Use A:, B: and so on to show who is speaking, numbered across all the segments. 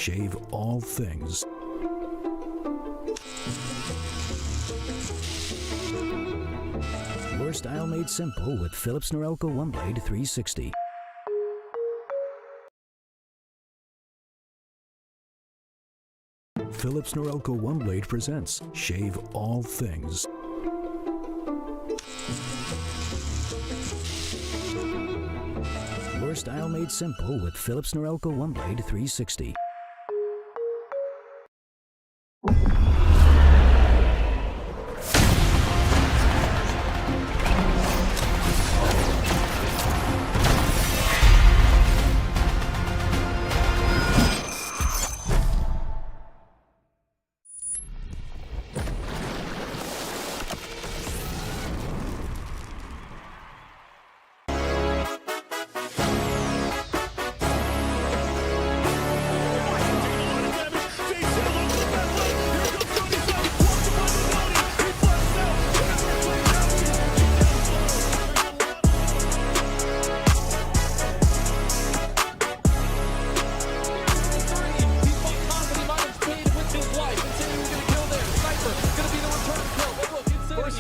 A: shave all things. Your style made simple with Philips Norelco One Blade 360. Philips Norelco One Blade presents Shave All Things. Your style made simple with Philips Norelco One Blade 360.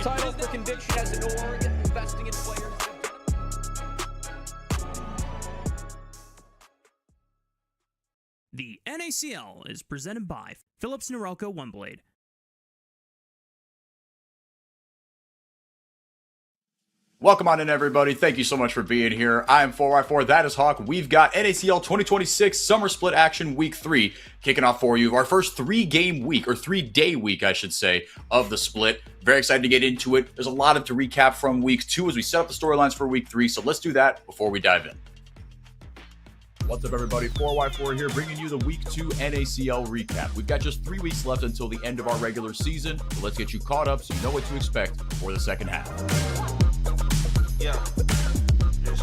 B: Title for conviction as an org, investing in players.
C: The NACL is presented by Philips Norelco One Blade.
D: Welcome on in, everybody. Thank you so much for being here. I am 4x4. That is Hawk. We've got NACL 2026 Summer Split Action Week 3 kicking off for you. Our first 3-game week, or 3-day week, I should say, of the split. Very excited to get into it. There's a lot to recap from Week 2 as we set up the storylines for Week 3. So let's do that before we dive in. What's up, everybody? 4x4 here, bringing you the Week 2 NACL recap. We've got just 3 weeks left until the end of our regular season. So let's get you caught up so you know what to expect for the second half.
E: Yeah.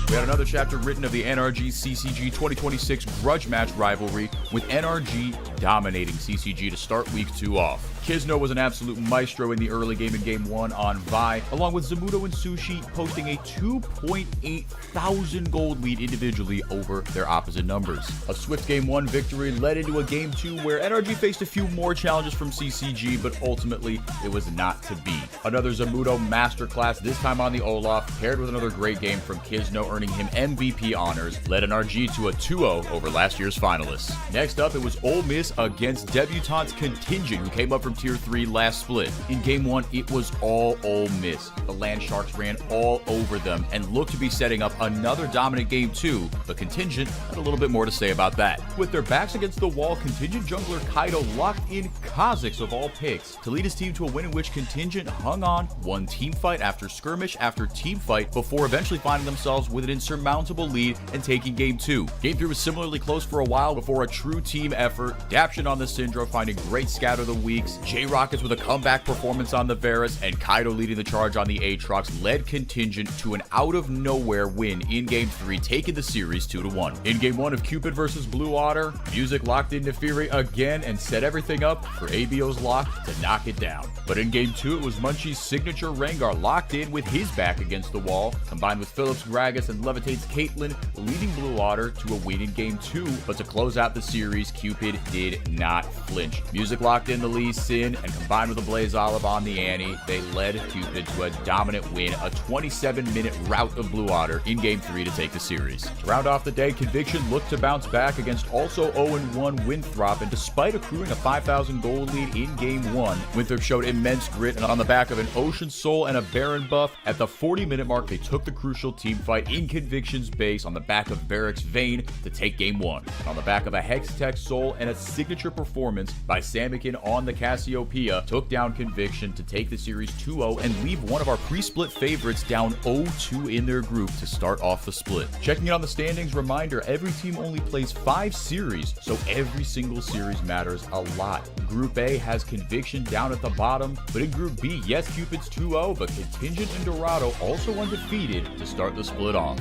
D: We had another chapter written of the NRG CCG 2026 grudge match rivalry, with NRG dominating CCG to start Week 2 off. Kizno was an absolute maestro in the early game in Game 1 on Vi, along with Zamudo and Sushi posting a 2.8 thousand gold lead individually over their opposite numbers. A swift Game 1 victory led into a Game 2 where NRG faced a few more challenges from CCG, but ultimately it was not to be. Another Zamudo masterclass, this time on the Olaf, paired with another great game from Kizno, earning him MVP honors, led NRG to a 2-0 over last year's finalists. Next up, it was OME against Debutante's Contingent, who came up from Tier 3 last split. In Game 1, it was all OME. The Land Sharks ran all over them and looked to be setting up another dominant Game 2, but Contingent had a little bit more to say about that. With their backs against the wall, Contingent jungler Kaido locked in Kha'Zix of all picks to lead his team to a win in which Contingent hung on, won teamfight after skirmish after teamfight, before eventually finding themselves with an insurmountable lead and taking Game 2. Game 3 was similarly close for a while before a true team effort, Daption on the Syndra finding great scatter the weeks, J-Rockets with a comeback performance on the Varus, and Kaido leading the charge on the Aatrox led Contingent to an out-of-nowhere win in Game 3, taking the series 2-1. In Game 1 of Cupid versus Blue Otter, Music locked in Nefiri again and set everything up for ABO's lock to knock it down. But in Game 2, it was Munchie's signature Rengar locked in with his back against the wall, combined with Phillips Gragas and Levitate's Caitlyn, leading Blue Otter to a win in Game 2. But to close out the series, Cupid did not flinch. Music locked in the Lee Sin, and combined with a Blaze Olive on the Annie, they led Cupid to a dominant win, a 27-minute rout of Blue Otter in Game 3 to take the series. To round off the day, Conviction looked to bounce back against also 0-1 Winthrop, and despite accruing a 5,000 gold lead in Game 1, Winthrop showed immense grit, and on the back of an Ocean Soul and a Baron buff, at the 40-minute mark, they took the crucial team fight in Conviction's base on the back of Barrack's Vayne to take Game 1. And on the back of a Hextech Soul and a signature performance by Samikin on the Cassiopeia, took down Conviction to take the series 2-0 and leave one of our pre-split favorites down 0-2 in their group to start off the split. Checking in on the standings, reminder, every team only plays 5 series, so every single series matters a lot. Group A has Conviction down at the bottom, but in Group B, yes, Cupid's 2-0, but Contingent and Dorado also undefeated to start the split off.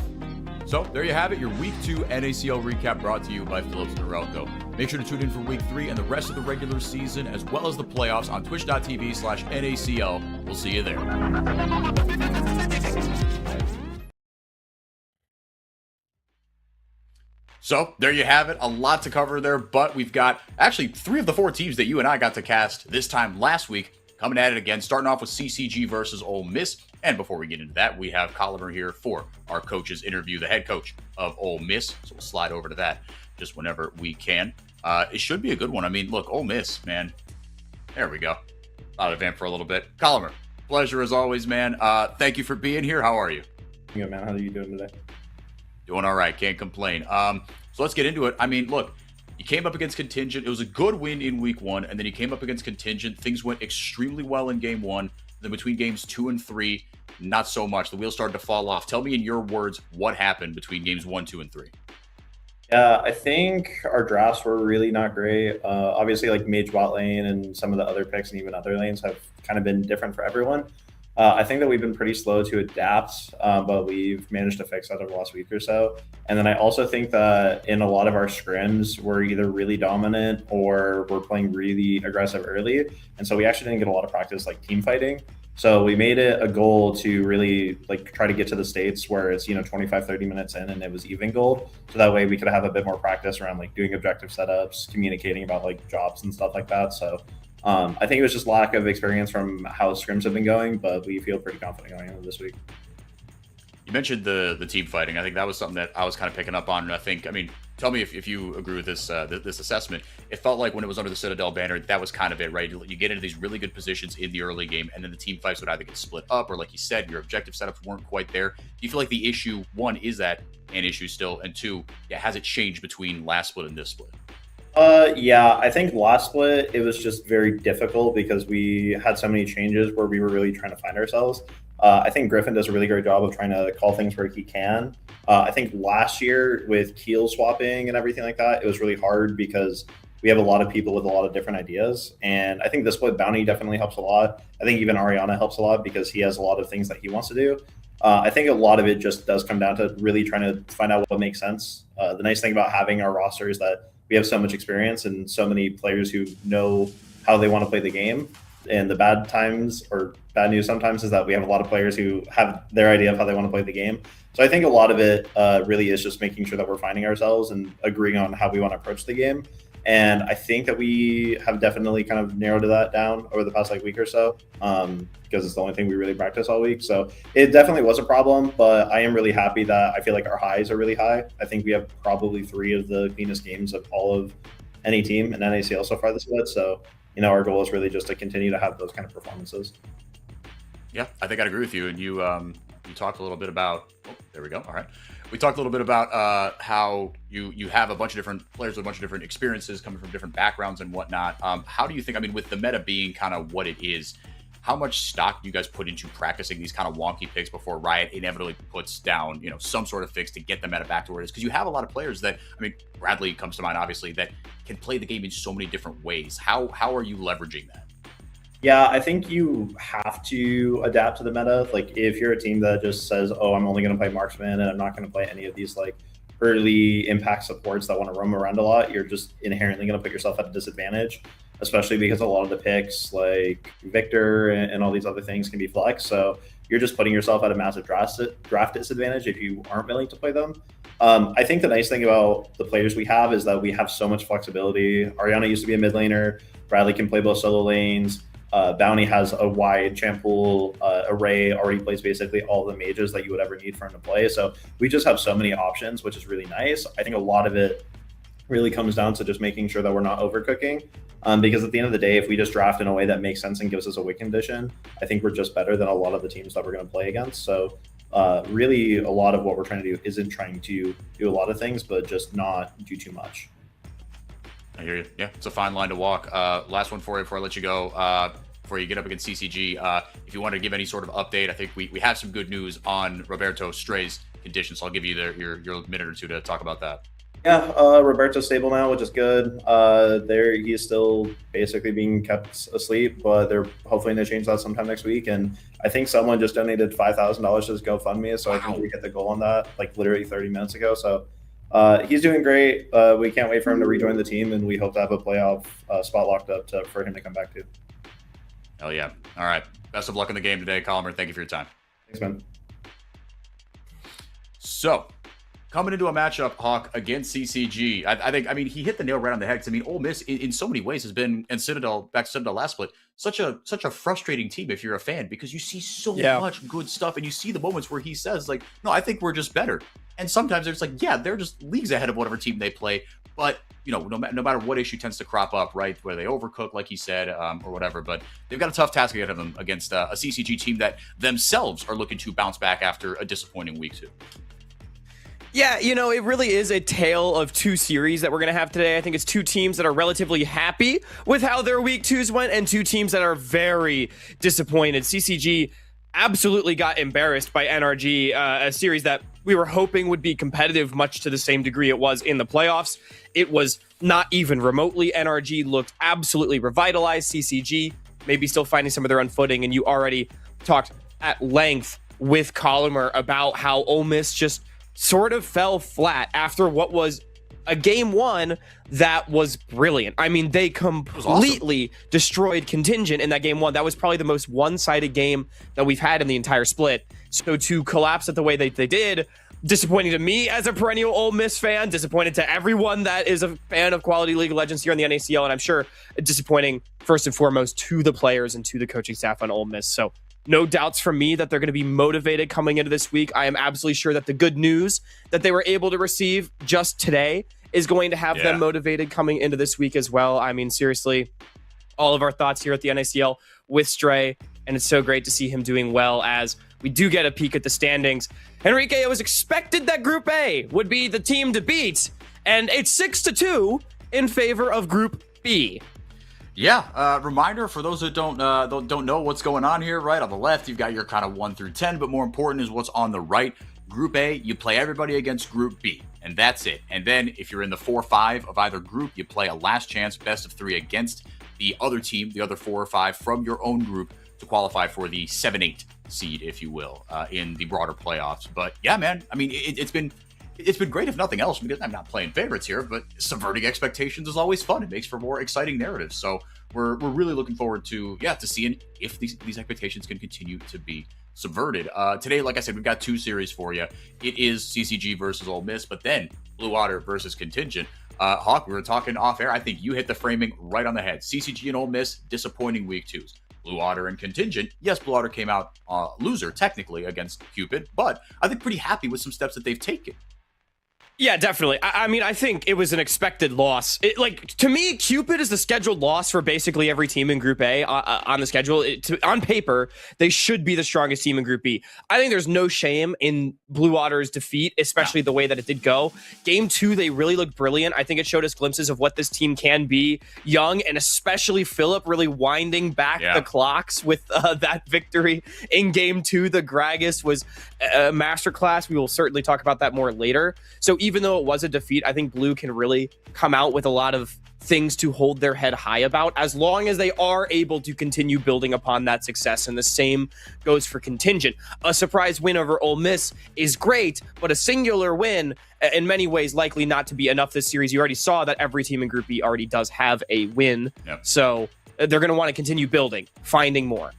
D: So there you have it, your Week 2 NACL recap brought to you by Philips Norelco. Make sure to tune in for Week 3 and the rest of the regular season, as well as the playoffs on twitch.tv/NACL. We'll see you there. So there you have it. A lot to cover there, but we've got actually 3 of the 4 teams that you and I got to cast this time last week coming at it again, starting off with CCG versus Ole Miss. And before we get into that, we have Colliver here for our coach's interview, the head coach of Ole Miss. So we'll slide over to that just whenever we can. It should be a good one. I mean, look, Ole Miss, man. There we go. Out of vamp for a little bit. Colliver, pleasure as always, man. Thank you for being here. How are you?
F: Good, man. How are you doing today?
D: Doing all right. Can't complain. So let's get into it. I mean, look, you came up against Contingent. It was a good win in week 1, and then you came up against Contingent. Things went extremely well in game 1. Then between games 2 and 3, not so much. The wheels started to fall off. Tell me in your words what happened between games 1, 2, and 3.
F: Yeah, I think our drafts were really not great. Obviously, like Mage bot lane and some of the other picks and even other lanes have kind of been different for everyone. I think that we've been pretty slow to adapt, but we've managed to fix that over the last week or so. And then I also think that in a lot of our scrims, we're either really dominant or we're playing really aggressive early. And so we actually didn't get a lot of practice like team fighting. So we made it a goal to really like try to get to the states where it's, 25, 30 minutes in and it was even gold. So that way we could have a bit more practice around like doing objective setups, communicating about like jobs and stuff like that. So I think it was just lack of experience from how scrims have been going, but we feel pretty confident going into this week.
D: You mentioned the team fighting. I think that was something that I was kind of picking up on. And I think, tell me if you agree with this this assessment. It felt like when it was under the Citadel banner, that was kind of it, right? You get into these really good positions in the early game, and then the team fights would either get split up, or like you said, your objective setups weren't quite there. Do you feel like the issue, 1, is that an issue still? And 2, has it changed between last split and this split?
F: Yeah, I think last split, it was just very difficult because we had so many changes where we were really trying to find ourselves. I think Griffin does a really great job of trying to call things where he can. I think last year with keel swapping and everything like that, it was really hard because we have a lot of people with a lot of different ideas. And I think this split Bounty definitely helps a lot. I think even Ariana helps a lot because he has a lot of things that he wants to do. I think a lot of it just does come down to really trying to find out what makes sense. The nice thing about having our roster is that we have so much experience and so many players who know how they want to play the game. And the bad times or bad news sometimes is that we have a lot of players who have their idea of how they want to play the game. So I think a lot of it really is just making sure that we're finding ourselves and agreeing on how we want to approach the game. And I think that we have definitely kind of narrowed that down over the past week or so because it's the only thing we really practice all week. So it definitely was a problem, but I am really happy that I feel like our highs are really high. I think we have probably 3 of the cleanest games of all of any team in NACL so far this split. So, our goal is really just to continue to have those kind of performances.
D: Yeah, I think I'd agree with you. And you talked a little bit about, there we go. All right. We talked a little bit about how you have a bunch of different players with a bunch of different experiences coming from different backgrounds and whatnot. How do you think, with the meta being kind of what it is, how much stock do you guys put into practicing these kind of wonky picks before Riot inevitably puts down, some sort of fix to get the meta back to where it is? Because you have a lot of players that, Bradley comes to mind, obviously, that can play the game in so many different ways. How are you leveraging that?
F: Yeah, I think you have to adapt to the meta. Like if you're a team that just says, oh, I'm only going to play marksman and I'm not going to play any of these early impact supports that want to roam around a lot, you're just inherently going to put yourself at a disadvantage, especially because a lot of the picks like Victor and all these other things can be flex. So you're just putting yourself at a massive draft disadvantage if you aren't willing to play them. I think the nice thing about the players we have is that we have so much flexibility. Ariana used to be a mid laner. Bradley can play both solo lanes. Bounty has a wide champ pool array, already plays basically all the mages that you would ever need for him to play. So we just have so many options, which is really nice. I think a lot of it really comes down to just making sure that we're not overcooking. Because at the end of the day, if we just draft in a way that makes sense and gives us a win condition, I think we're just better than a lot of the teams that we're going to play against. So really a lot of what we're trying to do isn't trying to do a lot of things, but just not do too much.
D: I hear you. Yeah, it's a fine line to walk. Last one for you before I let you go. Before you get up against CCG, if you want to give any sort of update, I think we have some good news on Roberto Stray's condition, so I'll give you your minute or two to talk about that.
F: Yeah, Roberto's stable now, which is good. He's still basically being kept asleep, but they're hopefully going to change that sometime next week. And I think someone just donated $5,000 to his GoFundMe, so I think we hit the goal on that literally 30 minutes ago. So he's doing great. We can't wait for him to rejoin the team, and we hope to have a playoff spot locked up for him to come back to.
D: Hell yeah. All right. Best of luck in the game today, Collimer. Thank you for your time.
F: Thanks, man.
D: So, coming into a matchup, Hawk, against CCG, I mean, he hit the nail right on the head. 'Cause, I mean, Ole Miss in so many ways has been, and Citadel, back to Citadel last split, such a frustrating team if you're a fan, because you see so much good stuff, and you see the moments where he says, like, no, I think we're just better. And sometimes there's like, yeah, they're just leagues ahead of whatever team they play. But, you know, no matter what issue tends to crop up, right, where they overcook, like he said, or whatever. But they've got a tough task ahead of them against a CCG team that themselves are looking to bounce back after a disappointing week 2.
G: Yeah, you know, it really is a tale of two series that we're going to have today. I think it's two teams that are relatively happy with how their week 2s went, and two teams that are very disappointed. CCG absolutely got embarrassed by NRG, a series that we were hoping would be competitive, much to the same degree it was in the playoffs. It was not even remotely. NRG looked absolutely revitalized. CCG maybe still finding some of their own footing, and you already talked at length with Colomer about how Ole Miss just sort of fell flat after what was a game 1 that was brilliant. I mean, they completely destroyed Contingent in that game 1. That was probably the most one-sided game that we've had in the entire split. So to collapse it the way they did, disappointing to me as a perennial Ole Miss fan, disappointed to everyone that is a fan of quality League of Legends here in the NACL, and I'm sure disappointing first and foremost to the players and to the coaching staff on Ole Miss. So no doubts from me that they're going to be motivated coming into this week. I am absolutely sure that the good news that they were able to receive just today is going to have them motivated coming into this week as well. I mean, seriously, all of our thoughts here at the NACL with Stray, and it's so great to see him doing well as we do get a peek at the standings. Enrique, it was expected that Group A would be the team to beat, and it's 6-2 in favor of Group B.
D: Yeah, reminder for those that don't know what's going on here, right? On the left, you've got your kind of 1 through 10, but more important is what's on the right. Group A, you play everybody against Group B, and that's it. And then if you're in the 4-5 of either group, you play a last chance best of 3 against the other team, the other 4 or 5 from your own group to qualify for the 7-8 seed, if you will, in the broader playoffs. But yeah, man, I mean, it's been great if nothing else, because I'm not playing favorites here, but subverting expectations is always fun. It makes for more exciting narratives. So we're really looking forward to seeing if these expectations can continue to be subverted. Today, like I said, we've got 2 series for you. It is CCG versus Ole Miss, but then Blue Water versus Contingent. Hawk, we were talking off air. I think you hit the framing right on the head. CCG and Ole Miss, disappointing week 2s. Blue Water and Contingent. Yes, Blue Water came out loser technically against Cupid, but I think pretty happy with some steps that they've taken.
G: Yeah, definitely. I mean, I think it was an expected loss. To me, Cupid is the scheduled loss for basically every team in Group A on the schedule. On paper, they should be the strongest team in Group B. I think there's no shame in Blue Water's defeat, especially the way that it did go. Game 2, they really looked brilliant. I think it showed us glimpses of what this team can be. Young, and especially Philip, really winding back the clocks with that victory in Game 2. The Gragas was a masterclass. We will certainly talk about that more later. So even though it was a defeat, I think Blue can really come out with a lot of things to hold their head high about, as long as they are able to continue building upon that success. And the same goes for Contingent. A surprise win over Ole Miss is great, but a singular win, in many ways, likely not to be enough this series. You already saw that every team in Group B already does have a win. Yep. So they're going to want to continue building, finding more.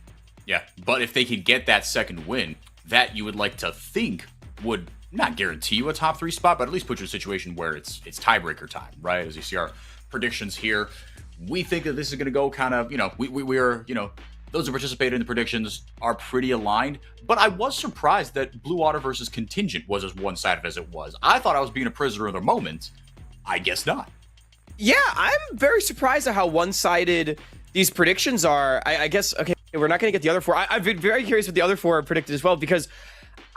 G: Yeah, but if they could get that second win, that you would like to think would not guarantee you a top 3 spot, but at least put you in a situation where it's tiebreaker time, right? As you see our predictions here, we think that this is going to go kind of, we're, those who participated in the predictions are pretty aligned, but I was surprised that Blue Water versus Contingent was as one-sided as it was. I thought I was being a prisoner of the moment. I guess not. Yeah, I'm very surprised at how one-sided these predictions are. I guess, okay, we're not going to get the other 4. I've been very curious what the other 4 are predicted as well, because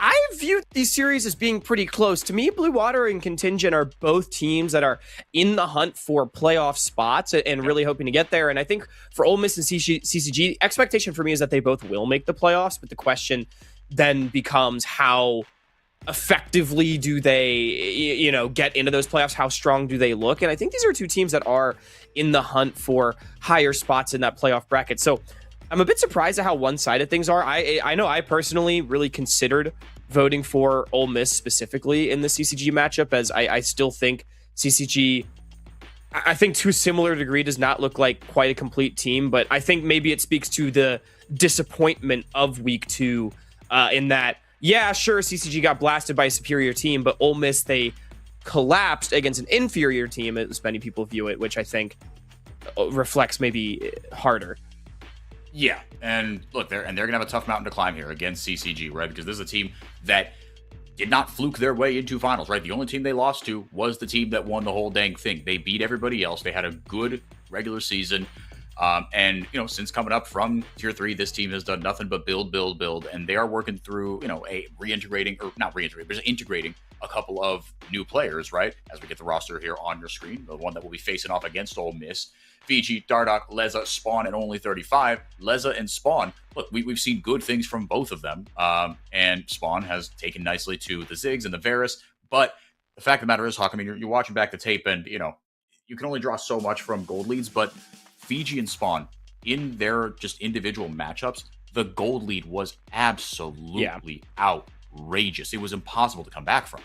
G: I viewed these series as being pretty close. To me, Blue Water and Contingent are both teams that are in the hunt for playoff spots and really hoping to get there. And I think for Ole Miss and CCG, expectation for me is that they both will make the playoffs, but the question then becomes how effectively do they, get into those playoffs? How strong do they look? And I think these are 2 teams that are in the hunt for higher spots in that playoff bracket. So I'm a bit surprised at how one-sided things are. I know I personally really considered voting for Ole Miss specifically in the CCG matchup, as I still think CCG, I think to a similar degree, does not look like quite a complete team, but I think maybe it speaks to the disappointment of week 2 in that yeah, sure, CCG got blasted by a superior team, but Ole Miss, they collapsed against an inferior team, as many people view it, which I think reflects maybe harder.
D: Yeah, and look, they're gonna have a tough mountain to climb here against CCG, right? Because this is a team that did not fluke their way into finals, right? The only team they lost to was the team that won the whole dang thing. They beat everybody else. They had a good regular season. And, since coming up from Tier 3, this team has done nothing but build. And they are working through, integrating a couple of new players, right? As we get the roster here on your screen, the one that will be facing off against Ole Miss. Fiji, Dardoch, Leza, Spawn, and only 35. Leza and Spawn, look, we've seen good things from both of them. And Spawn has taken nicely to the Ziggs and the Varus. But the fact of the matter is, Hawk, I mean, you're watching back the tape and, you can only draw so much from gold leads, but Fiji and Spawn, in their just individual matchups, the gold lead was absolutely outrageous. It was impossible to come back from.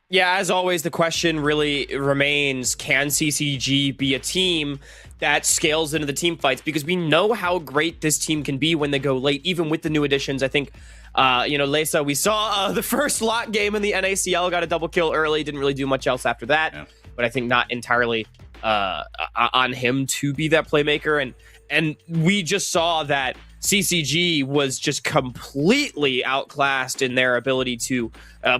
G: Yeah, as always, the question really remains, can CCG be a team that scales into the team fights? Because we know how great this team can be when they go late, even with the new additions. I think, Lesa, we saw the first lot game in the NACL, got a double kill early, didn't really do much else after that. Yeah. But I think not entirely on him to be that playmaker. And we just saw that CCG was just completely outclassed in their ability to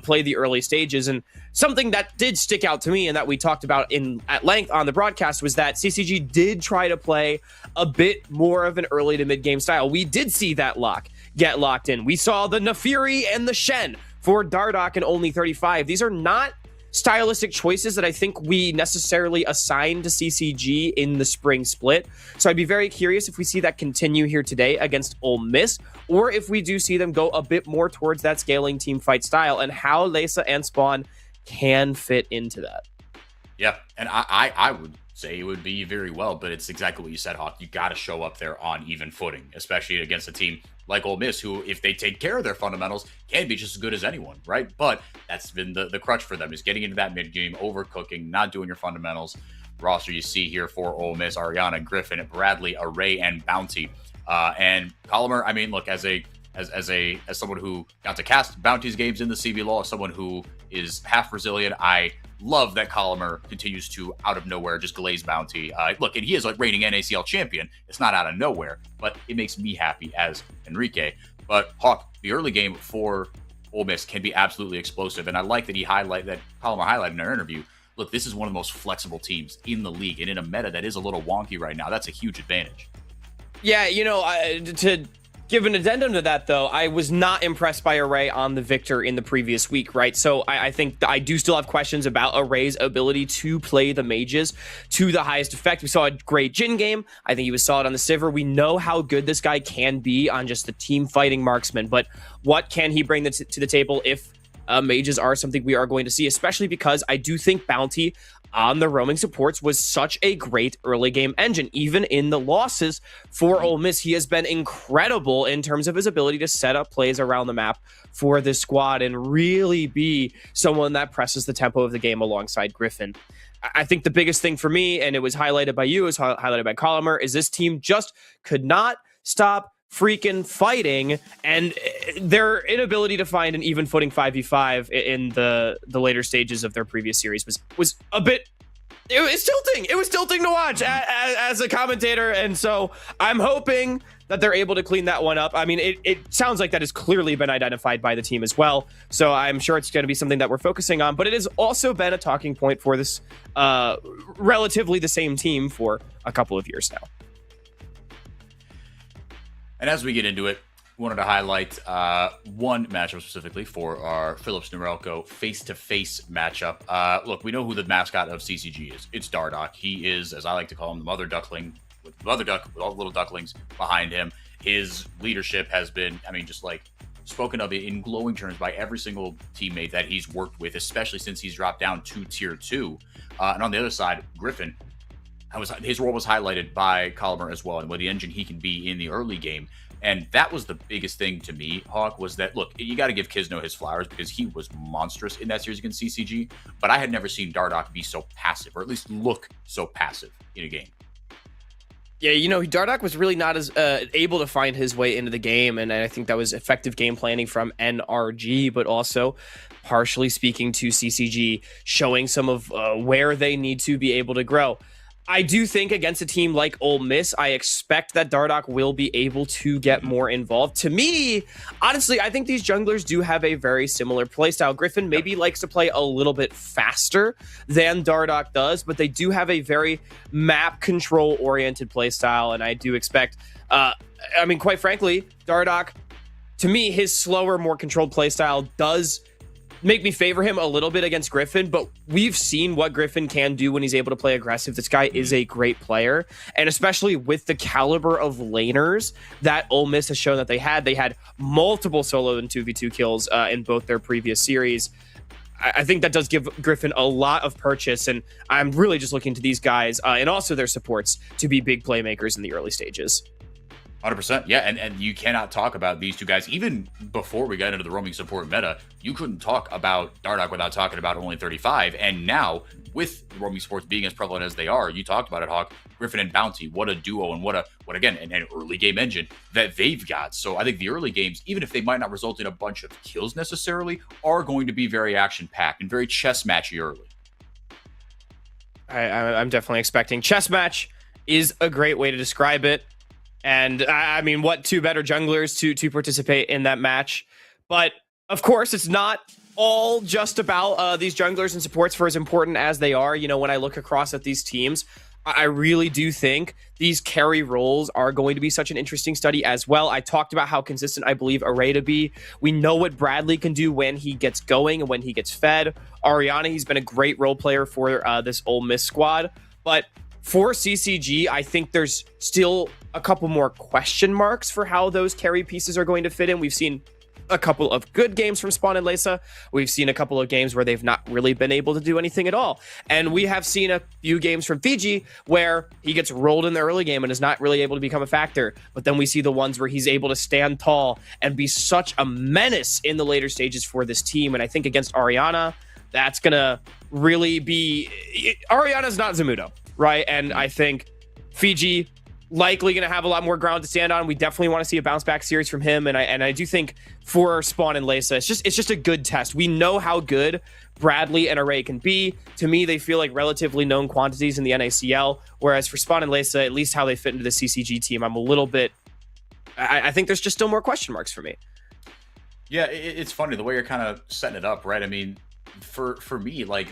G: play the early stages. And something that did stick out to me and that we talked about at length on the broadcast was that CCG did try to play a bit more of an early to mid game style. We did see that get locked in. We saw the Nafiri and the Shen for Dardoch and only 35. These are not stylistic choices that I think we necessarily assigned to CCG in the spring split. So I'd be very curious if we see that continue here today against Ole Miss, or if we do see them go a bit more towards that scaling team fight style, and how Lesa and Spawn can fit into that.
D: Yeah, and I would say it would be very well, but it's exactly what you said, Hawk. You got to show up there on even footing, especially against a team like Ole Miss, who, if they take care of their fundamentals, can be just as good as anyone, right? But that's been the crutch for them, is getting into that mid-game, overcooking, not doing your fundamentals. Roster you see here for Ole Miss: Ariana, Griffin, Bradley, Array, and Bounty. And Colomer, I mean, look, as someone who got to cast Bounty's games in the CBLOL, as someone who is half Brazilian, I love that Colomer continues to, out of nowhere, just glaze Bounty. Look, and he is like reigning NACL champion. It's not out of nowhere, but it makes me happy as Enrique. But Hawk, the early game for Ole Miss can be absolutely explosive, and I like that Colomer highlighted in our interview. Look, this is one of the most flexible teams in the league, and in a meta that is a little wonky right now, that's a huge advantage.
G: Yeah, to give an addendum to that, though, I was not impressed by Array on the Victor in the previous week, right? So I think I do still have questions about Array's ability to play the mages to the highest effect. We saw a great Jhin game. I think he was solid on the Sivir. We know how good this guy can be on just the team fighting marksman, but what can he bring to the table if mages are something we are going to see, especially because I do think Bounty on the roaming supports was such a great early game engine. Even in the losses for Ole Miss, he has been incredible in terms of his ability to set up plays around the map for this squad and really be someone that presses the tempo of the game alongside Griffin. I think the biggest thing for me, and it was highlighted by you, is highlighted by Colomer, is this team just could not stop freaking fighting, and their inability to find an even footing 5v5 in the later stages of their previous series was a bit, it was tilting to watch as a commentator. And so I'm hoping that they're able to clean that one up. I mean, it sounds like that has clearly been identified by the team as well, so I'm sure it's going to be something that we're focusing on, but it has also been a talking point for this relatively the same team for a couple of years now.
D: And as we get into it, we wanted to highlight one matchup specifically for our Phillips Norelco face-to-face matchup. Look, we know who the mascot of CCG is. It's Dardoch. He is, as I like to call him, the mother duckling, with all the little ducklings behind him. His leadership has been, just like spoken of in glowing terms by every single teammate that he's worked with, especially since he's dropped down to Tier 2. And on the other side, Griffin, his role was highlighted by Colomer as well, and what the engine he can be in the early game. And that was the biggest thing to me, Hawk, was that, look, you got to give Kisno his flowers because he was monstrous in that series against CCG, but I had never seen Dardoch be so passive, or at least look so passive in a game.
G: Yeah, Dardoch was really not as able to find his way into the game, and I think that was effective game planning from NRG, but also partially speaking to CCG, showing some of where they need to be able to grow. I do think against a team like Ole Miss, I expect that Dardoch will be able to get more involved. To me, honestly, I think these junglers do have a very similar playstyle. Griffin maybe likes to play a little bit faster than Dardoch does, but they do have a very map control oriented playstyle, and I do expect, quite frankly, Dardoch, to me, his slower, more controlled playstyle does make me favor him a little bit against Griffin, but we've seen what Griffin can do when he's able to play aggressive. This guy is a great player, and especially with the caliber of laners that Ole Miss has shown that they had multiple solo and 2v2 kills in both their previous series. I think that does give Griffin a lot of purchase, and I'm really just looking to these guys and also their supports to be big playmakers in the early stages.
D: 100%. Yeah, and you cannot talk about these two guys. Even before we got into the roaming support meta, you couldn't talk about Dardoch without talking about Only 35. And now, with the roaming supports being as prevalent as they are, you talked about it, Hawk, Griffin and Bounty, what a duo and what again, an early game engine that they've got. So I think the early games, even if they might not result in a bunch of kills necessarily, are going to be very action-packed and very chess matchy early.
G: I'm definitely expecting chess match is a great way to describe it. And I mean, what two better junglers to participate in that match? But of course, it's not all just about these junglers and supports, for as important as they are. When I look across at these teams, I really do think these carry roles are going to be such an interesting study as well. I talked about how consistent I believe Array to be. We know what Bradley can do when he gets going and when he gets fed. Ariana, he's been a great role player for this Ole Miss squad. But for CCG, I think there's still a couple more question marks for how those carry pieces are going to fit in. We've seen a couple of good games from Spawn and Leysa. We've seen a couple of games where they've not really been able to do anything at all. And we have seen a few games from Fiji where he gets rolled in the early game and is not really able to become a factor. But then we see the ones where he's able to stand tall and be such a menace in the later stages for this team. And I think against Ariana, that's going to really be... Ariana's not Zamudo, right? And I think Fiji likely going to have a lot more ground to stand on. We definitely want to see a bounce back series from him. And I do think for Spawn and Leysa, it's just a good test. We know how good Bradley and Array can be. To me, they feel like relatively known quantities in the NACL. Whereas for Spawn and Leysa, at least how they fit into the CCG team, I'm a little bit... I think there's just still more question marks for me.
D: Yeah, it's funny the way you're kind of setting it up, right? I mean, for me, like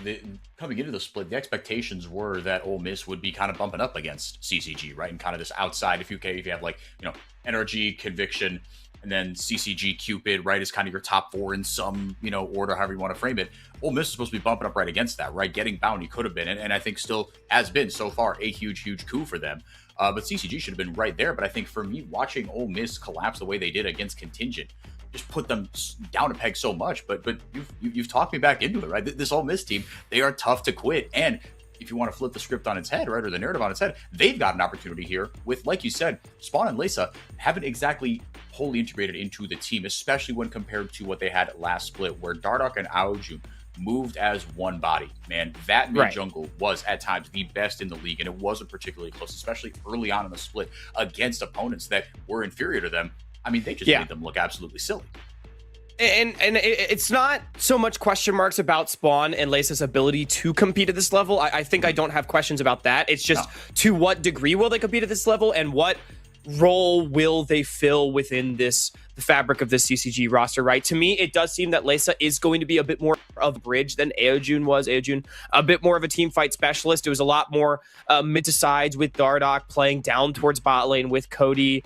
D: coming into the split, the expectations were that Ole Miss would be kind of bumping up against CCG, right? And kind of this outside, if you have like, NRG, Conviction, and then CCG, Cupid, right, is kind of your top four in some, order, however you want to frame it. Ole Miss is supposed to be bumping up right against that, right? Getting Bounty could have been, and I think still has been so far a huge coup for them. But CCG should have been right there. But I think for me, watching Ole Miss collapse the way they did against Contingent, just put them down a peg so much, but you've talked me back into it, right? This Ole Miss team, they are tough to quit. And if you want to flip the script on its head, right, or the narrative on its head, they've got an opportunity here with, like you said, Spawn and Leysa haven't exactly wholly integrated into the team, especially when compared to what they had last split, where Dardoch and Aojun moved as one body. Man, that mid jungle was at times the best in the league, and it wasn't particularly close, especially early on in the split against opponents that were inferior to them. I mean, they just made them look absolutely silly.
G: And it's not so much question marks about Spawn and Leysa's ability to compete at this level. I think I don't have questions about that. It's just to what degree will they compete at this level, and what role will they fill within the fabric of this CCG roster, right? To me, it does seem that Leysa is going to be a bit more of a bridge than Aojun was. Aojun, a bit more of a team fight specialist. It was a lot more mid to sides with Dardoch playing down towards bot lane with Cody.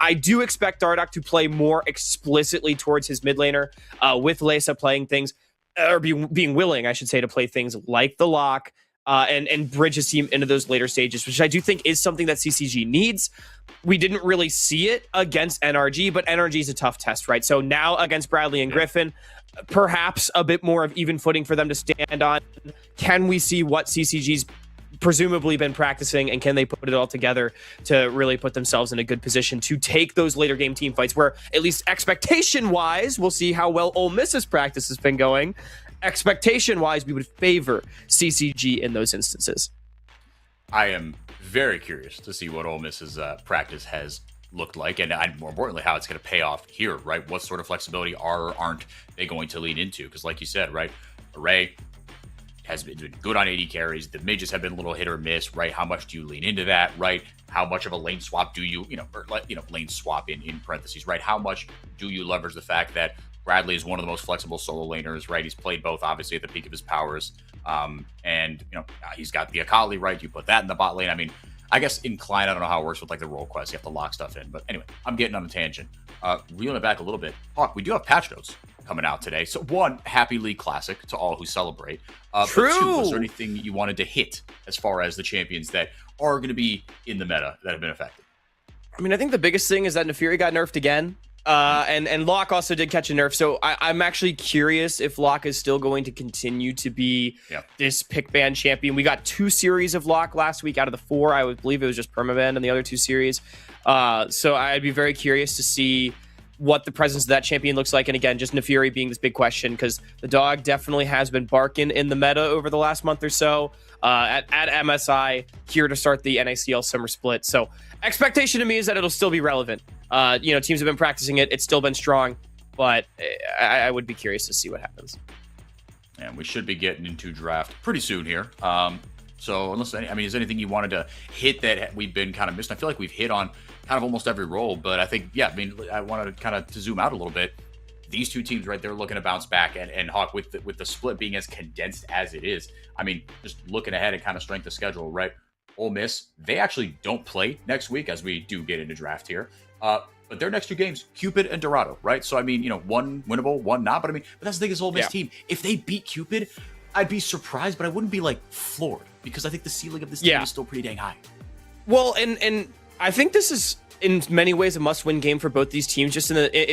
G: I do expect Dardoch to play more explicitly towards his mid laner, with Leysa playing things, or being willing, I should say, to play things like the lock, and bridge his team into those later stages, which I do think is something that CCG needs. We didn't really see it against NRG, but NRG is a tough test, right? So now against Bradley and Griffin, perhaps a bit more of even footing for them to stand on. Can we see what CCG's presumably been practicing, and can they put it all together to really put themselves in a good position to take those later game team fights where, at least expectation wise, we'll see how well Ole Miss's practice has been going. Expectation wise, we would favor CCG in those instances.
D: I am very curious to see what Ole Miss's practice has looked like, and more importantly, how it's going to pay off here, right? What sort of flexibility are or aren't they going to lean into? Because like you said, right, Array has been good on 80 carries. The midges have been a little hit or miss, right? How much do you lean into that, right? How much of a lane swap do you, lane swap in parentheses, right? How much do you leverage the fact that Bradley is one of the most flexible solo laners, right? He's played both, obviously, at the peak of his powers. And he's got the Akali, right? You put that in the bot lane. I mean, I guess in Klein, I don't know how it works with like the role quest. You have to lock stuff in. But anyway, I'm getting on a tangent. Reeling it back a little bit. Hawk, we do have patch notes coming out today. So one, happy League Classic to all who celebrate.
G: True.
D: But two, was there anything you wanted to hit as far as the champions that are going to be in the meta that have been affected?
G: I mean, I think the biggest thing is that Nefiri got nerfed again. And Locke also did catch a nerf. So I'm actually curious if Locke is still going to continue to be this pick ban champion. We got 2 series of Locke last week out of the 4. I would believe it was just permaban in the other 2 series. So I'd be very curious to see what the presence of that champion looks like. And again, just Nefiri being this big question, because the dog definitely has been barking in the meta over the last month or so. At MSI, here to start the NACL summer split. So expectation to me is that it'll still be relevant. Teams have been practicing it. It's still been strong, but I would be curious to see what happens.
D: And we should be getting into draft pretty soon here. So unless, is there anything you wanted to hit that we've been kind of missing? I feel like we've hit on kind of almost every role, but I think, I wanted to kind of to zoom out a little bit. These 2 teams, right, they're looking to bounce back, and Hawk, with the split being as condensed as it is, just looking ahead and kind of strength of schedule, right? Ole Miss, they actually don't play next week as we do get into draft here. But their next 2 games, Cupid and Dorado, right? So, one winnable, one not. But that's the thing is Ole Miss team. If they beat Cupid, I'd be surprised, but I wouldn't be, floored. Because I think the ceiling of this team is still pretty dang high.
G: Well, and I think this is, in many ways, a must-win game for both these teams, just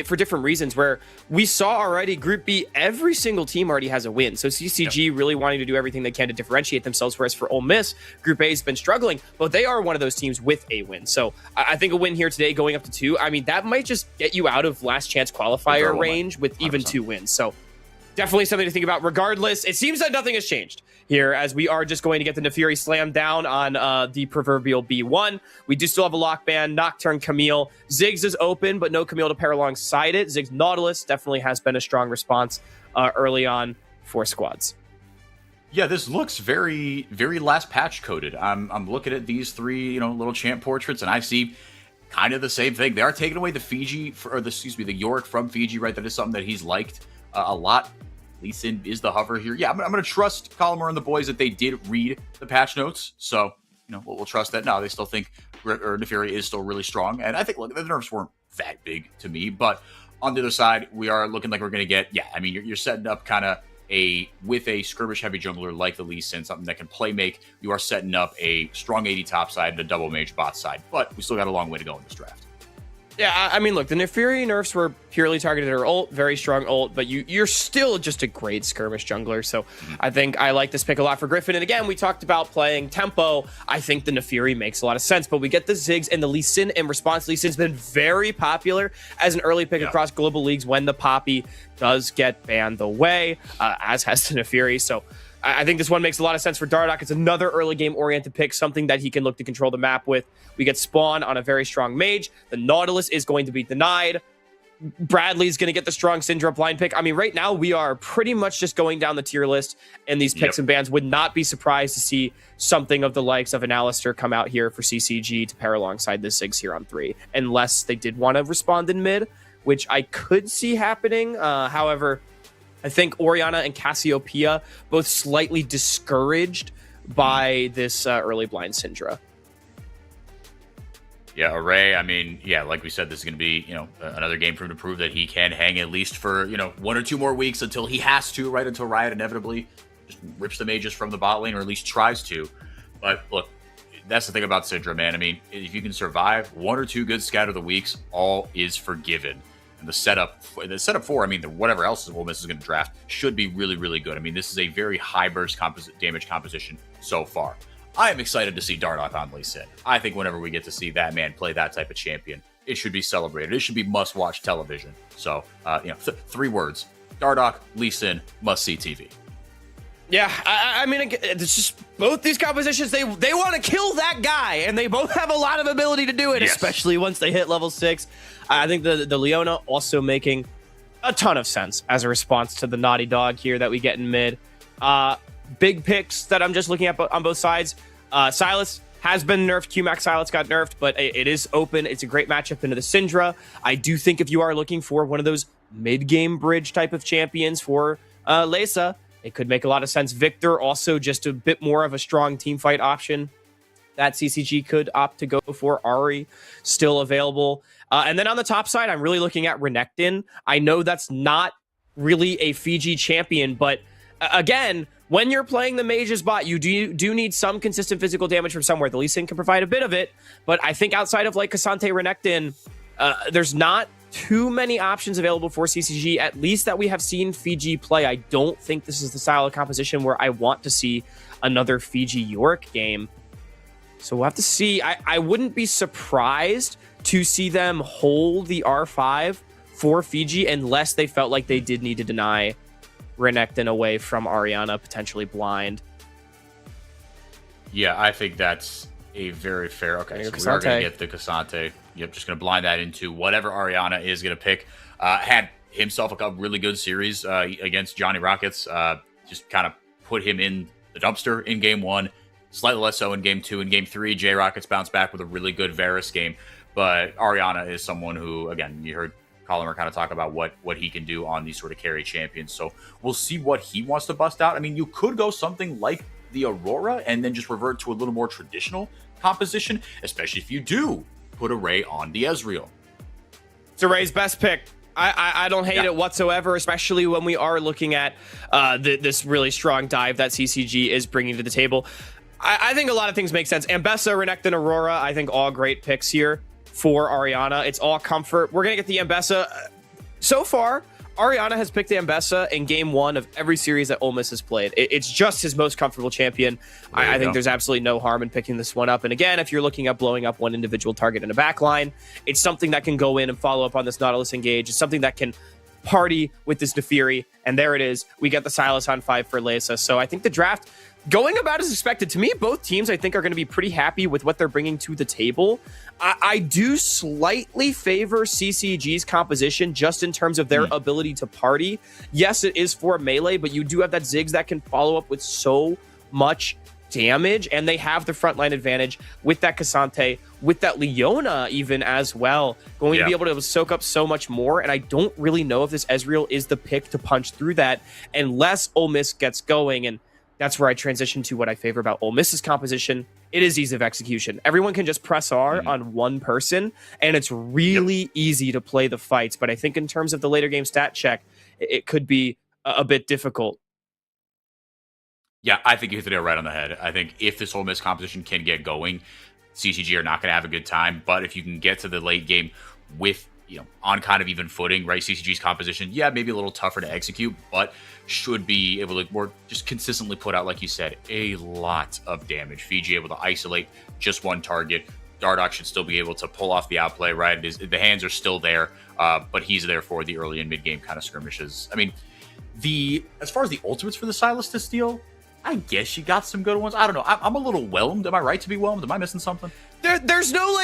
G: for different reasons, where we saw already Group B, every single team already has a win. So CCG really wanting to do everything they can to differentiate themselves, whereas for Ole Miss, Group A has been struggling, but they are one of those teams with a win. So I think a win here today going up to 2, that might just get you out of last chance qualifier range with 100%. Even 2 wins. So definitely something to think about. Regardless, it seems that nothing has changed here, as we are just going to get the Nefiri slam down on the proverbial B1. We do still have a lock ban, Nocturne, Camille. Ziggs is open, but no Camille to pair alongside it. Ziggs Nautilus definitely has been a strong response early on for squads.
D: Yeah, this looks very, very last patch coded. I'm looking at these 3, little champ portraits, and I see kind of the same thing. They are taking away the the Yorick from Fiji, right? That is something that he's liked a lot. Lee Sin is the hover here. Yeah, I'm going to trust Colomer and the boys that they did read the patch notes. So, we'll trust that. Now, they still think Nefiri is still really strong. And I think, look, the nerfs weren't that big to me. But on the other side, we are looking like we're going to get, you're setting up kind of with a skirmish heavy jungler like the Lee Sin, something that can play make. You are setting up a strong 80 top side and a double mage bot side. But we still got a long way to go in this draft.
G: Yeah, look, the Nefiri nerfs were purely targeted at her ult, very strong ult, but you're still just a great skirmish jungler. So I think I like this pick a lot for Griffin. And again, we talked about playing tempo. I think the Nefiri makes a lot of sense, but we get the Ziggs and the Lee Sin in response. Lee Sin's been very popular as an early pick across global leagues when the Poppy does get banned away, as has the Nefiri. So I think this one makes a lot of sense for Dardoch. It's another early game oriented pick, something that he can look to control the map with. We get Spawn on a very strong mage. The Nautilus is going to be denied. Bradley's going to get the strong Syndra blind pick. Right now we are pretty much just going down the tier list and these picks and bans. Would not be surprised to see something of the likes of an Alistair come out here for CCG to pair alongside the Ziggs here on 3, unless they did want to respond in mid, which I could see happening. However, I think Orianna and Cassiopeia both slightly discouraged by this early blind Syndra.
D: Yeah, Array, like we said, this is going to be, another game for him to prove that he can hang at least for, 1 or 2 more weeks until he has to, right? Until Riot inevitably just rips the mages from the bot lane, or at least tries to. But look, that's the thing about Syndra, man. If you can survive 1 or 2 good scatter the weeks, all is forgiven. And the setup for, whatever else Ole Miss is going to draft should be really, really good. This is a very high burst damage composition so far. I am excited to see Dardoch on Lee Sin. I think whenever we get to see that man play that type of champion, it should be celebrated. It should be must-watch television. So, 3 words: Dardoch, Lee Sin, must-see TV.
G: Yeah, it's just both these compositions, they want to kill that guy, and they both have a lot of ability to do it,
D: Yes.
G: especially once they hit level 6. I think the Leona also making a ton of sense as a response to the Naughty Dog here that we get in mid. Big picks that I'm just looking at on both sides. Silas has been nerfed. QMax Silas got nerfed, but it is open. It's a great matchup into the Syndra. I do think if you are looking for one of those mid-game bridge type of champions for Leysa, it could make a lot of sense. Victor, also just a bit more of a strong team fight option that CCG could opt to go for. Ari, still available. And then on the top side, I'm really looking at Renekton. I know that's not really a Fiji champion, but again, when you're playing the mage's bot, you do need some consistent physical damage from somewhere. The Lee Sin can provide a bit of it, but I think outside of like Cassante Renekton, there's not too many options available for CCG, at least that we have seen Fiji play. I don't think this is the style of composition where I want to see another Fiji York game. So we'll have to see. I wouldn't be surprised to see them hold the R5 for Fiji unless they felt like they did need to deny Renekton away from Ariana, potentially blind.
D: Yeah, I think that's a very fair. Okay, so we are going to get the Cassante. Yep, just going to blind that into whatever Ariana is going to pick. Had himself a really good series against Johnny Rockets. Just kind of put him in the dumpster in game 1. Slightly less so in game 2. In game 3, J Rockets bounced back with a really good Varus game. But Ariana is someone who, again, you heard Collimer kind of talk about what he can do on these sort of carry champions. So we'll see what he wants to bust out. I mean, you could go something like the Aurora and then just revert to a little more traditional composition, especially if you do put a Ray on the Ezreal.
G: It's a Ray's best pick. I don't hate it whatsoever, especially when we are looking at this really strong dive that CCG is bringing to the table. I think a lot of things make sense. Ambessa, Renekton, Aurora, I think all great picks here for Ariana. It's all comfort. We're going to get the Ambessa. So far, Ariana has picked Ambessa in game 1 of every series that Ole Miss has played. It's just his most comfortable champion. I think there's absolutely no harm in picking this one up. And again, if you're looking at blowing up one individual target in a backline, it's something that can go in and follow up on this Nautilus engage. It's something that can party with this Naafiri. And there it is. We get the Silas on 5 for Leysa. So I think the draft going about as expected. To me, both teams, I think, are going to be pretty happy with what they're bringing to the table. I do slightly favor CCG's composition just in terms of their ability to party. Yes, it is for melee, but you do have that Ziggs that can follow up with so much damage, and they have the frontline advantage with that Cassante, with that Leona even as well, going to be able to soak up so much more. And I don't really know if this Ezreal is the pick to punch through that unless Ole Miss gets going. And that's where I transition to what I favor about Ole Miss's composition. It is ease of execution. Everyone can just press R on one person, and it's really easy to play the fights. But I think in terms of the later game stat check, it could be a bit difficult.
D: Yeah, I think you hit the nail right on the head. I think if this Ole Miss composition can get going, CCG are not going to have a good time. But if you can get to the late game with, on kind of even footing, right? CCG's composition, maybe a little tougher to execute, but should be able to more just consistently put out, like you said, a lot of damage. Fiji able to isolate just one target. Dardoch should still be able to pull off the outplay, right? The hands are still there, but he's there for the early and mid game kind of skirmishes. I mean, as far as the ultimates for the Silas to steal, I guess you got some good ones. I don't know. I'm a little whelmed. Am I right to be whelmed? Am I missing something?
G: There's no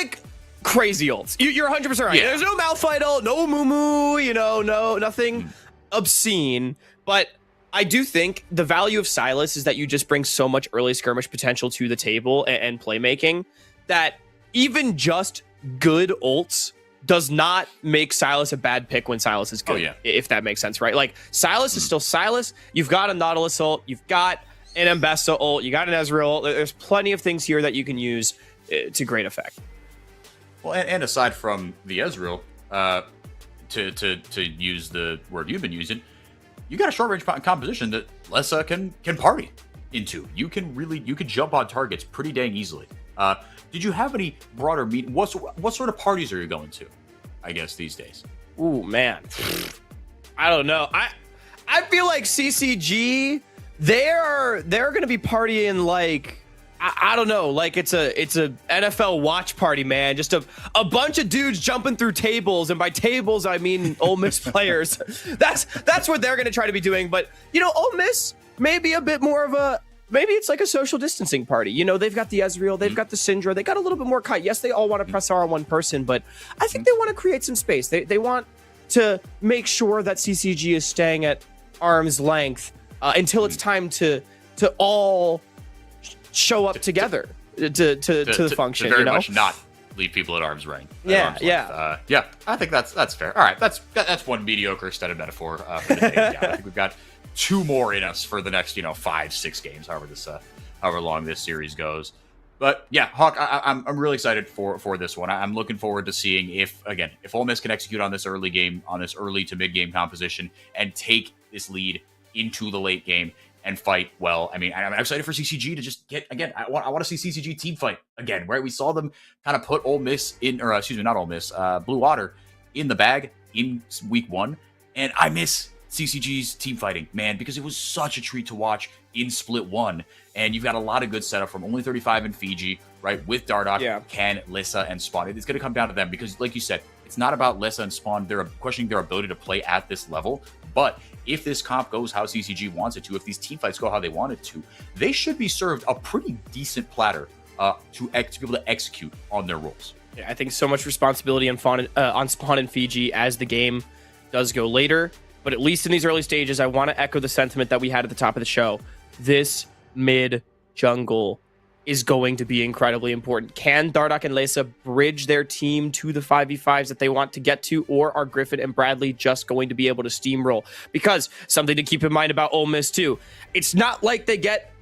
G: crazy ults. You're 100% right. There's no Malphite ult, no Mumu, nothing obscene. But I do think the value of Silas is that you just bring so much early skirmish potential to the table and playmaking that even just good ults does not make Silas a bad pick when Silas is good. If that makes sense, right? Silas is still Silas. You've got a Nautilus ult. You've got an Ambessa ult. You got an Ezreal ult. There's plenty of things here that you can use to great effect.
D: Well, and aside from the Ezreal, to use the word you've been using, you got a short range composition that Leysa can party into. You can jump on targets pretty dang easily. Did you have any broader what sort of parties are you going to, I guess, these days?
G: Ooh, man. I don't know. I feel like CCG, they're going to be partying I don't know, it's a NFL watch party, man. Just a bunch of dudes jumping through tables, and by tables I mean Ole Miss players. That's what they're going to try to be doing. But Ole Miss may be a bit more of maybe it's like a social distancing party. You know, they've got the Ezreal, they've got the Syndra, they got a little bit more cut. Yes, they all want to press R on one person, but I think they want to create some space. They want to make sure that CCG is staying at arm's length until it's time to all show up together to the function.
D: To very
G: you know?
D: much not leave people at arm's length.
G: Yeah.
D: I think that's fair. All right, that's one mediocre extended metaphor for the day. Yeah, I think we've got 2 more in us for the next 5-6 games, however long this series goes. But yeah, Hawk, I'm really excited for this one. I'm looking forward to seeing if Ole Miss can execute on this early game, on this early to mid game composition, and take this lead into the late game and fight well. I mean, I'm excited for CCG to just get again. I want to see CCG team fight again, right? We saw them kind of put Ole Miss in, or excuse me, not Ole Miss, Blue Water in the bag in week 1, and I miss CCG's team fighting, man, because it was such a treat to watch in Split 1. And you've got a lot of good setup from only 35 in Fiji, right? With Dardoch, Ken, Lissa, and Spawn. It's going to come down to them because, like you said, it's not about Lissa and Spawn. They're questioning their ability to play at this level. But if this comp goes how CCG wants it to, if these team fights go how they want it to, they should be served a pretty decent platter to be able to execute on their roles.
G: Yeah, I think so much responsibility on Spawn and Fiji as the game does go later. But at least in these early stages, I want to echo the sentiment that we had at the top of the show. This mid jungle is going to be incredibly important. Can Dardoch and Lessa bridge their team to the 5v5s that they want to get to, or are Griffin and Bradley just going to be able to steamroll? Because something to keep in mind about Ole Miss too, it's not like they get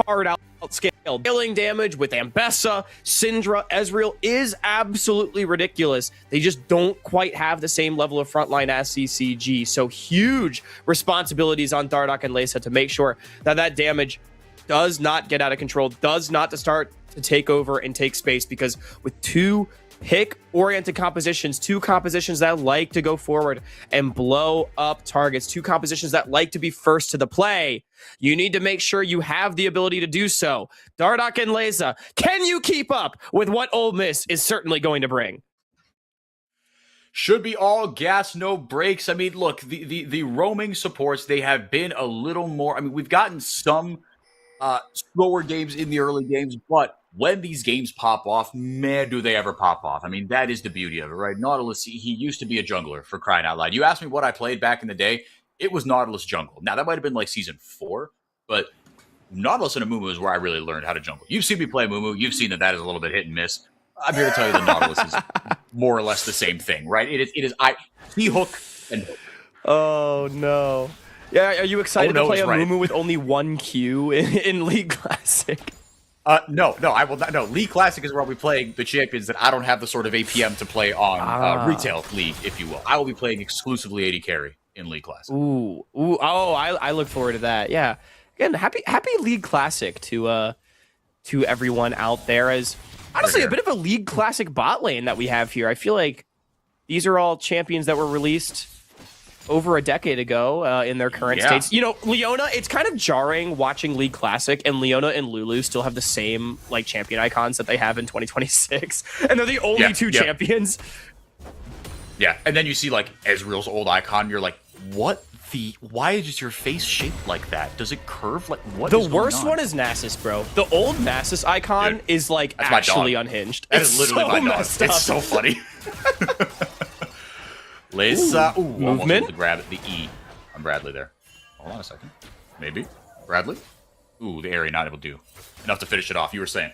G: hard outscaled. Killing damage with Ambessa, Syndra, Ezreal is absolutely ridiculous. They just don't quite have the same level of frontline as CCG. So huge responsibilities on Dardoch and Lessa to make sure that damage does not get out of control, does not to start to take over and take space, because with 2 pick-oriented compositions, 2 compositions that like to go forward and blow up targets, 2 compositions that like to be first to the play, you need to make sure you have the ability to do so. Dardoch and Leza, can you keep up with what Ole Miss is certainly going to bring?
D: Should be all gas, no brakes. I mean, look, the roaming supports, they have been a little more, I mean, we've gotten some slower games in the early games, but when these games pop off, man, do they ever pop off. I mean, that is the beauty of it, right? Nautilus, he used to be a jungler, for crying out loud. You asked me what I played back in the day, it was Nautilus jungle. Now, that might have been like season 4, but Nautilus and Amumu is where I really learned how to jungle. You've seen me play Amumu. You've seen that is a little bit hit and miss. I'm here to tell you that Nautilus is more or less the same thing, right? It is hook and hook.
G: Oh, no. Yeah, are you excited to play Amumu
D: right.
G: with only 1 Q in League Classic?
D: No, I will not. No, League Classic is where I'll be playing the champions that I don't have the sort of APM to play on retail league, if you will. I will be playing exclusively AD carry in League Classic.
G: I look forward to that. Yeah, again, happy League Classic to everyone out there. As honestly, a bit of a League Classic bot lane that we have here. I feel like these are all champions that were released over a decade ago in their current states. You know, Leona, it's kind of jarring watching League Classic and Leona and Lulu still have the same like champion icons that they have in 2026. And they're the only 2 champions.
D: Yeah, and then you see like Ezreal's old icon, you're like, why is your face shaped like that? Does it curve? Like what? The
G: worst one is Nasus, bro. The old Nasus icon is like actually unhinged.
D: That is literally my dog. It's so funny. Lisa, movement. To grab the E on Bradley there. Hold on a second. Maybe. Bradley? Ooh, the area not able to do enough to finish it off. You were saying.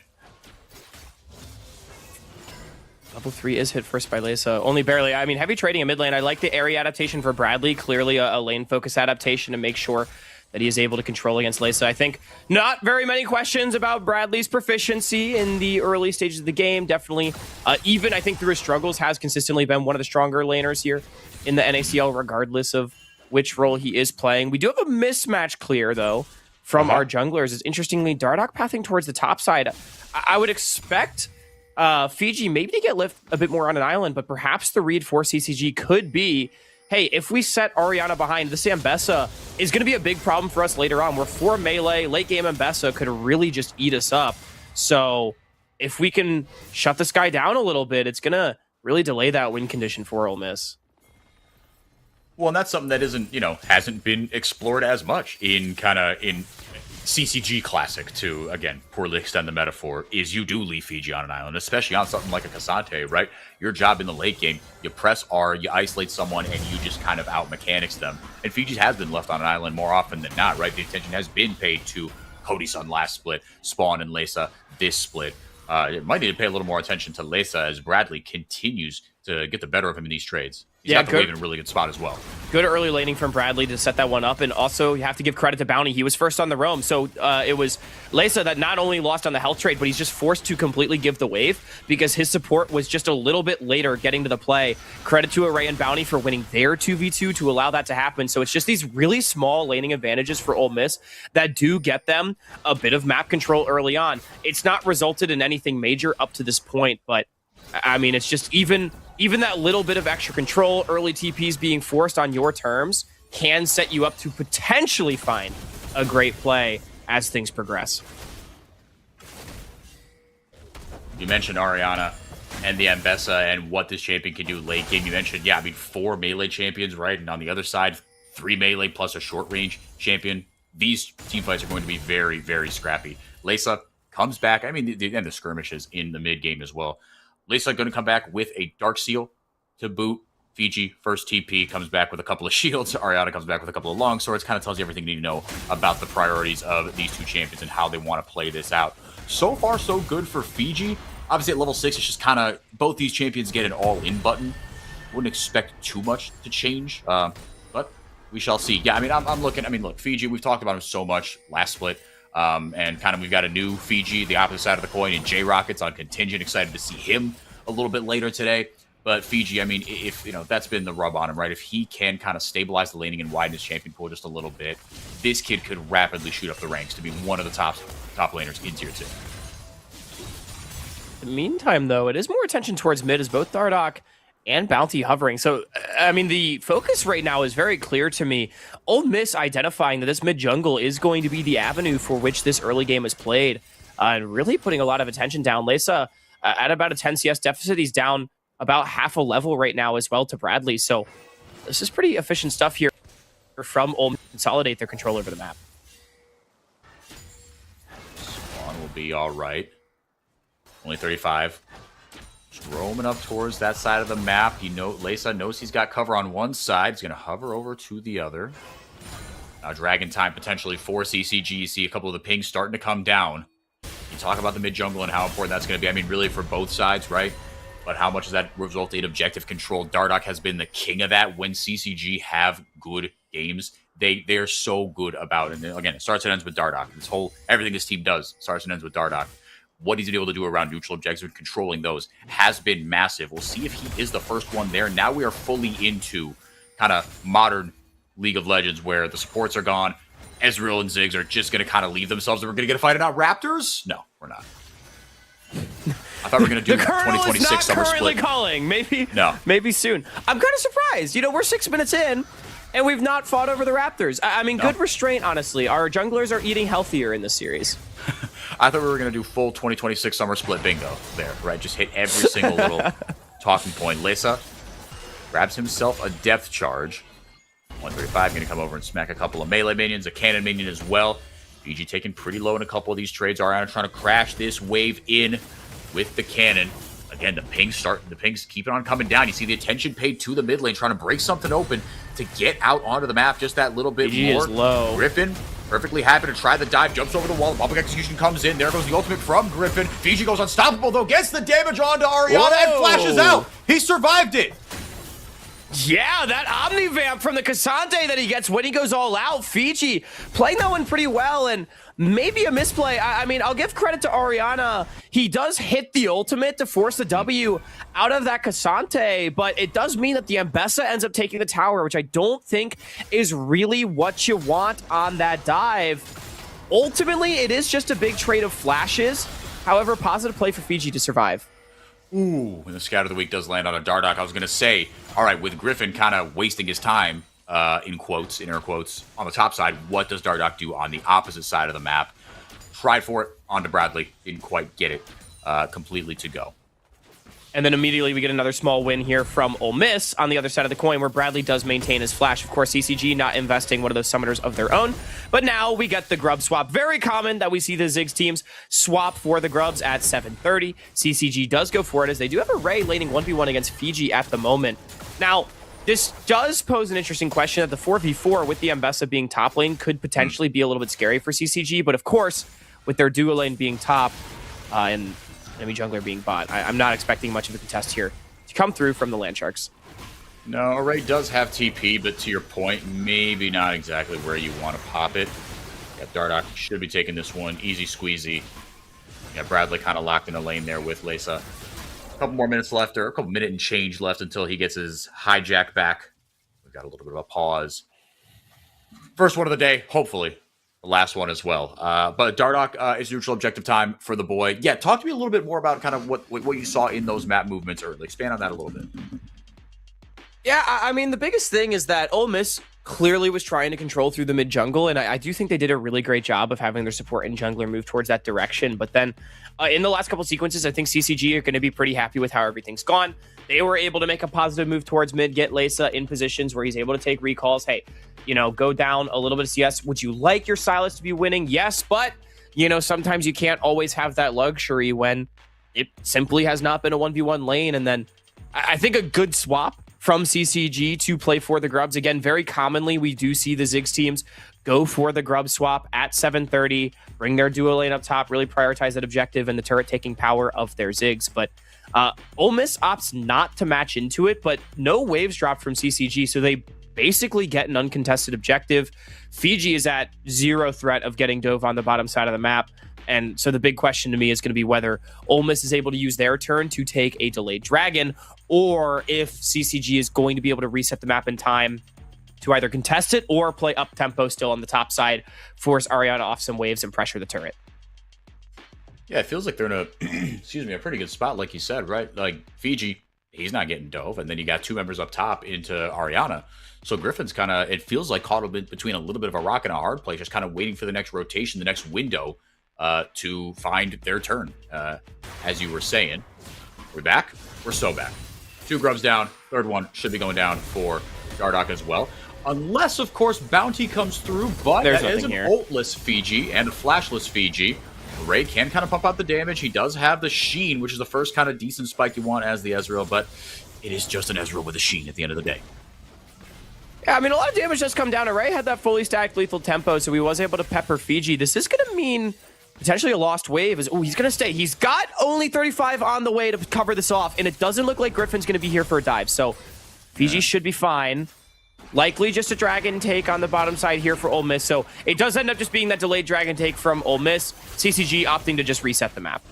G: Level 3 is hit first by Lisa. Only barely. I mean, heavy trading in mid lane. I like the area adaptation for Bradley. Clearly a lane focus adaptation to make sure that he is able to control against Lisa. I think not very many questions about Bradley's proficiency in the early stages of the game. Definitely, even I think through his struggles, has consistently been one of the stronger laners here in the NACL, regardless of which role he is playing. We do have a mismatch clear, though, from our junglers. It's interestingly, Dardoch pathing towards the top side. I would expect Fiji maybe to get left a bit more on an island, but perhaps the read for CCG could be, hey, if we set Orianna behind, this Ambessa is going to be a big problem for us later on. We're 4 melee, late game Ambessa could really just eat us up. So if we can shut this guy down a little bit, it's going to really delay that win condition for Ole Miss.
D: Well, and that's something that hasn't been explored as much in CCG classic to, again, poorly extend the metaphor, is you do leave Fiji on an island, especially on something like a Cassante, right? Your job in the late game, you press R, you isolate someone, and you just kind of out-mechanics them. And Fiji has been left on an island more often than not, right? The attention has been paid to Cody-Sun last split, Spawn and Lesa this split. It might need to pay a little more attention to Lesa as Bradley continues to get the better of him in these trades. He's got the wave in a really good spot as well.
G: Good early laning from Bradley to set that one up. And also, you have to give credit to Bounty. He was first on the roam. So it was Lesa that not only lost on the health trade, but he's just forced to completely give the wave because his support was just a little bit later getting to the play. Credit to Array and Bounty for winning their 2v2 to allow that to happen. So it's just these really small laning advantages for Ole Miss that do get them a bit of map control early on. It's not resulted in anything major up to this point, but I mean, it's just even that little bit of extra control, early TPs being forced on your terms can set you up to potentially find a great play as things progress.
D: You mentioned Ariana and the Ambessa and what this champion can do late game. You mentioned, 4 melee champions, right? And on the other side, 3 melee plus a short range champion. These team fights are going to be very, very scrappy. Lesa comes back. I mean, and the skirmishes in the mid game as well. Lesa going to come back with a Dark Seal to boot. Fiji, first TP, comes back with a couple of shields. Ariana comes back with a couple of long swords. Kind of tells you everything you need to know about the priorities of these two champions and how they want to play this out. So far, so good for Fiji. Obviously, at level 6, it's just kind of both these champions get an all-in button. Wouldn't expect too much to change, but we shall see. Yeah, I mean, I'm looking. I mean, look, Fiji, we've talked about him so much last split. And kind of we've got a new Fiji, the opposite side of the coin, and J-Rockets on contingent. Excited to see him a little bit later today. But Fiji, I mean, if that's been the rub on him, right? If he can kind of stabilize the laning and widen his champion pool just a little bit, this kid could rapidly shoot up the ranks to be one of the top laners in tier 2.
G: In the meantime, though, it is more attention towards mid as both Dardoch and Bounty hovering. So, I mean, the focus right now is very clear to me. Ole Miss identifying that this mid jungle is going to be the avenue for which this early game is played, and really putting a lot of attention down. Lesa at about a 10 CS deficit. He's down about half a level right now as well to Bradley. So this is pretty efficient stuff here from Ole Miss to consolidate their control over the map.
D: Spawn will be all right. Only 35. Just roaming up towards that side of the map. Lesa knows he's got cover on one side. He's going to hover over to the other. Now Dragon Time potentially for CCG. You see a couple of the pings starting to come down. You talk about the mid jungle and how important that's going to be. I mean, really for both sides, right? But how much does that result in objective control? Dardoch has been the king of that when CCG have good games. They're so good about it. And again, it starts and ends with Dardoch. Everything this team does starts and ends with Dardoch. What he's been able to do around neutral objectives and controlling those has been massive. We'll see if he is the first one there. Now we are fully into kind of modern League of Legends where the supports are gone. Ezreal and Ziggs are just going to kind of leave themselves. And we're going to get a fight about Raptors? No, we're not. I thought we were going to do
G: the
D: 2026 summer split.
G: Calling.
D: No.
G: Maybe soon. I'm kind of surprised. We're 6 minutes in, and we've not fought over the Raptors. I mean, good restraint, honestly. Our junglers are eating healthier in this series.
D: I thought we were going to do full 2026 summer split bingo there, right? Just hit every single little talking point. Lesa grabs himself a depth charge. 135 going to come over and smack a couple of melee minions, a cannon minion as well. BG taking pretty low in a couple of these trades. Ariana trying to crash this wave in with the cannon. Again, the pings keep on coming down. You see the attention paid to the mid lane, trying to break something open to get out onto the map just that little bit
G: BG
D: more.
G: Is low.
D: Griffin, perfectly happy to try the dive, jumps over the wall. Public execution comes in. There goes the ultimate from Griffin. Fiji goes unstoppable, though, gets the damage onto Ariana and flashes out. He survived it.
G: Yeah, that Omnivamp from the Cassante that he gets when he goes all out. Fiji playing that one pretty well, and maybe a misplay. I mean, I'll give credit to Ariana. He does hit the ultimate to force the W out of that Cassante, but it does mean that the Ambessa ends up taking the tower, which I don't think is really what you want on that dive. Ultimately, it is just a big trade of flashes. However, positive play for Fiji to survive.
D: Ooh, and the Scout of the Week does land on a Dardoch. I was going to say, all right, with Griffin kind of wasting his time, in air quotes, on the top side, what does Dardoch do on the opposite side of the map? Tried for it onto Bradley, didn't quite get it completely to go.
G: And then immediately we get another small win here from Ole Miss on the other side of the coin, where Bradley does maintain his flash. Of course, CCG not investing one of those summoners of their own. But now we get the grub swap. Very common that we see the Ziggs teams swap for the grubs at 7:30. CCG does go for it, as they do have a Ray laning 1v1 against Fiji at the moment. Now, this does pose an interesting question that the 4v4 with the Ambessa being top lane could potentially be a little bit scary for CCG. But of course, with their duo lane being top and enemy jungler being bot, I'm not expecting much of a contest here to come through from the Land Sharks.
D: No, Array does have TP, but to your point, maybe not exactly where you want to pop it. Yeah, Dardoch should be taking this one. Easy squeezy. Yeah, Bradley kind of locked in a lane there with Lesa. A couple more minutes left, or a couple minute and change left until he gets his hijack back. We've got a little bit of a pause. First one of the day, hopefully. The last one as well. But Dardoch is neutral objective time for the boy. Yeah, talk to me a little bit more about kind of what you saw in those map movements early. Expand on that a little bit.
G: Yeah, I mean, the biggest thing is that Ole Miss clearly was trying to control through the mid jungle, and I do think they did a really great job of having their support and jungler move towards that direction. But then in the last couple sequences, I think CCG are going to be pretty happy with how everything's gone. They were able to make a positive move towards mid, get Lesa in positions where he's able to take recalls. Hey, you know, go down a little bit of CS. Would you like your Silas to be winning? Yes, but, you know, sometimes you can't always have that luxury when it simply has not been a 1v1 lane. And then I think a good swap from CCG to play for the grubs. Again, very commonly, we do see the Ziggs teams go for the grub swap at 7:30, bring their duo lane up top, really prioritize that objective and the turret taking power of their Ziggs. But Ole Miss opts not to match into it, but no waves dropped from CCG, so they basically get an uncontested objective. Fiji is at zero threat of getting dove on the bottom side of the map. And so the big question to me is going to be whether Ole Miss is able to use their turn to take a delayed dragon, or if CCG is going to be able to reset the map in time to either contest it or play up tempo still on the top side, force Ariana off some waves and pressure the turret.
D: Yeah, it feels like they're in a excuse me, a pretty good spot, like you said, right? Like Fiji, he's not getting dove, and then you got two members up top into Ariana. So Griffin's kind of, it feels like caught a bit between a little bit of a rock and a hard place, just kind of waiting for the next rotation, the next window to find their turn. As you were saying, we're back. We're so back. Two grubs down. Third one should be going down for Dardoch as well. Unless, of course, Bounty comes through, but
G: There's
D: that is
G: nothing
D: an
G: here.
D: ultless Fiji and a flashless Fiji. Ray can kind of pump out the damage. He does have the Sheen, which is the first kind of decent spike you want as the Ezreal, but it is just an Ezreal with a Sheen at the end of the day.
G: Yeah, I mean, a lot of damage does come down. Ray had that fully stacked lethal tempo, so he was able to pepper Fiji. This is going to mean potentially a lost wave. He's going to stay. He's got only 35 on the way to cover this off, and it doesn't look like Griffin's going to be here for a dive. So Fiji should be fine. Likely just a dragon take on the bottom side here for Ole Miss. So it does end up just being that delayed dragon take from Ole Miss. CCG opting to just reset the map.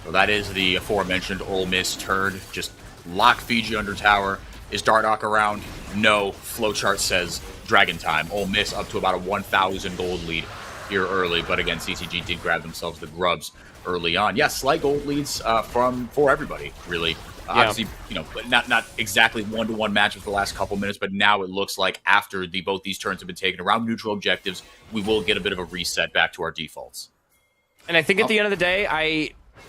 D: So that is the aforementioned Ole Miss turn. Just lock Fiji under tower. Is Dardoch around? No. Flowchart says dragon time. Ole Miss up to about a 1,000 gold lead here early, but again, CCG did grab themselves the grubs early on. Yeah, slight gold leads for everybody, really. Obviously, you know, but not exactly one-to-one matches for the last couple minutes, but now it looks like after both these turns have been taken around neutral objectives, we will get a bit of a reset back to our defaults.
G: And I think at the end of the day,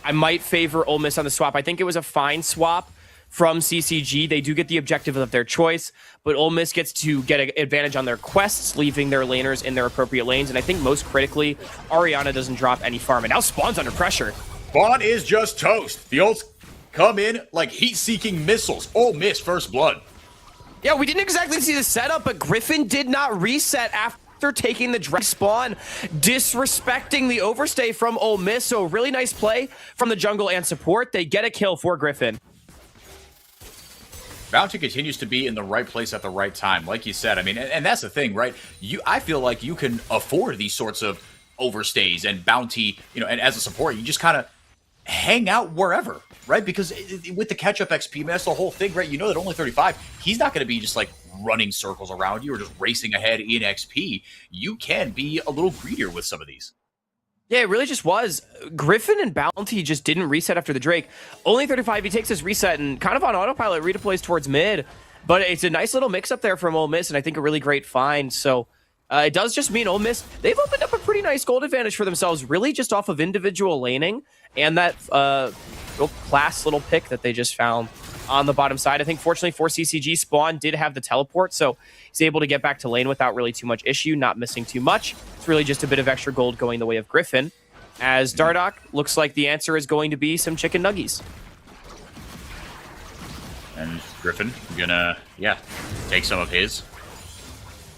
G: I might favor Ole Miss on the swap. I think it was a fine swap from CCG. They do get the objective of their choice, but Ole Miss gets to get an advantage on their quests, leaving their laners in their appropriate lanes. And I think most critically, Ariana doesn't drop any farm. And now Spawn's under pressure.
D: Spawn is just toast. The ults come in like heat-seeking missiles. Ole Miss first blood.
G: Yeah, we didn't exactly see the setup, but Griffin did not reset after taking the drag spawn, disrespecting the overstay from Ole Miss. So really nice play from the jungle and support. They get a kill for Griffin.
D: Bounty continues to be in the right place at the right time, like you said. I mean, and that's the thing, right? I feel like you can afford these sorts of overstays and Bounty, you know, and as a support, you just kind of hang out wherever, right? Because with the catch-up XP, man, that's the whole thing, right? You know that only 35, he's not going to be just like running circles around you or just racing ahead in XP. You can be a little greedier with some of these.
G: Yeah, it really just was. Griffin and Bounty just didn't reset after the Drake. Only 35, he takes his reset and kind of on autopilot redeploys towards mid. But it's a nice little mix up there from Ole Miss, and I think a really great find. So it does just mean Ole Miss, they've opened up a pretty nice gold advantage for themselves, really just off of individual laning and that real class little pick that they just found on the bottom side. I think fortunately for CCG, Spawn did have the teleport, so he's able to get back to lane without really too much issue, not missing too much. It's really just a bit of extra gold going the way of Griffin, as Dardoch looks like the answer is going to be some chicken nuggies.
D: And Griffin gonna, take some of his.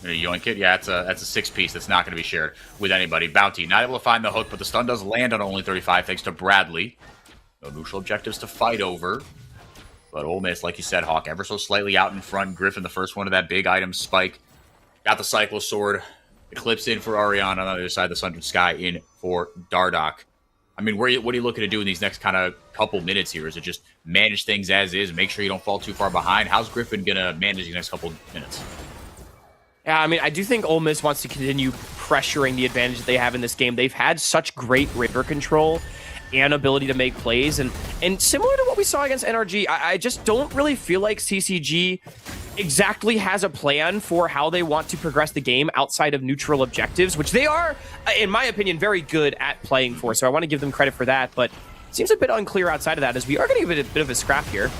D: Gonna yoink it. Yeah, that's a 6-piece that's not gonna be shared with anybody. Bounty not able to find the hook, but the stun does land on only 35 thanks to Bradley. No neutral objectives to fight over. But Ole Miss, like you said, Hawk, ever so slightly out in front. Griffin, the first one of that big item spike. Got the Cyclo Sword. Eclipse in for Ariana on the other side. The Sundered Sky in for Dardoch. I mean, what are you looking to do in these next kind of couple minutes here? Is it just manage things as is, make sure you don't fall too far behind? How's Griffin going to manage these next couple minutes?
G: Yeah, I mean, I do think Ole Miss wants to continue pressuring the advantage that they have in this game. They've had such great river control and ability to make plays. And similar to what we saw against NRG, I just don't really feel like CCG exactly has a plan for how they want to progress the game outside of neutral objectives, which they are, in my opinion, very good at playing for. So I want to give them credit for that, but it seems a bit unclear outside of that, as we are going to give it a bit of a scrap here.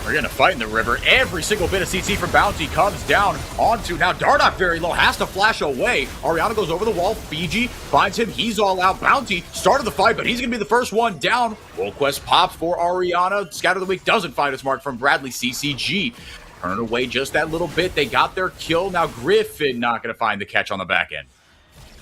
D: We're going to fight in the river. Every single bit of CT from Bounty comes down onto. Now, Dardoch very low, has to flash away. Ariana goes over the wall. Fiji finds him. He's all out. Bounty started the fight, but he's going to be the first one down. World Quest pops for Ariana. Scatter the Week doesn't find its mark from Bradley. CCG turn away just that little bit. They got their kill. Now, Griffin not going to find the catch on the back end.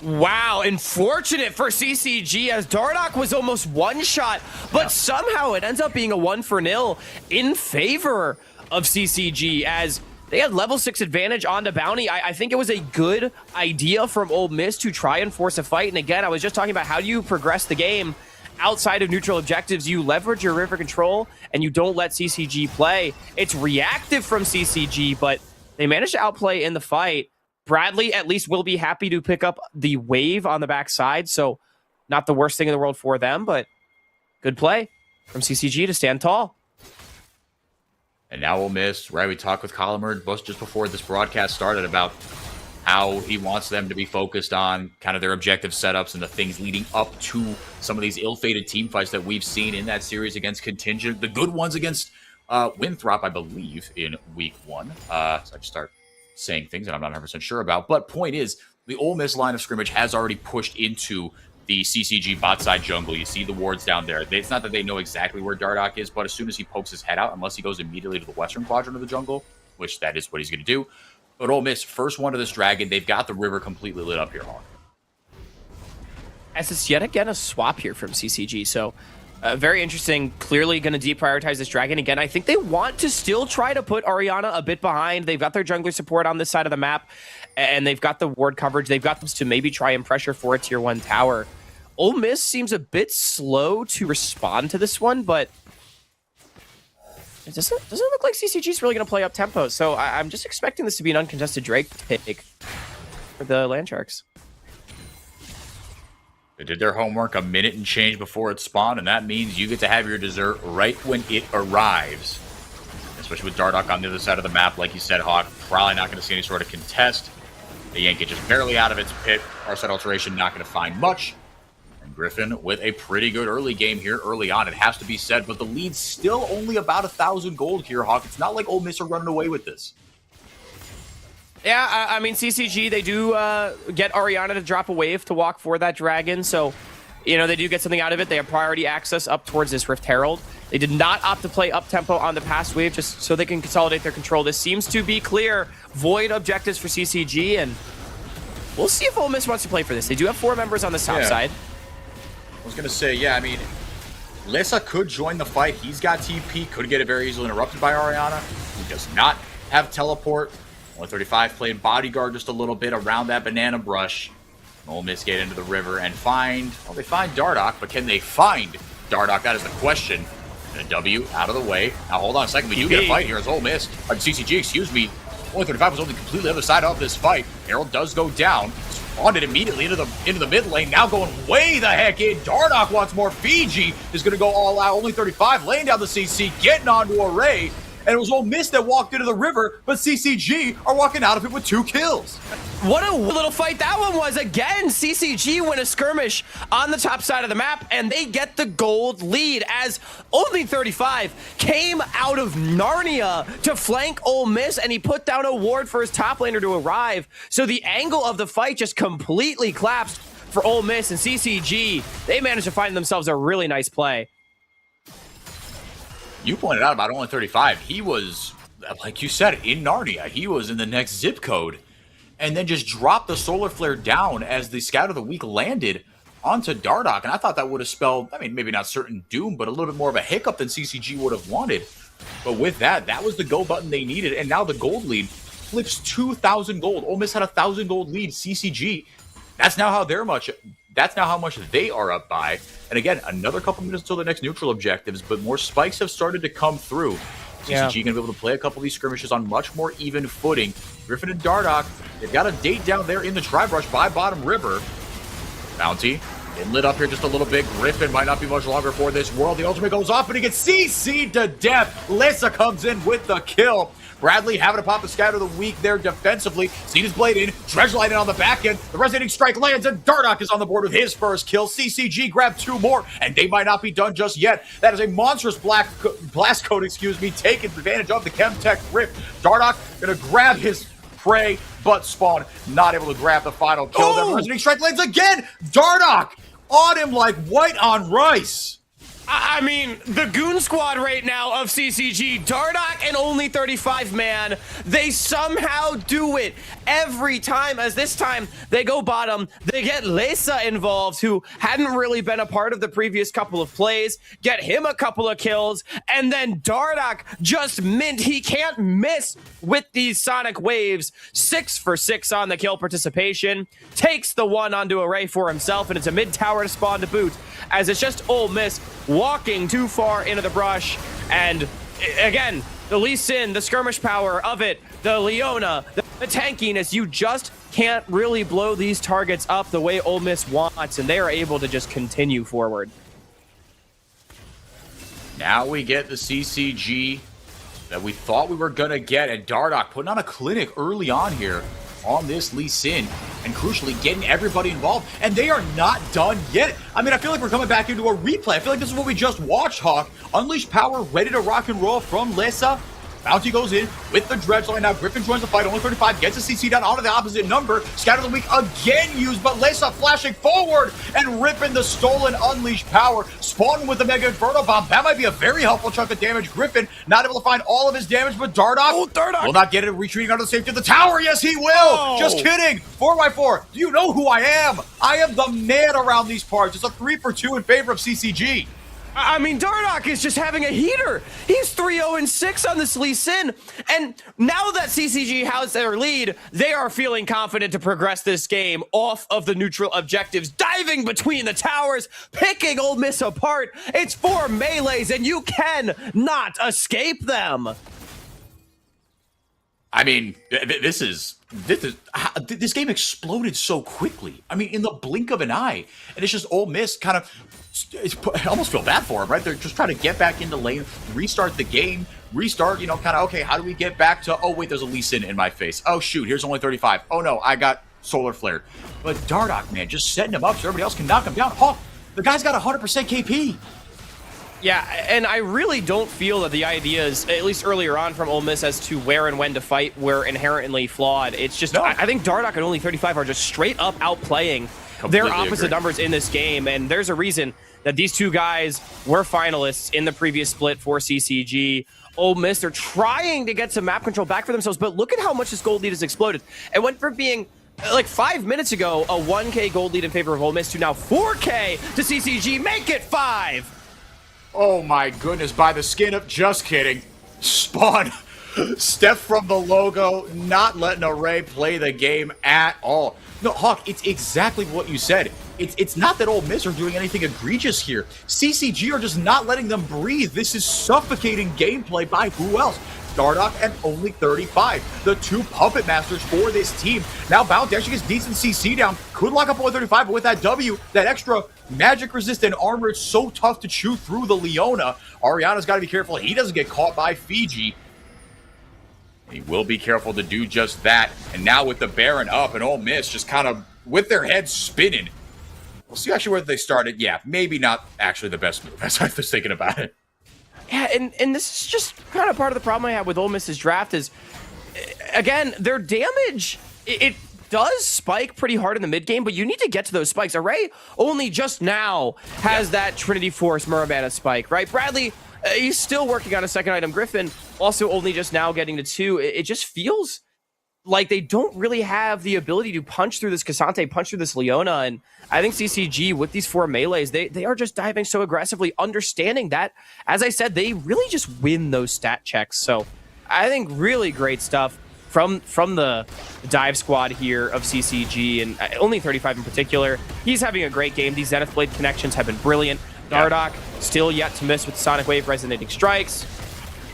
G: Wow, unfortunate for CCG, as Dardoch was almost one-shot, but somehow it ends up being a 1-0 in favor of CCG, as they had level 6 advantage on the Bounty. I think it was a good idea from Ole Miss to try and force a fight. And again, I was just talking about how do you progress the game outside of neutral objectives. You leverage your river control and you don't let CCG play. It's reactive from CCG, but they managed to outplay in the fight. Bradley at least will be happy to pick up the wave on the backside, so not the worst thing in the world for them, but good play from CCG to stand tall.
D: And now Ole Miss, right? We talked with Collimer just before this broadcast started about how he wants them to be focused on kind of their objective setups and the things leading up to some of these ill-fated team fights that we've seen in that series against Contingent. The good ones against Winthrop, I believe, in week 1. So I just start saying things that I'm not 100% sure about. But point is, the Ole Miss line of scrimmage has already pushed into the CCG bot side jungle. You see the wards down there. It's not that they know exactly where Dardoch is, but as soon as he pokes his head out, unless he goes immediately to the western quadrant of the jungle, which that is what he's going to do. But Ole Miss, first one to this dragon, they've got the river completely lit up here, Hawk.
G: As it's yet again a swap here from CCG, so very interesting. Clearly going to deprioritize this dragon again. I think they want to still try to put Ariana a bit behind. They've got their jungler support on this side of the map, and they've got the ward coverage. They've got them to maybe try and pressure for a tier 1 tower. Ole Miss seems a bit slow to respond to this one, but it doesn't look like CCG's really going to play up tempo. So I'm just expecting this to be an uncontested Drake pick for the Landsharks.
D: They did their homework a minute and change before it spawned, and that means you get to have your dessert right when it arrives. Especially with Dardoch on the other side of the map, like you said, Hawk, probably not going to see any sort of contest. They yank it just barely out of its pit. Our side alteration not going to find much. And Griffin with a pretty good early game here early on, it has to be said, but the lead's still only about 1,000 gold here, Hawk. It's not like Ole Miss are running away with this.
G: Yeah, I mean, CCG, they do get Ariana to drop a wave to walk for that dragon, so, you know, they do get something out of it. They have priority access up towards this Rift Herald. They did not opt to play up-tempo on the past wave just so they can consolidate their control. This seems to be clear. Void objectives for CCG, and we'll see if Ole Miss wants to play for this. They do have 4 members on the south side.
D: I was going to say, yeah, I mean, Lessa could join the fight. He's got TP, could get it very easily interrupted by Ariana. He does not have teleport. 135 playing bodyguard just a little bit around that banana brush. Ole Miss get into the river and find, well, they find Dardoch, but can they find Dardoch? That is the question. And a W out of the way. Now, hold on a second. We do get a fight here as Ole Miss. CCG, excuse me. 135 was only completely other side of this fight. Herald does go down. Spawned it immediately into the mid lane. Now going way the heck in. Dardoch wants more. Fiji is going to go all out. Only 35 laying down the CC, getting onto Array. and it was Ole Miss that walked into the river, but CCG are walking out of it with 2 kills.
G: What a little fight that one was. Again, CCG win a skirmish on the top side of the map, and they get the gold lead as only 35 came out of Narnia to flank Ole Miss, and he put down a ward for his top laner to arrive. So the angle of the fight just completely collapsed for Ole Miss, and CCG, they managed to find themselves a really nice play.
D: You pointed out about only 35. He was, like you said, in Narnia. He was in the next zip code. And then just dropped the solar flare down as the scout of the week landed onto Dardoch. And I thought that would have spelled, I mean, maybe not certain doom, but a little bit more of a hiccup than CCG would have wanted. But with that, that was the go button they needed. And now the gold lead flips 2,000 gold. Ole Miss had a 1,000 gold lead. CCG, that's now how much they are up by. And again, another couple minutes until the next neutral objectives, but more spikes have started to come through. CCG gonna be able to play a couple of these skirmishes on much more even footing. Griffin and Dardoch, they've got a date down there in the tri-brush by Bottom River. Bounty, getting lit up here just a little bit. Griffin might not be much longer for this world. The ultimate goes off, but he gets CC'd to death. Lissa comes in with the kill. Bradley having to pop the scout of the week there defensively. Seen his blade in, Dredgelight in on the back end. The resonating strike lands, and Dardoch is on the board with his first kill. CCG grabbed 2 more, and they might not be done just yet. That is a monstrous blast code, taking advantage of the Chemtech Rip. Dardoch gonna grab his prey, but Spawn not able to grab the final kill. That resonating strike lands again. Dardoch on him like white on rice.
G: I mean, the goon squad right now of CCG, Dardoch and only 35, man, they somehow do it every time, as this time they go bottom. They get Lesa involved, who hadn't really been a part of the previous couple of plays, get him a couple of kills, and then Dardoch just mint. He can't miss with these sonic waves. 6 for 6 on the kill participation, takes the one onto Array for himself, and it's a mid tower to spawn to boot, as it's just Ole Miss walking too far into the brush. And again, the Lee Sin, the skirmish power of it, the Leona, the tankiness, you just can't really blow these targets up the way Ole Miss wants, and they are able to just continue forward.
D: Now we get the CCG that we thought we were going to get, and Dardoch putting on a clinic early on here on this Lee Sin, and crucially getting everybody involved, and they are not done yet. I mean, I feel like we're coming back into a replay. I feel like this is what we just watched, Hawk. Unleash power, ready to rock and roll from Lessa. Bounty goes in with the Dredgeline. Now Griffin joins the fight. Only 35 gets a CC down onto the opposite number. Scatter the week again used, but Lessa flashing forward and ripping the stolen Unleash power. Spawning with the Mega Inferno Bomb. That might be a very helpful chunk of damage. Griffin not able to find all of his damage, but Dardoch will not get it. Retreating under the safety of the tower. Yes, he will. Just kidding. 4x4. Do you know who I am? I am the man around these parts. It's a 3 for 2 in favor of CCG.
G: I mean, Dardoch is just having a heater. He's 3-0-6 on this Lee Sin. And now that CCG has their lead, they are feeling confident to progress this game off of the neutral objectives, diving between the towers, picking Ole Miss apart. It's 4 melees, and you can not escape them.
D: I mean, this game exploded so quickly. I mean, in the blink of an eye. And it's just Ole Miss kind of, I almost feel bad for them, right? They're just trying to get back into lane, restart the game, restart, kind of, okay, how do we get back to, oh, wait, there's a Lee Sin in my face. Oh, shoot, here's only 35. Oh, no, I got solar flare. But Dardoch, man, just setting him up so everybody else can knock him down. Oh, the guy's got 100% KP.
G: Yeah, and I really don't feel that the ideas, at least earlier on from Ole Miss, as to where and when to fight were inherently flawed. It's just, no. I think Dardoch and only 35 are just straight up outplaying their opposite numbers in this game, and there's a reason that these two guys were finalists in the previous split for CCG. Ole Miss, they're trying to get some map control back for themselves, but look at how much this gold lead has exploded. It went from being, like 5 minutes ago, a 1K gold lead in favor of Ole Miss to now 4K to CCG. Make it 5!
D: Oh my goodness, by the skin of, just kidding. Spawn, step from the logo, not letting Array play the game at all. No, Hawk, it's exactly what you said. It's not that Ole Miss are doing anything egregious here. CCG are just not letting them breathe. This is suffocating gameplay by who else? Dardoch and only 35. The 2 puppet masters for this team. Now Bounty actually gets decent CC down. Could lock up only 35, but with that W, that extra magic resistant armor, it's so tough to chew through the Leona. Ariana's got to be careful he doesn't get caught by Fiji. He will be careful to do just that. And now with the Baron up and Ole Miss just kind of with their heads spinning. We'll see actually where they started. Yeah, maybe not actually the best move as I was thinking about it.
G: Yeah, and this is just kind of part of the problem I have with Ole Miss's draft is, again, their damage, it does spike pretty hard in the mid game, but you need to get to those spikes. Array only just now has that Trinity Force Murabana spike, right? Bradley, he's still working on a second item. Griffin also only just now getting to 2. It just feels like they don't really have the ability to punch through this Cassante, punch through this Leona, and I think CCG with these 4 melees, they are just diving so aggressively, understanding that, as I said, they really just win those stat checks. So I think really great stuff from the dive squad here of CCG, and only 35 in particular. He's having a great game. These Zenith Blade connections have been brilliant. Dardoch still yet to miss with Sonic Wave Resonating Strikes.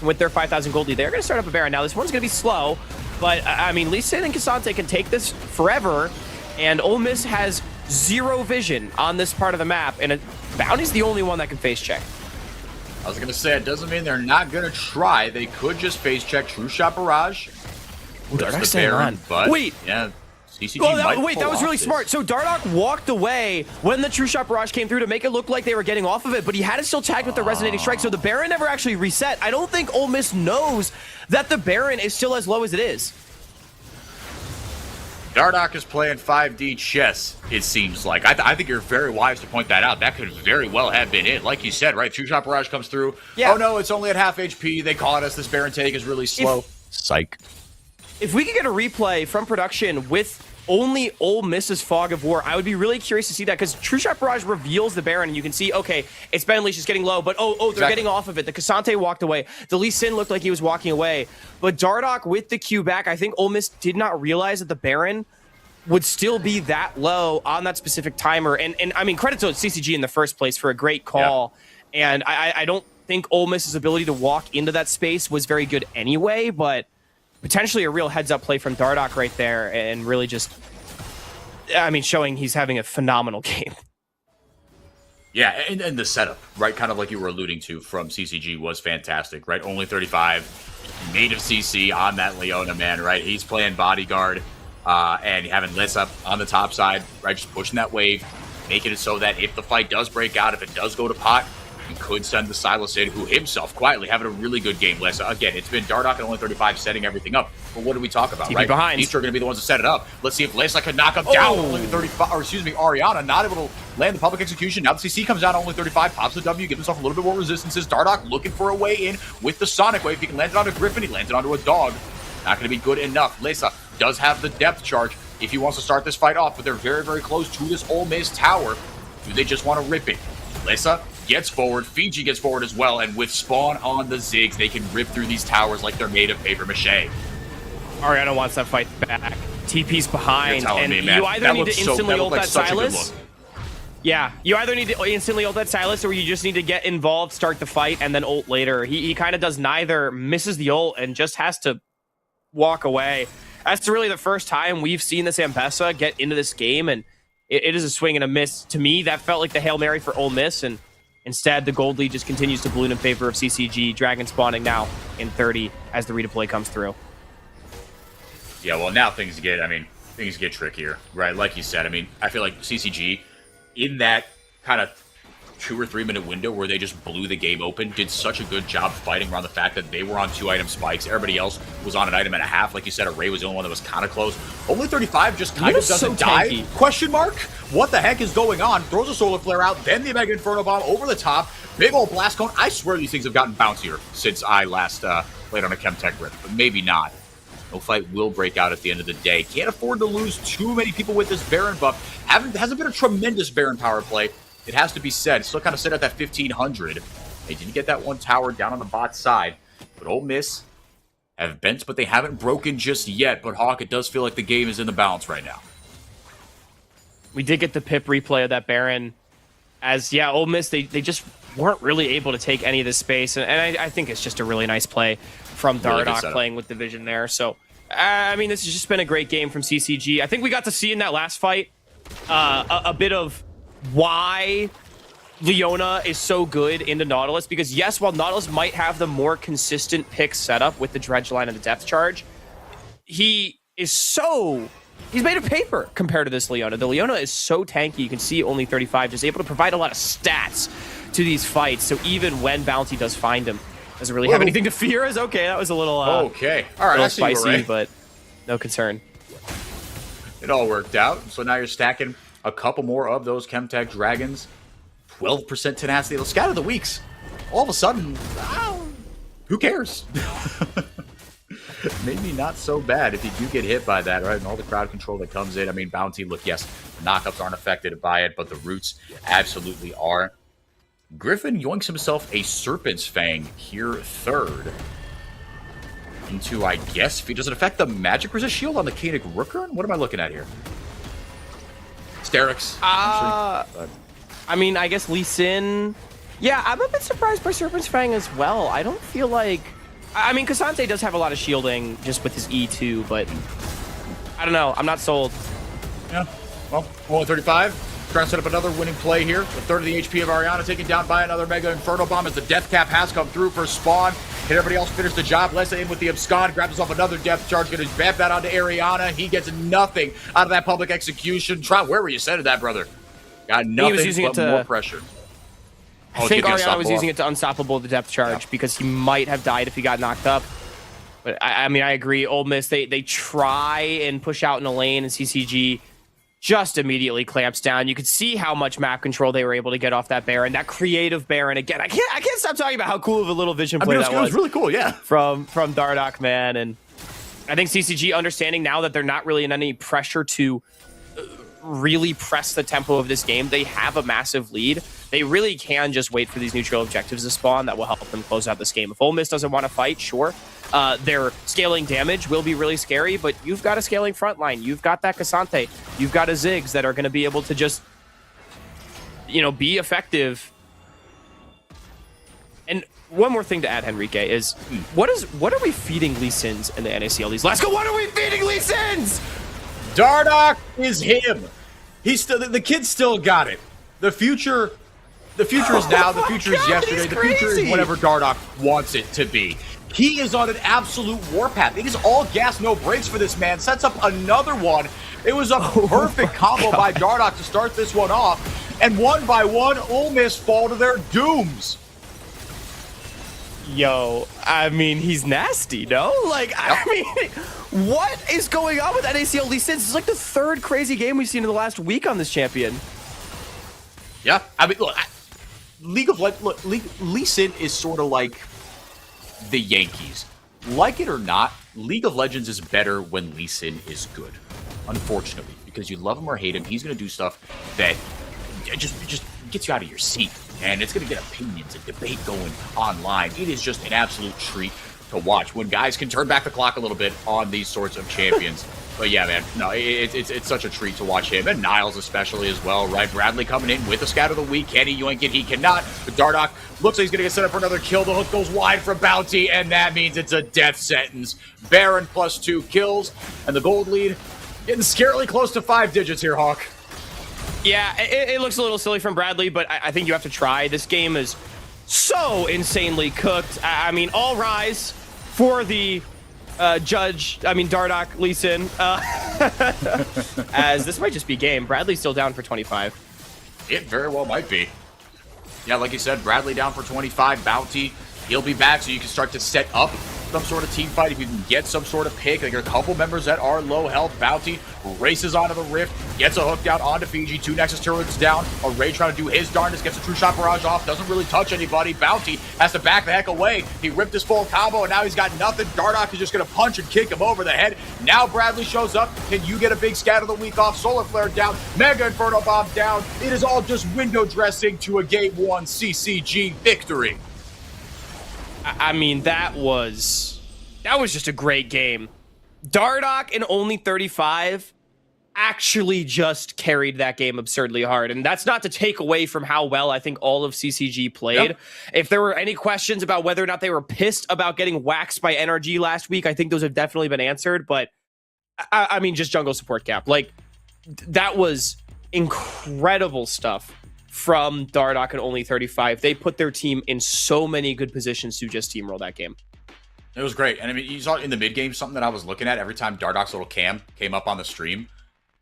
G: With their 5,000 gold lead, they're going to start up a Baron. Now, this one's going to be slow, but I mean, Lee Sin and Cassante can take this forever, and Ole Miss has 0 vision on this part of the map, and Bounty's the only one that can face check.
D: I was going to say, it doesn't mean they're not going to try. They could just face check True Shot Barrage.
G: Dardoch's staying on.
D: But,
G: wait.
D: Yeah, CCG
G: wait, that was really smart. So Dardoch walked away when the True Shot Barrage came through to make it look like they were getting off of it, but he had it still tagged with the Resonating Strike, so the Baron never actually reset. I don't think Ole Miss knows that the Baron is still as low as it is.
D: Dardoch is playing 5D chess, it seems like. I think you're very wise to point that out. That could very well have been it. Like you said, right? True Shot Barrage comes through. Yeah. Oh, no, it's only at half HP. They caught us. This Baron take is really slow. Psych.
G: If we could get a replay from production with only Ole Miss's Fog of War, I would be really curious to see that, because True Shot Barrage reveals the Baron, and you can see, okay, it's Ben Leash is getting low, but they're getting off of it. The Cassante walked away. The Lee Sin looked like he was walking away. But Dardoch with the Q back, I think Ole Miss did not realize that the Baron would still be that low on that specific timer. And I mean, credit to CCG in the first place for a great call. Yeah. And I don't think Ole Miss's ability to walk into that space was very good anyway, but potentially a real heads-up play from Dardoch right there, and really just, I mean, showing he's having a phenomenal game.
D: Yeah, and the setup, right, kind of like you were alluding to from CCG was fantastic, right? Only 35, native CC on that Leona, man, right? He's playing bodyguard, and having Liz up on the top side, right? Just pushing that wave, making it so that if the fight does break out, if it does go to pot, you could send the Silas in, who himself quietly having a really good game. Les, again, it's been Dardoch at only 35 setting everything up. But what did we talk about,
G: TP
D: right?
G: behind.
D: These two are going to be the ones to set it up. Let's see if Lesa can knock him down. Only 35, or excuse me, Ariana not able to land the public execution. Now the CC comes down only 35, pops the W, gives himself a little bit more resistances. Dardoch looking for a way in with the Sonic Wave. He can land it onto Griffin. He lands it onto a dog. Not going to be good enough. Lesa does have the depth charge if he wants to start this fight off, but they're very, very close to this Ole Miss tower. Do they just want to rip it? Lesa gets forward, Fiji gets forward as well, and with Spawn on the Ziggs, they can rip through these towers like they're made of paper mache.
G: Ariana wants that fight back. TP's behind, and
D: me, man.
G: you either need to instantly ult that Silas. Yeah, you either need to instantly ult that Silas, or you just need to get involved, start the fight, and then ult later. He kind of does neither, misses the ult, and just has to walk away. That's really the first time we've seen this Ambessa get into this game, and it is a swing and a miss. To me, that felt like the Hail Mary for Ole Miss, and instead, the gold lead just continues to balloon in favor of CCG. Dragon spawning now in 30 as the redeploy comes through.
D: Yeah, well, now things get trickier, right? Like you said, I mean, I feel like CCG, in that kind of 2 or 3 minute window where they just blew the game open, did such a good job fighting around the fact that they were on 2-item spikes. Everybody else was on an item and a half. Like you said, Array was the only one that was kind of close. Only 35 just kind of doesn't die. Question mark? What the heck is going on? Throws a solar flare out, then the Mega Inferno Bomb over the top. Big old blast cone. I swear these things have gotten bouncier since I last played on a Chemtech Rift, but maybe not. No fight will break out at the end of the day. Can't afford to lose too many people with this Baron buff. Hasn't been a tremendous Baron power play. It has to be said. Still kind of sit at that 1,500. They didn't get that one tower down on the bot side. But Ole Miss have bent, but they haven't broken just yet. But Hawk, it does feel like the game is in the balance right now.
G: We did get the pip replay of that Baron. As, yeah, Ole Miss, they just weren't really able to take any of this space. And I think it's just a really nice play from Dardoch really playing with the vision there. So, I mean, this has just been a great game from CCG. I think we got to see in that last fight a bit of why Leona is so good into Nautilus, because yes, while Nautilus might have the more consistent pick setup with the dredge line and the depth charge, he is so... He's made of paper compared to this Leona. The Leona is so tanky. You can see only 35, just able to provide a lot of stats to these fights. So even when Bounty does find him, doesn't really have anything to fear. Is okay. That was a little
D: okay. All right,
G: little
D: I see you were
G: spicy,
D: right.
G: but no concern.
D: It all worked out. So now you're stacking a couple more of those Chemtech Dragons. 12% tenacity. They'll scatter the weeks. All of a sudden, who cares? Maybe not so bad if you do get hit by that, right? And all the crowd control that comes in. I mean, Bounty, look, yes, the knockups aren't affected by it, but the roots absolutely are. Griffin yoinks himself a Serpent's Fang here third. Into, I guess, does it affect the magic resist shield on the Koenig Rookern? What am I looking at here? Sterix.
G: I mean, I guess Lee Sin. Yeah, I'm a bit surprised by Serpent's Fang as well. I don't feel like... I mean, Cassante does have a lot of shielding just with his E2, but I don't know. I'm not sold.
D: Yeah. Well, only 35. Trying to set up another winning play here. A third of the HP of Ariana taken down by another Mega Inferno Bomb as the Death Cap has come through for Spawn. Can everybody else finish the job? Lessa in with the Abscond. Grabs himself another Death Charge. Going to vamp that onto Ariana. He gets nothing out of that public execution. Where were you sending that, brother? Got nothing but more pressure.
G: I think Ariana was using it to unstoppable the depth charge because he might have died if he got knocked up. But I mean, I agree. Ole Miss, they try and push out in a lane, and CCG just immediately clamps down. You could see how much map control they were able to get off that Baron. That creative Baron again. I can't stop talking about how cool of a little vision play that was.
D: It was really cool, yeah.
G: From Dardoch, man, and I think CCG understanding now that they're not really in any pressure to really press the tempo of this game. They have a massive lead. They really can just wait for these neutral objectives to spawn that will help them close out this game. If Ole Miss doesn't want to fight, sure. Their scaling damage will be really scary, but you've got a scaling front line. You've got that Cassante. You've got a Ziggs that are going to be able to just, be effective. And one more thing to add, Henrique, is what are we feeding Lee Sins in the NACL? Let's go. What are we feeding Lee Sins?
D: Dardoch is him. He's still the kid still got it. The future is now, the future is yesterday, the future is whatever Dardoch wants it to be. He is on an absolute warpath. It is all gas, no brakes for this man. Sets up another one. It was a perfect combo by Dardoch to start this one off. And one by one, Ole Miss fall to their dooms.
G: Yo, I mean, he's nasty, no? I mean, what is going on with NACL Lee Sin? It's like the third crazy game we've seen in the last week on this champion.
D: Yeah, I mean, look, Lee Sin is sort of like the Yankees. Like it or not, League of Legends is better when Lee Sin is good. Unfortunately, because you love him or hate him, he's going to do stuff that just gets you out of your seat. And it's going to get opinions and debate going online. It is just an absolute treat to watch when guys can turn back the clock a little bit on these sorts of champions. But yeah, man, no, it's such a treat to watch him, and Niles especially as well, right? Bradley coming in with a scout of the week. Can he yoink it? He cannot. But Dardoch looks like he's going to get set up for another kill. The hook goes wide for Bounty, and that means it's a death sentence. Baron plus 2 kills, and the gold lead getting scarily close to 5 digits here, Hawk.
G: Yeah, it looks a little silly from Bradley, but I think you have to try. This game is so insanely cooked. I mean, all rise for the Dardoch Lee Sin. As this might just be game. Bradley's still down for 25.
D: It very well might be. Yeah, like you said, Bradley down for 25. Bounty, he'll be back so you can start to set up some sort of team fight. If you can get some sort of pick, there are a couple members that are low health. Bounty races onto the Rift, gets a hook down onto Fiji. 2 Nexus turrets down. Array trying to do his darndest, gets a True Shot Barrage off, doesn't really touch anybody. Bounty has to back the heck away. He ripped his full combo, and now he's got nothing. Dardoch is just going to punch and kick him over the head. Now Bradley shows up. Can you get a big scatter of the week off? Solar Flare down. Mega Inferno Bomb down. It is all just window dressing to a Game 1 CCG victory.
G: I mean, that was just a great game. Dardoch in only 35 actually just carried that game absurdly hard. And that's not to take away from how well I think all of CCG played. Yep. If there were any questions about whether or not they were pissed about getting waxed by NRG last week, I think those have definitely been answered. But I mean, just jungle support cap. That was incredible stuff from Dardoch and only 35. They put their team in so many good positions to just steamroll that game.
D: It was great. And I mean, you saw in the mid game something that I was looking at every time Dardoch's little cam came up on the stream,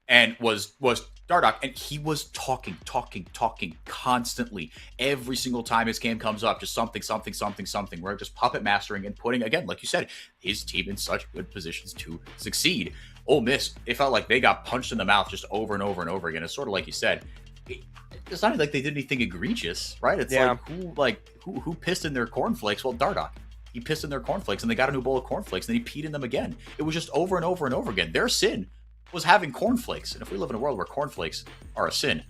D: and was Dardoch, and he was talking constantly. Every single time his cam comes up, just something. We're just puppet mastering and putting, again, like you said, his team in such good positions to succeed. Ole Miss, it felt like they got punched in the mouth just over and over again. It's sort of like you said. It's not like they did anything egregious, right? It's who pissed in their cornflakes? Well, Dardoch. He pissed in their cornflakes, and they got a new bowl of cornflakes, and then he peed in them again. It was just over and over again. Their sin was having cornflakes. And if we live in a world where cornflakes are a sin,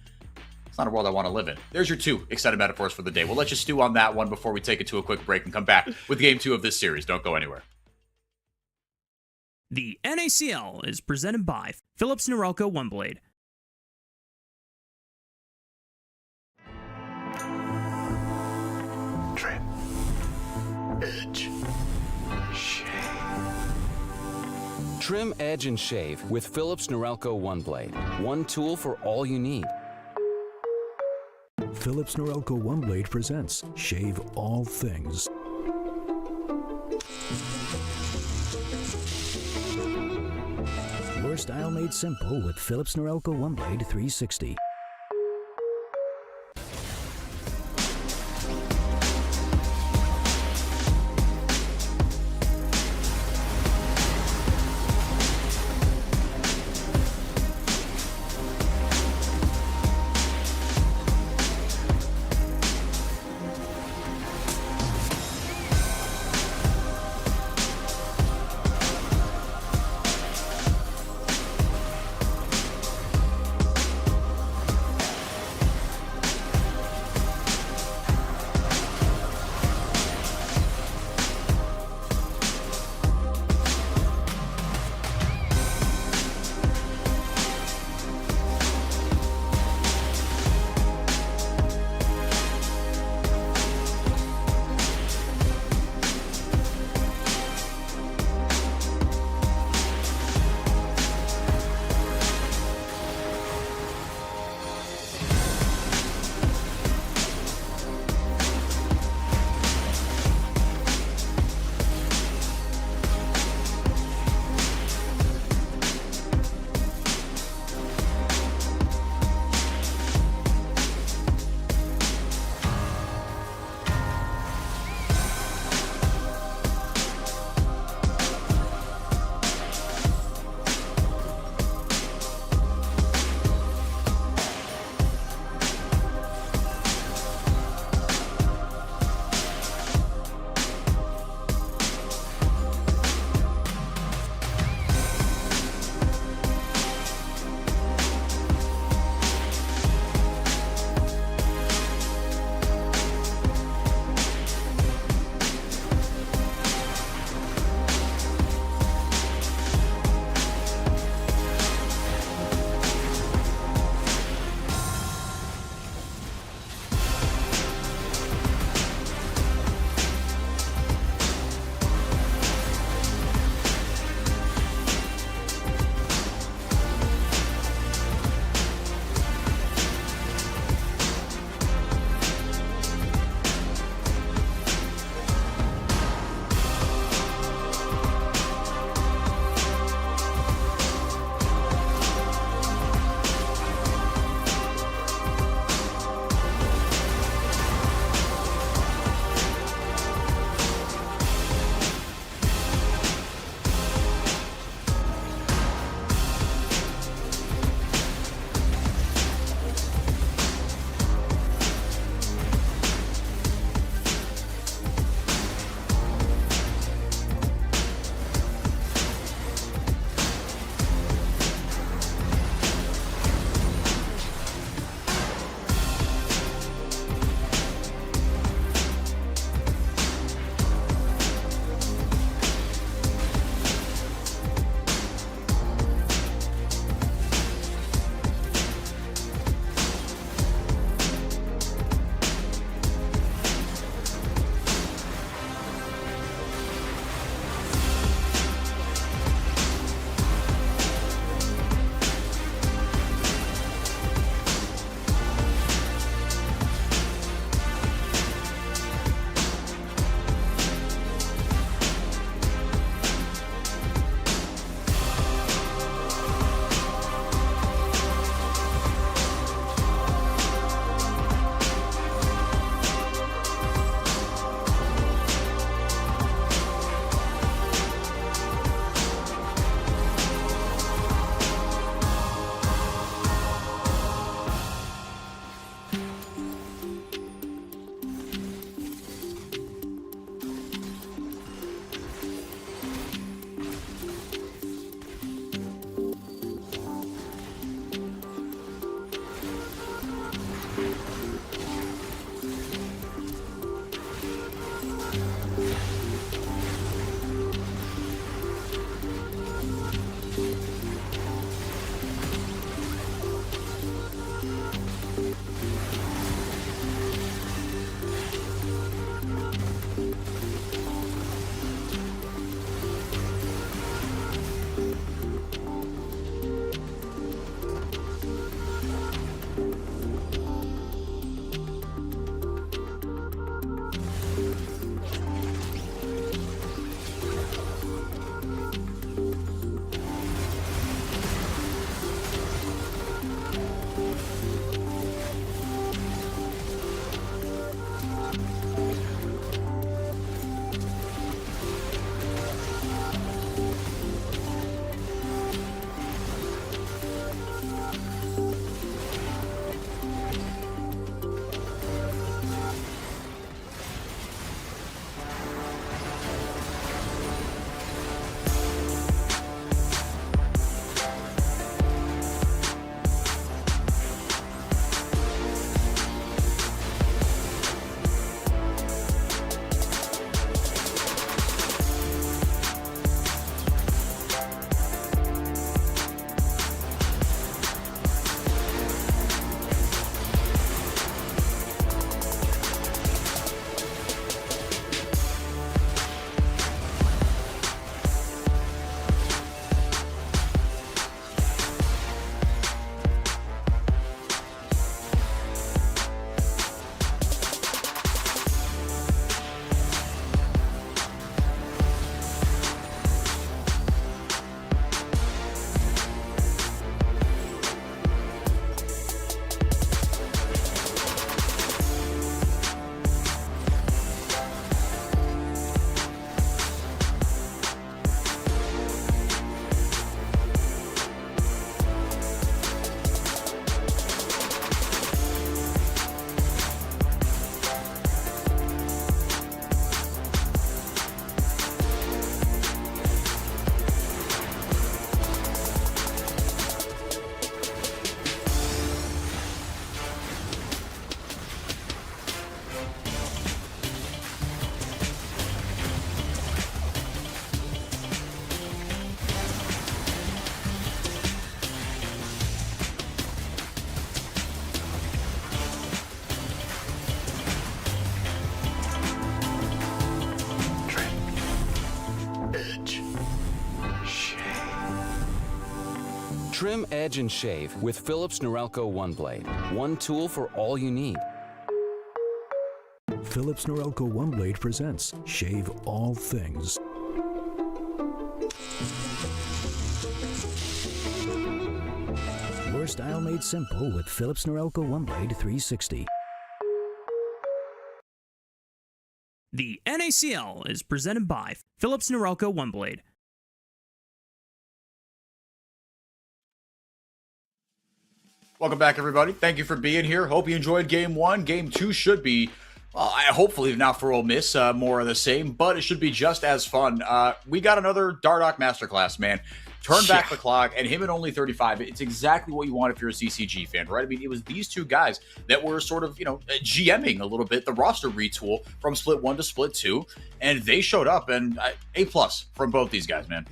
D: it's not a world I want to live in. There's your 2 excited metaphors for the day. We'll let you stew on that one before we take it to a quick break and come back with game 2 of this series. Don't go anywhere.
C: The NACL is presented by Philips Norelco One Blade.
A: Trim. Edge. Shave.
H: Trim, edge, and shave with Philips Norelco One Blade. One tool for all you need.
A: Philips Norelco One Blade presents Shave All Things. Your style made simple with Philips Norelco One Blade 360.
H: Trim, edge, and shave with Philips Norelco One Blade. One tool for all you need.
A: Philips Norelco One Blade presents Shave All Things. Your style made simple with Philips Norelco One Blade 360.
C: The NACL is presented by Philips Norelco One Blade.
D: Welcome back, everybody. Thank you for being here. Hope you enjoyed Game 1. Game 2 should be, hopefully not for Ole Miss, more of the same, but it should be just as fun. We got another Dardoch masterclass, man. Turn back the clock, and him at only 35. It's exactly what you want if you're a CCG fan, right? I mean, it was these two guys that were sort of, GMing a little bit, the roster retool from Split 1 to Split 2, and they showed up, and A+ from both these guys, man.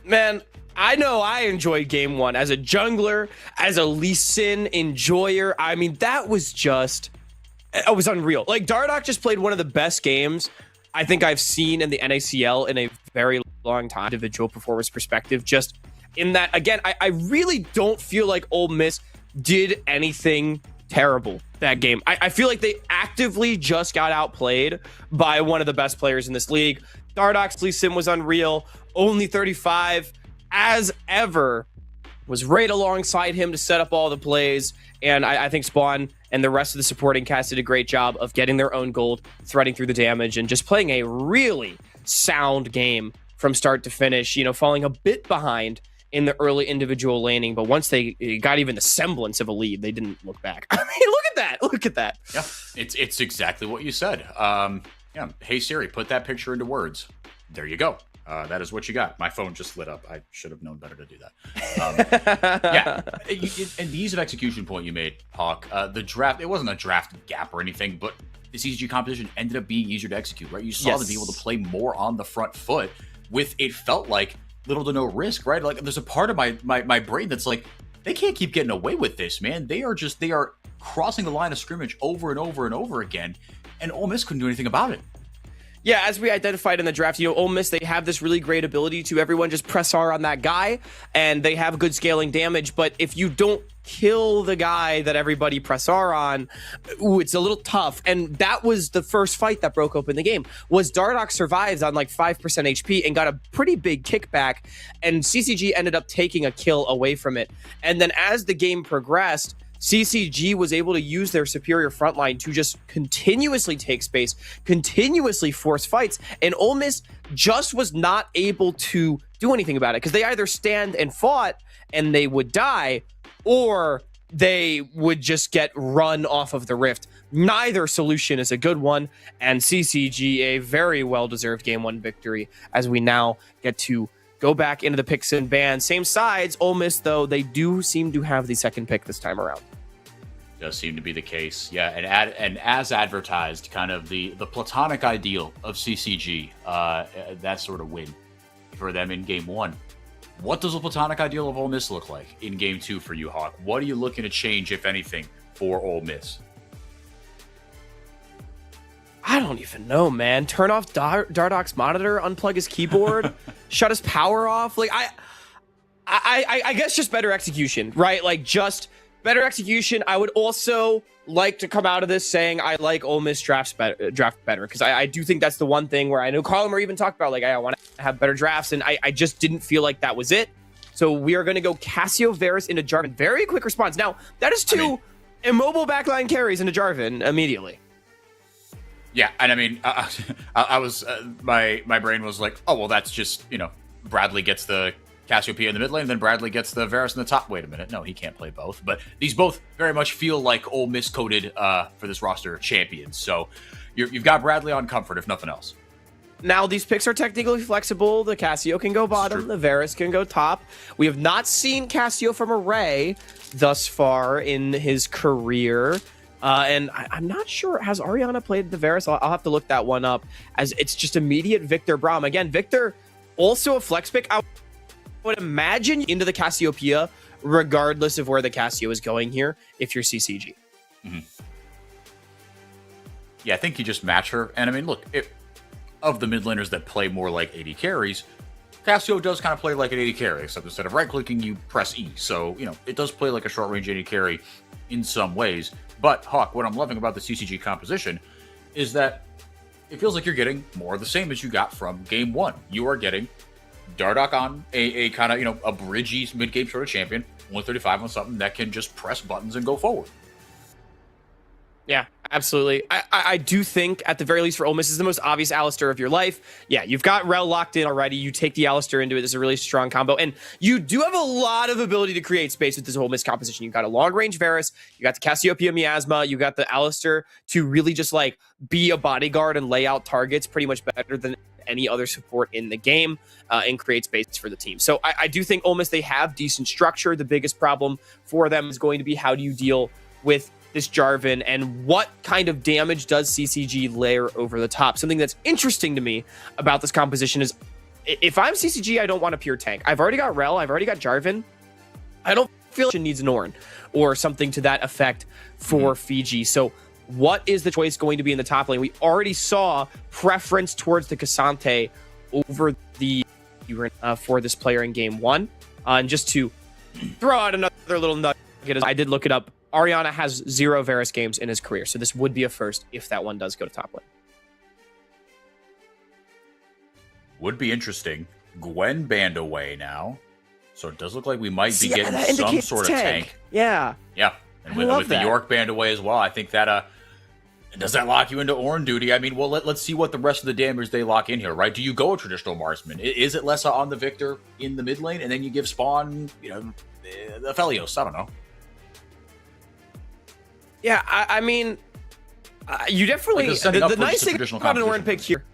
G: Man, I know I enjoyed Game 1 as a jungler, as a Lee Sin enjoyer. I mean, that was just, it was unreal. Like, Dardoch just played one of the best games I think I've seen in the NACL in a very long time, individual performance perspective. Just in that, again, I really don't feel like Ole Miss did anything terrible that game. I feel like they actively just got outplayed by one of the best players in this league. Dardoch's Lee Sin was unreal. Only 35, as ever, was right alongside him to set up all the plays. And I think Spawn and the rest of the supporting cast did a great job of getting their own gold, threading through the damage, and just playing a really sound game from start to finish, falling a bit behind in the early individual laning. But once they got even the semblance of a lead, they didn't look back. I mean, look at that. Look at that.
D: Yeah, it's exactly what you said. Hey, Siri, put that picture into words. There you go. That is what you got. My phone just lit up. I should have known better to do that. And the ease of execution point you made, Hawk, the draft, it wasn't a draft gap or anything, but the CCG competition ended up being easier to execute, right? You saw them be able to play more on the front foot with, it felt like, little to no risk, right? Like, there's a part of my brain that's like, they can't keep getting away with this, man. They are crossing the line of scrimmage over and over and over again, and Ole Miss couldn't do anything about it.
G: Yeah, as we identified in the draft, Ole Miss, they have this really great ability to everyone just press R on that guy, and they have good scaling damage, but if you don't kill the guy that everybody press R on, it's a little tough. And that was the first fight that broke open the game, was Dardoch survives on like 5% HP and got a pretty big kickback, and CCG ended up taking a kill away from it. And then as the game progressed, CCG was able to use their superior frontline to just continuously take space, continuously force fights, and Ole Miss just was not able to do anything about it because they either stand and fought and they would die, or they would just get run off of the rift. Neither solution is a good one, and CCG a very well-deserved Game 1 victory as we now get to go back into the picks and bans. Same sides. Ole Miss, though, they do seem to have the second pick this time around.
D: Does seem to be the case. Yeah, and as advertised, kind of the platonic ideal of CCG, that sort of win for them in Game 1. What does a platonic ideal of Ole Miss look like in Game 2 for you, Hawk? What are you looking to change, if anything, for Ole Miss?
G: I don't even know, man. Turn off Dardoch's monitor, unplug his keyboard, shut his power off. Like, I guess just better execution, right? Like, just better execution. I would also like to come out of this saying I like Ole Miss draft better, because I do think that's the one thing where I know Carlimer even talked about, like, I want to have better drafts, and I just didn't feel like that was it. So we are going to go Cassio, Varus into Jarvan. Very quick response. Now, that is two immobile backline carries into Jarvan immediately.
D: Yeah, and I mean, I was my brain was like, oh well, that's just Bradley gets the Cassiopeia in the mid lane, then Bradley gets the Varus in the top. Wait a minute, no, he can't play both. But these both very much feel like Ole Miss coded for this roster champions. So you've got Bradley on comfort, if nothing else.
G: Now, these picks are technically flexible. The Cassio can go bottom, the Varus can go top. We have not seen Cassio from Array thus far in his career. And I'm not sure, has Ariana played the Varus? I'll have to look that one up, as it's just immediate Victor Braum. Again, Victor, also a flex pick. I would imagine into the Cassiopeia, regardless of where the Cassio is going here, if you're CCG.
D: Mm-hmm. Yeah, I think you just match her. And I mean, look, of the mid laners that play more like AD carries, Cassio does kind of play like an AD carry, except instead of right-clicking, you press E. So, it does play like a short-range AD carry in some ways. But, Hawk, what I'm loving about the CCG composition is that it feels like you're getting more of the same as you got from Game 1. You are getting Dardoch on a kind of, a bridgy mid-game sort of champion, 135 on something that can just press buttons and go forward.
G: Yeah, absolutely. I do think, at the very least for OME, this is the most obvious Alistar of your life. Yeah, you've got Rel locked in already. You take the Alistar into it. It's a really strong combo. And you do have a lot of ability to create space with this OME composition. You've got a long-range Varus. You got the Cassiopeia Miasma. You got the Alistar to really just, be a bodyguard and lay out targets pretty much better than any other support in the game and create space for the team. So I do think OME, they have decent structure. The biggest problem for them is going to be, how do you deal with this Jarvan, and what kind of damage does CCG layer over the top? Something that's interesting to me about this composition is, if I'm CCG, I don't want a pure tank. I've already got Rel, I've already got Jarvan. I don't feel like it needs an Ornn or something to that effect for Fiji. So what is the choice going to be in the top lane? We already saw preference towards the Cassante over the for this player in Game 1. And just to throw out another little nugget, I did look it up. Ariana has 0 Varus games in his career, so this would be a first if that one does go to top lane.
D: Would be interesting. Gwen banned away now, so it does look like we might be getting some sort of tank.
G: Yeah.
D: Yeah, and with the York banned away as well, I think that does that lock you into Ornn duty? I mean, well, let's see what the rest of the damage they lock in here, right? Do you go a traditional marksman? Is it Lessa on the Victor in the mid lane, and then you give Spawn, the Felios? I don't know.
G: Yeah, I mean, you definitely... the nice thing about an Ornn pick here...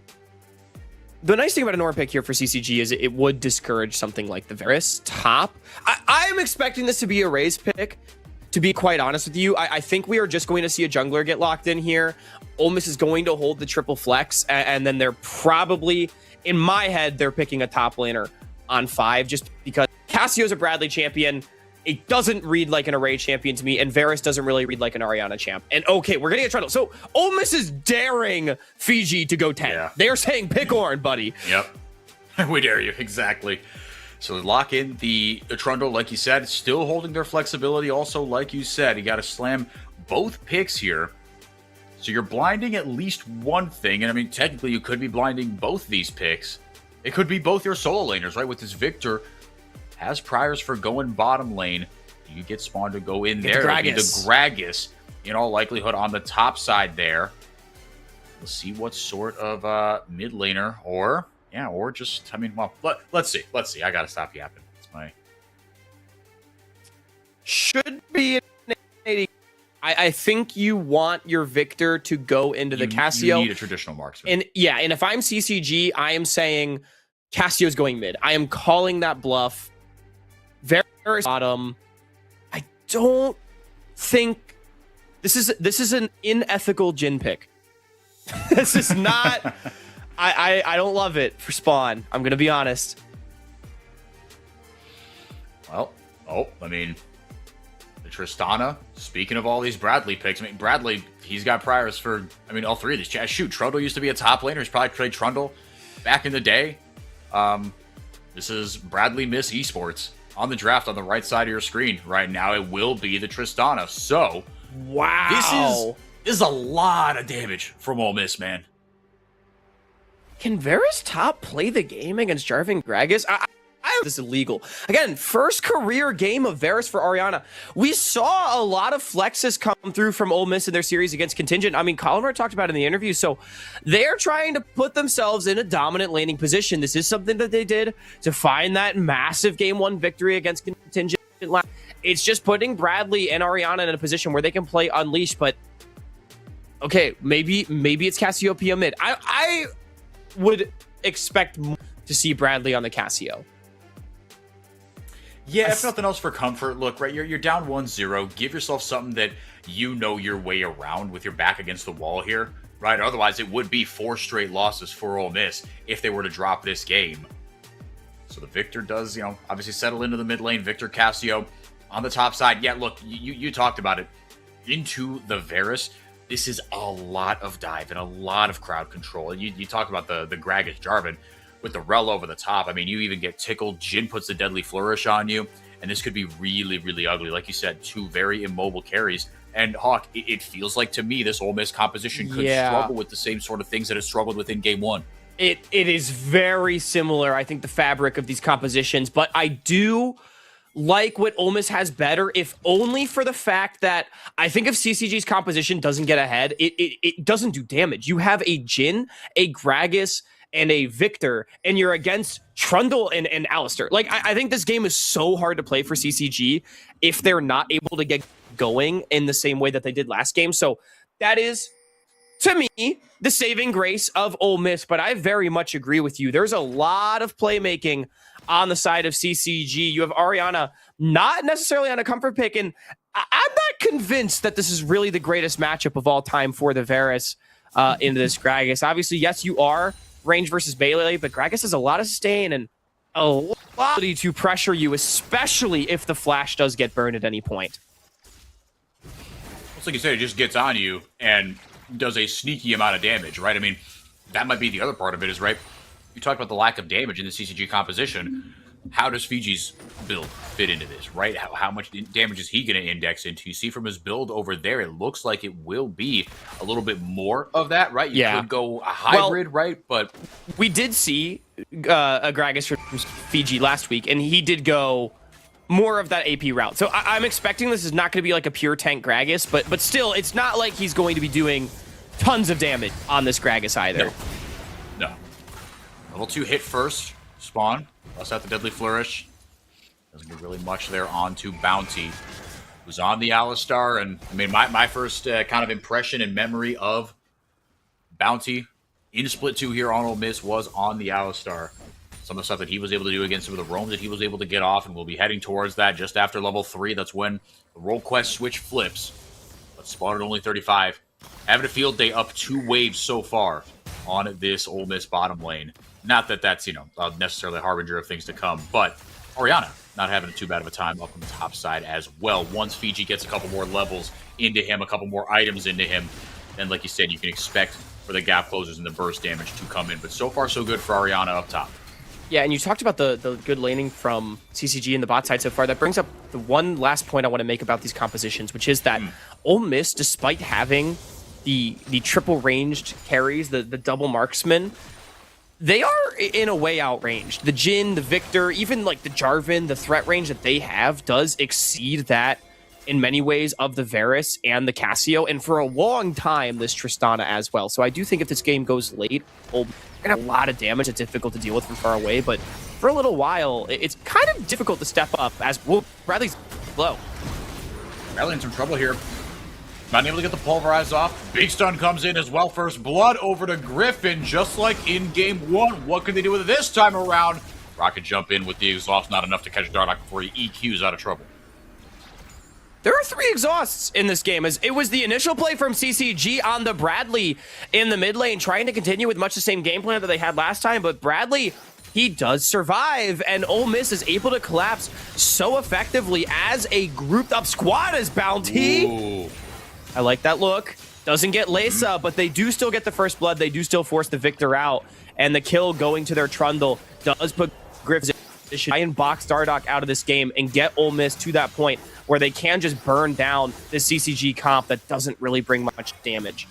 G: The nice thing about an Ornn pick here for CCG is it would discourage something like the Varus top. I am expecting this to be a Raze pick, to be quite honest with you. I think we are just going to see a jungler get locked in here. OME is going to hold the triple flex, and then they're probably, in my head, they're picking a top laner on 5, just because Cassio's a Bradley champion. It doesn't read like an array champion to me, and Varus doesn't really read like an Ariana champ. And okay, we're getting a Trundle. So OME is daring Fiji to go 10. Yeah. They are saying, pick Ornn, buddy.
D: Yep. We dare you. Exactly. So lock in the Trundle, like you said, still holding their flexibility. Also, like you said, you got to slam both picks here. So you're blinding at least one thing. And I mean, technically, you could be blinding both these picks. It could be both your solo laners, right? With this Victor has priors for going bottom lane. You get Spawn to go in there. The Gragas, in all likelihood, on the top side there. We'll see what sort of mid laner, or just, I mean, well, let's see. I gotta stop yapping. It's my...
G: Should be an 80. I think you want your Victor to go into the Cassio.
D: You need a traditional marksman.
G: And if I'm CCG, I am saying Cassio's going mid. I am calling that bluff. Very bottom. I don't think this is an unethical Jhin pick. This is not. I don't love it for Spawn. I'm gonna be honest.
D: Well, I mean, the Tristana. Speaking of all these Bradley picks, I mean, Bradley, he's got priors for, all 3 of these. Shoot, Trundle used to be a top laner. He's probably played Trundle back in the day. This is Bradley Miss Esports on the draft on the right side of your screen right now. It will be the Tristana. So,
G: wow,
D: this is a lot of damage from Ole Miss, man.
G: Can Varus top play the game against Jarvan Gragas? This is illegal. Again, first career game of Varus for Ariana. We saw a lot of flexes come through from Ole Miss in their series against Contingent. I mean, Collimer talked about it in the interview. So they're trying to put themselves in a dominant laning position. This is something that they did to find that massive Game 1 victory against Contingent. It's just putting Bradley and Ariana in a position where they can play Unleashed. But okay, maybe it's Cassiopeia mid. I would expect to see Bradley on the Cassio.
D: Yeah, if nothing else for comfort, look, right, you're down 1-0. Give yourself something that you know your way around with your back against the wall here, right? Otherwise, it would be 4 straight losses for Ole Miss if they were to drop this game. So the Victor does, obviously settle into the mid lane. Victor, Cassio on the top side. Yeah, look, you talked about it. Into the Varus, this is a lot of dive and a lot of crowd control. You talked about the Gragas Jarvan. with the Rel over the top, I mean, you even get tickled. Jhin puts the Deadly Flourish on you, and this could be really, really ugly. Like you said, two very immobile carries. And Hawk, it feels like to me this Ole Miss composition could struggle with the same sort of things that it struggled with in Game 1.
G: It is very similar, I think, the fabric of these compositions, but I do like what Ole Miss has better, if only for the fact that I think if CCG's composition doesn't get ahead, it doesn't do damage. You have a Jhin, a Gragas, and a Victor, and you're against Trundle and Alistair. Like, I think this game is so hard to play for CCG if they're not able to get going in the same way that they did last game. So that is, to me, the saving grace of Ole Miss, but I very much agree with you. There's a lot of playmaking on the side of CCG. You have Ariana not necessarily on a comfort pick, and I'm not convinced that this is really the greatest matchup of all time for the Varus into this Gragas. Obviously, yes, you are range versus Bailey, but Gragas has a lot of sustain and a lot to pressure you, especially if the flash does get burned at any point.
D: It's like you said, it just gets on you and does a sneaky amount of damage, right? I mean, that might be the other part of it is, right, you talked about the lack of damage in the CCG composition. How does Fiji's build fit into this, right? How much damage is he going to index into? You see from his build over there, it looks like it will be a little bit more of that, right? You could go a hybrid, right? But
G: we did see a Gragas from Fiji last week, and he did go more of that AP route. So I'm expecting this is not going to be like a pure tank Gragas, but still, it's not like he's going to be doing tons of damage on this Gragas either.
D: No. Level 2 hit first, spawn, bust out the Deadly Flourish. Doesn't get really much there onto Bounty, who's on the Alistar. And I mean, my first kind of impression and memory of Bounty in Split 2 here on Ole Miss was on the Alistar. Some of the stuff that he was able to do against some of the roams that he was able to get off, and we'll be heading towards that just after level 3. That's when the role quest switch flips. But spawn at only 35. Having a field day up 2 waves so far on this Ole Miss bottom lane. Not that that's, necessarily a harbinger of things to come, but Orianna not having too bad of a time up on the top side as well. Once Fiji gets a couple more levels into him, a couple more items into him, then like you said, you can expect for the gap closers and the burst damage to come in. But so far, so good for Ariana up top.
G: Yeah, and you talked about the good laning from CCG and the bot side so far. That brings up the one last point I want to make about these compositions, which is that Ole Miss, despite having the triple ranged carries, the double marksman, they are in a way outranged. The Jhin, the Victor, even like the Jarvan, the threat range that they have does exceed that in many ways of the Varus and the Cassio, and for a long time, this Tristana as well. So I do think if this game goes late, we're going to have a lot of damage. It's difficult to deal with from far away, but for a little while, it's kind of difficult to step up as Bradley's low.
D: Bradley in some trouble here. Not able to get the pulverize off. Big stun comes in as well. First blood over to Griffin, just like in game 1. What can they do with it this time around? Rocket jump in with the exhaust, not enough to catch Dardoch before he EQs out of trouble.
G: There are 3 exhausts in this game, as it was the initial play from CCG on the Bradley in the mid lane, trying to continue with much the same game plan that they had last time, but Bradley, he does survive, and Ole Miss is able to collapse so effectively as a grouped up squad as Bounty.
D: Ooh.
G: I like that look. Doesn't get Lesa, but they do still get the first blood. They do still force the Victor out, and the kill going to their Trundle does put Griffin in try and box Dardoch out of this game and get Ole Miss to that point where they can just burn down the CCG comp that doesn't really bring much damage.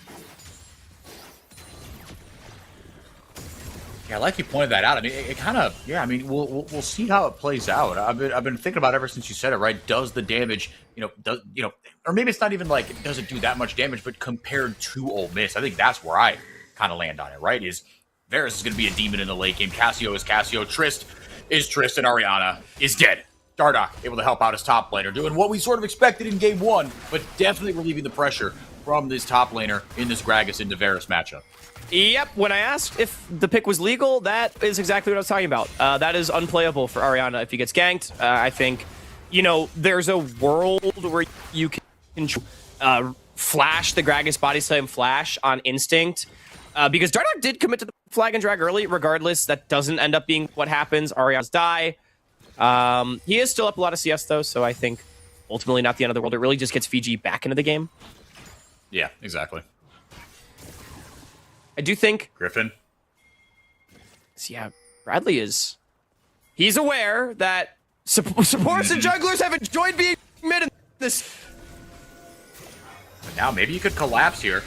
D: Yeah, I like you pointed that out. I mean, it kind of, yeah, I mean, we'll see how it plays out. I've been thinking about it ever since you said it, right? Does the damage, or maybe it's not even like it doesn't do that much damage, but compared to Ole Miss, I think that's where I kind of land on it, right? Is Varus is going to be a demon in the late game. Cassio is Cassio. Trist is Trist, and Ariana is dead. Dardoch able to help out his top laner, doing what we sort of expected in game 1, but definitely relieving the pressure from this top laner in this Gragas into Varus matchup.
G: Yep, when I asked if the pick was legal, that is exactly what I was talking about. That is unplayable for Ariana if he gets ganked. I think, there's a world where you can flash the Gragas body slam flash on instinct. Because Dardoch did commit to the flag and drag early. Regardless, that doesn't end up being what happens. Ariana's die. He is still up a lot of CS, though, so I think ultimately not the end of the world. It really just gets Fiji back into the game.
D: Yeah, exactly.
G: I do think...
D: Griffin.
G: Yeah, Bradley he's aware that supports and jugglers have enjoyed being mid in this.
D: But now maybe you could collapse here.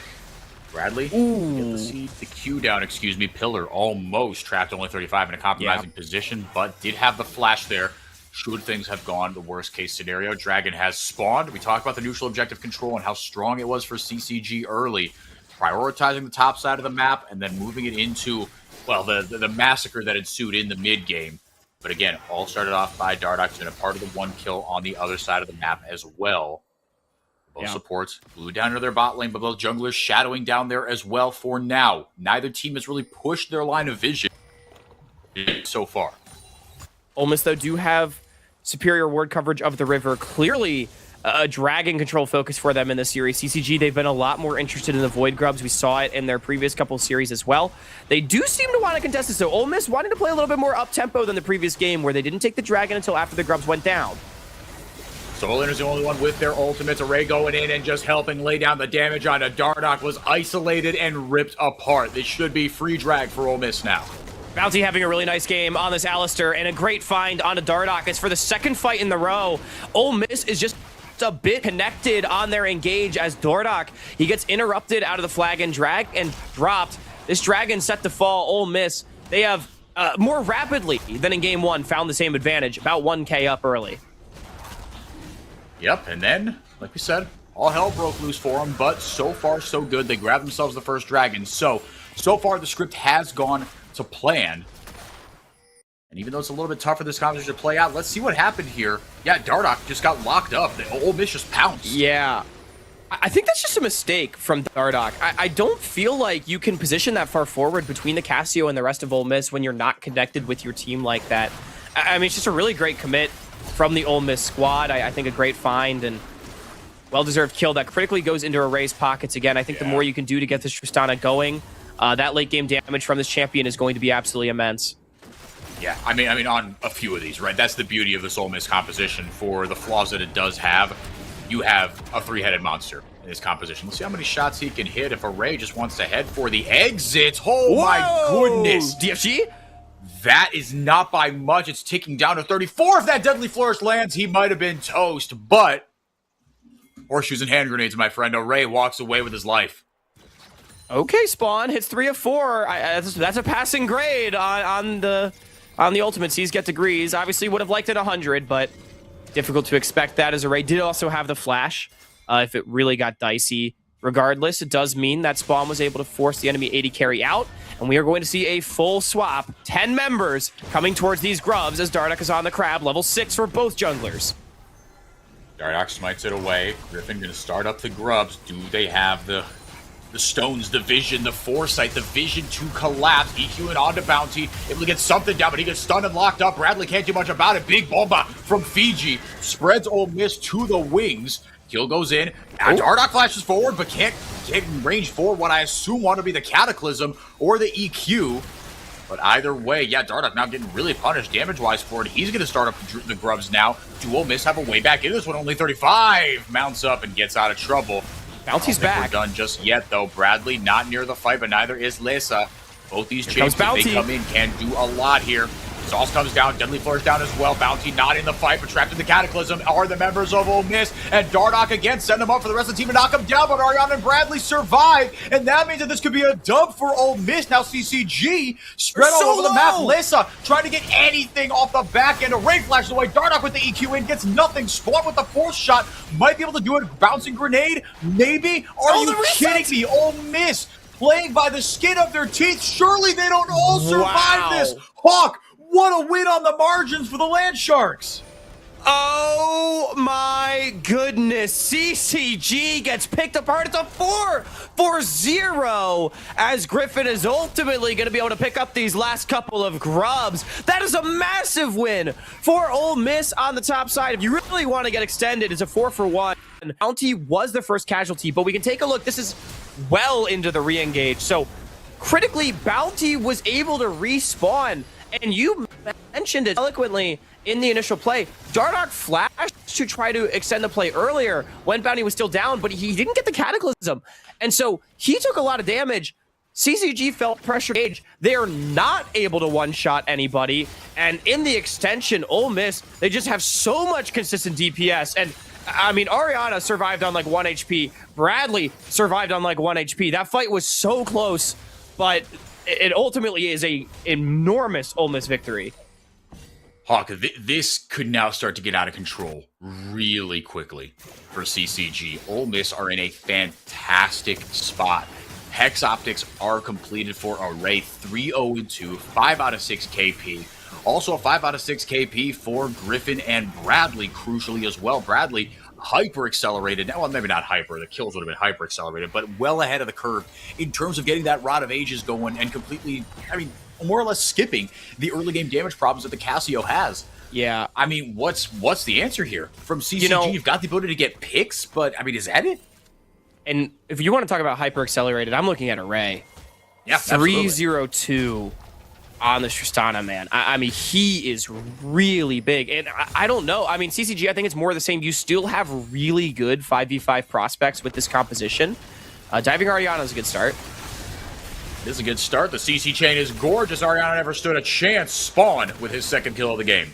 D: Bradley, get the Q down, excuse me. Pillar almost trapped only 35 in a compromising position, but did have the flash there. Should things have gone the worst case scenario, Dragon has spawned. We talked about the neutral objective control and how strong it was for CCG early, prioritizing the top side of the map and then moving it into, well, the massacre that ensued in the mid game. But again, all started off by Dardox and a part of the one kill on the other side of the map as well. Both supports blew down into their bot lane, but both junglers shadowing down there as well for now. Neither team has really pushed their line of vision so far.
G: OME, though, do have superior ward coverage of the river. Clearly a dragon control focus for them in this series. CCG, they've been a lot more interested in the Void Grubs. We saw it in their previous couple series as well. They do seem to want to contest it, so OME wanting to play a little bit more up-tempo than the previous game, where they didn't take the dragon until after the Grubs went down.
D: Solar is the only one with their ultimates. Array going in and just helping lay down the damage on a Dardoch. Was isolated and ripped apart. This should be free drag for OME now.
G: Bounty having a really nice game on this Alistair, and a great find on a Dardoch. It's for the second fight in the row. OME is just a bit connected on their engage as Dardoch, he gets interrupted out of the flag and dropped. This dragon set to fall. OME, they have more rapidly than in game one found the same advantage, about 1k up early.
D: Yep, and then, like we said, all hell broke loose for them, but so far so good. They grabbed themselves the first dragon. So far the script has gone to plan. And even though it's a little bit tough for this competition to play out, let's see what happened here. Yeah, Dardoch just got locked up. The OME just pounced.
G: Yeah. I think that's just a mistake from Dardoch. I don't feel like you can position that far forward between the Cassio and the rest of OME when you're not connected with your team like that. I mean, it's just a really great commit from the OME squad. I think a great find and well-deserved kill that critically goes into Array's pockets again. I think the more you can do to get this Tristana going, that late-game damage from this champion is going to be absolutely immense.
D: Yeah, I mean, on a few of these, right? That's the beauty of this OME composition. For the flaws that it does have, you have a three-headed monster in this composition. Let's see how many shots he can hit if Array just wants to head for the exit. Oh, my goodness.
G: DFG?
D: That is not by much. It's ticking down to 34. If that Deadly Flourish lands, he might have been toast. But horseshoes and hand grenades, my friend. Array walks away with his life.
G: Okay, Spawn hits 3 of 4. That's a passing grade on the ultimates. He's get degrees. Obviously would have liked it 100, but difficult to expect that, as Array did also have the flash if it really got dicey. Regardless, it does mean that Spawn was able to force the enemy AD carry out, and we are going to see a full swap. 10 members coming towards these grubs as Dardoch is on the crab. Level 6 for both junglers.
D: Dardoch smites it away. Griffin going to start up the grubs. Do they have the stones, the vision, the foresight, the vision to collapse? EQ and onto Bounty, able to get something down, but he gets stunned and locked up. Bradley can't do much about it. Big bomba from Fiji spreads OME to the wings. Kill goes in. Dardoch flashes forward, but can't get in range for what I assume want to be the Cataclysm or the EQ. But either way, yeah, Dardoch now getting really punished damage-wise for it. He's going to start up the grubs now. Do OME have a way back in this one? Only 35. Mounts up and gets out of trouble.
G: Bounty's back.
D: We're done just yet, though. Bradley not near the fight, but neither is Lesa. Both these chains, if they come in, can do a lot here. Sauce comes down, Deadly Flourish down as well. Bounty not in the fight, but trapped in the Cataclysm are the members of OME. And Dardoch again send them up for the rest of the team to knock them down, but Ariana and Bradley survive. And that means that this could be a dub for OME. Now CCG spread all over the map. Lesa trying to get anything off the back end. Array flashes away. Dardoch with the EQ in, gets nothing. Spawn with the fourth shot. Might be able to do it. Bouncing grenade, maybe? Are you kidding me? OME playing by the skin of their teeth. Surely they don't all survive this. Hawk, what a win on the margins for the Land Sharks.
G: Oh my goodness. CCG gets picked apart. It's a 4-0 as Griffin is ultimately going to be able to pick up these last couple of grubs. That is a massive win for OME on the top side. If you really want to get extended, it's a 4-for-1. Bounty was the first casualty, but we can take a look. This is well into the re-engage. So critically, Bounty was able to respawn. And you mentioned it eloquently in the initial play. Dardoch flashed to try to extend the play earlier when Bounty was still down, but he didn't get the Cataclysm. And so he took a lot of damage. CCG felt pressure gauge. They are not able to one-shot anybody. And in the extension, Ole Miss, they just have so much consistent DPS. And I mean, Ariana survived on like 1 HP. Bradley survived on like 1 HP. That fight was so close, but it ultimately is a enormous Ole Miss victory.
D: Hawk, this could now start to get out of control really quickly for CCG. Ole Miss are in a fantastic spot. Hex Optics are completed for Array 3-0-2, 5 out of 6 KP. Also a 5 out of 6 KP for Griffin and Bradley, crucially as well. Bradley hyper accelerated. Well, maybe not hyper. The kills would have been hyper accelerated, but well ahead of the curve in terms of getting that Rod of Ages going and completely, I mean, more or less skipping the early game damage problems that the Casio has.
G: Yeah.
D: I mean, what's the answer here? From CCG, you've got the ability to get picks, but I mean, is that it?
G: And if you want to talk about hyper accelerated, I'm looking at Array.
D: Yeah,
G: 302 on the Tristana, man. I mean, he is really big. And I don't know. I mean, CCG, I think it's more the same. You still have really good 5v5 prospects with this composition. Diving Ariana is a good start.
D: This is a good start. The CC chain is gorgeous. Ariana never stood a chance. Spawn with his second kill of the game.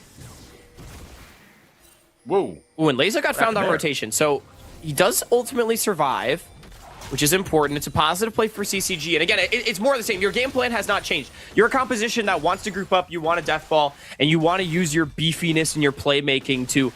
D: Whoa.
G: Ooh, and Laser got found on rotation. So he does ultimately survive, which is important. It's a positive play for CCG. And again, it's more of the same. Your game plan has not changed. You're a composition that wants to group up. You want a death ball, and you want to use your beefiness and your playmaking to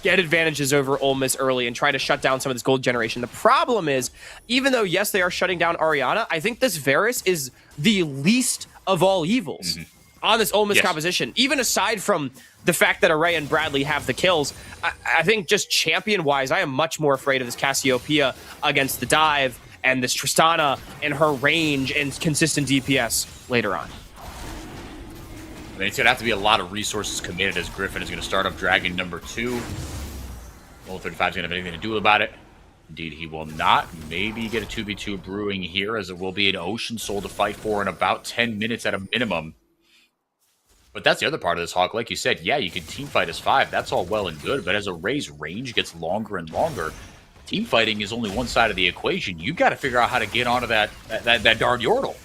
G: get advantages over Ole Miss early and try to shut down some of this gold generation. The problem is, even though, yes, they are shutting down Ariana, I think this Varus is the least of all evils on this Ole Miss composition. Even aside from the fact that Array and Bradley have the kills, I think just champion-wise, I am much more afraid of this Cassiopeia against the dive and this Tristana and her range and consistent DPS later on.
D: I mean, it's going to have to be a lot of resources committed as Griffin is going to start up Dragon number 2. Roll 35 is going to have anything to do about it. Indeed, he will not. Maybe get a 2v2 brewing here, as it will be an Ocean Soul to fight for in about 10 minutes at a minimum. But that's the other part of this, Hawk. Like you said, yeah, you can team fight as 5. That's all well and good. But as Array's range gets longer and longer, team fighting is only one side of the equation. You've got to figure out how to get onto that darn Yordle.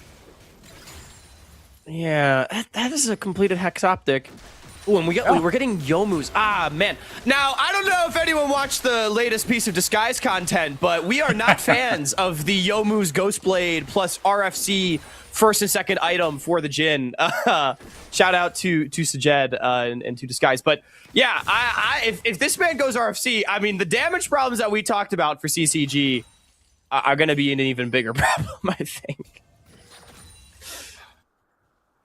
G: Yeah, that is a completed Hex Optic. Ooh, and we're getting Youmu's. Ah, man. Now, I don't know if anyone watched the latest piece of Disguise content, but we are not fans of the Youmu's Ghostblade plus RFC first and second item for the Jhin. Shout out to Sajed and to Disguise. But yeah, if this man goes RFC, I mean, the damage problems that we talked about for CCG are going to be an even bigger problem, I think.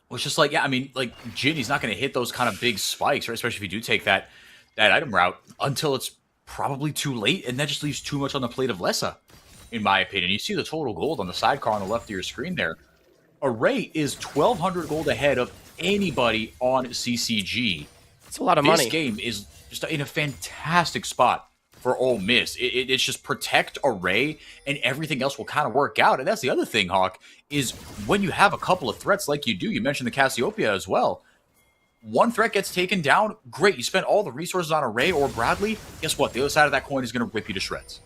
D: Well, it's just like, yeah, I mean, like, Jhin, he's not going to hit those kind of big spikes, right? Especially if you do take that item route until it's probably too late, and that just leaves too much on the plate of Lessa, in my opinion. You see the total gold on the sidecar on the left of your screen there. Array is 1,200 gold ahead of anybody on CCG.
G: It's a lot of money.
D: This game is just in a fantastic spot for Ole Miss. It's just protect Array, and everything else will kind of work out. And that's the other thing, Hawk, is when you have a couple of threats like you do, you mentioned the Cassiopeia as well, one threat gets taken down, great. You spend all the resources on Array or Bradley, guess what? The other side of that coin is going to rip you to shreds.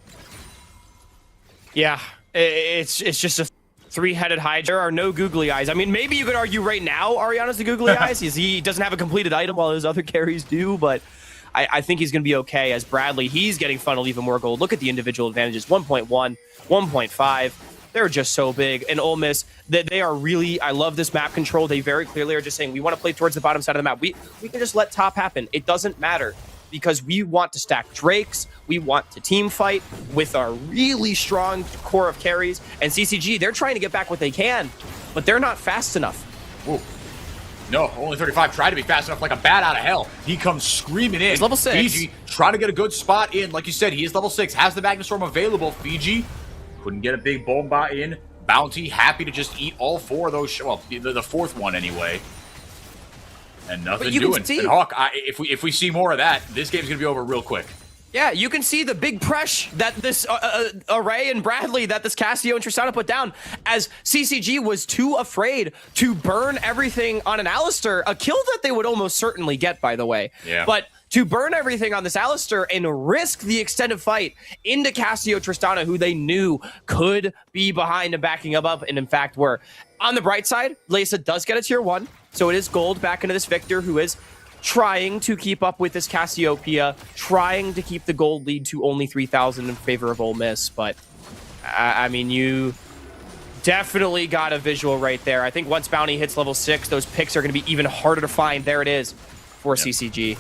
G: Yeah, it's just a three-headed Hydra. There are no googly eyes. I mean, maybe you could argue right now Ariana's the googly eyes. He doesn't have a completed item while his other carries do, but I think he's going to be okay. As Bradley, he's getting funneled even more gold. Look at the individual advantages. 1.1, 1.5. They're just so big. And Ole Miss, they are really, I love this map control. They very clearly are just saying, we want to play towards the bottom side of the map. We can just let top happen. It doesn't matter, because we want to stack Drakes. We want to team fight with our really strong core of carries. And CCG, they're trying to get back what they can, but they're not fast enough.
D: Whoa. No, only 35 tried to be fast enough like a bat out of hell. He comes screaming in.
G: He's level 6.
D: Fiji trying to get a good spot in. Like you said, he is level 6, has the Magnus Storm available. Fiji couldn't get a big bomba in. Bounty happy to just eat all 4 of those. Well, the fourth one anyway. And nothing doing. And Hawk, if we see more of that, this game's going to be over real quick.
G: Yeah, you can see the big pressure that this Array and Bradley, that this Cassio and Tristana put down, as CCG was too afraid to burn everything on an Alistair, a kill that they would almost certainly get, by the way.
D: Yeah.
G: But to burn everything on this Alistar and risk the extended fight into Cassio Tristana, who they knew could be behind and backing up, and in fact were. On the bright side, Leysa does get a tier 1, so it is gold back into this Victor, who is trying to keep up with this Cassiopeia, trying to keep the gold lead to only 3,000 in favor of Ole Miss, but I mean, you definitely got a visual right there. I think once Bounty hits level 6, those picks are going to be even harder to find. There it is for CCG.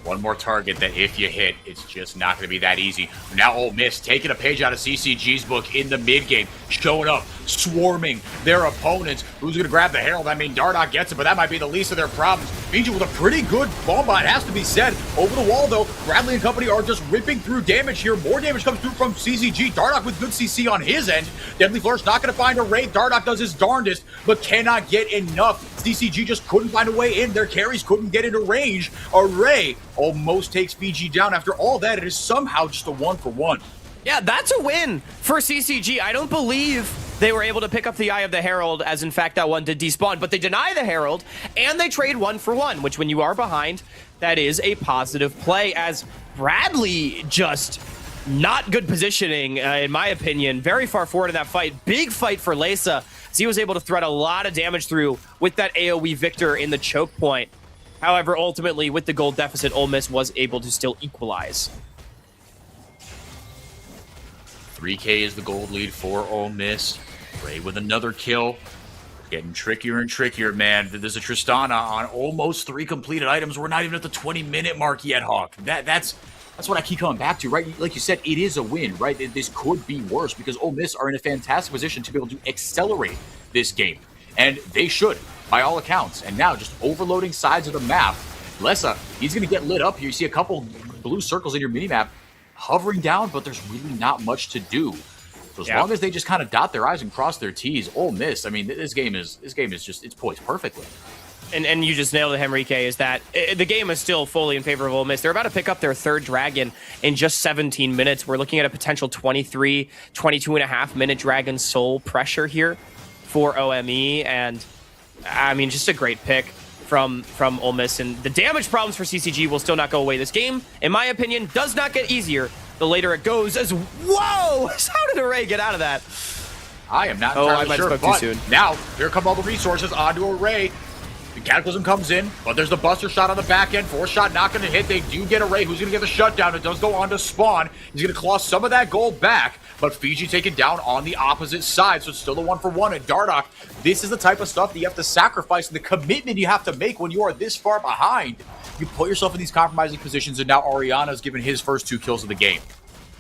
D: One more target that if you hit, it's just not going to be that easy. Now Ole Miss taking a page out of CCG's book in the mid game, showing up, swarming their opponents. Who's going to grab the Herald? I mean, Dardoch gets it, but that might be the least of their problems. Fiji with a pretty good bomb bot, has to be said. Over the wall, though, Bradley and company are just ripping through damage here. More damage comes through from CCG. Dardoch with good CC on his end. Deadly Flourish not going to find a raid. Dardoch does his darndest, but cannot get enough. CCG just couldn't find a way in. Their carries couldn't get into range. Array almost takes Fiji down. After all that, it is somehow just a 1-for-1.
G: Yeah, that's a win for CCG. I don't believe they were able to pick up the Eye of the Herald, as in fact that one did despawn, but they deny the Herald, and they trade 1-for-1, which when you are behind, that is a positive play, as Bradley just not good positioning, in my opinion, very far forward in that fight. Big fight for Leysa, as he was able to thread a lot of damage through with that AoE Victor in the choke point. However, ultimately, with the gold deficit, Ole Miss was able to still equalize.
D: 3K is the gold lead for Ole Miss. Ray with another kill. Getting trickier and trickier, man. There's a Tristana on almost 3 completed items. We're not even at the 20-minute mark yet, Hawk. That's what I keep coming back to, right? Like you said, it is a win, right? This could be worse because Ole Miss are in a fantastic position to be able to accelerate this game. And they should, by all accounts. And now just overloading sides of the map. Leysa, he's going to get lit up here. You see a couple blue circles in your minimap hovering down, but there's really not much to do. So as long as they just kind of dot their I's and cross their T's, Ole Miss, I mean, this game is just, it's poised perfectly.
G: And you just nailed it, Henrique, is that the game is still fully in favor of Ole Miss. They're about to pick up their 3rd dragon in just 17 minutes. We're looking at a potential 22 and a half minute Dragon Soul pressure here for OME. And I mean, just a great pick from Ole Miss. And the damage problems for CCG will still not go away. This game, in my opinion, does not get easier the later it goes. As whoa, how did Array get out of that?
D: I am not entirely sure, but
G: too soon.
D: Now here come all the resources onto Array. The Cataclysm comes in, but there's the Buster shot on the back end. 4th shot not going to hit. They do get Array, who's going to get the shutdown. It does go on to Spawn. He's going to claw some of that gold back, but Fiji taken down on the opposite side, so it's still a 1-for-1. And Dardoch, this is the type of stuff that you have to sacrifice, and the commitment you have to make when you are this far behind. You put yourself in these compromising positions, and now Ariana's given his first 2 kills of the game.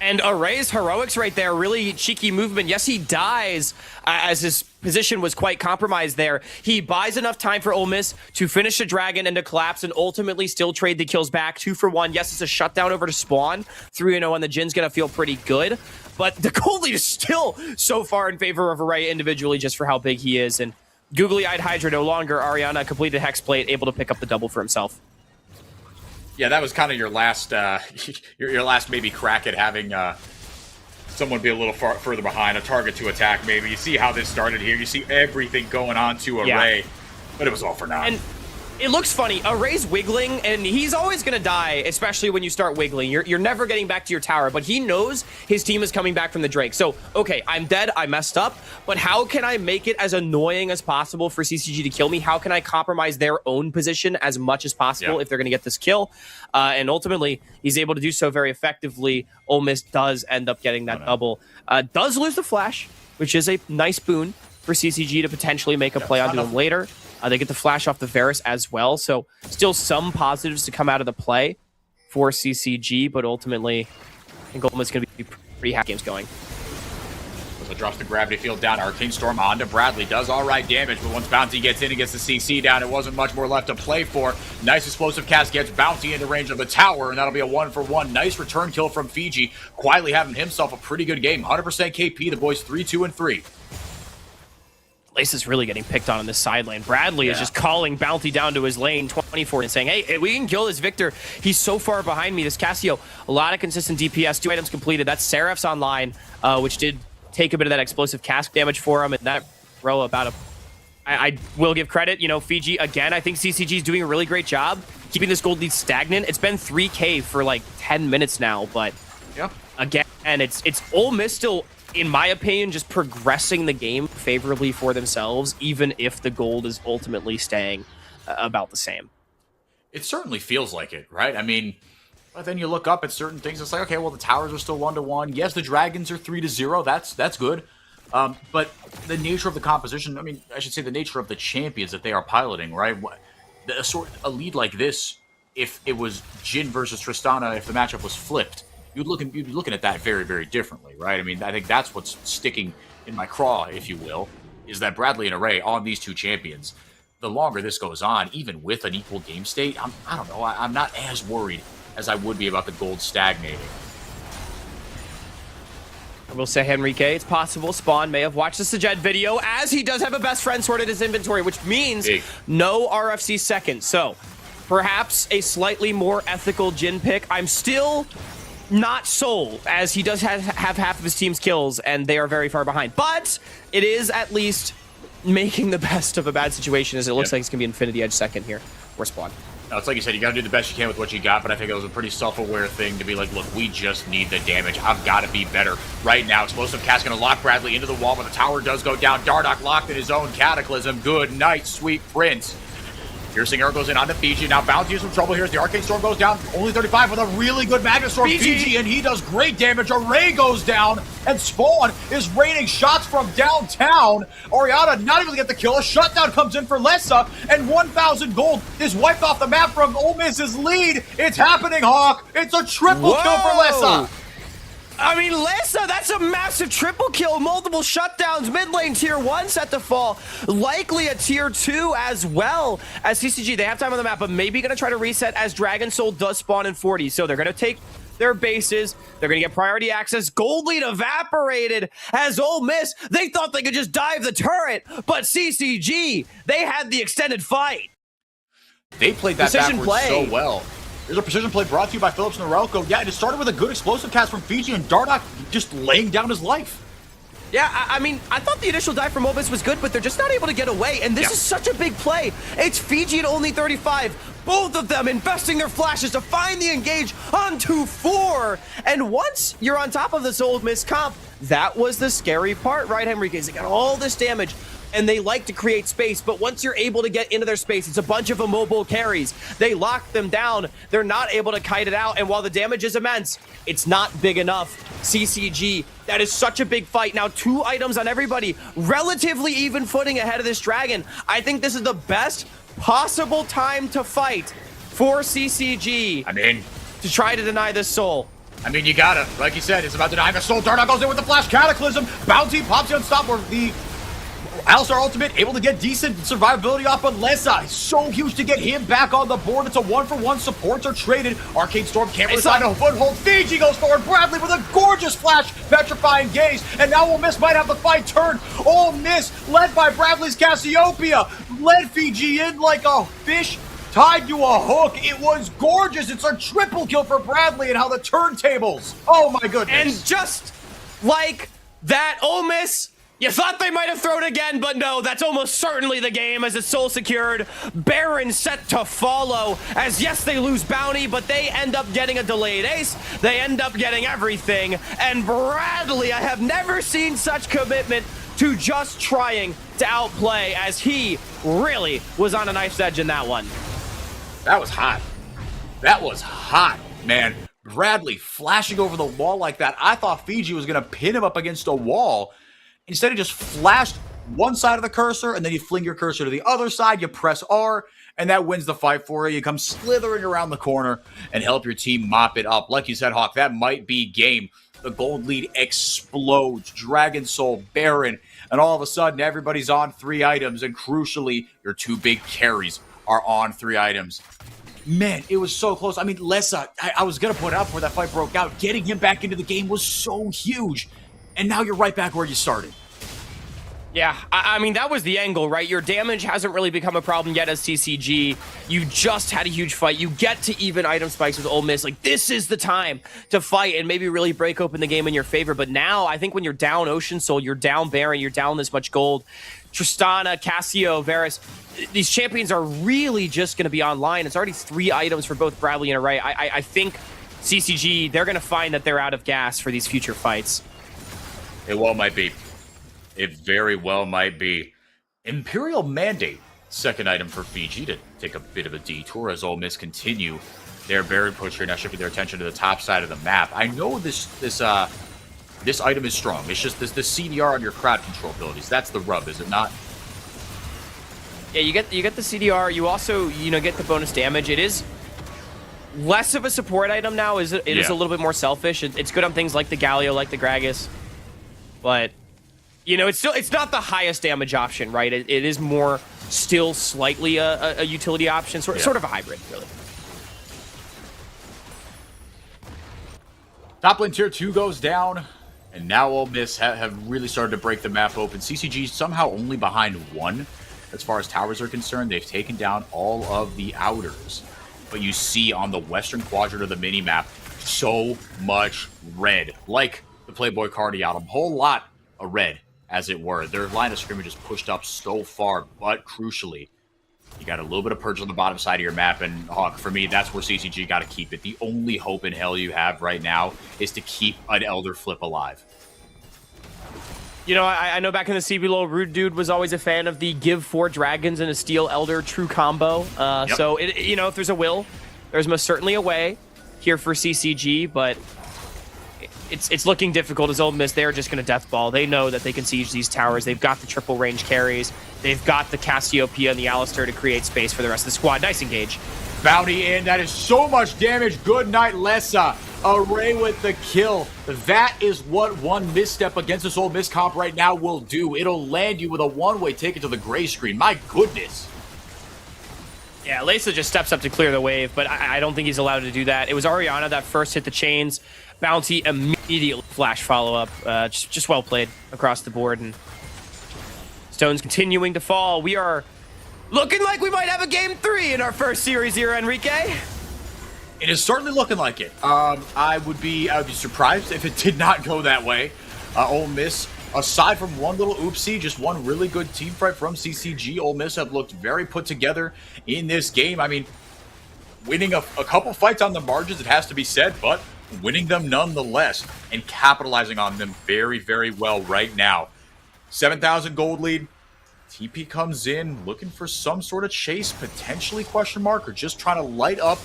G: And Array's heroics right there, really cheeky movement. Yes, he dies as his position was quite compromised there. He buys enough time for Ole Miss to finish the dragon and to collapse and ultimately still trade the kills back. 2-for-1. Yes, it's a shutdown over to Spawn. 3-0, and the Jin's going to feel pretty good. But the gold lead is still so far in favor of Array individually just for how big he is. And googly-eyed Hydra no longer. Ariana completed Hexplate, able to pick up the double for himself.
D: Yeah, that was kind of your last, your last maybe crack at having someone be a little further behind, a target to attack maybe. You see how this started here. You see everything going on to Array, but it was all for now.
G: And it looks funny. Array's wiggling, and he's always going to die, especially when you start wiggling. You're never getting back to your tower, but he knows his team is coming back from the Drake. So, okay, I'm dead. I messed up, but how can I make it as annoying as possible for CCG to kill me? How can I compromise their own position as much as possible if they're going to get this kill? And ultimately, he's able to do so very effectively. Ole Miss does end up getting that double. Does lose the flash, which is a nice boon for CCG to potentially make a play onto him later. They get the flash off the Varus as well, so still some positives to come out of the play for CCG, but ultimately, I think Ole Miss is going to be pretty happy games going.
D: So drops the gravity field down. Arcane Storm onto Bradley. Does all right damage, but once Bounty gets in and gets the CC down, it wasn't much more left to play for. Nice explosive cast gets Bounty into range of the tower, and that'll be a 1-for-1. Nice return kill from Fiji. Quietly having himself a pretty good game. 100% KP. The boys 3-2-3.
G: Leysa's really getting picked on this side lane. Bradley is just calling Bounty down to his lane 24 and saying, hey, we can kill this Victor. He's so far behind me. This Cassio, a lot of consistent DPS. 2 items completed. That's Seraph's online, which did take a bit of that explosive cask damage for him. And that row about a... I will give credit, you know, Fiji, again, I think CCG is doing a really great job keeping this gold lead stagnant. It's been 3K for like 10 minutes now, but
D: Yeah.
G: again, and it's Ole Miss still, in my opinion, just progressing the game favorably for themselves, even if the gold is ultimately staying about the same.
D: It certainly feels like it, right? I mean, but then you look up at certain things. It's like, okay, well, the towers are still 1-1. Yes, the dragons are 3-0. That's good. But the nature of the composition, I mean, I should say the nature of the champions that they are piloting, right? A lead like this, if it was Jhin versus Tristana, if the matchup was flipped, you'd be looking at that very, very differently, right? I mean, I think that's what's sticking in my craw, if you will, is that Bradley and Array on these two champions. The longer this goes on, even with an equal game state, I don't know, I'm not as worried as I would be about the gold stagnating.
G: I will say, Henrique, it's possible Spawn may have watched the Sajed video, as he does have a best friend sorted his inventory, which means no RFC second. So perhaps a slightly more ethical Jhin pick. I'm still not sold, as he does have half of his team's kills, and they are very far behind. But it is at least making the best of a bad situation, as it looks like it's going to be Infinity Edge second here, or Spawn.
D: Now, it's like you said, you got to do the best you can with what you got, but I think it was a pretty self-aware thing to be like, look, we just need the damage. I've got to be better right now. Explosive Cast going to lock Bradley into the wall, but the tower does go down. Dardoch locked in his own Cataclysm. Good night, sweet prince. Piercing Arrow goes in onto Fiji. Now Bounty is in trouble here as the Arcane Storm goes down. Only 35 with a really good Magnet Storm. Fiji, and he does great damage. Array goes down, and Spawn is raining shots from downtown. Oriana not able to get the kill. A shutdown comes in for Lessa, and 1,000 gold is wiped off the map from Ole Miss's lead. It's happening, Hawk. It's a triple kill for Lessa.
G: I mean, Lessa, that's a massive triple kill. Multiple shutdowns. Mid lane tier 1 set to fall. Likely a tier 2 as well as CCG. They have time on the map, but maybe going to try to reset as Dragon Soul does spawn in 40. So they're going to take their bases. They're going to get priority access. Gold lead evaporated as Ole Miss. They thought they could just dive the turret, but CCG, they had the extended fight.
D: They played that backwards so well. There's a precision play brought to you by Phillips Norelco. Yeah, and it started with a good explosive cast from Fiji and Dardoch just laying down his life.
G: Yeah, I mean, I thought the initial dive from Obis was good, but they're just not able to get away, and this is such a big play. It's Fiji at only 35. Both of them investing their flashes to find the engage onto 4. And once you're on top of this Ole Miss comp, that was the scary part, right, Henrique? They got all this damage, and they like to create space, but once you're able to get into their space, it's a bunch of immobile carries. They lock them down. They're not able to kite it out, and while the damage is immense, it's not big enough. CCG, that is such a big fight. Now 2 items on everybody, relatively even footing ahead of this dragon. I think this is the best possible time to fight for CCG.
D: I mean,
G: to try to deny this soul.
D: I mean, you gotta, like you said, it's about denying the soul. Dardoch goes in with the flash Cataclysm. Bounty pops the unstoppable. The Alistar ultimate able to get decent survivability off, but Lessa is so huge to get him back on the board. It's a 1-for-1. Supports are traded. Arcane Storm can't really find a foothold. Fiji goes forward. Bradley with a gorgeous flash, petrifying gaze, and now Ole Miss might have the fight turned. Ole Miss, led by Bradley's Cassiopeia, led Fiji in like a fish tied to a hook. It was gorgeous. It's a triple kill for Bradley, and how the turntables. Oh my goodness.
G: And just like that, Ole Miss, you thought they might have thrown again, but no, that's almost certainly the game as it's soul secured. Baron set to follow, as yes, they lose bounty, but they end up getting a delayed ace. They end up getting everything. And Bradley, I have never seen such commitment to just trying to outplay, as he really was on a knife's edge in that one.
D: That was hot. That was hot, man. Bradley flashing over the wall like that. I thought Fiji was going to pin him up against a wall. Instead, he just flashed one side of the cursor, and then you fling your cursor to the other side, you press R, and that wins the fight for you. You come slithering around the corner and help your team mop it up. Like you said, Hawk, that might be game. The gold lead explodes. Dragon Soul, Baron, and all of a sudden, everybody's on 3 items, and crucially, your 2 big carries are on 3 items. Man, it was so close. I mean, Lessa, I was going to put it out before that fight broke out. Getting him back into the game was so huge. And now you're right back where you started.
G: Yeah, I mean, that was the angle, right? Your damage hasn't really become a problem yet as CCG. You just had a huge fight. You get to even item spikes with Ole Miss. Like, this is the time to fight and maybe really break open the game in your favor. But now, I think when you're down Ocean Soul, you're down Baron, you're down this much gold, Tristana, Cassio, Varus, these champions are really just going to be online. It's already 3 items for both Bradley and Array. I think CCG, they're going to find that they're out of gas for these future fights.
D: It well might be. It very well might be. Imperial Mandate, second item for Fiji to take a bit of a detour as Ole Miss continue their Baron push here, now shifting their attention to the top side of the map. I know this item is strong. It's just the CDR on your crowd control abilities. That's the rub, is it not?
G: Yeah, you get the CDR. You also, get the bonus damage. It is less of a support item now. It is a little bit more selfish. It's good on things like the Galio, like the Gragas, but it's not the highest damage option, right? It is more still slightly a utility option, sort of a hybrid, really.
D: Top lane tier 2 goes down, and now Ole Miss have really started to break the map open. CCG somehow only behind 1 as far as towers are concerned. They've taken down all of the outers. But you see on the western quadrant of the mini-map so much red. Like the Playboy Cardiatum, whole lot of red, as it were. Their line of scrimmage is pushed up so far, but crucially, you got a little bit of purge on the bottom side of your map, and Hawk, for me, that's where CCG got to keep it. The only hope in hell you have right now is to keep an Elder Flip alive.
G: I know back in the CBLOL, Rude Dude was always a fan of the give 4 dragons and a Steel Elder true combo.
D: Yep.
G: So, if there's a will, there's most certainly a way here for CCG, but it's looking difficult as Ole Miss. They're just going to deathball. They know that they can siege these towers. They've got the triple range carries. They've got the Cassiopeia and the Alistair to create space for the rest of the squad. Nice engage.
D: Bounty in. That is so much damage. Good night, Lessa. Array with the kill. That is what one misstep against this Ole Miss comp right now will do. It'll land you with a one-way ticket to the gray screen. My goodness.
G: Yeah, Lesa just steps up to clear the wave, but I don't think he's allowed to do that. It was Ariana that first hit the chains. Bounty immediately flash follow-up. Just well played across the board. And Stone's continuing to fall. We are looking like we might have a game 3 in our first series here, Enrique.
D: It is certainly looking like it. I would be surprised if it did not go that way. Ole Miss, aside from one little oopsie, just one really good team fight from CCG, Ole Miss have looked very put together in this game. I mean, winning a couple fights on the margins, it has to be said, but winning them nonetheless and capitalizing on them very, very well right now. 7,000 gold lead. TP comes in looking for some sort of chase, potentially question mark, or just trying to light up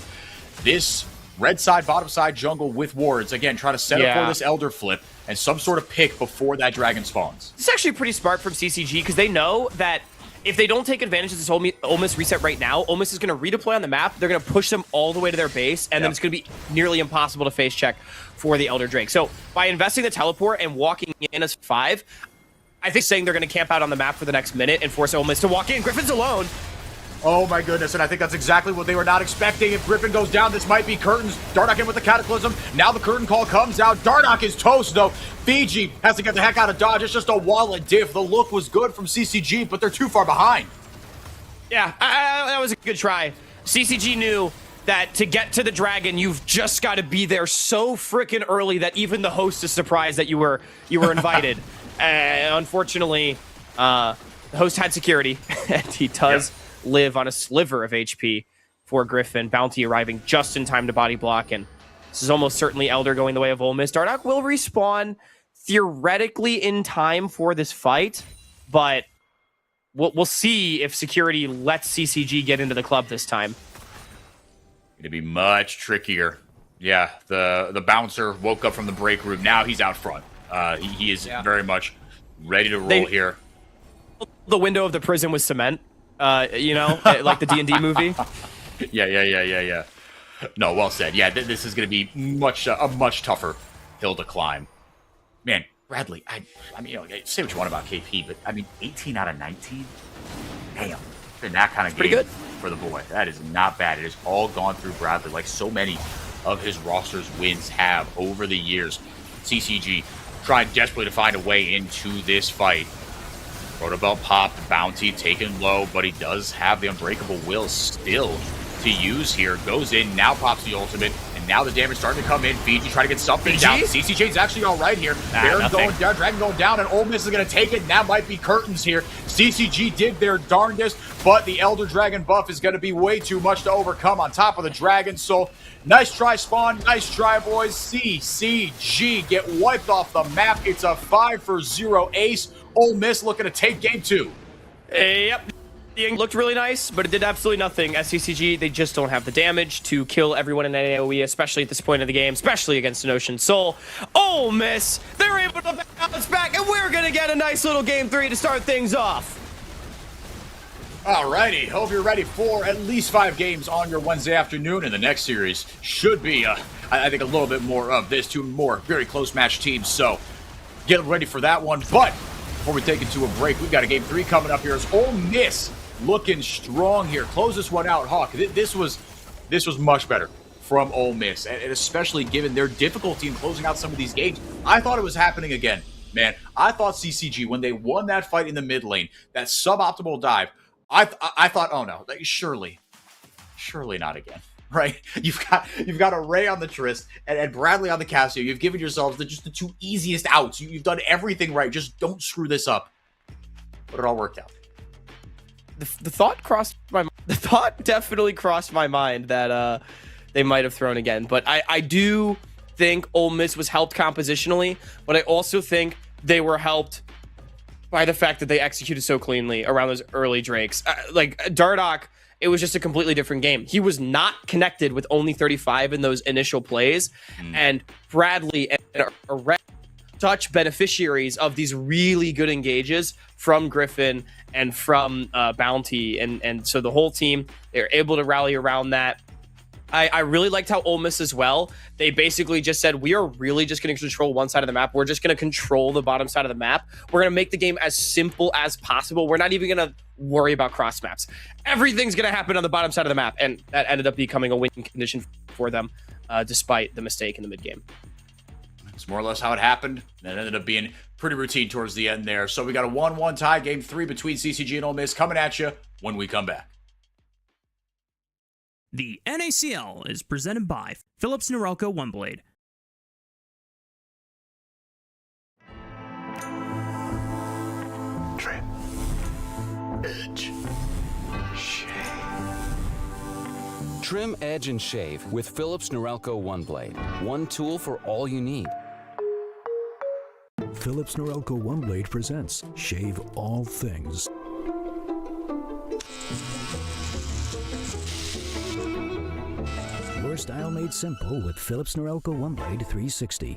D: this red side, bottom side jungle with wards. Again, trying to set up for this Elder Flip and some sort of pick before that dragon spawns.
G: It's actually pretty smart from CCG because they know that if they don't take advantage of this Ole Miss reset right now, Ole Miss is going to redeploy on the map. They're going to push them all the way to their base, and then it's going to be nearly impossible to face check for the Elder Drake. So by investing the teleport and walking in as 5, I think saying they're going to camp out on the map for the next minute and force Ole Miss to walk in. Griffin's alone.
D: Oh my goodness, and I think that's exactly what they were not expecting. If Griffin goes down, this might be curtains. Dardoch in with the Cataclysm. Now the curtain call comes out. Dardoch is toast, though. Fiji has to get the heck out of Dodge. It's just a wall of diff. The look was good from CCG, but they're too far behind.
G: Yeah, that was a good try. CCG knew that to get to the dragon, you've just got to be there so freaking early that even the host is surprised that you were invited. Unfortunately, the host had security, and he does live on a sliver of HP for Griffin. Bounty arriving just in time to body block, and this is almost certainly Elder going the way of Ole Miss. Dardoch will respawn theoretically in time for this fight, but we'll see if security lets CCG get into the club this time.
D: It'd be much trickier. Yeah, the bouncer woke up from the break room. Now he's out front. He is very much ready to roll here.
G: The window of the prison was cement. Like the D&D movie.
D: Yeah. No, well said. Yeah, this is going to be a much tougher hill to climb. Man, Bradley, I mean, say what you want about KP, but I mean, 18 out of 19? Damn. Been that kind of game
G: pretty good
D: for the boy. That is not bad. It has all gone through Bradley, like so many of his roster's wins have over the years. CCG trying desperately to find a way into this fight. Protobelt popped, Bounty taken low, but he does have the Unbreakable Will still to use here. Goes in, now pops the ultimate, and now the damage starting to come in. Fiji trying to get something down. CCJ's actually all right here. Baron going down, Dragon going down, and Ole Miss is going to take it. And that might be curtains here. CCG did their darndest, but the Elder Dragon buff is going to be way too much to overcome on top of the Dragon. So nice try, Spawn. Nice try, boys. CCG get wiped off the map. It's a 5-for-0 ace. Ole Miss looking to take game 2.
G: Yep. It looked really nice, but it did absolutely nothing. SCCG, they just don't have the damage to kill everyone in AoE, especially at this point of the game, especially against an Ocean Soul. Ole Miss, they're able to bounce back, and we're going to get a nice little game 3 to start things off.
D: Alrighty, hope you're ready for at least 5 games on your Wednesday afternoon, and the next series should be, I think, a little bit more of this, 2 more very close match teams, so get ready for that one. But before we take it to a break, we've got a game 3 coming up here as Ole Miss looking strong here. Close this one out, Hawk. This was much better from Ole Miss, and especially given their difficulty in closing out some of these games. I thought it was happening again, man. I thought CCG, when they won that fight in the mid lane, that suboptimal dive, I thought, oh no, surely not again, right? You've got a Ray on the Trist and Bradley on the Casio. You've given yourselves just the 2 easiest outs. You've done everything right. Just don't screw this up. But it all worked out.
G: The thought crossed my mind. The thought definitely crossed my mind that they might have thrown again. But I do think Ole Miss was helped compositionally, but I also think they were helped by the fact that they executed so cleanly around those early Drakes. Like Dardoch, it was just a completely different game. He was not connected with only 35 in those initial plays, and Bradley and Red such beneficiaries of these really good engages from Griffin and from Bounty, and so the whole team, they're able to rally around that. I really liked how Ole Miss as well, they basically just said, we are really just going to control one side of the map. We're just going to control the bottom side of the map. We're going to make the game as simple as possible. We're not even going to worry about cross maps. Everything's going to happen on the bottom side of the map, and that ended up becoming a winning condition for them, despite the mistake in the mid game.
D: It's more or less how it happened. That ended up being pretty routine towards the end there. So we got a 1-1 tie, game 3 between CCG and Ole Miss coming at you when we come back.
C: The NACL is presented by Philips Norelco OneBlade.
A: Trim. Edge. Shave.
H: Trim, edge, and shave with Philips Norelco OneBlade. One tool for all you need.
A: Philips Norelco OneBlade presents Shave All Things. Your style made simple with Philips Norelco OneBlade 360.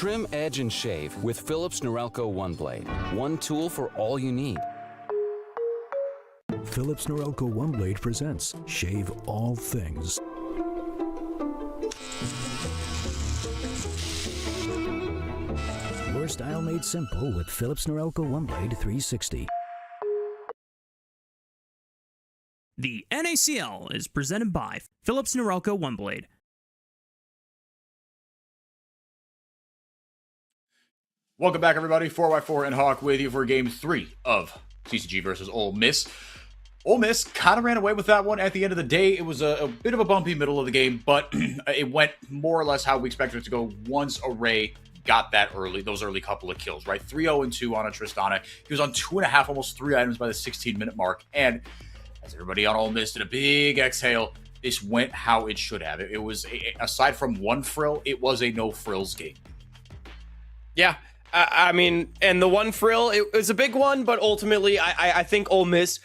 H: Trim, edge, and shave with Philips Norelco One Blade. One tool for all you need.
A: Philips Norelco One Blade presents Shave All Things. Your style made simple with Philips Norelco One Blade 360.
C: The NACL is presented by Philips Norelco One Blade.
D: Welcome back, everybody. 4x4 and Hawk with you for Game 3 of CCG versus Ole Miss. Ole Miss kind of ran away with that one at the end of the day. It was a bit of a bumpy middle of the game, but it went more or less how we expected it to go once Array got those early couple of kills, right? 3-0-2 on a Tristana. He was on 2.5, almost 3 items by the 16-minute mark. And as everybody on Ole Miss did a big exhale, this went how it should have. It was, aside from one frill, it was a no-frills game.
G: Yeah. I mean, and the one frill, it was a big one, but ultimately, I think Ole Miss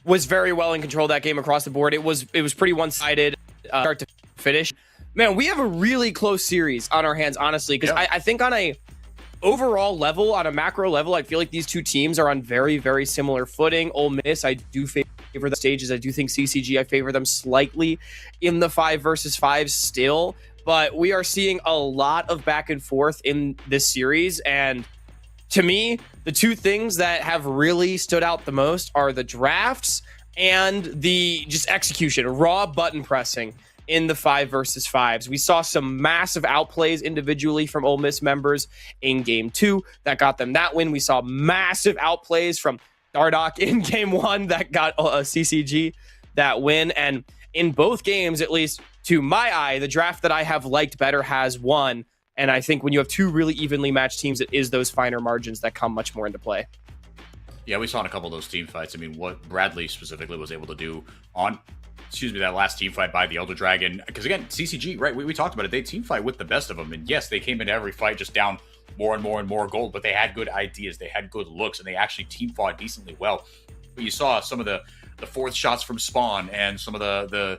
G: was very well in control of that game across the board. It was pretty one-sided start to finish. Man, we have a really close series on our hands, honestly, because I think on a overall level, on a macro level, I feel like these two teams are on very, very similar footing. Ole Miss, I do favor the stages. I do think CCG, I favor them slightly in the 5 versus 5 still. But we are seeing a lot of back and forth in this series. And to me, the two things that have really stood out the most are the drafts and the just execution, raw button pressing in the 5 versus 5s. We saw some massive outplays individually from Ole Miss members in Game 2 that got them that win. We saw massive outplays from Dardoch in Game 1 that got CCG that win. And in both games, at least to my eye, the draft that I have liked better has won. And I think when you have two really evenly matched teams, it is those finer margins that come much more into play.
D: Yeah, we saw in a couple of those team fights. I mean, what Bradley specifically was able to do on, that last team fight by the Elder Dragon. Because again, CCG, right, we talked about it. They team fight with the best of them. And yes, they came into every fight just down more and more and more gold, but they had good ideas. They had good looks, and they actually team fought decently well. But you saw some of the fourth shots from Spawn and some of the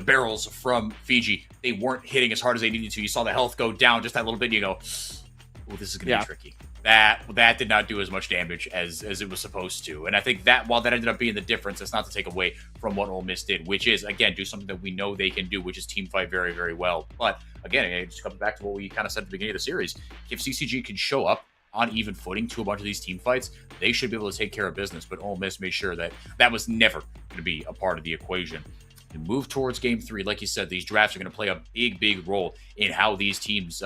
D: barrels from Fiji. They weren't hitting as hard as they needed to. You saw the health go down just that little bit. And you go, oh, this is going to be tricky. That did not do as much damage as it was supposed to. And I think that while that ended up being the difference, it's not to take away from what Ole Miss did, which is, again, do something that we know they can do, which is team fight very, very well. But again, it just comes back to what we kind of said at the beginning of the series. If CCG can show up on even footing to a bunch of these team fights, they should be able to take care of business. But Ole Miss made sure that was never going to be a part of the equation. And move towards Game 3, like you said, these drafts are going to play a big, big role in how these teams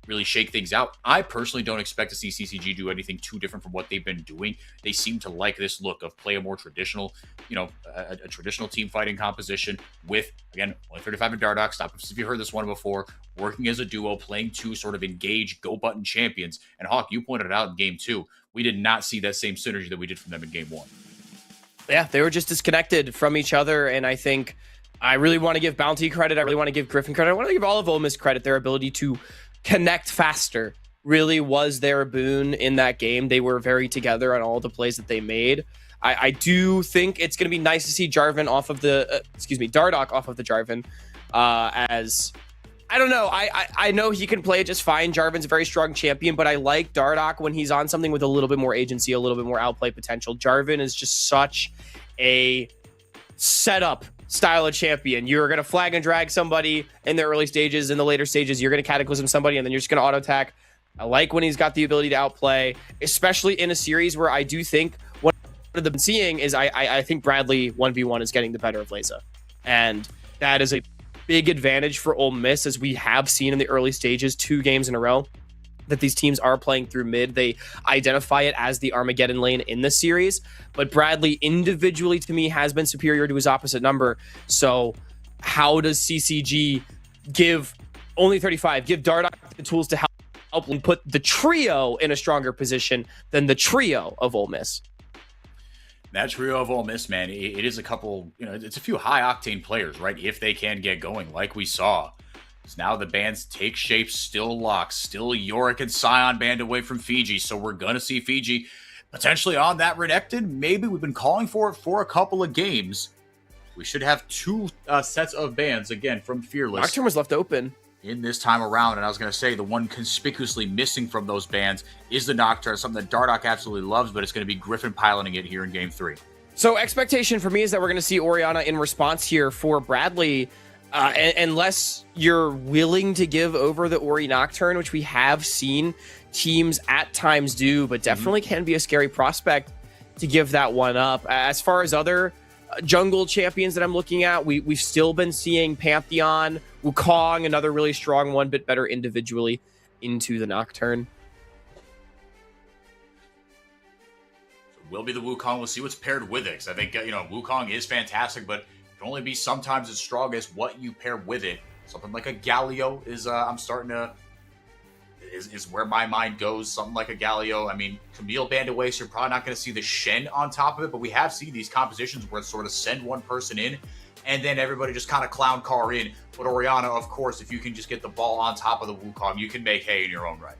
D: really shake things out. I personally don't expect to see CCG do anything too different from what they've been doing. They seem to like this look of play a more traditional, a traditional team fighting composition with, again, only 35 in Dardoch. Stop if you heard this one before. Working as a duo, playing two sort of engaged go button champions. And Hawk, you pointed it out in Game 2. We did not see that same synergy that we did from them in Game 1.
G: Yeah, they were just disconnected from each other, and I think I really want to give Bounty credit. I really want to give Griffin credit. I want to give all of Ole Miss credit. Their ability to connect faster really was their boon in that game. They were very together on all the plays that they made. I do think it's going to be nice to see Jarvan off of the, Dardoch off of the Jarvan, as I don't know. I know he can play just fine. Jarvan's a very strong champion, but I like Dardoch when he's on something with a little bit more agency, a little bit more outplay potential. Jarvan is just such a setup style of champion. You're going to flag and drag somebody in the early stages. In the later stages, you're going to cataclysm somebody, and then you're just going to auto attack. I like when he's got the ability to outplay, especially in a series where I do think what I've been seeing is I think Bradley 1v1 is getting the better of Leza. And that is a big advantage for Ole Miss, as we have seen in the early stages, 2 games in a row, that these teams are playing through mid. They identify it as the Armageddon lane in this series, but Bradley individually to me has been superior to his opposite number. So how does CCG give only 35, give Dardoch the tools to help and put the trio in a stronger position than the trio of Ole Miss?
D: That trio of Ole Miss, man, it is a couple, it's a few high-octane players, right? If they can get going, like we saw. So now the bands take shape, still locked, still Yorick and Scion banned away from Fiji. So we're going to see Fiji potentially on that Renekton. Maybe we've been calling for it for a couple of games. We should have 2 sets of bans, again, from Fearless.
G: Nocturne was left open.
D: in this time around. And I was going to say the one conspicuously missing from those bans is the Nocturne, something that Dardoch absolutely loves, but it's going to be Griffin piloting it here in game 3.
G: So expectation for me is that we're going to see Orianna in response here for Bradley, unless you're willing to give over the Ori Nocturne, which we have seen teams at times do, but definitely can be a scary prospect to give that one up. As far as other jungle champions that I'm looking at, we've still been seeing Pantheon, Wukong, another really strong one, but better individually into the Nocturne.
D: Will be the Wukong. We'll see what's paired with it. 'Cause I think, Wukong is fantastic, but it can only be sometimes as strong as what you pair with it. Something like a Galio is, is where my mind goes. Something like a Galio. I mean, Camille banned away, so you're probably not going to see the Shen on top of it, but we have seen these compositions where it's sort of send one person in, and then everybody just kind of clown car in. But Orianna, of course, if you can just get the ball on top of the Wukong, you can make hay in your own right.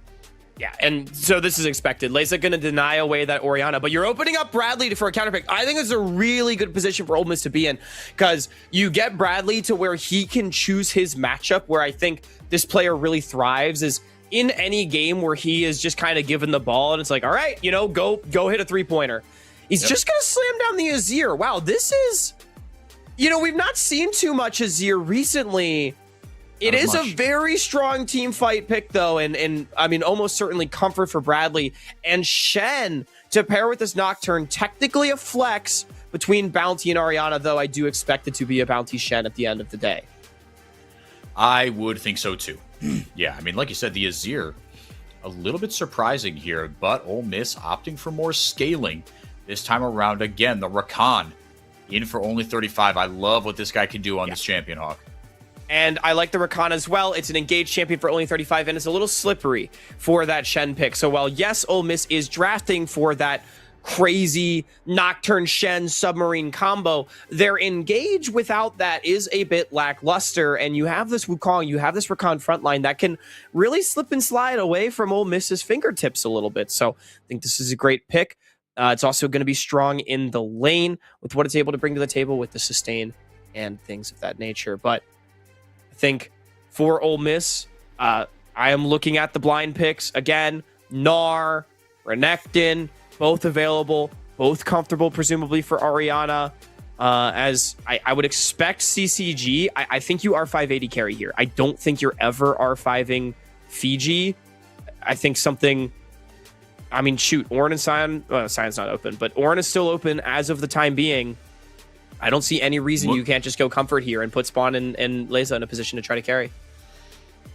G: Yeah, and so this is expected. Laysa going to deny away that Orianna, but you're opening up Bradley for a counterpick. I think it's a really good position for Ole Miss to be in, because you get Bradley to where he can choose his matchup, where I think this player really thrives is in any game where he is just kind of given the ball and it's like, all right, go hit a three-pointer. He's just going to slam down the Azir. Wow, this is, we've not seen too much Azir recently. It is a very strong team fight pick, though, and I mean, almost certainly comfort for Bradley. And Shen to pair with this Nocturne, technically a flex between Bounty and Orianna, though I do expect it to be a Bounty Shen at the end of the day.
D: I would think so, too. Yeah, I mean, like you said, the Azir, a little bit surprising here, but Ole Miss opting for more scaling this time around. Again, the Rakan in for only 35. I love what this guy can do on this champion, Hawk.
G: And I like the Rakan as well. It's an engaged champion for only 35, and it's a little slippery for that Shen pick. So while, yes, Ole Miss is drafting for that crazy Nocturne Shen submarine combo, their engage without that is a bit lackluster. And you have this Wukong, you have this Rakan frontline that can really slip and slide away from Ole Miss's fingertips a little bit. So I think this is a great pick. It's also going to be strong in the lane with what it's able to bring to the table with the sustain and things of that nature. But I think for Ole Miss, I am looking at the blind picks again. Gnar, Renekton, both available, both comfortable, presumably for Orianna. As I would expect CCG, I think you are 580 carry here. I don't think you're ever R5ing Fiji. I think something. I mean, shoot, Ornn and Sion. Sion's not open, but Ornn is still open as of the time being. I don't see any reason you can't just go comfort here and put Spawn and Laysa in a position to try to carry.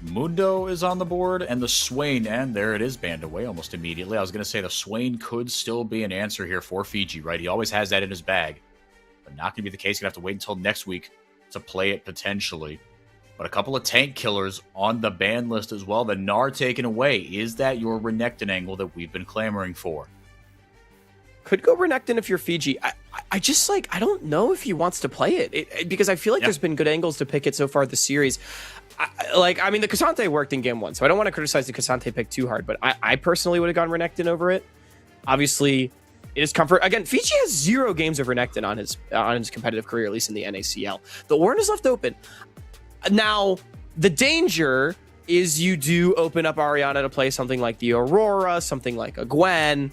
D: Mundo is on the board, and the Swain, and there it is, banned away almost immediately. I was going to say the Swain could still be an answer here for Fiji, right? He always has that in his bag, but not going to be the case. Going to have to wait until next week to play it potentially. But a couple of tank killers on the ban list as well. The Gnar taken away. Is that your Renekton angle that we've been clamoring for?
G: Could go Renekton if you're Fiji. I just I don't know if he wants to play it, because I feel like there's been good angles to pick it so far this series. I mean, the Cassante worked in game 1, so I don't want to criticize the Cassante pick too hard, but I personally would have gone Renekton over it. Obviously, it is comfort. Again, Fiji has 0 games of Renekton on his competitive career, at least in the NACL. The Ornn is left open. Now, the danger is you do open up Orianna to play something like the Aurora, something like a Gwen,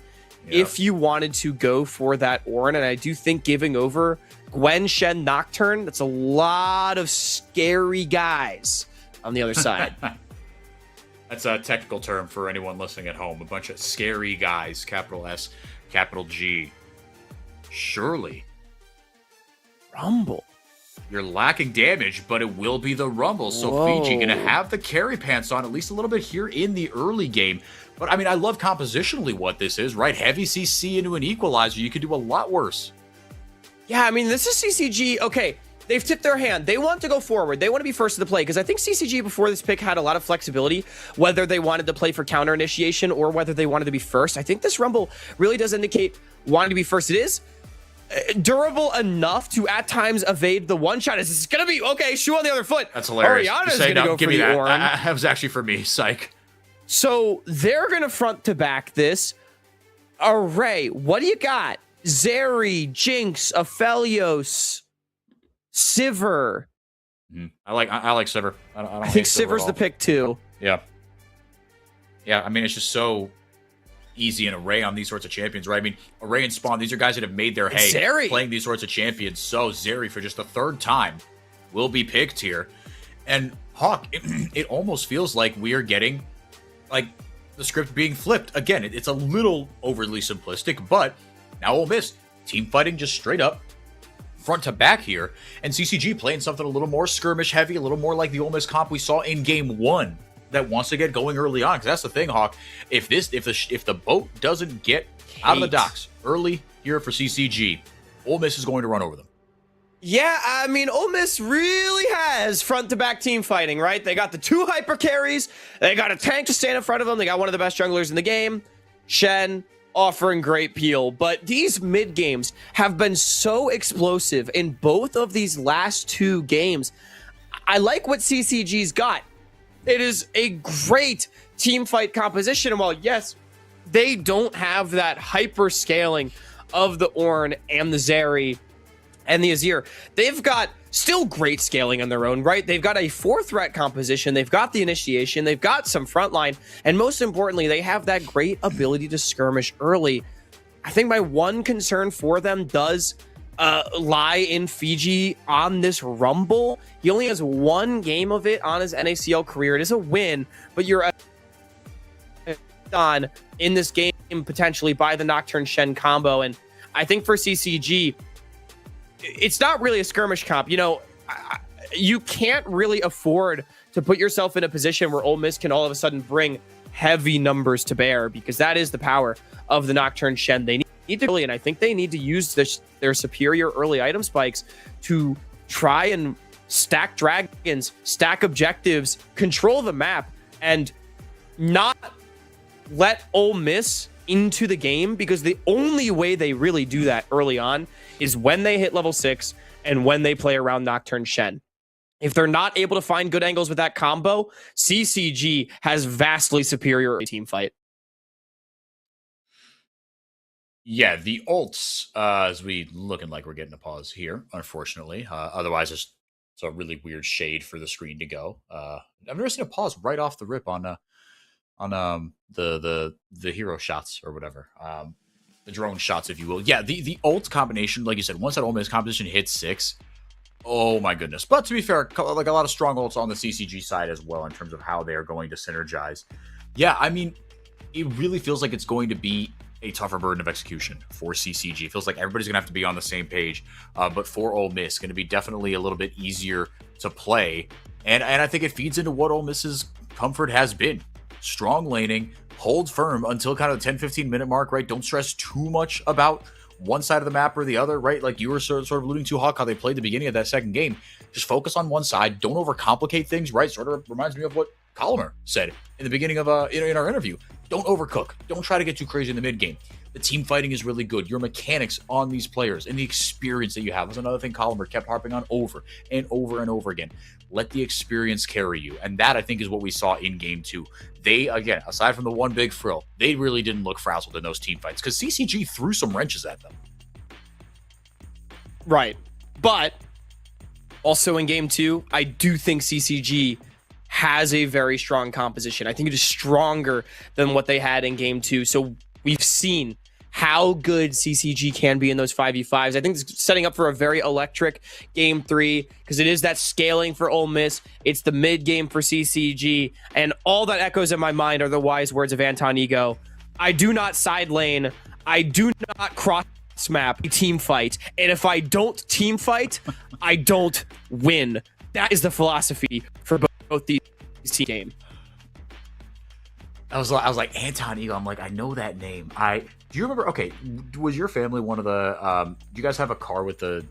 G: if you wanted to go for that Ornn. And I do think giving over Gwen, Shen, Nocturne, that's a lot of scary guys on the other side.
D: That's a technical term for anyone listening at home. A bunch of scary guys, capital S, capital G. Surely.
G: Rumble.
D: You're lacking damage, but it will be the Rumble. So Fiji going to have the carry pants on, at least a little bit here in the early game. But, I mean, I love compositionally what this is, right? Heavy CC into an equalizer. You could do a lot worse.
G: Yeah, I mean, this is CCG. Okay, they've tipped their hand. They want to go forward. They want to be first to the play, because I think CCG before this pick had a lot of flexibility, whether they wanted to play for counter initiation or whether they wanted to be first. I think this Rumble really does indicate wanting to be first. It is durable enough to at times evade the one shot. It's going to be, okay, shoe on the other foot.
D: That's hilarious.
G: Orianna's going to go for the Ornn.
D: That was actually for me, psych.
G: So they're going to front to back this. Array, what do you got? Zeri, Jinx, Aphelios, Sivir.
D: I like Sivir. I don't
G: I think
D: hate Sivir at
G: Sivir's
D: all.
G: the pick too.
D: Yeah. Yeah, I mean, it's just so easy and Array on these sorts of champions, right? I mean, Array and Spawn, these are guys that have made their hay
G: Zeri
D: playing these sorts of champions. So Zeri, for just the third time, will be picked here. And Hawk, it almost feels like we are getting, like, the script being flipped. Again, it's a little overly simplistic, but now Ole Miss, team fighting just straight up, front to back here, and CCG playing something a little more skirmish heavy, a little more like the Ole Miss comp we saw in game 1 that wants to get going early on. Because that's the thing, Hawk. If the boat doesn't get out of the docks early here for CCG, Ole Miss is going to run over them.
G: Yeah, I mean, Ole Miss really has front-to-back team fighting, right? They got the 2 hyper carries. They got a tank to stand in front of them. They got one of the best junglers in the game, Shen, offering great peel. But these mid games have been so explosive in both of these last 2 games. I like what CCG's got. It is a great team fight composition. And while, yes, they don't have that hyper scaling of the Ornn and the Zeri and the Azir, they've got still great scaling on their own, right? They've got a 4-threat composition, they've got the initiation, they've got some frontline, and most importantly, they have that great ability to skirmish early. I think my one concern for them does lie in Fiji on this Rumble. He only has 1 game of it on his NACL career. It is a win, but you're on in this game potentially by the Nocturne Shen combo, and I think for CCG, it's not really a skirmish comp. You know, you can't really afford to put yourself in a position where Ole Miss can all of a sudden bring heavy numbers to bear, because that is the power of the Nocturne Shen. They need to really, and I think they need to use their superior early item spikes to try and stack dragons, stack objectives, control the map, and not let Ole Miss into the game, because the only way they really do that early on is when they hit level 6 and when they play around Nocturne Shen. If they're not able to find good angles with that combo, CCG has vastly superior team fight.
D: Yeah, the ults, as we looking like we're getting a pause here, unfortunately. Otherwise, it's a really weird shade for the screen to go. I've never seen a pause right off the rip on the hero shots or whatever. The drone shots, if you will. Yeah, the ult combination, like you said, once that Ole Miss composition hits 6, oh my goodness. But to be fair, like a lot of strong ults on the CCG side as well in terms of how they are going to synergize. Yeah, I mean, it really feels like it's going to be a tougher burden of execution for CCG. It feels like everybody's going to have to be on the same page. But for Ole Miss, going to be definitely a little bit easier to play. And I think it feeds into what Ole Miss's comfort has been. Strong laning, hold firm until kind of the 10-15 minute mark, right? Don't stress too much about one side of the map or the other, right? Like you were sort of alluding to, Hawk, how they played the beginning of that second game. Just focus on one side. Don't overcomplicate things, right? Sort of reminds me of what Colomer said in the beginning of in our interview. Don't overcook. Don't try to get too crazy in the mid game. The team fighting is really good. Your mechanics on these players and the experience that you have was another thing Colomer kept harping on over and over and over again. Let the experience carry you. And that, I think, is what we saw in game 2. They, again, aside from the one big frill, they really didn't look frazzled in those team fights because CCG threw some wrenches at them.
G: Right. But also in game 2, I do think CCG has a very strong composition. I think it is stronger than what they had in game 2. So we've seen how good CCG can be in those 5v5s. I think it's setting up for a very electric game 3 because it is that scaling for Ole Miss. It's the mid game for CCG, and all that echoes in my mind are the wise words of Anton Ego. I do not side lane. I do not cross map, team fight. And if I don't team fight, I don't win. That is the philosophy for both these team games.
D: I was like Anton Ego. I'm like, I know that name. Do you remember? Okay, was your family one of the? Do you guys have a car with the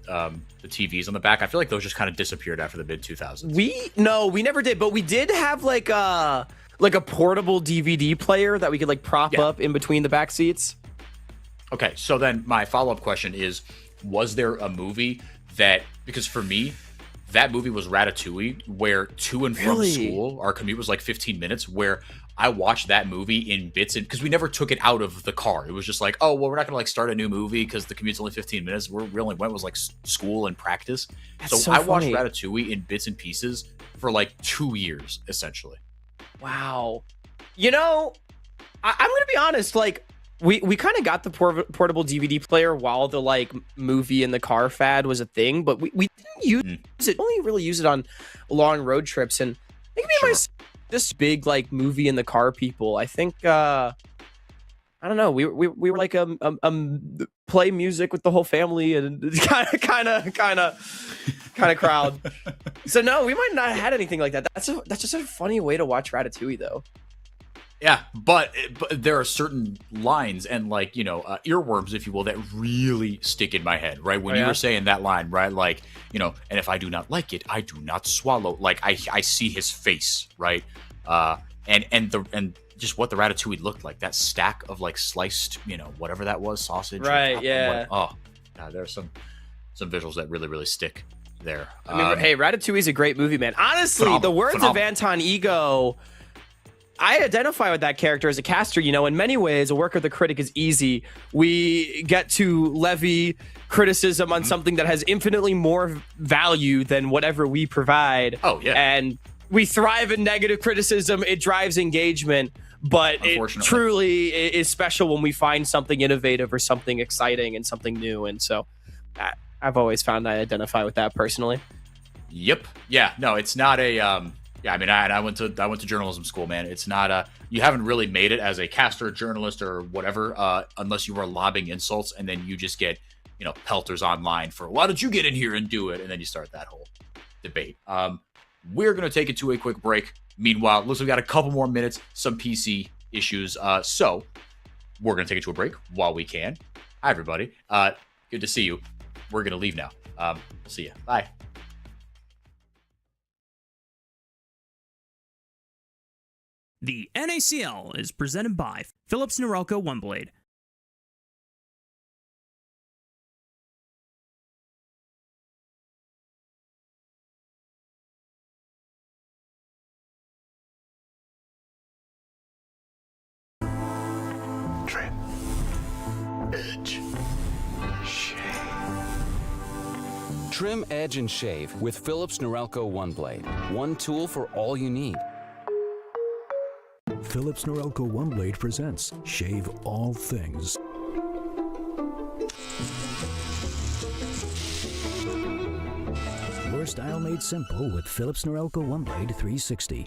D: TVs on the back? I feel like those just kind of disappeared after the mid 2000s.
G: We never did, but we did have like a portable DVD player that we could like prop up in between the back seats.
D: Okay, so then my follow-up question is, was there a movie that, because for me, that movie was Ratatouille, where to and from school, our commute was like 15 minutes, where I watched that movie in bits, and because we never took it out of the car. It was just like, oh, well, we're not gonna like start a new movie because the commute's only 15 minutes. We only went was like school and practice. So I watched Ratatouille in bits and pieces for like 2 years, essentially.
G: Wow. You know, I'm gonna be honest. Like, we kind of got the portable DVD player while the like movie in the car fad was a thing, but we didn't use it. Only really use it on long road trips. And I think me and my this big like movie in the car people. I think I don't know. We were like play music with the whole family and kind of crowd. So no, we might not have had anything like that. That's just a funny way to watch Ratatouille though.
D: Yeah, but there are certain lines and like, you know, earworms, if you will, that really stick in my head, right? When you were saying that line, right? Like, you know, and if I do not like it, I do not swallow. Like I see his face, right? And just what the Ratatouille looked like, that stack of like sliced, you know, whatever that was, sausage.
G: Right, yeah.
D: Oh, God, there's some visuals that really, really stick there.
G: I mean, hey, Ratatouille's a great movie, man. Honestly, the words of Anton Ego, I identify with that character as a caster. You know, in many ways, a work of the critic is easy. We get to levy criticism on something that has infinitely more value than whatever we provide.
D: Oh, yeah.
G: And we thrive in negative criticism. It drives engagement, but it truly is special when we find something innovative or something exciting and something new. And so I've always found I identify with that personally.
D: Yep. Yeah. No, it's not a... Yeah, I mean, I went to journalism school, man. It's not you haven't really made it as a caster, journalist, or whatever, unless you are lobbing insults, and then you just get, you know, pelters online for why did you get in here and do it, and then you start that whole debate. We're gonna take it to a quick break. Meanwhile, looks like we got a couple more minutes, some PC issues. So we're gonna take it to a break while we can. Hi, everybody. Good to see you. We're gonna leave now. We'll see you. Bye.
C: The NACL is presented by Philips Norelco OneBlade.
A: Trim, edge, shave.
H: Trim, edge, and shave with Philips Norelco OneBlade. One tool for all you need.
A: Philips Norelco OneBlade presents Shave All Things. Your style made simple with Philips Norelco OneBlade 360.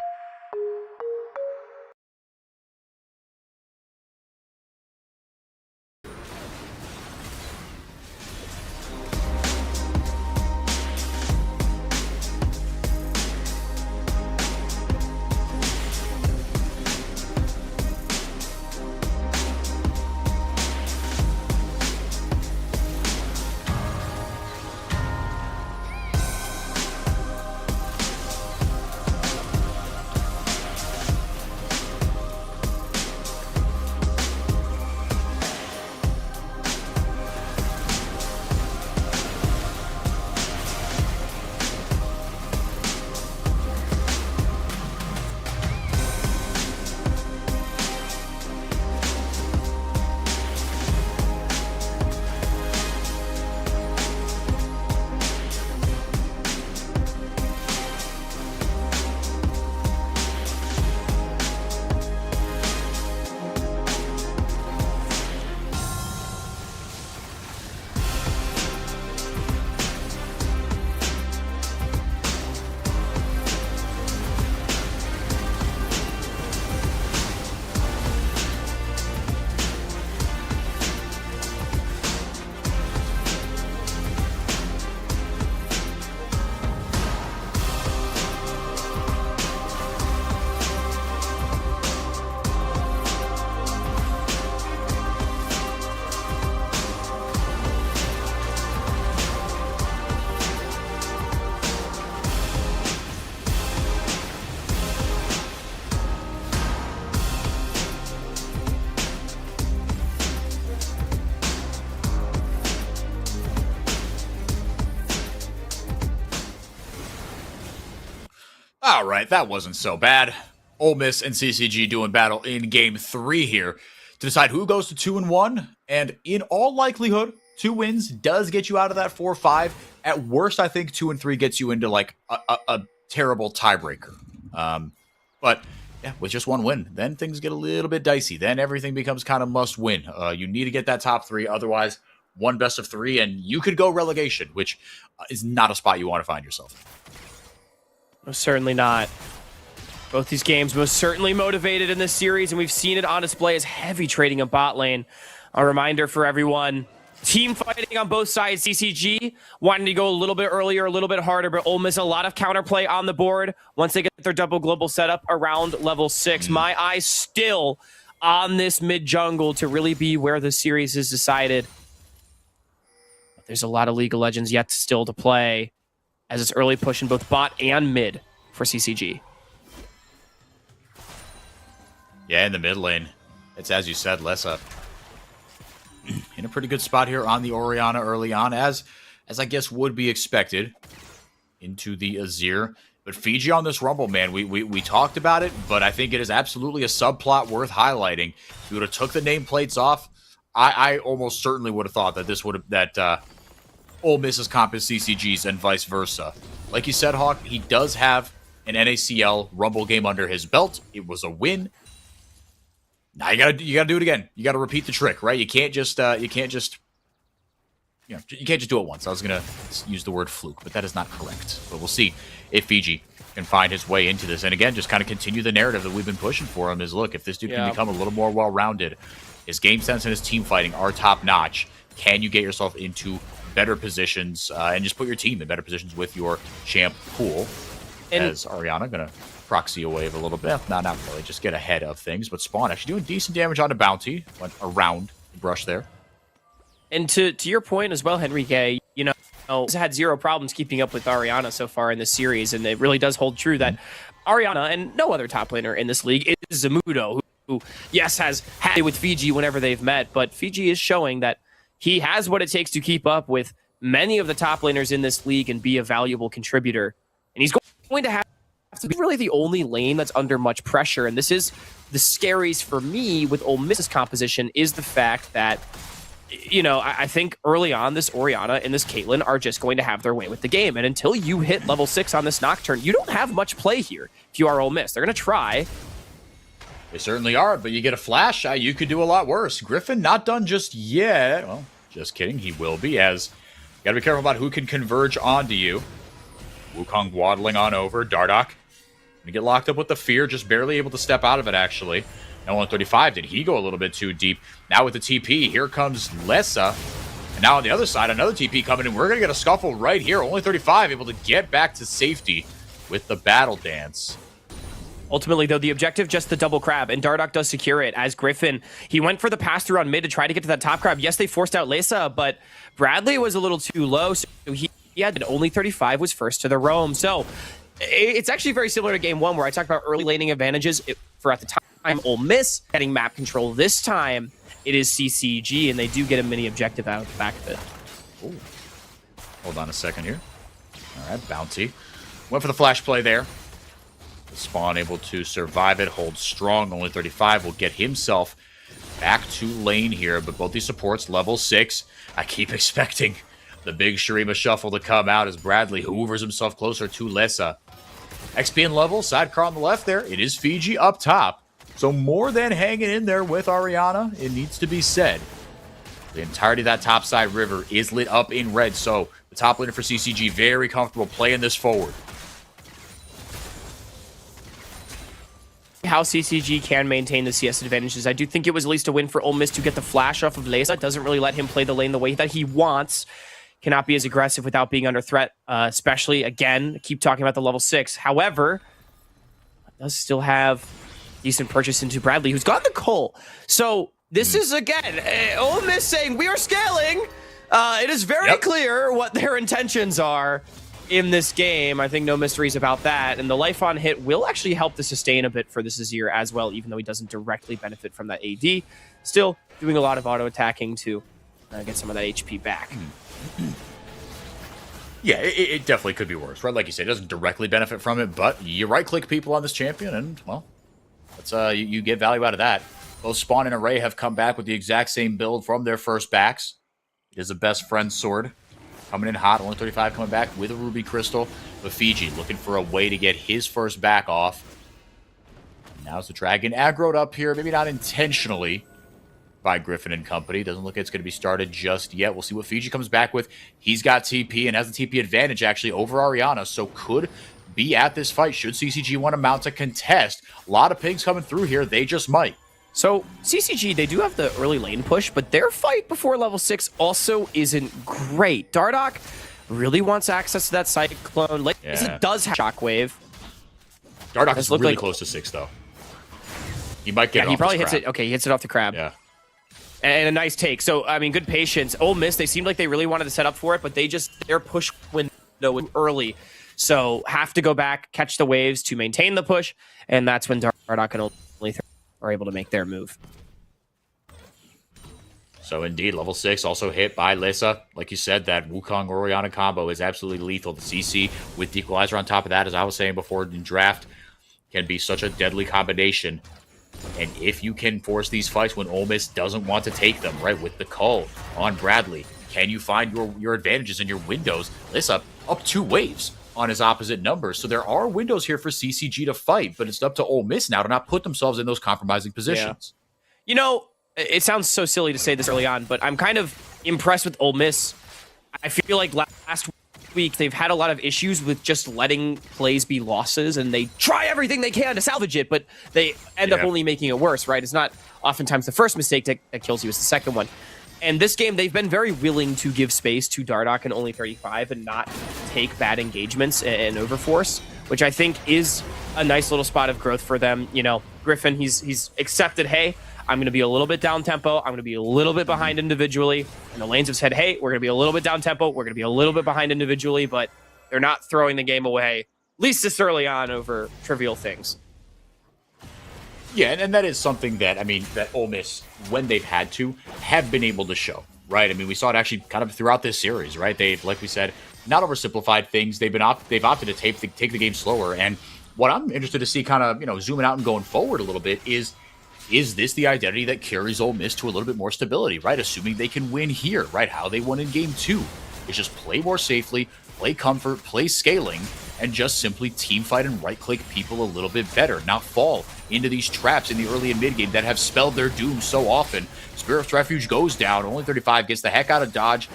D: All right, that wasn't so bad. Ole Miss and CCG doing battle in Game 3 here to decide who goes to 2-1. And in all likelihood, 2 wins does get you out of that 4-5. At worst, I think 2-3 gets you into like a terrible tiebreaker. But yeah, with just 1 win, then things get a little bit dicey. Then everything becomes kind of must win. You need to get that top 3. Otherwise, 1 best of 3, and you could go relegation, which is not a spot you want to find yourself.
G: Most certainly not. Both these games most certainly motivated in this series, and we've seen it on display as heavy trading in bot lane. A reminder for everyone, team fighting on both sides. CCG wanting to go a little bit earlier, a little bit harder, but Ole Miss a lot of counterplay on the board once they get their double global setup around level 6. My eyes still on this mid jungle to really be where the series is decided. But there's a lot of League of Legends yet still to play as it's early push in both bot and mid for CCG.
D: Yeah, in the mid lane, it's as you said, Lessa in a pretty good spot here on the Orianna early on, as I guess would be expected into the Azir. But Fiji on this Rumble, man, we talked about it, but I think it is absolutely a subplot worth highlighting. If you would have took the nameplates off, I almost certainly would have thought that this would have that Ole Miss's comp is CCG's and vice versa. Like you said, Hawk, he does have an NACL Rumble game under his belt. It was a win. Now you gotta do it again. You gotta repeat the trick, right? You can't just you can't just do it once. I was gonna use the word fluke, but that is not correct. But we'll see if Fiji can find his way into this. And again, just kind of continue the narrative that we've been pushing for him is, look, if this dude can become a little more well-rounded, his game sense and his team fighting are top-notch, can you get yourself into better positions and just put your team in better positions with your champ pool? And as Ariana gonna proxy a wave a little bit. Not really, just get ahead of things. But Spawn actually doing decent damage on a bounty. Went around the brush there.
G: And to your point as well, Henrique, you know, has had 0 problems keeping up with Ariana so far in this series, and it really does hold true that Ariana and no other top laner in this league is Zamudo, who yes, has had it with Fiji whenever they've met, but Fiji is showing that he has what it takes to keep up with many of the top laners in this league and be a valuable contributor. And he's going to have to be really the only lane that's under much pressure. And this is the scaries for me with Ole Miss's composition is the fact that, you know, I think early on this Orianna and this Caitlyn are just going to have their way with the game. And until you hit level 6 on this Nocturne, you don't have much play here if you are Ole Miss. They're going to try.
D: They certainly are, but you get a flash, you could do a lot worse. Griffin not done just yet. Well, just kidding. He will be, as you got to be careful about who can converge onto you. Wukong waddling on over. Dardoch gonna get locked up with the fear, just barely able to step out of it, actually. Now 135, did he go a little bit too deep? Now with the TP, here comes Lessa. And now on the other side, another TP coming in. We're gonna get a scuffle right here. Only 35 able to get back to safety with the battle dance.
G: Ultimately, though, the objective, just the double crab, and Dardoch does secure it as Griffin. He went for the pass-through on mid to try to get to that top crab. Yes, they forced out Lessa, but Bradley was a little too low, so he had only 35 was first to the roam. So it's actually very similar to game 1 where I talked about early laning advantages for at the time Ole Miss getting map control. This time it is CCG, and they do get a mini objective out of the back of it.
D: Ooh. Hold on a second here. All right, bounty. Went for the flash play there. Spawn able to survive it, hold strong. Only 35 will get himself back to lane here, but both these supports level 6. I keep expecting the big Shurima shuffle to come out as Bradley hoovers himself closer to Lessa. XP and level, sidecar on the left there. It is Fiji up top. So more than hanging in there with Ariana, it needs to be said. The entirety of that topside river is lit up in red, so the top laner for CCG very comfortable playing this forward.
G: How CCG can maintain the CS advantages. I do think it was at least a win for Ole Miss to get the flash off of Lessa. It doesn't really let him play the lane the way that he wants. Cannot be as aggressive without being under threat, especially, again, keep talking about the level 6. However, does still have decent purchase into Bradley, who's got the Cole. So this is, again, Ole Miss saying, we are scaling. It is very clear what their intentions are in this game. I think no mysteries about that. And the life on hit will actually help the sustain a bit for this Azir as well, even though he doesn't directly benefit from that AD. Still doing a lot of auto attacking to get some of that HP back.
D: Yeah, it definitely could be worse, right? Like you said, it doesn't directly benefit from it, but you right-click people on this champion, and, well, Let's you get value out of that. Both Spawn and Array have come back with the exact same build from their first backs. It is a best friend sword. Coming in hot, only 35 coming back with a Ruby Crystal. But Fiji looking for a way to get his first back off. Now's the Dragon aggroed up here, maybe not intentionally by Griffin and company. Doesn't look like it's going to be started just yet. We'll see what Fiji comes back with. He's got TP and has the TP advantage actually over Ariana, so could be at this fight should CCG want to mount a contest. A lot of pings coming through here. They just might.
G: So CCG, they do have the early lane push, but their fight before level 6 also isn't great. Dardoch really wants access to that Cyclone. Like, it does have Shockwave.
D: Dardoch is really close to 6, though. He might get it off
G: he probably
D: hits
G: it. Okay, he hits it off the crab.
D: Yeah.
G: And a nice take. So, I mean, good patience. Ole Miss, they seemed like they really wanted to set up for it, but their push window was early. So, have to go back, catch the waves to maintain the push, and that's when Dardoch and Only are able to make their move.
D: So indeed, level 6 also hit by Lissa. Like you said, that Wukong Oriana combo is absolutely lethal. The CC with the Equalizer on top of that, as I was saying before in draft, can be such a deadly combination. And if you can force these fights when Ole Miss doesn't want to take them, right, with the cull on Bradley, can you find your advantages and your windows? Lissa up 2 waves on his opposite numbers. So there are windows here for CCG to fight, but it's up to Ole Miss now to not put themselves in those compromising positions.
G: Yeah. You know, it sounds so silly to say this early on, but I'm kind of impressed with Ole Miss. I feel like last week they've had a lot of issues with just letting plays be losses, and they try everything they can to salvage it, but they end up only making it worse, right? It's not oftentimes the first mistake that kills you, it's the second one. And this game, they've been very willing to give space to Dardoch and Only 35 and not take bad engagements and overforce, which I think is a nice little spot of growth for them. You know, Griffin, he's accepted, hey, I'm going to be a little bit down tempo. I'm going to be a little bit behind individually. And the lanes have said, hey, we're going to be a little bit down tempo. We're going to be a little bit behind individually, but they're not throwing the game away, at least this early on, over trivial things.
D: Yeah, and that is something that, I mean, that Ole Miss, when they've had to, have been able to show, right? I mean, we saw it actually kind of throughout this series, right? They've, like we said, not oversimplified things. They've opted to take the game slower. And what I'm interested to see kind of, you know, zooming out and going forward a little bit is this the identity that carries Ole Miss to a little bit more stability, right? Assuming they can win here, right? How they won in game 2 is just play more safely, play comfort, play scaling, and just simply team fight and right-click people a little bit better, not fall into these traps in the early and mid-game that have spelled their doom so often. Spirit's Refuge goes down, Only 35 gets the heck out of dodge.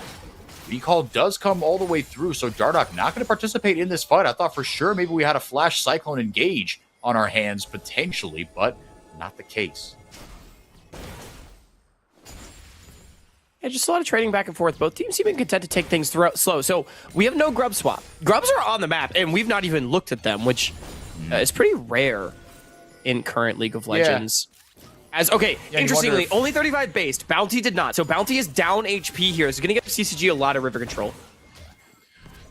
D: Recall does come all the way through, so Dardoch not going to participate in this fight. I thought for sure maybe we had a Flash Cyclone engage on our hands, potentially, but not the case.
G: Yeah, just a lot of trading back and forth. Both teams seem content to take things slow. So we have no grub swap. Grubs are on the map, and we've not even looked at them, which is pretty rare in current League of Legends. Interestingly, Only 35 based. Bounty did not. So Bounty is down HP here. It's going to give CCG a lot of river control.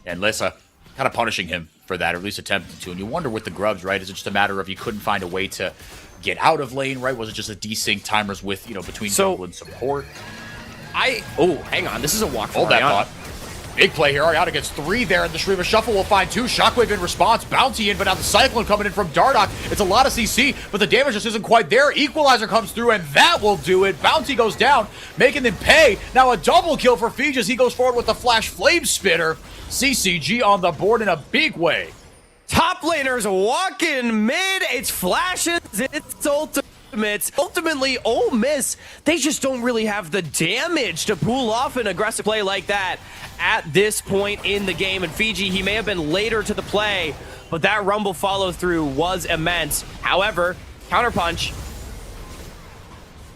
D: And Lissa kind of punishing him for that, or at least attempting to. And you wonder with the grubs, right? Is it just a matter of you couldn't find a way to get out of lane, right? Was it just a desync timers with, you know, between jungle and support?
G: Hang on. This is a walk for
D: Hold that
G: Ariana.
D: thought. Big play here. Ariana gets 3 there, and the Shriva Shuffle will find 2. Shockwave in response. Bounty in, but now the Cyclone coming in from Dardoch. It's a lot of CC, but the damage just isn't quite there. Equalizer comes through, and that will do it. Bounty goes down, making them pay. Now a double kill for Fiji as he goes forward with the Flash Flame Spitter. CCG on the board in a big way.
G: Top laners walking mid. It's flashes. It's ultimates. Ultimately, Ole Miss, they just don't really have the damage to pull off an aggressive play like that at this point in the game. And Fiji, he may have been later to the play, but that Rumble follow-through was immense. However, counterpunch.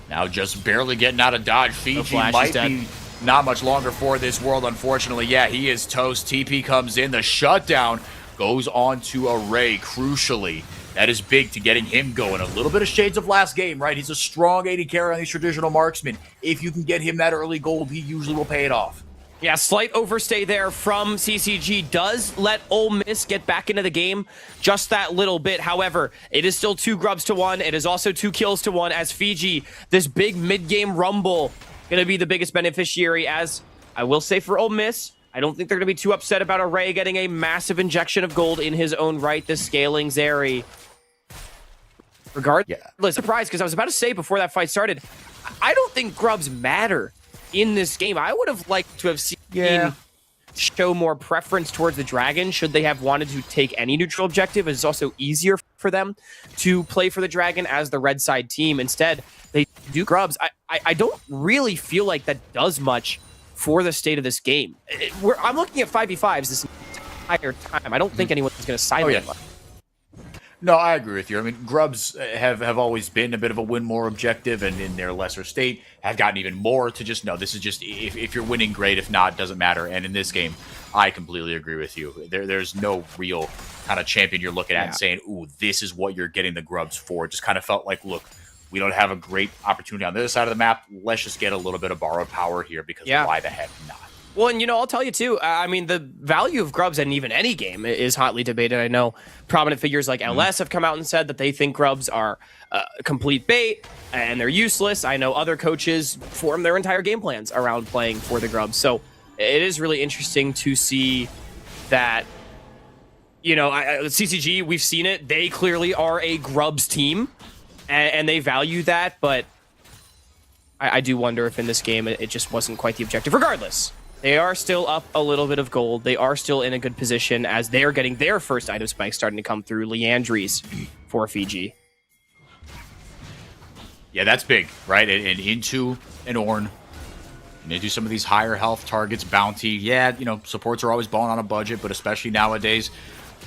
D: Now just barely getting out of dodge. Fiji might be not much longer for this world, unfortunately. Yeah, he is toast. TP comes in. The shutdown goes on to Array, crucially. That is big to getting him going. A little bit of shades of last game, right? He's a strong AD carry on these traditional marksmen. If you can get him that early gold, he usually will pay it off.
G: Yeah, slight overstay there from CCG does let Ole Miss get back into the game just that little bit. However, it is still 2 grubs to 1. It is also 2 kills to 1 as Fiji, this big mid-game rumble, going to be the biggest beneficiary. As I will say for Ole Miss, I don't think they're going to be too upset about Array getting a massive injection of gold in his own right. The scaling Zeri regardless. Surprised, because I was about to say before that fight started, I don't think grubs matter in this game. I would have liked to have seen show more preference towards the dragon should they have wanted to take any neutral objective. It's also easier for them to play for the dragon as the red side team. Instead, they do grubs. I don't really feel like that does much for the state of this game. I'm looking at 5v5s this entire time. I don't think anyone's going to silent them.
D: No, I agree with you. I mean, grubs have always been a bit of a win more objective, and in their lesser state have gotten even more to just, no, this is just, if you're winning, great. If not, doesn't matter. And in this game, I completely agree with you. There's no real kind of champion you're looking at and saying, ooh, this is what you're getting the grubs for. It just kind of felt like, look, we don't have a great opportunity on the other side of the map. Let's just get a little bit of borrowed power here, because why the heck not?
G: Well, and I'll tell you too, I mean, the value of grubs in even any game is hotly debated. I know prominent figures like LS have come out and said that they think grubs are complete bait and they're useless. I know other coaches form their entire game plans around playing for the grubs. So it is really interesting to see that, CCG, we've seen it. They clearly are a grubs team and they value that. But I do wonder if in this game it just wasn't quite the objective. Regardless, they are still up a little bit of gold. They are still in a good position as they're getting their first item spike starting to come through. Leandries for Fiji.
D: Yeah, that's big, right? And into an Ornn, and into some of these higher health targets, bounty. Yeah, supports are always balling on a budget, but especially nowadays,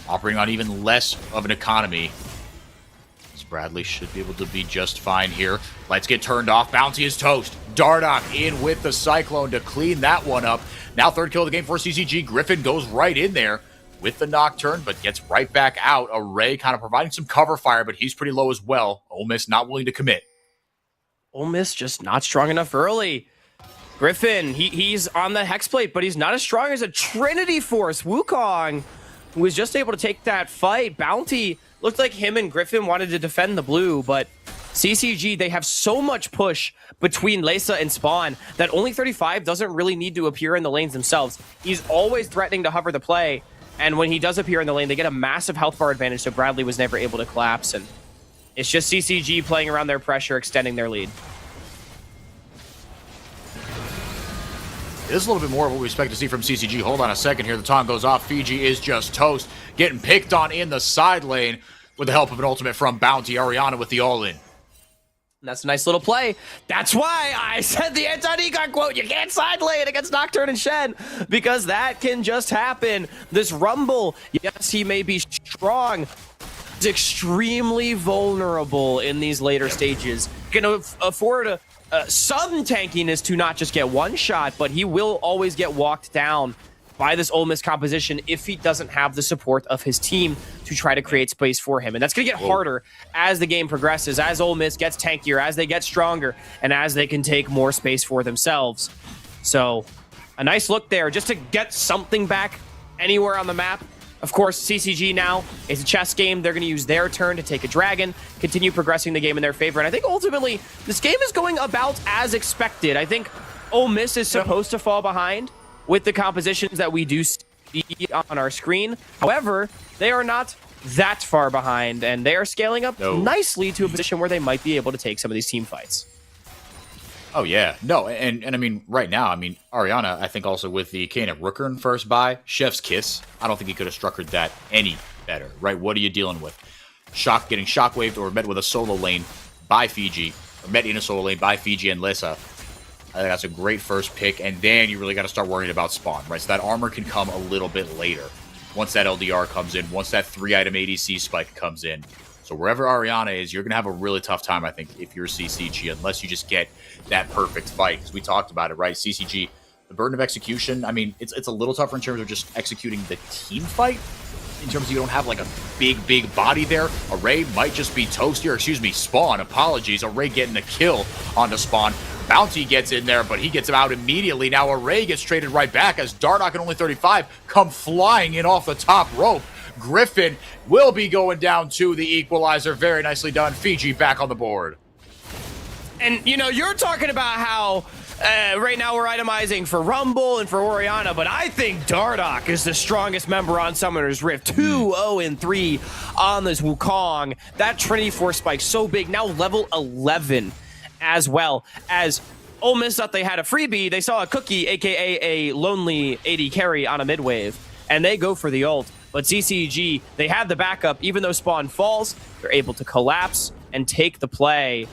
D: operating on even less of an economy. Bradley should be able to be just fine here. Lights get turned off. Bounty is toast. Dardoch in with the Cyclone to clean that one up. Now third kill of the game for CCG. Griffin goes right in there with the Nocturne, but gets right back out. Array kind of providing some cover fire, but he's pretty low as well. OME not willing to commit.
G: OME just not strong enough early. Griffin, he's on the Hexplate, but he's not as strong as a Trinity Force. Wukong was just able to take that fight. Bounty looked like him and Griffin wanted to defend the blue, but CCG, they have so much push between Lesa and Spawn that only 35 doesn't really need to appear in the lanes themselves. He's always threatening to hover the play, and when he does appear in the lane, they get a massive health bar advantage, so Bradley was never able to collapse, and it's just CCG playing around their pressure, extending their lead.
D: This is a little bit more of what we expect to see from CCG. Hold on a second here. The taunt goes off. Fiji is just toast. Getting picked on in the side lane with the help of an ultimate from Bounty. Ariana with the all-in.
G: That's a nice little play. That's why I said the anti-decon quote. You can't side lane against Nocturne and Shen, because that can just happen. This Rumble, yes, he may be strong. He's extremely vulnerable in these later stages. Can afford some tankiness to not just get one shot, but he will always get walked down by this OME composition if he doesn't have the support of his team to try to create space for him. And that's going to get harder as the game progresses, as OME gets tankier, as they get stronger, and as they can take more space for themselves. So a nice look there just to get something back anywhere on the map. Of course, CCG now is a chess game. They're going to use their turn to take a dragon, continue progressing the game in their favor. And I think ultimately, this game is going about as expected. I think OME is supposed to fall behind with the compositions that we do see on our screen. However, they are not that far behind, and they are scaling up nicely to a position where they might be able to take some of these team fights.
D: Oh, yeah. No, and I mean, right now, I mean, Ariana, I think also with the Kane at Rookern first buy, Chef's Kiss, I don't think he could have structured that any better, right? What are you dealing with? Getting shockwaved or met with a solo lane by Fiji, or met in a solo lane by Fiji and Lissa. I think that's a great first pick, and then you really got to start worrying about Spawn, right? So that armor can come a little bit later. Once that LDR comes in, once that 3-item ADC spike comes in. So wherever Ariana is, you're going to have a really tough time, I think, if you're CCG, unless you just get that perfect fight. Because we talked about it, right? CCG, the burden of execution, I mean, it's a little tougher in terms of just executing the team fight. In terms of you don't have like a big body there. Array might just be toast here. Excuse me, Spawn, apologies. Array getting the kill onto Spawn. Bounty gets in there, but he gets him out immediately. Now Array gets traded right back as Dardoch at only 35 come flying in off the top rope. Griffin will be going down to the equalizer. Very nicely done. Fiji back on the board.
G: And, you know, you're talking about how Right now we're itemizing for Rumble and for Orianna, but I think Dardoch is the strongest member on Summoner's Rift. 2-0-3 on this Wukong. That Trinity Force spike so big, now level 11 as well. As Ole Miss thought they had a freebie, they saw a cookie, aka a lonely AD carry on a mid wave, and they go for the ult. But CCG, they have the backup. Even though spawn falls, they're able to collapse and take the play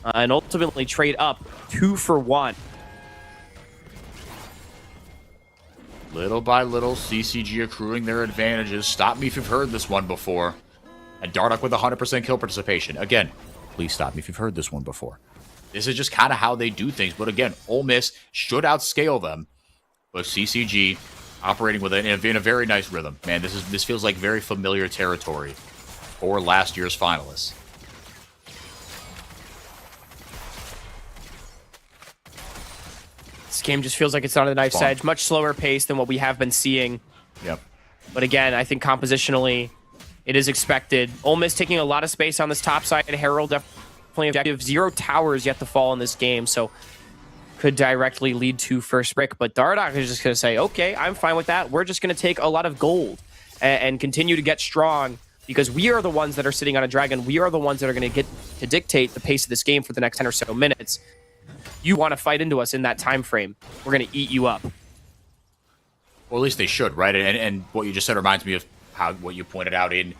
G: and ultimately trade up 2 for 1.
D: Little by little, CCG accruing their advantages. Stop me if you've heard this one before. And Dardoch with 100% kill participation. Again, please stop me if you've heard this one before. This is just kind of how they do things. But again, Ole Miss should outscale them. But CCG operating with it in a very nice rhythm. Man, this feels like very familiar territory for last year's finalists.
G: This game just feels like it's on the knife's edge. Much slower pace than what we have been seeing.
D: Yep.
G: But again, I think compositionally, it is expected. Ole Miss taking a lot of space on this top side. Herald definitely objective. 0 towers yet to fall in this game, so could directly lead to first brick. But Dardoch is just going to say, okay, I'm fine with that. We're just going to take a lot of gold and continue to get strong because we are the ones that are sitting on a dragon. We are the ones that are going to get to dictate the pace of this game for the next 10 or so minutes. You want to fight into us in that time frame, we're going to eat you up.
D: Well, at least they should, right? And what you just said reminds me of what you pointed out in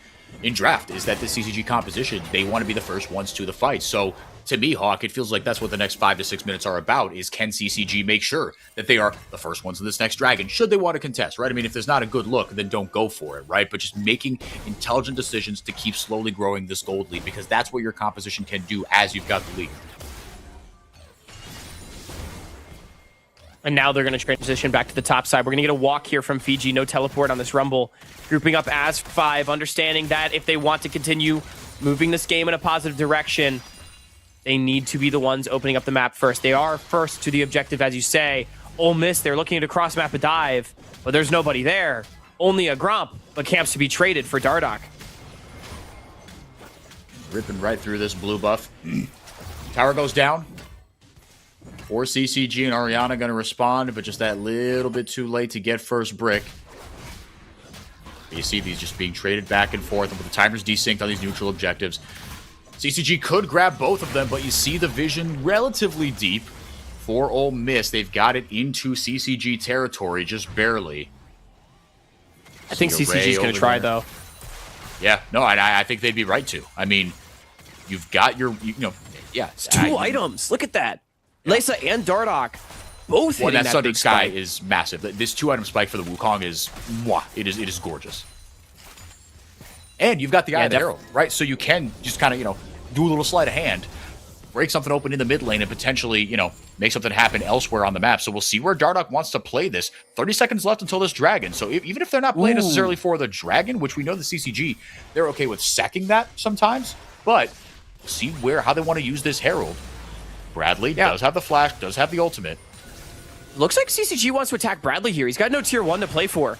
D: draft, is that the CCG composition, they want to be the first ones to the fight. So to me, Hawk, it feels like that's what the next 5 to 6 minutes are about, is can CCG make sure that they are the first ones in this next dragon, should they want to contest, right? I mean, if there's not a good look, then don't go for it, right? But just making intelligent decisions to keep slowly growing this gold lead, because that's what your composition can do as you've got the lead.
G: And now they're going to transition back to the top side. We're going to get a walk here from Fiji. No teleport on this Rumble. Grouping up as 5, understanding that if they want to continue moving this game in a positive direction, they need to be the ones opening up the map first. They are first to the objective, as you say. Ole Miss, they're looking to cross-map a dive, but there's nobody there. Only a Gromp, but camps to be traded for Dardoch.
D: Ripping right through this blue buff. Tower goes down. Or CCG and Orianna going to respond, but just that little bit too late to get first brick. You see these just being traded back and forth, and with the timers desynced on these neutral objectives. CCG could grab both of them, but you see the vision relatively deep for Ole Miss. They've got it into CCG territory, just barely.
G: I think CCG's going to try, though.
D: Yeah, no, I think they'd be right to. I mean, you've got your, yeah.
G: It's 2 items. Look at that. Lesa and Dardoch both hitting that
D: Sundered
G: big
D: Sky
G: spike.
D: is massive. This 2-item spike for the Wukong is, mwah, it is gorgeous. And you've got the Eye of the Herald, right? So you can just kind of, do a little sleight of hand, break something open in the mid lane, and potentially, make something happen elsewhere on the map. So we'll see where Dardoch wants to play this. 30 seconds left until this dragon. So even if they're not playing necessarily for the dragon, which we know the CCG, they're okay with sacking that sometimes, but see how they want to use this Herald. Bradley does have the flash, does have the ultimate.
G: Looks like CCG wants to attack Bradley here. He's got no tier 1 to play for.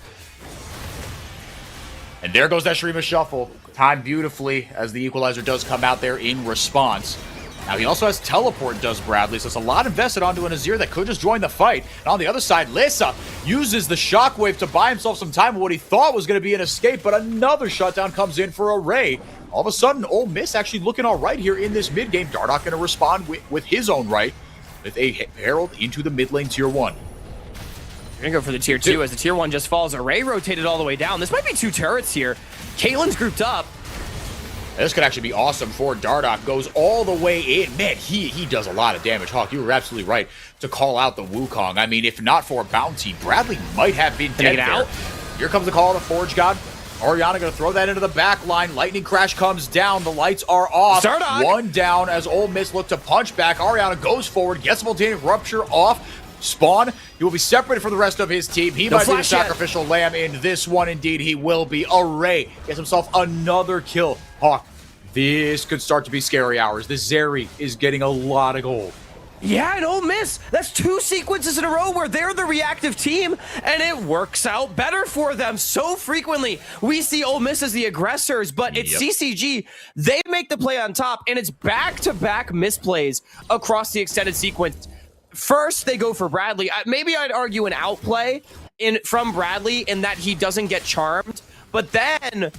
D: And there goes that Shrima Shuffle. Timed beautifully as the Equalizer does come out there in response. Now he also has teleport, does Bradley, so it's a lot invested onto an Azir that could just join the fight. And on the other side, Lesa uses the Shockwave to buy himself some time with what he thought was going to be an escape, but another shutdown comes in for a Ray. All of a sudden, Ole Miss actually looking all right here in this mid game. Dardoch going to respond with his own right, with a Herald into the mid lane tier 1.
G: You're going to go for the tier 2 as the tier 1 just falls. Array rotated all the way down. This might be 2 turrets here. Caitlyn's grouped up.
D: This could actually be awesome for Dardoch. Goes all the way in. Man, he does a lot of damage. Hawk, you were absolutely right to call out the Wukong. I mean, if not for Bounty, Bradley might have been dead there. Here comes the call of the Forge God. Orianna going to throw that into the back line. Lightning Crash comes down. The lights are off.
G: Dardoch.
D: 1 down as Ole Miss look to punch back. Orianna goes forward, gets Volcanic Rupture off. Spawn, he will be separated from the rest of his team. He might be the sacrificial lamb in this one. Indeed, he will be. Array gets himself another kill. Hawk, this could start to be scary hours. This Zeri is getting a lot of gold.
G: Yeah, and Ole Miss, that's 2 sequences in a row where they're the reactive team, and it works out better for them. So frequently, we see Ole Miss as the aggressors, but it's CCG. They make the play on top, and it's back-to-back misplays across the extended sequence. first they go for Bradley. Maybe I'd argue an outplay from Bradley in that he doesn't get charmed, but then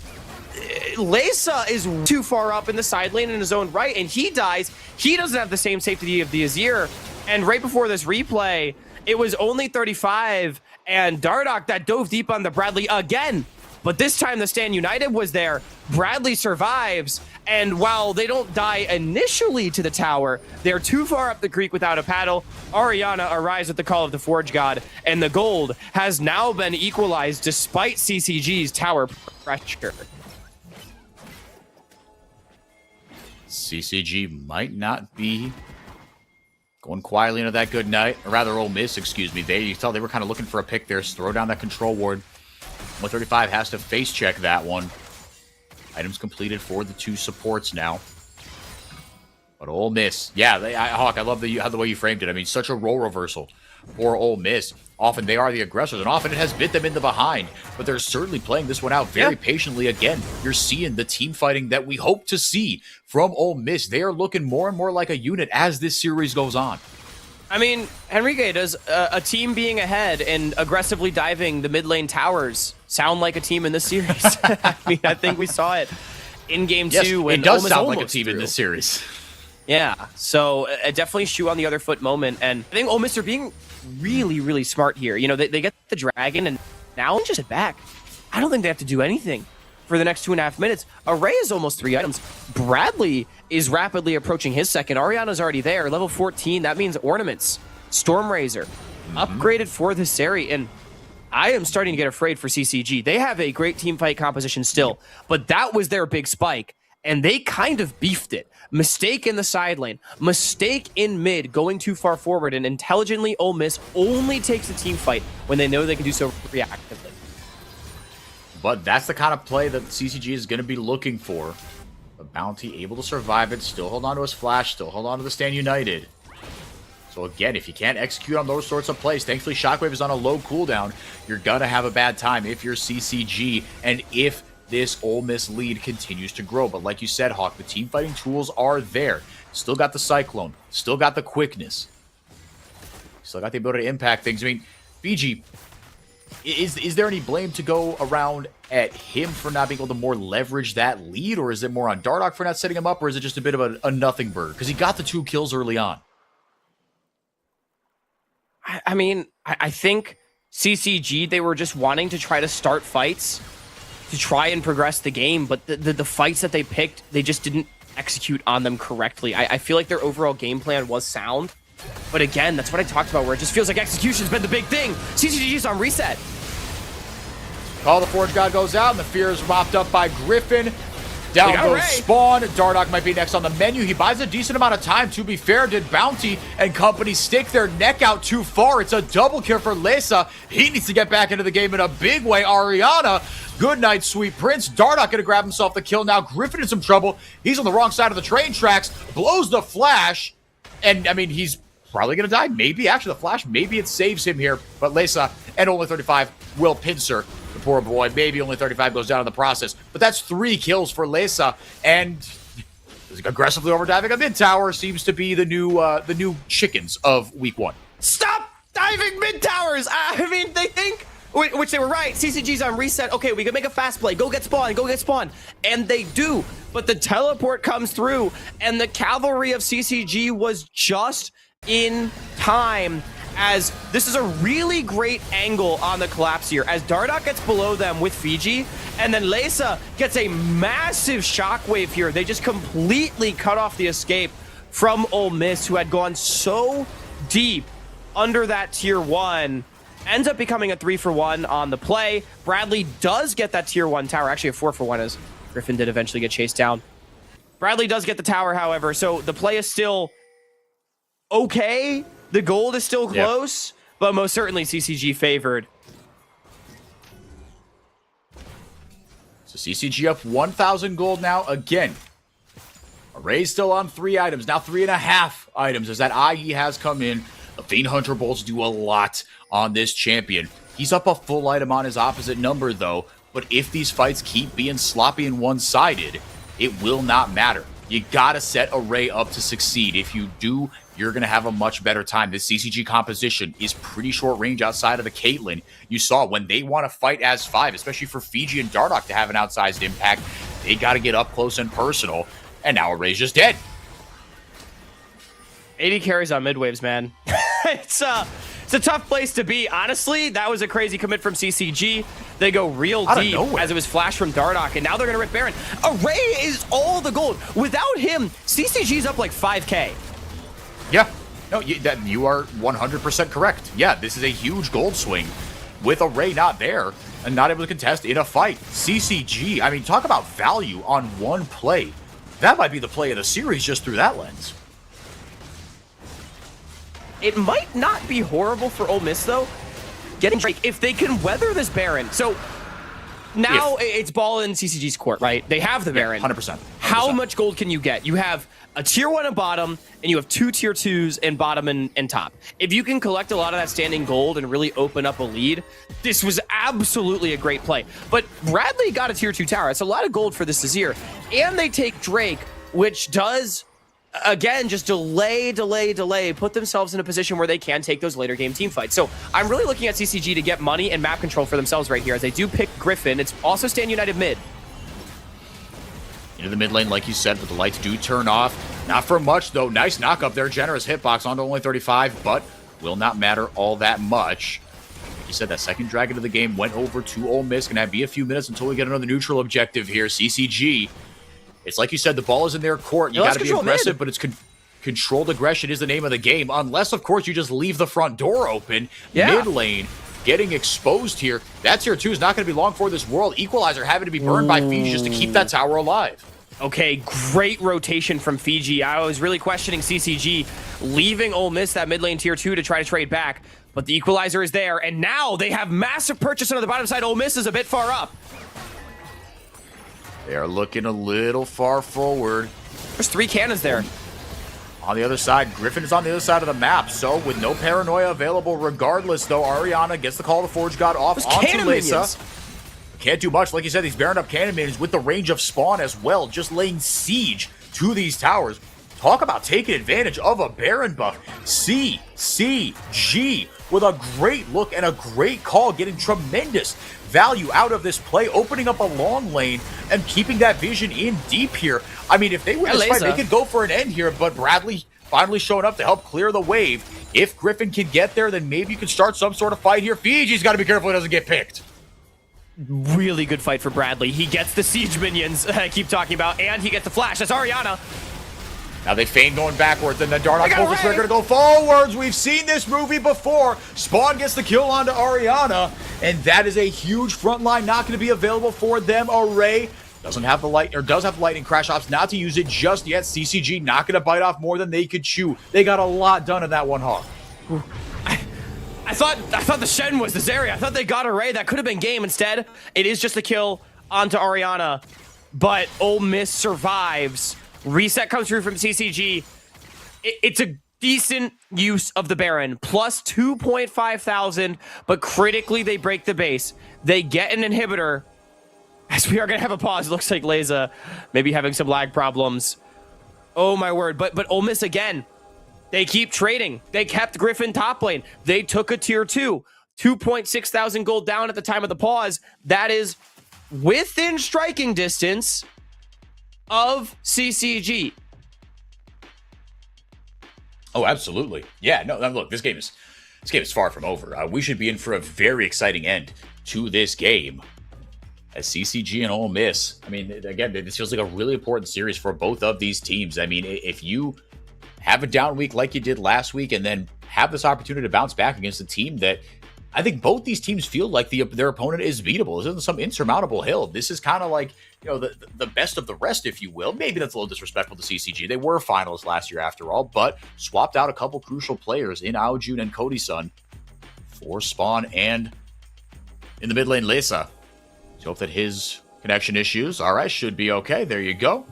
G: Leysa is too far up in the side lane in his own right, and he dies. He doesn't have the same safety of the Azir, and right before this replay, it was only 35, and Dardoch that dove deep on the Bradley again, but this time the Stand United was there. Bradley survives, and while they don't die initially to the tower, they're too far up the creek without a paddle. Orianna arrives with the call of the Forge God, and the gold has now been equalized despite CCG's tower pressure.
D: CCG might not be going quietly into that good night, or rather Ole Miss, excuse me. You thought they were kind of looking for a pick there, so throw down that control ward. 135 has to face check that one. Items completed for the two supports now. But Ole Miss, yeah, Hawk, I love the way you framed it. I mean, such a role reversal for Ole Miss. Often they are the aggressors, and often it has bit them in the behind. But they're certainly playing this one out very patiently. Again, you're seeing the team fighting that we hope to see from Ole Miss. They are looking more and more like a unit as this series goes on.
G: I mean, Henrique, does a team being ahead and aggressively diving the mid lane towers sound like a team in this series? I mean, I think we saw it in game 2. When
D: it does
G: Ole Miss
D: sound like a team
G: threw.
D: in this series.
G: Yeah, so definitely shoe on the other foot moment. And I think Ole Miss are being really, really smart here. You know, they get the dragon, and now just sit back. I don't think they have to do anything for the next 2.5 minutes. Array is almost 3 items. Bradley is rapidly approaching his second. Ariana's already there, level 14. That means ornaments. Stormrazor, upgraded for this area. And I am starting to get afraid for CCG. They have a great team fight composition still, but that was their big spike, and they kind of beefed it. Mistake in the side lane, mistake in mid, going too far forward, and intelligently Ole Miss only takes the team fight when they know they can do so reactively.
D: But that's the kind of play that CCG is going to be looking for. The Bounty able to survive it, still hold on to his flash, still hold on to the Stand United. So again, if you can't execute on those sorts of plays, thankfully Shockwave is on a low cooldown, you're going to have a bad time if you're CCG and if this Ole Miss lead continues to grow. But like you said, Hawk, the team fighting tools are there. Still got the Cyclone, still got the quickness, still got the ability to impact things. I mean, BG, is there any blame to go around at him for not being able to more leverage that lead, or is it more on Dardoch for not setting him up, or is it just a bit of a nothing burger? Because he got the 2 kills early on.
G: I mean, I think CCG, they were just wanting to try to start fights to try and progress the game, but the fights that they picked, they just didn't execute on them correctly. I feel like their overall game plan was sound, but again, that's what I talked about, where it just feels like execution's been the big thing. CCG's on reset.
D: Call the Forge God goes out, and the fear is mopped up by Griffin. Down goes
G: Ray.
D: Spawn. Dardoch might be next on the menu. He buys a decent amount of time. To be fair, did Bounty and company stick their neck out too far? It's a double kill for Leysa. He needs to get back into the game in a big way. Ariana, good night, sweet prince. Dardoch gonna grab himself the kill now. Griffin in some trouble. He's on the wrong side of the train tracks. Blows the flash. And, I mean, he's probably gonna die. Maybe, actually, the flash, maybe it saves him here. But Leysa and only 35 will pincer the poor boy. Maybe only 35 goes down in the process. But that's 3 kills for Leysa. And aggressively overdiving a mid tower seems to be the new chickens of week 1.
G: Stop diving mid towers! I mean, they think, which they were right, CCG's on reset. Okay, we can make a fast play. Go get spawn. And they do. But the teleport comes through, and the cavalry of CCG was just in time, as this is a really great angle on the collapse here, as Dardoch gets below them with Fiji, and then Leysa gets a massive shockwave here. They just completely cut off the escape from Ole Miss, who had gone so deep under that tier 1. Ends up becoming a 3-for-1 on the play. Bradley does get that tier 1 tower, actually a 4-for-1, as Griffin did eventually get chased down. Bradley does get the tower, however, so the play is still okay. The gold is still close, but most certainly CCG favored.
D: So CCG up 1,000 gold now. Again, Array's still on 3 items, now 3.5 items, as that IE has come in. The Fiend Hunter bolts do a lot on this champion. He's up a full item on his opposite number, though. But if these fights keep being sloppy and one-sided, it will not matter. You gotta set Array up to succeed. If you do, you're going to have a much better time. This CCG composition is pretty short range outside of the Caitlyn. You saw when they want to fight as 5, especially for Fiji and Dardoch to have an outsized impact, they got to get up close and personal. And now Array's just dead.
G: 80 carries on mid waves, man. It's a tough place to be. Honestly, that was a crazy commit from CCG. They go real deep as it was flash from Dardoch, and now they're going to rip Baron. Array is all the gold. Without him, CCG's up like 5K.
D: Yeah. No, you are 100% correct. Yeah, this is a huge gold swing with Array not there and not able to contest in a fight. CCG, I mean, talk about value on one play. That might be the play of the series just through that lens.
G: It might not be horrible for Ole Miss, though, getting Drake, if they can weather this Baron. So now it's ball in CCG's court, right? They have the Baron.
D: 100%.
G: How much gold can you get? You have a tier 1 at bottom, and you have 2 tier 2s in bottom and top. If you can collect a lot of that standing gold and really open up a lead, this was absolutely a great play. But Bradley got a tier 2 tower. It's a lot of gold for this Azir. And they take Drake, which does, again, just delay, put themselves in a position where they can take those later game team fights. So I'm really looking at CCG to get money and map control for themselves right here, as they do pick Griffin. It's also Stand United mid.
D: Into the mid lane, like you said, but the lights do turn off. Not for much, though. Nice knock up there. Generous hitbox onto only 35, but will not matter all that much. Like you said, that second dragon of the game went over to Ole Miss. Gonna be a few minutes until we get another neutral objective here. CCG. It's like you said, the ball is in their court. You got to be aggressive, but it's controlled aggression is the name of the game. Unless, of course, you just leave the front door open. Yeah. Mid lane getting exposed here. That tier 2 is not going to be long for this world. Equalizer having to be burned by Fiji just to keep that tower alive.
G: Okay, great rotation from Fiji. I was really questioning CCG leaving Ole Miss that mid lane tier 2 to try to trade back, but the equalizer is there, and now they have massive purchase on the bottom side. Ole Miss is a bit far up.
D: They are looking a little far forward.
G: There's 3 cannons there.
D: On the other side, Griffin is on the other side of the map, so with no paranoia available regardless, though, Ariana gets the call to Forge God off onto Lisa. Can't do much. Like you said, these Baron up cannon minions with the range of spawn as well, just laying siege to these towers. Talk about taking advantage of a Baron buff. CCG with a great look and a great call, getting tremendous value out of this play, opening up a long lane and keeping that vision in deep here. I mean, if they win this fight, they could go for an end here, but Bradley finally showing up to help clear the wave. If Griffin can get there, then maybe you can start some sort of fight here. Fiji's got to be careful he doesn't get picked.
G: Really good fight for Bradley. He gets the siege minions I keep talking about, and he gets the flash. That's Ariana.
D: Now they feign going backwards, and then Dardoch pulls the trigger to go forwards. We've seen this movie before. Spawn gets the kill onto Ariana, and that is a huge front line not going to be available for them. Array doesn't have the light, or does have the lightning crash ops, not to use it just yet. CCG not going to bite off more than they could chew. They got a lot done in that one hawk.
G: I thought the Shen was this area. I thought they got Array. That could have been game. Instead, it is just a kill onto Ariana, but Ole Miss survives. Reset comes through from CCG. It's a decent use of the Baron. Plus 2.5 thousand, but critically they break the base. They get an inhibitor. As we are going to have a pause. It looks like Leza maybe having some lag problems. Oh my word. But Ole Miss again. They keep trading. They kept Griffin top lane. They took a tier 2. 2.6 thousand gold down at the time of the pause. That is within striking distance of CCG.
D: Oh, absolutely. Yeah, no, look, this game is far from over. We should be in for a very exciting end to this game. As CCG and Ole Miss, I mean, again, this feels like a really important series for both of these teams. I mean, if you have a down week like you did last week and then have this opportunity to bounce back against a team that I think both these teams feel like their opponent is beatable. This isn't some insurmountable hill. This is kind of like, you know, the best of the rest, if you will. Maybe that's a little disrespectful to CCG. They were finalists last year after all, but swapped out a couple crucial players in Aojun and Cody Sun for Spawn and in the mid lane, Lesa. Let's hope that his connection issues, all right, should be okay. There you go.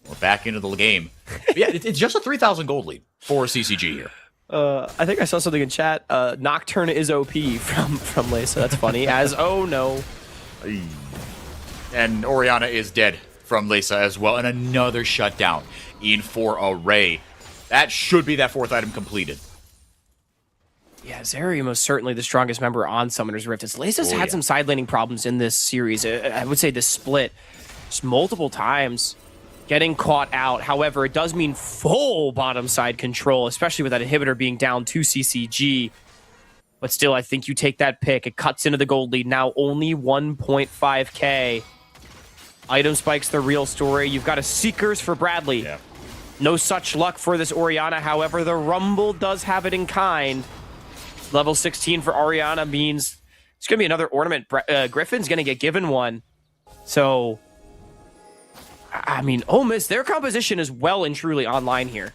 D: We're back into the game. But yeah, it's just a 3,000 gold lead for CCG here.
G: I think I saw something in chat. Nocturne is OP from Lesa. That's funny. As oh no.
D: And Orianna is dead from Lesa as well. And another shutdown in for Array. That should be that 4th item completed.
G: Yeah, Zeri most certainly the strongest member on Summoner's Rift. Lace's had some side laning problems in this series. I would say this split just multiple times getting caught out. However, it does mean full bottom side control, especially with that inhibitor being down to CCG. But still, I think you take that pick. It cuts into the gold lead. Now only 1.5k. Item spikes the real story. You've got a Seekers for Bradley.
D: Yeah.
G: No such luck for this Orianna. However, the Rumble does have it in kind. Level 16 for Orianna means it's going to be another ornament. Griffin's going to get given one. So, I mean, OME, their composition is well and truly online here.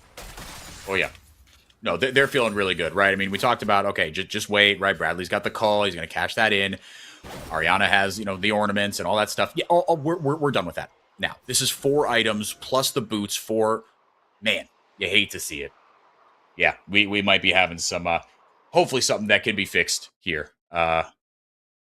D: Oh, yeah. No, they're feeling really good, right? I mean, we talked about, okay, just wait, right? Bradley's got the call. He's going to cash that in. Ariana has, the ornaments and all that stuff. Yeah, we're done with that. Now, this is 4 items plus the boots for, man, you hate to see it. Yeah, we might be having some, hopefully something that can be fixed here. But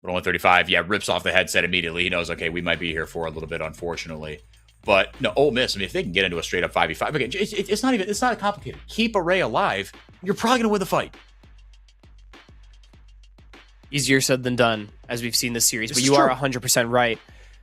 D: only 35, yeah, rips off the headset immediately. He knows, okay, we might be here for a little bit, unfortunately. But no, OME, I mean, if they can get into a straight up 5v5, again, it's not complicated. Keep Array alive. You're probably going to win the fight.
G: Easier said than done, as we've seen this series. But you are 100% right.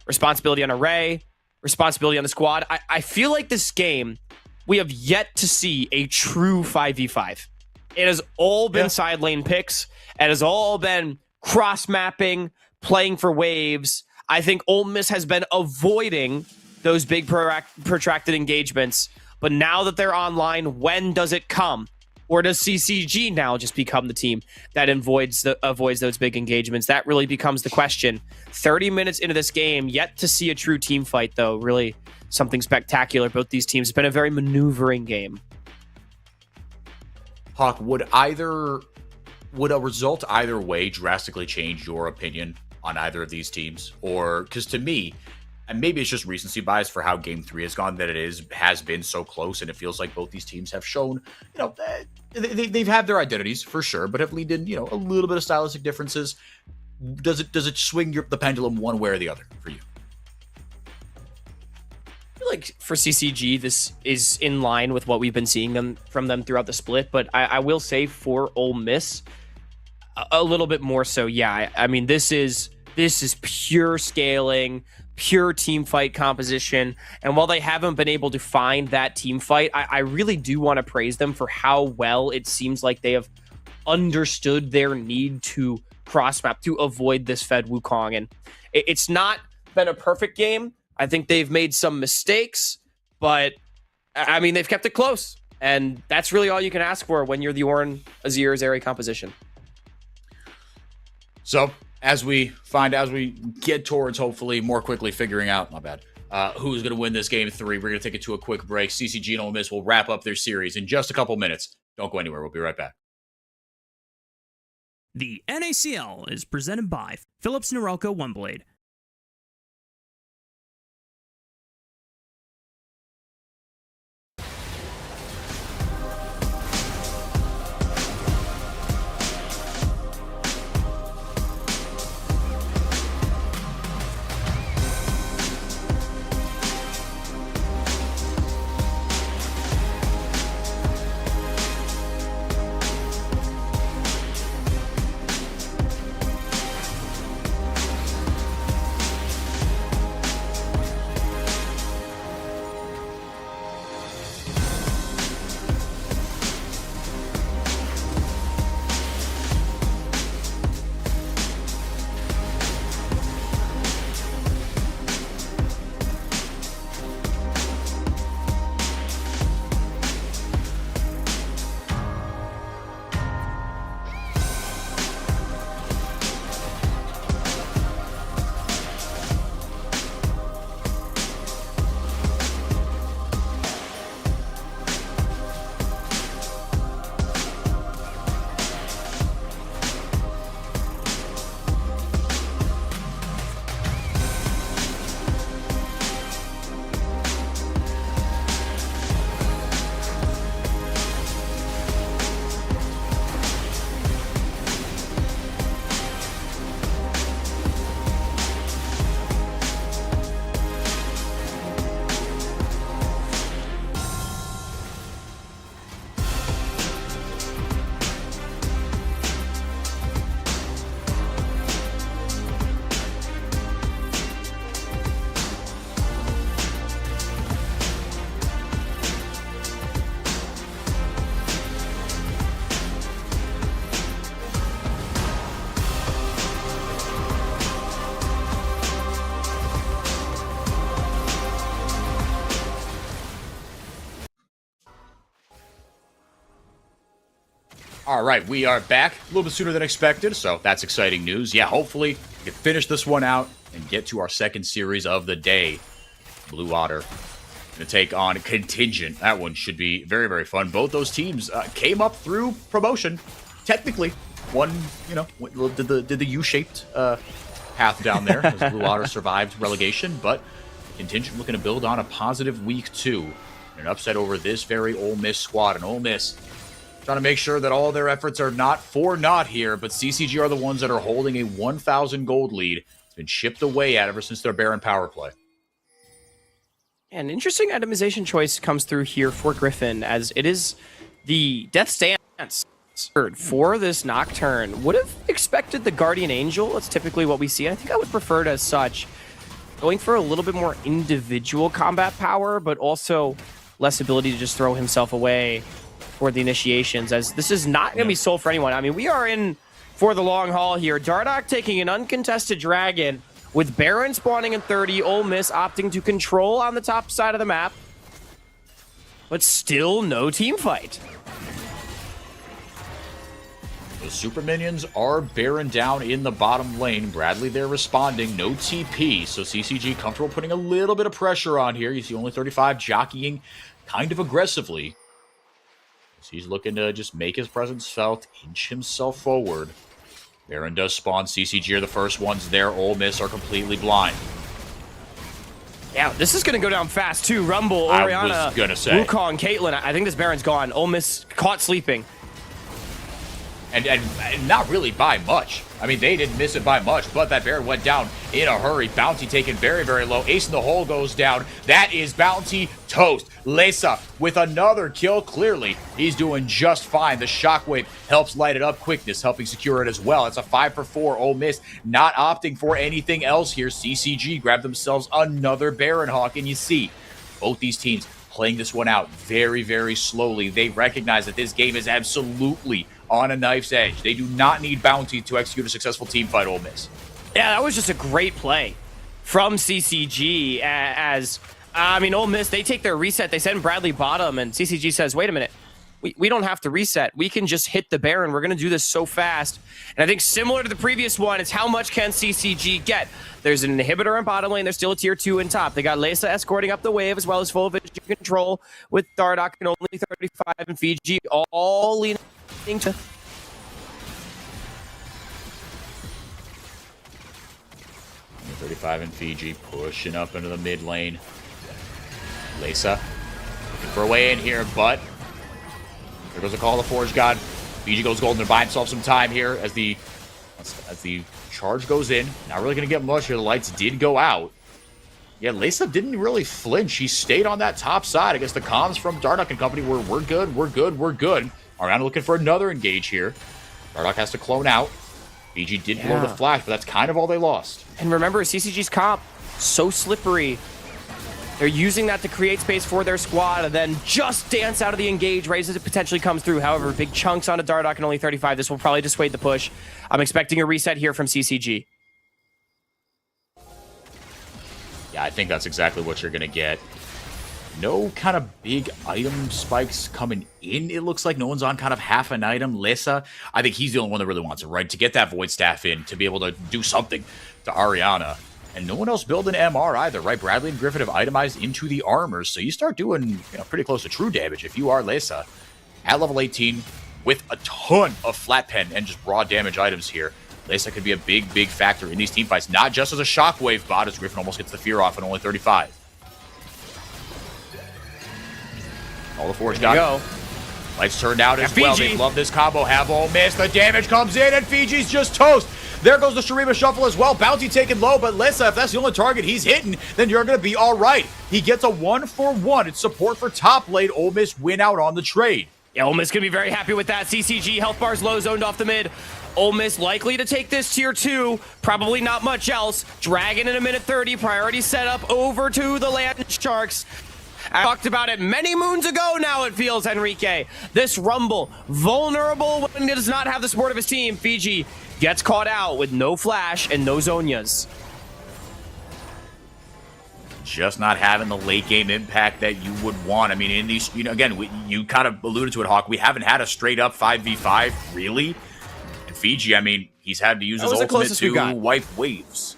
G: Responsibility on Array, responsibility on the squad. I feel like this game, we have yet to see a true 5v5. It has all been side lane picks. It has all been cross-mapping, playing for waves. I think OME has been avoiding those big protracted engagements. But now that they're online, when does it come? Or does CCG now just become the team that avoids those big engagements? That really becomes the question. 30 minutes into this game, yet to see a true team fight, though. Really something spectacular. Both these teams. It's been a very maneuvering game.
D: Hawk, would a result either way drastically change your opinion on either of these teams? Or, because to me, and maybe it's just recency bias for how Game 3 has gone, that has been so close, and it feels like both these teams have shown, they've had their identities for sure, but have leaned in, a little bit of stylistic differences. Does it swing the pendulum one way or the other for you?
G: I feel like for CCG, this is in line with what we've been seeing from them throughout the split, but I will say for OME, a little bit more so. Yeah, I mean, this is pure scaling, pure team fight composition. And while they haven't been able to find that team fight, I really do want to praise them for how well it seems like they have understood their need to cross map to avoid this Fed Wukong. And it's not been a perfect game. I think they've made some mistakes, but I mean, they've kept it close. And that's really all you can ask for when you're the Ornn Azir Zeri composition.
D: So, as we get towards hopefully more quickly figuring out, who's going to win this Game 3, we're going to take it to a quick break. CCG and OME will wrap up their series in just a couple minutes. Don't go anywhere. We'll be right back.
C: The NACL is presented by Philips Norelco OneBlade.
D: All right, we are back a little bit sooner than expected, so that's exciting news. Yeah, hopefully we can finish this one out and get to our second series of the day. Blue Otter going to take on Contingent. That one should be very, very fun. Both those teams came up through promotion. Technically, one, did the U-shaped path down there as Blue Otter survived relegation, but Contingent looking to build on a positive week 2. And an upset over this very Ole Miss squad. And Ole Miss trying to make sure that all their efforts are not for naught here, but CCG are the ones that are holding a 1,000 gold lead. It's been chipped away at ever since their Baron power play.
G: An interesting itemization choice comes through here for Griffin, as it is the Death Stance for this Nocturne. Would have expected the Guardian Angel. That's typically what we see. I think I would prefer it as such. Going for a little bit more individual combat power, but also less ability to just throw himself away for the initiations, as this is not going to be sold for anyone. I mean, we are in for the long haul here. Dardoch taking an uncontested dragon with Baron spawning in 30, Ole Miss opting to control on the top side of the map, but still no team fight.
D: The super minions are Baron down in the bottom lane. Bradley there responding, no TP, so CCG comfortable putting a little bit of pressure on here. You see only 35 jockeying kind of aggressively. He's looking to just make his presence felt, inch himself forward. Baron does spawn. CCG are the first ones there. Ole Miss are completely blind.
G: Yeah, this is going to go down fast, too. Rumble, Orianna,
D: I was going to say.
G: Wukong, Caitlyn. I think this Baron's gone. Ole Miss caught sleeping.
D: And not really by much. I mean, they didn't miss it by much, but that Baron went down in a hurry. Bounty taken very, very low. Ace in the hole goes down. That is Bounty toast. Lesa with another kill. Clearly, he's doing just fine. The Shockwave helps light it up. Quickness helping secure it as well. It's a 5-for-4. Ole Miss not opting for anything else here. CCG grabbed themselves another Baron Hawk, and you see both these teams playing this one out very, very slowly. They recognize that this game is absolutely on a knife's edge. They do not need Bounty to execute a successful team fight, Ole Miss.
G: Yeah, that was just a great play from CCG, as, I mean, Ole Miss, they take their reset, they send Bradley bottom, and CCG says, wait a minute, we don't have to reset. We can just hit the Baron. We're going to do this so fast. And I think similar to the previous one, it's how much can CCG get? There's an inhibitor in bottom lane. There's still a tier 2 in top. They got Lesa escorting up the wave, as well as full vision control with Dardoch and only 35 and Fiji, all leaning to
D: 35 in Fiji, pushing up into the mid lane. Lesa looking for a way in here, but there goes a call of the Forge God. Fiji goes golden to buy himself some time here as the charge goes in. Not really going to get much here. The lights did go out. Yeah, Lesa didn't really flinch. He stayed on that top side. I guess the comms from Dardoch and company were, we're good, we're good, we're good. Ariana looking for another engage here. Dardoch has to clone out. Fiji did blow the flash, but that's kind of all they lost.
G: And remember, CCG's comp, so slippery. They're using that to create space for their squad and then just dance out of the engage right as it potentially comes through. However, big chunks onto Dardoch and only 35. This will probably dissuade the push. I'm expecting a reset here from CCG.
D: Yeah, I think that's exactly what you're going to get. No kind of big item spikes coming in. It looks like no one's on kind of half an item. Lesa, I think he's the only one that really wants it, right? To get that Void Staff in, to be able to do something to Ariana. And no one else building MR either, right? Bradley and Griffin have itemized into the armors, so you start doing pretty close to true damage if you are Lesa. At level 18, with a ton of flat pen and just raw damage items here, Lesa could be a big, big factor in these team fights, not just as a Shockwave bot, as Griffin almost gets the fear off at only 35. All the Forge got go. Lights turned out as well. They love this combo. Have Ole Miss. The damage comes in, and Fiji's just toast. There goes the Shurima Shuffle as well. Bounty taken low, but Lesa, if that's the only target he's hitting, then you're going to be all right. He gets a 1-for-1. It's support for top lane. Ole Miss win out on the trade.
G: Yeah, Ole Miss going to be very happy with that. CCG, health bars low, zoned off the mid. Ole Miss likely to take this tier 2. Probably not much else. Dragon in a minute 30. Priority set up over to the Land Sharks. I talked about it many moons ago now, it feels, Enrique. This Rumble, vulnerable when he does not have the support of his team. Fiji gets caught out with no flash and no Zonias.
D: just not having the late game impact that you would want. I mean, in these, again, you kind of alluded to it, Hawk. We haven't had a straight up 5v5, really. And Fiji, I mean, he's had to use his ultimate to wipe waves.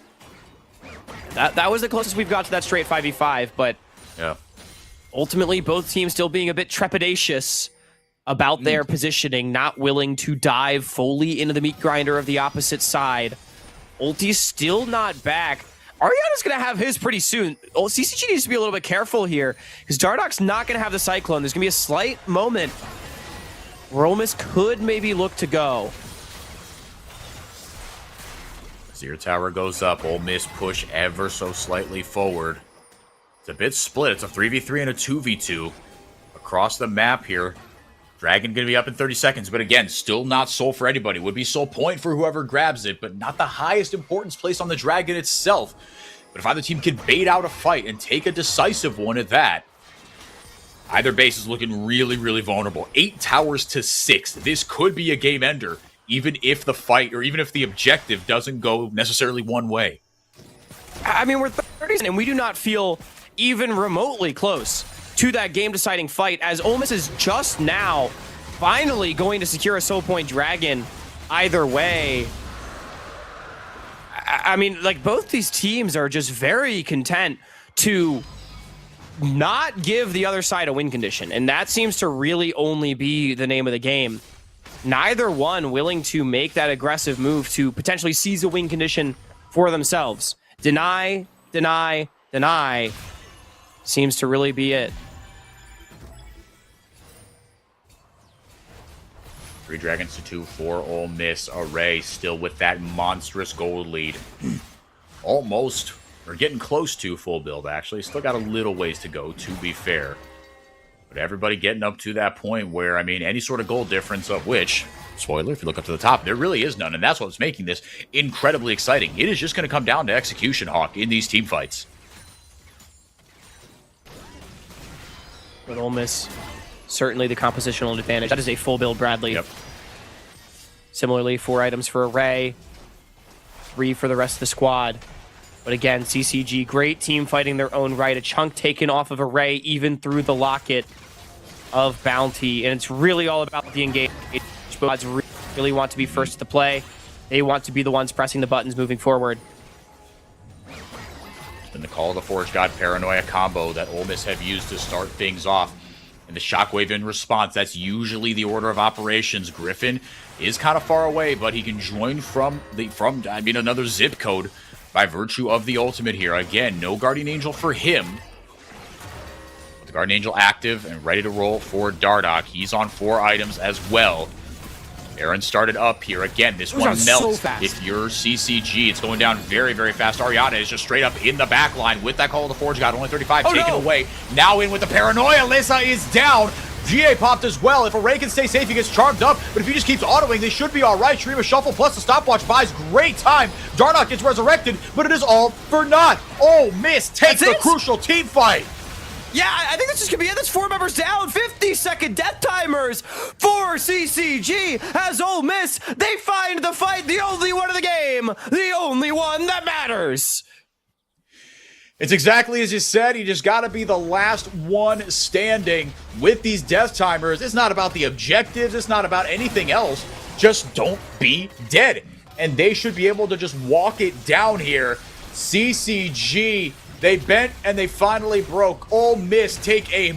G: That was the closest we've got to that straight 5v5, but
D: yeah,
G: ultimately both teams still being a bit trepidatious about their positioning, not willing to dive fully into the meat grinder of the opposite side. Ulti's still not back. Ariana's going to have his pretty soon. CCG needs to be a little bit careful here, because Dardoch's not going to have the Cyclone. There's going to be a slight moment where OME could maybe look to go.
D: Zero Tower goes up. OME push ever so slightly forward. It's a bit split. It's a 3v3 and a 2v2 across the map here. Dragon going to be up in 30 seconds, but again, still not soul for anybody. Would be soul point for whoever grabs it, but not the highest importance placed on the Dragon itself. But if either team can bait out a fight and take a decisive one at that, either base is looking really, really vulnerable. 8 towers to 6. This could be a game ender, even if the fight, or even if the objective doesn't go necessarily one way.
G: I mean, we're 30s, and we do not feel even remotely close to that game-deciding fight, as OME is just now finally going to secure a soul point Dragon either way. I mean, like, both these teams are just very content to not give the other side a win condition, and that seems to really only be the name of the game. Neither one willing to make that aggressive move to potentially seize a win condition for themselves. Deny, deny, deny seems to really be it.
D: 3 Dragons to 2 for OME. Array still with that monstrous gold lead. Almost, or getting close to full build, actually. Still got a little ways to go, to be fair. But everybody getting up to that point where, I mean, any sort of goal difference of which, spoiler, if you look up to the top, there really is none. And that's what's making this incredibly exciting. It is just going to come down to execution, Hawk, in these team fights.
G: With OME, certainly the compositional advantage. That is a full build Bradley.
D: Yep.
G: Similarly, 4 items for Array, 3 for the rest of the squad. But again, CCG, great team fighting their own right. A chunk taken off of Array, even through the locket of Bounty. And it's really all about the engage. Both really want to be first to play. They want to be the ones pressing the buttons moving forward.
D: And the Call of the Forge God Paranoia combo that OME have used to start things off. And the Shockwave in response, that's usually the order of operations. Griffin is kind of far away, but he can join from another zip code by virtue of the ultimate here. Again, no Guardian Angel for him. But the Guardian Angel active and ready to roll for Dardoch. He's on 4 items as well. Aaron started up here. Again, this one melts. So if you're CCG, it's going down very, very fast. Ariana is just straight up in the back line with that Call of the Forge God. Only 35 taken away. Now in with the Paranoia. Lissa is down. GA popped as well. If Array can stay safe, he gets charmed up. But if he just keeps autoing, they should be all right. Shreema Shuffle plus the stopwatch buys great time. Dardoch gets resurrected, but it is all for naught. OME takes the crucial team fight.
G: Yeah, I think this is going to be it. That's 4 members down. 50-second death timers for CCG as OME, they find the fight, the only one of the game, the only one that matters.
D: It's exactly as you said. You just got to be the last one standing with these death timers. It's not about the objectives. It's not about anything else. Just don't be dead. And they should be able to just walk it down here. CCG, they bent and they finally broke. OME take a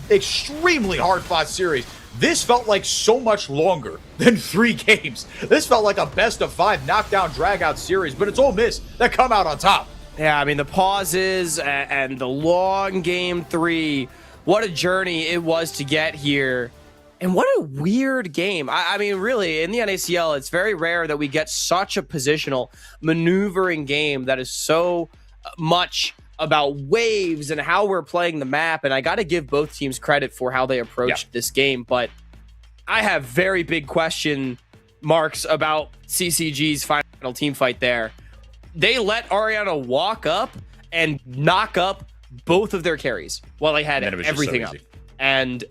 D: extremely hard-fought series. This felt like so much longer than 3 games. This felt like a best-of-5 knockdown drag-out series, but it's OME that come out on top.
G: Yeah, I mean, the pauses and the long game 3, what a journey it was to get here. And what a weird game. I mean, really, in the NACL, it's very rare that we get such a positional maneuvering game that is so much about waves and how we're playing the map. And I got to give both teams credit for how they approached this game. But I have very big question marks about CCG's final team fight there. They let Ariana walk up and knock up both of their carries while they had everything up. And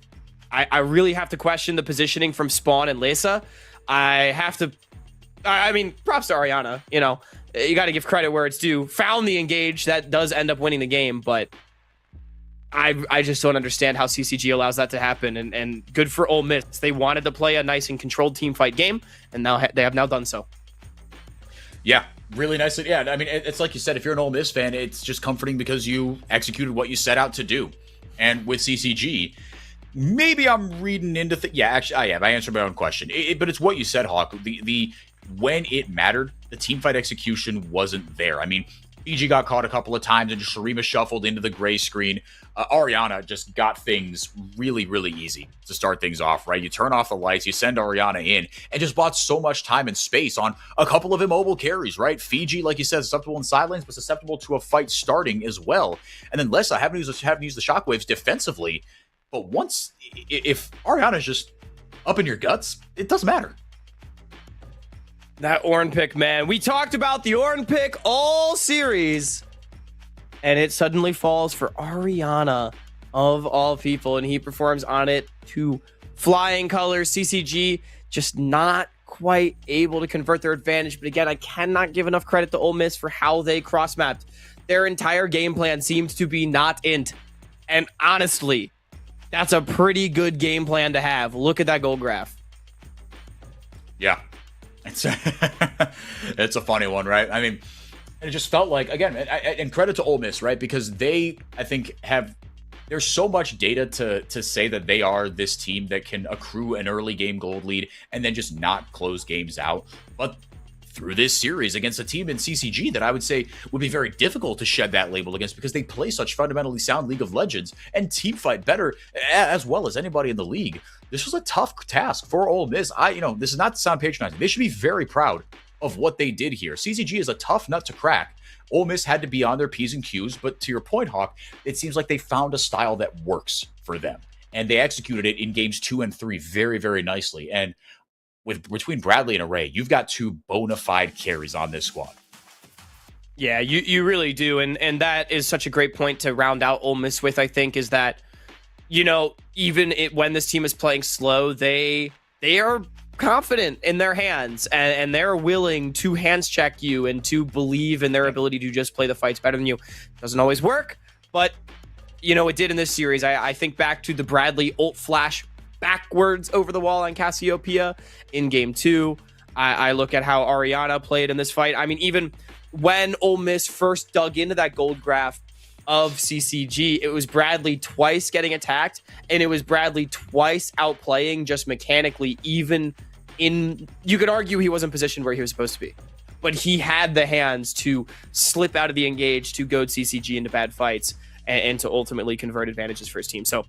G: I really have to question the positioning from Spawn and Lisa. I have to I mean, props to Ariana. You know, you got to give credit where it's due. Found the engage that does end up winning the game, but I just don't understand how CCG allows that to happen. And good for Ole Miss. They wanted to play a nice and controlled team fight game, and now they have now done so.
D: Yeah, really nicely. Yeah, I mean, it's like you said, if you're an Ole Miss fan, it's just comforting because you executed what you set out to do. And with CCG, maybe I'm reading into yeah, actually, I am. I answered my own question. But it's what you said, Hawk. The when it mattered, the team fight execution wasn't there. I mean, BG got caught a couple of times and just Sharima shuffled into the gray screen. Ariana just got things really, really easy to start things off, right? You turn off the lights, you send Ariana in, and just bought so much time and space on a couple of immobile carries, right? Fiji, like you said, susceptible in side lanes, but susceptible to a fight starting as well. And then Lessa having to use the shockwaves defensively. But if Ariana's just up in your guts, it doesn't matter.
G: That Ornn pick, man. We talked about the Ornn pick all series, and it suddenly falls for Ariana of all people, and he performs on it to flying colors. CCG just not quite able to convert their advantage. But again, I cannot give enough credit to Ole Miss for how they cross-mapped. Their entire game plan seems to be not int. And honestly, that's a pretty good game plan to have. Look at that gold graph.
D: Yeah. It's a funny one, right? I mean, it just felt like, again, and credit to Ole Miss, right? Because they, I think, there's so much data to say that they are this team that can accrue an early game gold lead and then just not close games out. But through this series against a team in CCG that I would say would be very difficult to shed that label against because they play such fundamentally sound League of Legends and team fight better as well as anybody in the league. This was a tough task for Ole Miss. This is not to sound patronizing. They should be very proud of what they did here. CCG is a tough nut to crack. Ole Miss had to be on their P's and Q's, but to your point, Hawk, it seems like they found a style that works for them. And they executed it in games 2 and 3 very, very nicely. And between Bradley and Array, you've got two bona fide carries on this squad.
G: Yeah, you really do. And that is such a great point to round out Ole Miss with, I think, is that, you know, even when this team is playing slow, they are confident in their hands and they're willing to hands check you and to believe in their ability to just play the fights better than you. Doesn't always work, but, you know, it did in this series. I think back to the Bradley ult flash backwards over the wall on Cassiopeia in game 2. I look at how Ariana played in this fight. I mean, even when Ole Miss first dug into that gold graph of CCG, it was Bradley twice getting attacked, and it was Bradley twice outplaying just mechanically, even in, you could argue he wasn't positioned where he was supposed to be, but he had the hands to slip out of the engage, to goad CCG into bad fights, and to ultimately convert advantages for his team. So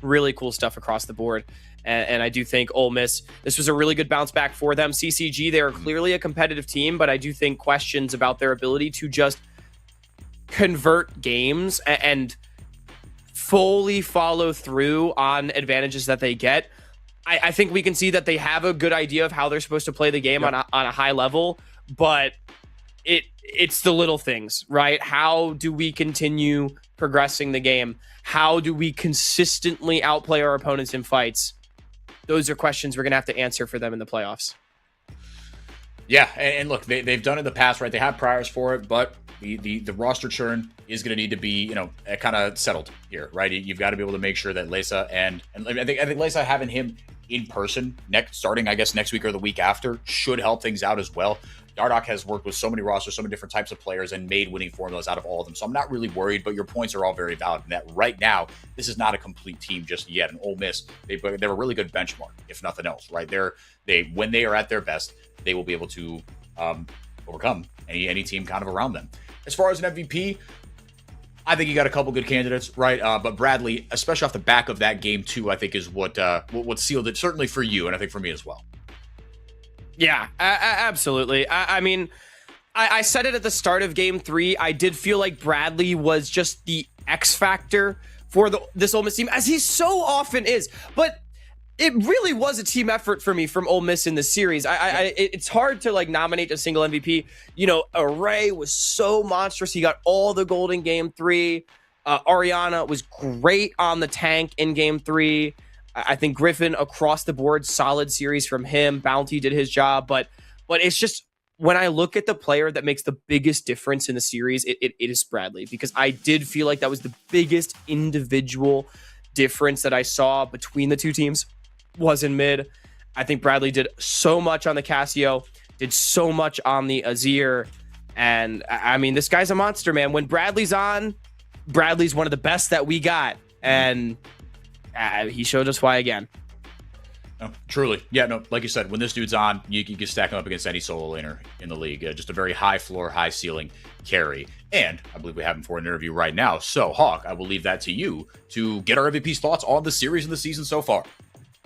G: really cool stuff across the board. And I do think Ole Miss, this was a really good bounce back for them. CCG, they are clearly a competitive team, but I do think questions about their ability to just convert games and fully follow through on advantages that they get. I think we can see that they have a good idea of how they're supposed to play the game on a high level, but it's the little things, right? How do we continue progressing the game? How do we consistently outplay our opponents in fights? Those are questions we're going to have to answer for them in the playoffs.
D: Yeah, and look, they've done it in the past, right? They have priors for it, but the roster churn is going to need to be, you know, kind of settled here, right? You've got to be able to make sure that Lesa and I think Lesa having him in person starting, I guess, next week or the week after should help things out as well. Dardoch has worked with so many rosters, so many different types of players, and made winning formulas out of all of them. So I'm not really worried, but your points are all very valid in that right now, this is not a complete team just yet. And Ole Miss, they're a really good benchmark, if nothing else, right? When they are at their best, they will be able to overcome any team kind of around them. As far as an MVP, I think you got a couple good candidates, right? But Bradley, especially off the back of that game 2, I think is what sealed it, certainly for you, and I think for me as well.
G: Yeah, absolutely. I mean, I said it at the start of game 3. I did feel like Bradley was just the X factor for this Ole Miss team, as he so often is. But it really was a team effort for me from Ole Miss in this series. It's hard to like nominate a single MVP. You know, Array was so monstrous. He got all the gold in game 3. Ariana was great on the tank in game 3. I think Griffin across the board, solid series from him. Bounty did his job, but But it's just when I look at the player that makes the biggest difference in the series, it is Bradley, because I did feel like that was the biggest individual difference that I saw between the two teams was in mid. I think Bradley did so much on the Casio, did so much on the Azir. And I mean, this guy's a monster, man. When Bradley's on, Bradley's one of the best that we got. And he showed us why again.
D: No, truly. Yeah, no, like you said, when this dude's on, you can stack him up against any solo laner in the league. Just a very high floor, high ceiling carry. And I believe we have him for an interview right now. So, Hawk, I will leave that to you to get our MVP's thoughts on the series and the season so far.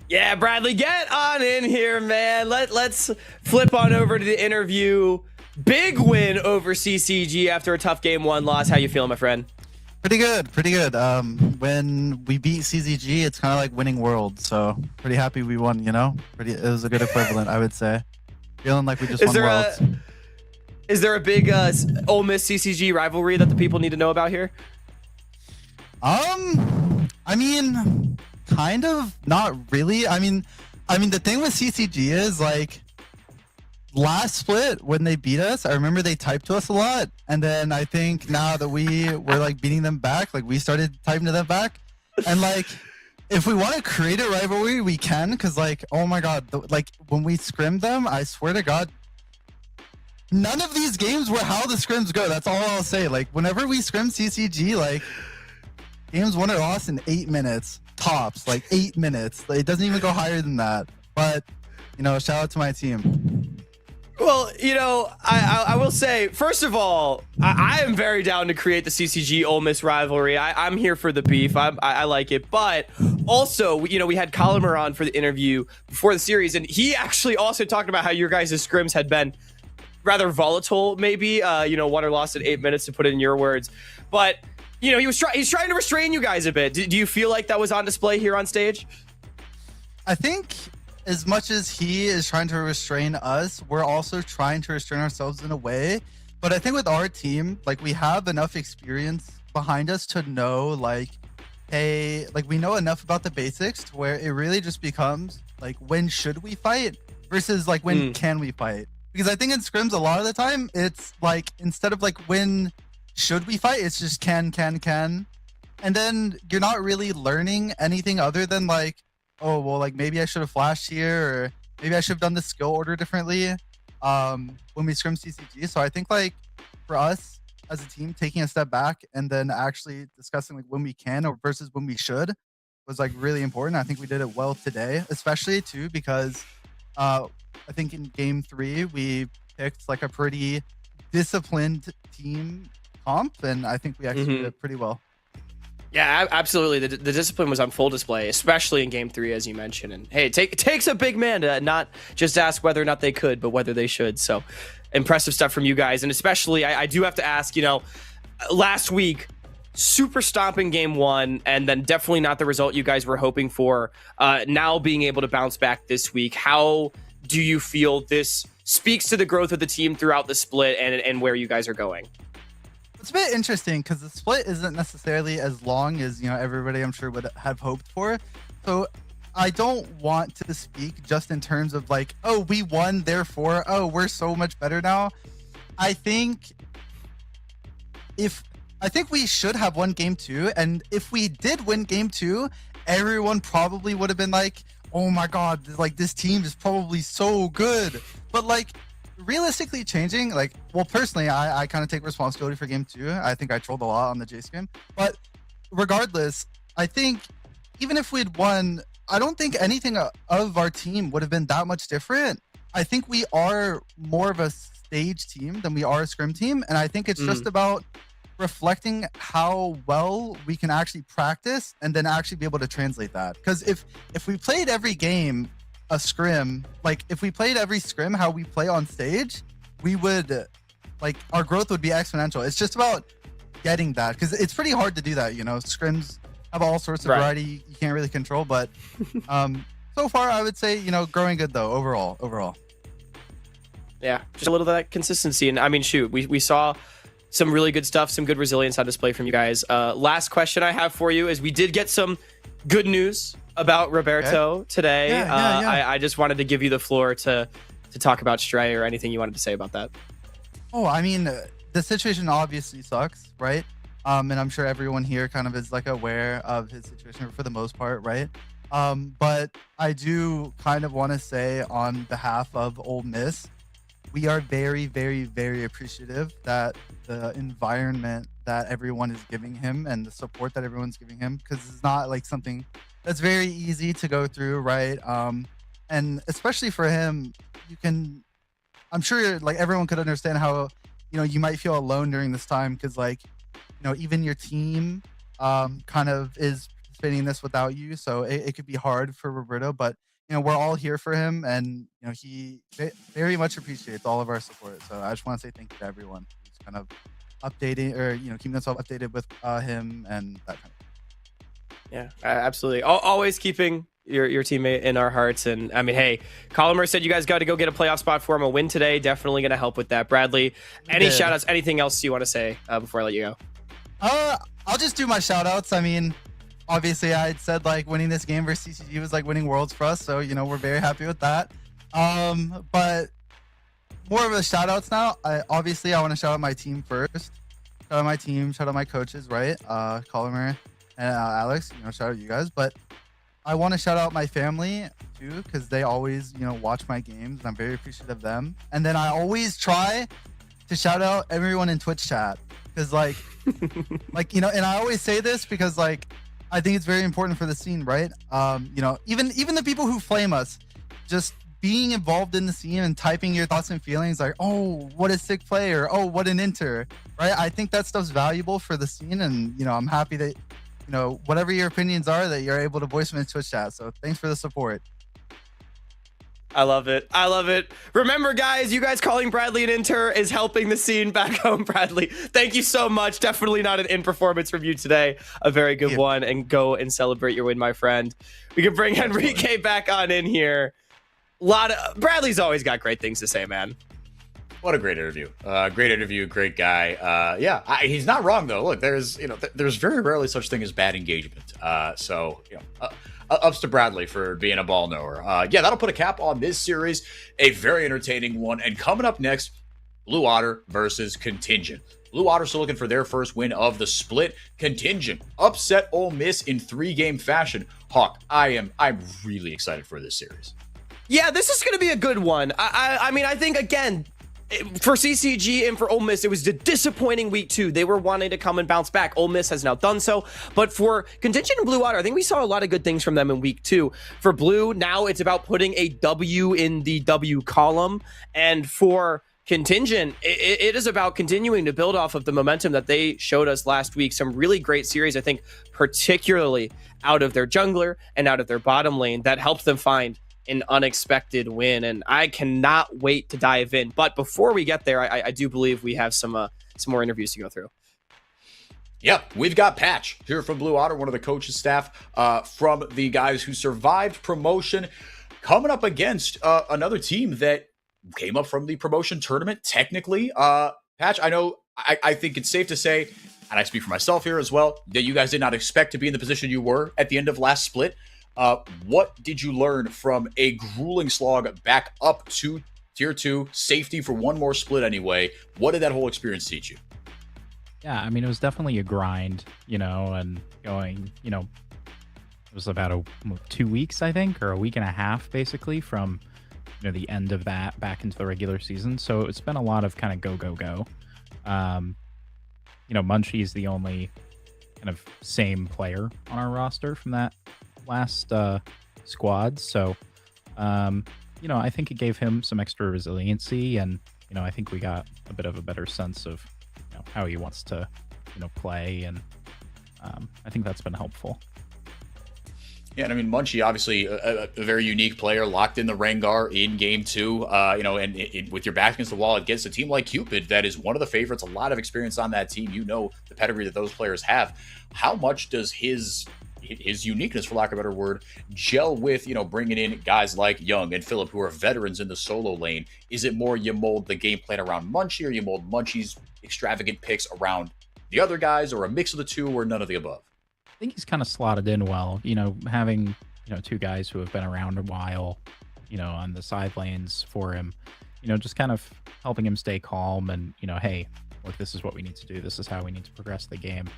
G: Yeah, Bradley, get on in here, man. Let's flip on over to the interview. Big win over CCG after a tough game 1 loss. How you feeling, my friend?
I: Pretty good. When we beat CCG, it's kind of like winning Worlds, so pretty happy we won, you know? It was a good equivalent, I would say. Feeling like we just won Worlds.
G: Is there a big Ole Miss CCG rivalry that the people need to know about here?
I: I mean, kind of, not really. I mean, the thing with CCG is, like, last split when they beat us, I remember they typed to us a lot, and then I think now that we were like beating them back, like we started typing to them back, and like if we want to create a rivalry, we can, because like, oh my god, like when we scrimmed them, I swear to god, none of these games were how the scrims go. That's all I'll say. Like whenever we scrim CCG, like games won or lost in 8 minutes tops, like 8 minutes. Like, it doesn't even go higher than that. But you know, shout out to my team.
G: Well, you know, I will say, first of all, I am very down to create the CCG Ole Miss rivalry. I'm here for the beef. I like it. But also, you know, we had Colimer on for the interview before the series, and he actually also talked about how your guys' scrims had been rather volatile, maybe, you know, won or lost in 8 minutes, to put it in your words. But, you know, he's trying to restrain you guys a bit. Do you feel like that was on display here on stage?
I: I think as much as he is trying to restrain us, we're also trying to restrain ourselves in a way. But I think with our team, like we have enough experience behind us to know, like, hey, like we know enough about the basics to where it really just becomes like, when should we fight versus like when can we fight? Because I think in scrims a lot of the time it's like, instead of like when should we fight, it's just can. And then you're not really learning anything other than like, oh, well, like maybe I should have flashed here, or maybe I should have done the skill order differently when we scrim CCG. So I think like for us as a team, taking a step back and then actually discussing like when we can or versus when we should was like really important. I think we did it well today, especially too, because I think in game 3, we picked like a pretty disciplined team comp, and I think we actually did it pretty well.
G: Yeah, absolutely. The discipline was on full display, especially in game 3, as you mentioned. And hey, it takes a big man to not just ask whether or not they could, but whether they should. So impressive stuff from you guys. And especially, I do have to ask, you know, last week, super stomping game 1, and then definitely not the result you guys were hoping for. Now being able to bounce back this week, how do you feel this speaks to the growth of the team throughout the split and where you guys are going?
I: It's a bit interesting because the split isn't necessarily as long as, you know, everybody I'm sure would have hoped for. So I don't want to speak just in terms of like, oh, we won, therefore, oh, we're so much better now. I think we should have won game 2, and if we did win game 2, everyone probably would have been like, oh my god, like this team is probably so good. But like, realistically changing, like, well, personally, I kind of take responsibility for game 2. I think I trolled a lot on the J screen, but regardless, I think even if we'd won, I don't think anything of our team would have been that much different. I think we are more of a stage team than we are a scrim team, and I think it's just about reflecting how well we can actually practice and then actually be able to translate that. Because if we played every game a scrim, like if we played every scrim how we play on stage, we would, like, our growth would be exponential. It's just about getting that, because it's pretty hard to do that, you know. Scrims have all sorts of variety you can't really control, but so far I would say, you know, growing good though overall.
G: Yeah, just a little of that consistency. And I mean, shoot, we saw some really good stuff, some good resilience on display from you guys. Last question I have for you is, we did get some good news about Roberto today. I just wanted to give you the floor to to talk about Stray or anything you wanted to say about that.
I: Oh, I mean, the situation obviously sucks, right? And I'm sure everyone here kind of is like aware of his situation for the most part, right? But I do kind of want to say on behalf of Ole Miss, we are very, very, very appreciative that the environment that everyone is giving him and the support that everyone's giving him, because it's not like something that's very easy to go through, right? And especially for him, I'm sure like everyone could understand how, you might feel alone during this time because like, even your team kind of is spinning this without you. So it could be hard for Roberto, but we're all here for him, and he very much appreciates all of our support. So I just want to say thank you to everyone who's kind of updating or keeping themselves updated with him and that kind of thing.
G: Yeah, absolutely. Always keeping your teammate in our hearts. And I mean, hey, Colomer said you guys got to go get a playoff spot for him. A win today, definitely going to help with that. Bradley, any shout outs, anything else you want to say before I let you go?
I: I'll just do my shout outs. I mean, obviously I had said like winning this game versus CCG was like winning worlds for us. So, we're very happy with that. But more of a shout outs now. I want to shout out my team first. Shout out my team, shout out my coaches, right? Colomer and Alex, shout out you guys. But I want to shout out my family too, because they always, watch my games, and I'm very appreciative of them. And then I always try to shout out everyone in Twitch chat, because like, and I always say this because like, I think it's very important for the scene, right? Even the people who flame us, just being involved in the scene and typing your thoughts and feelings, like, oh, what a sick player, oh, what an inter, right? I think that stuff's valuable for the scene, and I'm happy that whatever your opinions are, that you're able to voice them in Twitch chat. So thanks for the support.
G: I love it. I love it. Remember, guys, you guys calling Bradley an inter is helping the scene back home, Bradley. Thank you so much. Definitely not an in performance from you today. A very good one. And go and celebrate your win, my friend. We can bring Enrique back on in here. Bradley's always got great things to say, man.
D: What a great interview. Great interview. Great guy. He's not wrong, though. Look, there's very rarely such thing as bad engagement. Ups to Bradley for being a ball knower. That'll put a cap on this series. A very entertaining one. And coming up next, Blue Otter versus Contingent. Blue Otter still looking for their first win of the split. Contingent upset Ole Miss in 3-game fashion. Hawk, I'm really excited for this series.
G: Yeah, this is going to be a good one. I mean, I think, again, for CCG and for Ole Miss, it was a disappointing week 2. They were wanting to come and bounce back. Ole Miss has now done so. But for Contingent and Blue Otter, I think we saw a lot of good things from them in week 2. For Blue, now it's about putting a W in the W column. And for Contingent, it is about continuing to build off of the momentum that they showed us last week. Some really great series, I think, particularly out of their jungler and out of their bottom lane that helped them find an unexpected win, and I cannot wait to dive in. But before we get there, I do believe we have some more interviews to go through.
D: Yep, we've got Patch here from Blue Otter, one of the coaches staff from the guys who survived promotion, coming up against another team that came up from the promotion tournament. Technically, Patch, I think it's safe to say, and I speak for myself here as well, that you guys did not expect to be in the position you were at the end of last split. What did you learn from a grueling slog back up to Tier 2, safety for one more split anyway? What did that whole experience teach you?
J: Yeah, I mean, it was definitely a grind, and going, it was about 2 weeks, I think, or a week and a half, basically, from, the end of that back into the regular season. So it's been a lot of kind of go. Munchie's the only kind of same player on our roster from that last squad, so I think it gave him some extra resiliency, and I think we got a bit of a better sense of how he wants to play, and I think that's been helpful.
D: Yeah, and I mean, Munchie, obviously a very unique player, locked in the Rengar in game 2, and with your back against the wall against a team like Cupid, that is one of the favorites, a lot of experience on that team. The pedigree that those players have. How much does his uniqueness, for lack of a better word, gel with, bringing in guys like Young and Philip, who are veterans in the solo lane? Is it more you mold the game plan around Munchie, or you mold Munchie's extravagant picks around the other guys, or a mix of the two, or none of the above?
J: I think he's kind of slotted in well, having, 2 guys who have been around a while, on the side lanes for him, just kind of helping him stay calm and, hey, look, this is what we need to do. This is how we need to progress the game.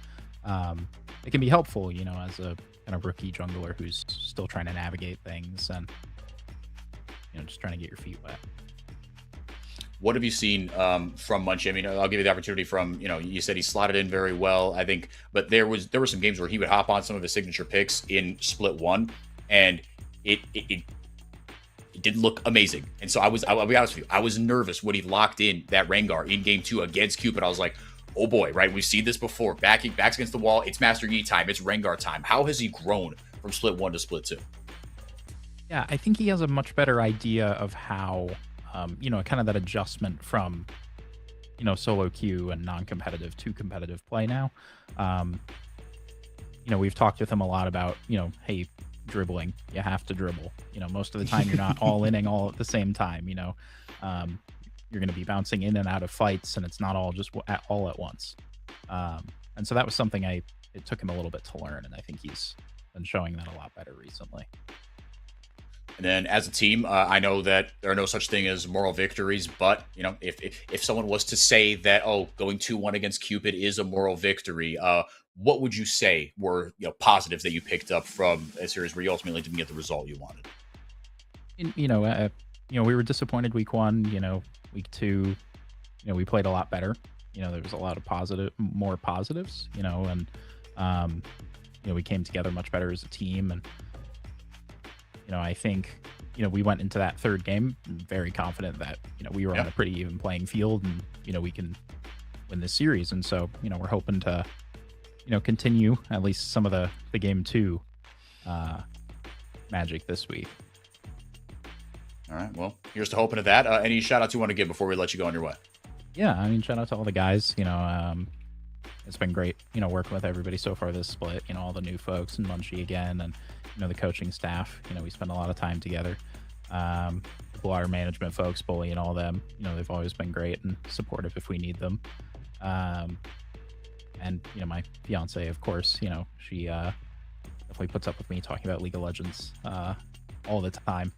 J: It can be helpful, as a kind of rookie jungler who's still trying to navigate things and, just trying to get your feet wet.
D: What have you seen from Munchie? I mean, I'll give you the opportunity from, you said he slotted in very well, I think, but there were some games where he would hop on some of his signature picks in split one, and it didn't look amazing. And so I'll be honest with you, I was nervous when he locked in that Rengar in game 2 against Cupid. I was like, oh boy, right? We've seen this before. Backs against the wall. It's Master Yi time. It's Rengar time. How has he grown from split 1 to split 2?
J: Yeah, I think he has a much better idea of how, kind of that adjustment from, solo queue and non-competitive to competitive play now. We've talked with him a lot about, hey, dribbling, you have to dribble. Most of the time you're not all inning all at the same time. You're going to be bouncing in and out of fights, and it's not all just all at once. And so that was something it took him a little bit to learn, and I think he's been showing that a lot better recently.
D: And then as a team, I know that there are no such thing as moral victories, but if someone was to say that, going 2-1 against Cupid is a moral victory, what would you say were positives that you picked up from a series where you ultimately didn't get the result you wanted?
J: We were disappointed week 1. Week 2, we played a lot better. There was a lot of more positives. And we came together much better as a team. And I think we went into that third game very confident that we were on a pretty even playing field, and we can win this series. And so we're hoping to continue at least some of the game 2 magic this week.
D: All right, well, here's to hoping to that. Any shout outs you want to give before we let you go on your way?
J: Yeah, I mean, shout out to all the guys. It's been great, working with everybody so far this split, all the new folks and Munchie again, and, the coaching staff. We spend a lot of time together. The Blue Water management folks, Bully and all them, they've always been great and supportive if we need them. And, my fiance, of course, she definitely puts up with me talking about League of Legends all the time.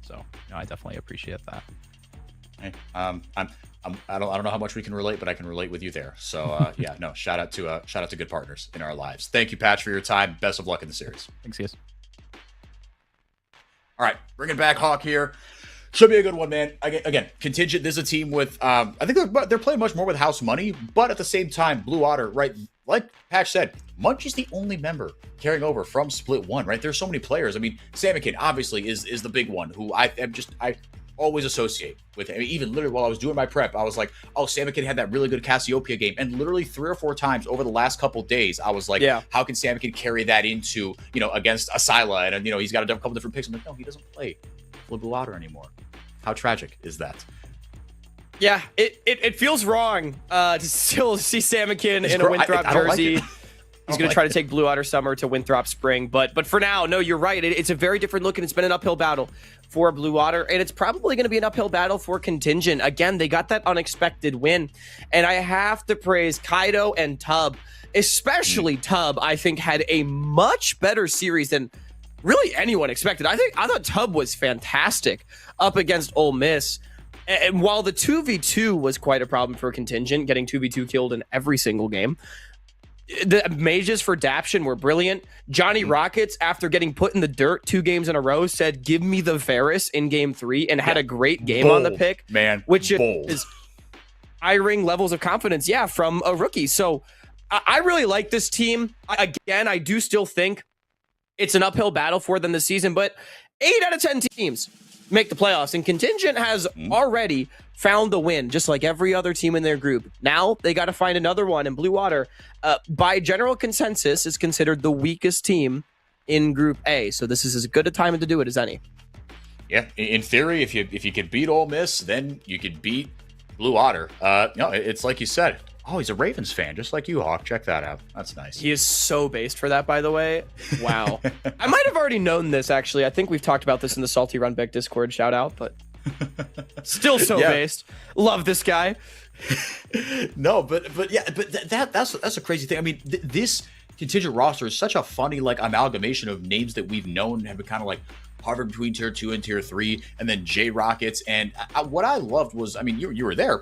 J: So, I definitely appreciate that.
D: Hey, I don't know how much we can relate, but I can relate with you there. So yeah, no, shout out to good partners in our lives. Thank you, Patch, for your time. Best of luck in the series.
J: Thanks, guys.
D: All right, bringing back Hawk here. Should be a good one, man. Again, Contingent. This is a team with I think they're playing much more with house money, but at the same time, Blue Water, right? Like Patch said, Munchie's the only member carrying over from Split 1, right? There's so many players. I mean, Samikin obviously is the big one who I always associate with him. I mean, even literally while I was doing my prep, I was like, oh, Samikin had that really good Cassiopeia game. And literally 3 or 4 times over the last couple days, I was like, how can Samikin carry that into, against Asila? And, he's got a couple different picks. I'm like, no, he doesn't play Blue Water anymore. How tragic is that?
G: Yeah, it feels wrong to still see Samikin in a Winthrop jersey.
D: Like
G: He's going to try to take Blue Water Summer to Winthrop Spring. But for now, no, you're right. It's a very different look, and it's been an uphill battle for Blue Water, and it's probably going to be an uphill battle for Contingent. Again, they got that unexpected win, and I have to praise Kaido and Tub, especially Tub, I think, had a much better series than really anyone expected. I thought Tub was fantastic up against Ole Miss. And while the 2v2 was quite a problem for Contingent, getting 2v2 killed in every single game, the mages for Daption were brilliant. Johnny Rockets, after getting put in the dirt 2 games in a row, said, give me the Varus in game 3, and had a great game on the pick,
D: man,
G: which is eye-ring levels of confidence, from a rookie. So I really like this team. Again, I do still think it's an uphill battle for them this season, but 8 out of 10 teams make the playoffs, and Contingent has already found the win, just like every other team in their group. Now they got to find another one, and Blue Water, by general consensus, is considered the weakest team in Group A. So this is as good a time to do it as any.
D: Yeah, in theory, if you could beat Ole Miss, then you could beat Blue Water. It's like you said. Oh, he's a Ravens fan, just like you, Hawk. Check that out. That's nice.
G: He is so based for that, by the way. Wow. I might have already known this, actually. I think we've talked about this in the Salty Run Back Discord shout out, but still so based. Love this guy.
D: No, but that's a crazy thing. I mean, this Contingent roster is such a funny amalgamation of names that we've known have been kind of hovered between tier 2 and tier 3, and then J Rockets. And what I loved was, I mean, you were there,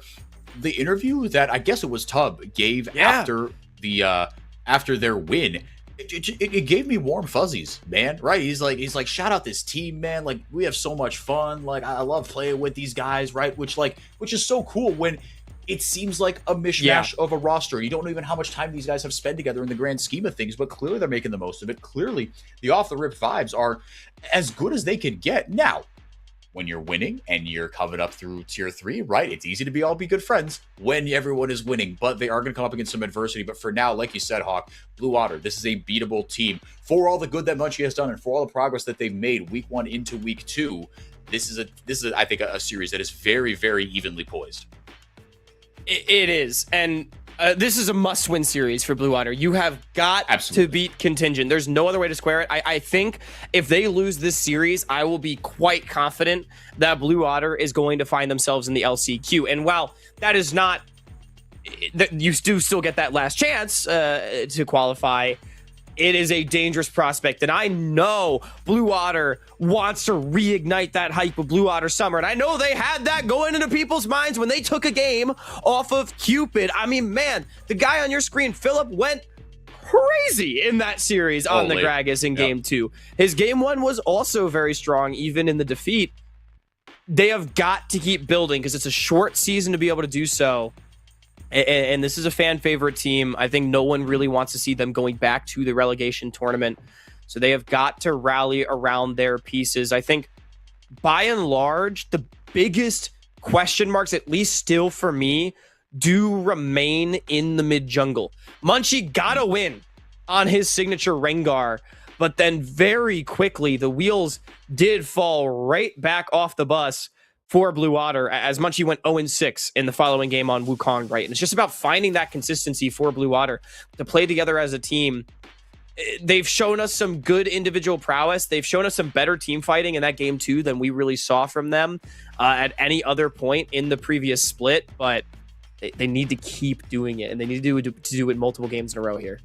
D: the interview that I guess it was Tub gave after their win. It gave me warm fuzzies, man. Right? He's like, shout out this team, man. Like, we have so much fun. Like, I love playing with these guys, right? Which is so cool when it seems like a mishmash of a roster. You don't know even how much time these guys have spent together in the grand scheme of things, but clearly they're making the most of it. Clearly, the off the rip vibes are as good as they could get. Now, when you're winning and you're covered up through tier 3, right? It's easy to be good friends when everyone is winning, but they are going to come up against some adversity. But for now, like you said, Hawk, Blue Water, this is a beatable team. For all the good that Munchie has done and for all the progress that they've made week 1 into week 2, this is I think a series that is very, very evenly poised.
G: It is, and this is a must-win series for Blue Water. You have got to beat Contingent. There's no other way to square it. I think if they lose this series, I will be quite confident that Blue Water is going to find themselves in the LCQ. And while that is not, you do still get that last chance to qualify, it is a dangerous prospect. And I know Blue Water wants to reignite that hype of Blue Water Summer. And I know they had that going into people's minds when they took a game off of Cupid. I mean, man, the guy on your screen, Philip, went crazy in that series on the Gragas in game 2. His game 1 was also very strong, even in the defeat. They have got to keep building because it's a short season to be able to do so. And this is a fan favorite team. I think no one really wants to see them going back to the relegation tournament. So they have got to rally around their pieces. I think by and large, the biggest question marks, at least still for me, do remain in the mid jungle. Munchie got a win on his signature Rengar, but then very quickly the wheels did fall right back off the bus for Blue Water, as Munchie went 0-6 in the following game on Wukong, right? And it's just about finding that consistency for Blue Water to play together as a team. They've shown us some good individual prowess. They've shown us some better team fighting in that game 2 than we really saw from them at any other point in the previous split, but they need to keep doing it, and they need to do it multiple games in a row here.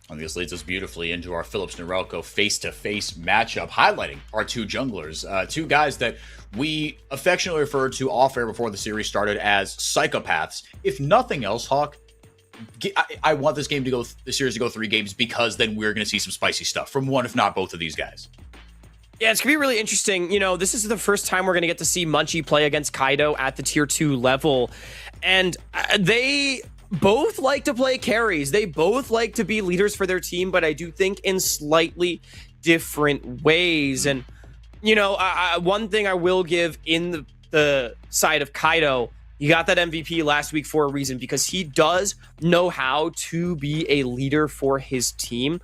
D: And this leads us beautifully into our Phillips Norelco face-to-face matchup, highlighting our two junglers, two guys that we affectionately referred to off-air before the series started as psychopaths. If nothing else, Hawk, I want this series to go 3 games because then we're going to see some spicy stuff from one, if not both of these guys.
G: Yeah, it's going to be really interesting. You know, this is the first time we're going to get to see Munchie play against Kaido at the tier 2 level. And they both like to play carries. They both like to be leaders for their team, but I do think in slightly different ways. And, you know, one thing I will give in the side of Kaido, you got that MVP last week for a reason, because he does know how to be a leader for his team.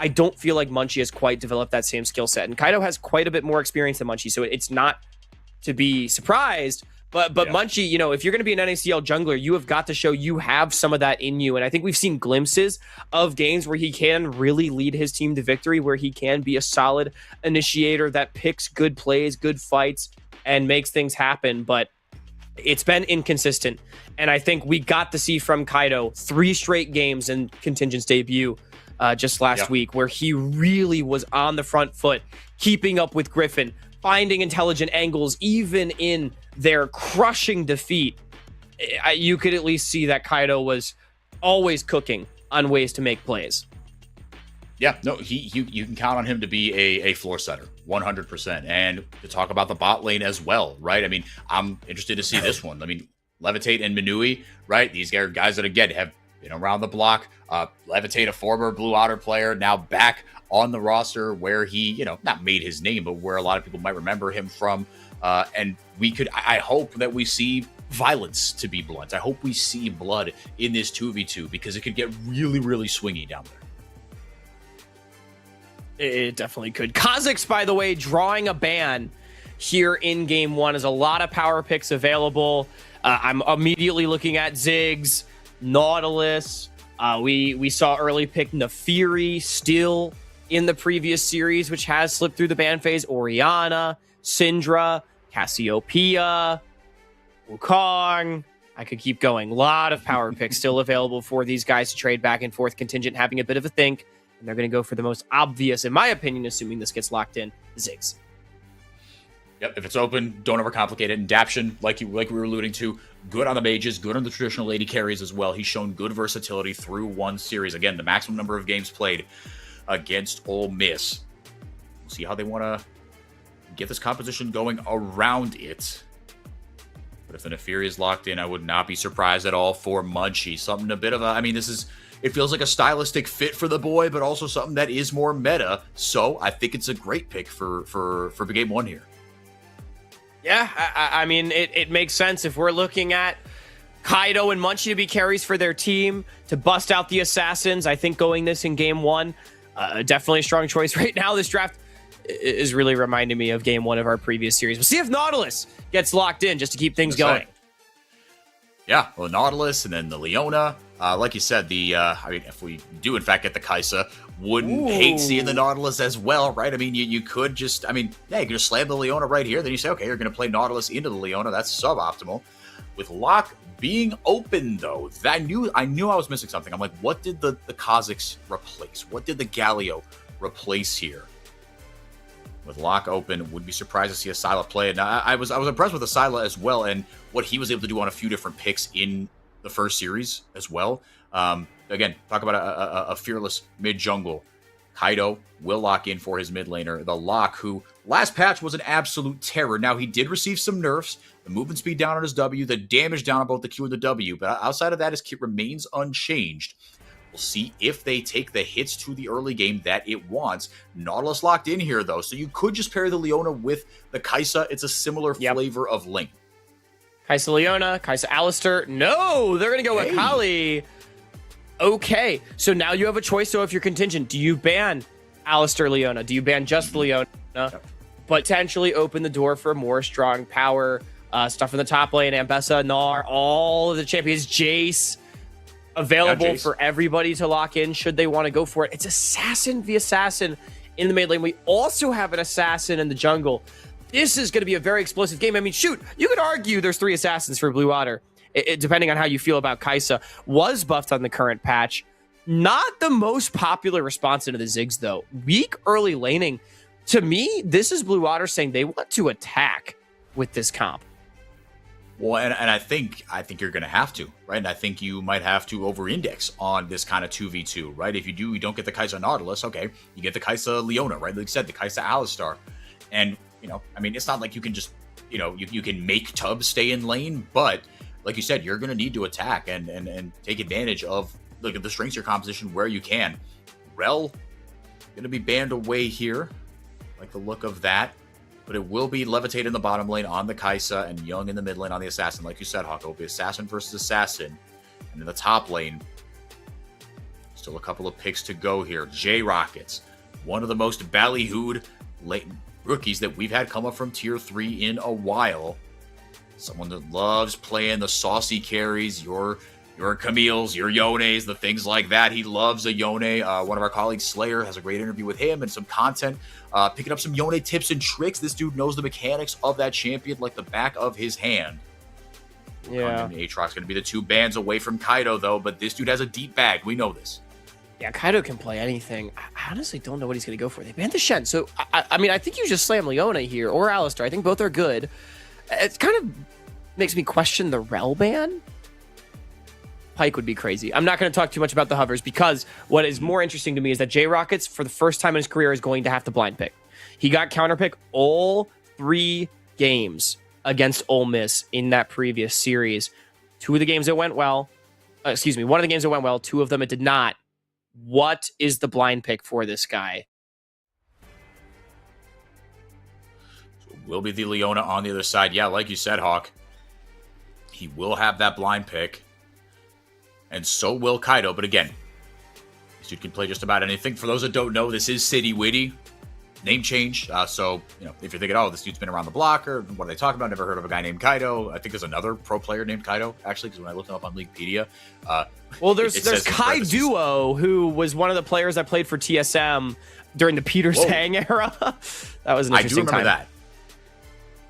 G: I don't feel like Munchie has quite developed that same skill set. And Kaido has quite a bit more experience than Munchie, so it's not to be surprised. But Munchie, you know, if you're going to be an NACL jungler, you have got to show you have some of that in you. And I think we've seen glimpses of games where he can really lead his team to victory, where he can be a solid initiator that picks good plays, good fights, and makes things happen. But it's been inconsistent. And I think we got to see from Kaido 3 straight games in Contingent's debut just last week, where he really was on the front foot, keeping up with Griffin, finding intelligent angles, even in their crushing defeat. You could at least see that Kaido was always cooking on ways to make plays.
D: Yeah, no, you can count on him to be a floor setter, 100%. And to talk about the bot lane as well, right? I mean, I'm interested to see this one. I mean, Levitate and Minui, right? These are guys that, again, have been around the block. Levitate, a former Blue Water player, now back on the roster where he, you know, not made his name, but where a lot of people might remember him from. And I hope that we see violence, to be blunt. I hope we see blood in this 2v2, because it could get really, really swingy down there.
G: It definitely could. Kha'Zix, by the way, drawing a ban here in game 1. Is a lot of power picks available. I'm immediately looking at Ziggs, Nautilus. We saw early pick Nefiri still in the previous series, which has slipped through the ban phase. Orianna, Syndra, Cassiopeia, Wukong. I could keep going. A lot of power picks still available for these guys to trade back and forth. Contingent having a bit of a think. and they're going to go for the most obvious, in my opinion, assuming this gets locked in, Ziggs.
D: Yep, if it's open, don't overcomplicate it. And Daption, like we were alluding to, good on the mages, good on the traditional lady carries as well. He's shown good versatility through one series. Again, the maximum number of games played against Ole Miss. We'll see how they want to get this composition going around it. But if the Neferi is locked in, I would not be surprised at all for Munchie. Something a bit of a, I mean, it feels like a stylistic fit for the boy, but also something that is more meta. So I think it's a great pick for game one here.
G: Yeah, I mean, it makes sense if we're looking at Kaido and Munchie to be carries for their team, to bust out the Assassins. I think going this in game one, definitely a strong choice. Right now, this draft is really reminding me of game one of our previous series. We'll see if Nautilus gets locked in just to keep things going.
D: Yeah, well, Nautilus and then the Leona. Like you said, I mean, if we do in fact get the Kaisa, wouldn't hate seeing the Nautilus as well, right? I mean, you could just, I mean, yeah, you can just slam the Leona right here. Then you say, okay, you're going to play Nautilus into the Leona. That's suboptimal. With Locke being open, though, I knew I was missing something. I'm like, what did the Kazakhs replace? What did the Galio replace here? With Locke open, would be surprised to see Asila play. And I was impressed with Asila as well, and what he was able to do on a few different picks in the first series as well. Again, talk about a fearless mid jungle. Kaido will lock in for his mid laner, the Locke, who last patch was an absolute terror. Now he did receive some nerfs, the movement speed down on his W, the damage down on both the Q and the W, but outside of that, his kit remains unchanged. We'll see if they take the hits to the early game that it wants. Nautilus locked in here, though, so you could just pair the Leona with the Kaisa. It's a similar flavor of lane.
G: Kaisa Leona, Kaisa Alistair. No, they're going to go with Kali. Okay, so now you have a choice. So if you're contingent, do you ban Alistair Leona? Do you ban just Leona? Potentially open the door for more strong power stuff in the top lane. Ambessa, Gnar, all of the champions. Jace. Available for everybody to lock in should they want to go for it. It's Assassin v Assassin in the mid lane. We also have an Assassin in the jungle. This is going to be a very explosive game. I mean, shoot, you could argue there's 3 Assassins for Blue Water, depending on how you feel about Kaisa. Was buffed on the current patch. Not the most popular response into the Ziggs, though. Weak early laning. To me, this is Blue Water saying they want to attack with this comp.
D: Well, and I think you're going to have to, right? And I think you might have to over-index on this kind of 2v2, right? If you don't get the Kaisa Nautilus, okay, you get the Kaisa Leona, right? Like you said, the Kaisa Alistar. And, I mean, it's not like you can just, you can make Tub stay in lane, but like you said, you're going to need to attack and take advantage of the strengths of your composition where you can. Rel going to be banned away here. Like the look of that. But it will be Levitate in the bottom lane on the Kaisa and Young in the mid lane on the Assassin. Like you said, Hawk, it will be Assassin versus Assassin. And in the top lane, still a couple of picks to go here. J-Rockets, one of the most ballyhooed rookies that we've had come up from Tier 3 in a while. Someone that loves playing the saucy carries, your Camille's, your Yone's, the things like that. He loves a Yone. One of our colleagues, Slayer, has a great interview with him and some content. Picking up some Yone tips and tricks. This dude knows the mechanics of that champion like the back of his hand.
G: Yeah.
D: Aatrox's going to be the 2 bans away from Kaido, though, but this dude has a deep bag. We know this.
G: Yeah, Kaido can play anything. I honestly don't know what he's going to go for. They banned the Shen, so I mean, I think you just slam Leona here or Alistair. I think both are good. It kind of makes me question the Rel ban. Pike would be crazy. I'm not going to talk too much about the hovers because what is more interesting to me is that J-Rockets, for the first time in his career, is going to have to blind pick. He got counter pick all 3 games against Ole Miss in that previous series. 2 of the games it went well. One of the games it went well. 2 of them it did not. What is the blind pick for this guy?
D: So will be the Leona on the other side. Yeah, like you said, Hawk. He will have that blind pick. And so will Kaido. But again, this dude can play just about anything. For those that don't know, this is City Witty. Name change. So, if you're thinking, oh, this dude's been around the block, or what are they talking about? Never heard of a guy named Kaido. I think there's another pro player named Kaido, actually, because when I looked him up on Leaguepedia.
G: There's Kai Duo, who was one of the players that played for TSM during the Peter Sang era. That was an interesting time.
D: I do remember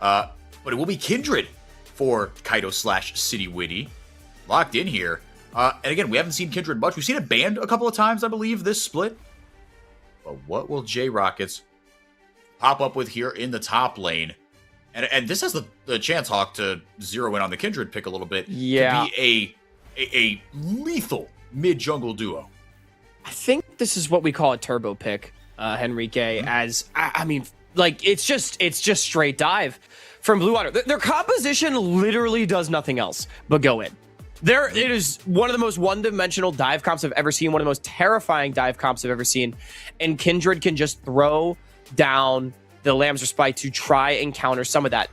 D: that. But it will be Kindred for Kaido / City Witty. Locked in here. And again, we haven't seen Kindred much. We've seen it banned a couple of times, I believe, this split. But what will J-Rockets pop up with here in the top lane? And this has the chance, Hawk, to zero in on the Kindred pick a little bit.
G: Yeah.
D: To be a lethal mid-jungle duo.
G: I think this is what we call a turbo pick, Henrique, as, I mean, like, it's just straight dive from Blue Water. Their composition literally does nothing else but go in. It is one of the most one-dimensional dive comps I've ever seen, one of the most terrifying dive comps I've ever seen, and Kindred can just throw down the Lamb's Respite to try and counter some of that.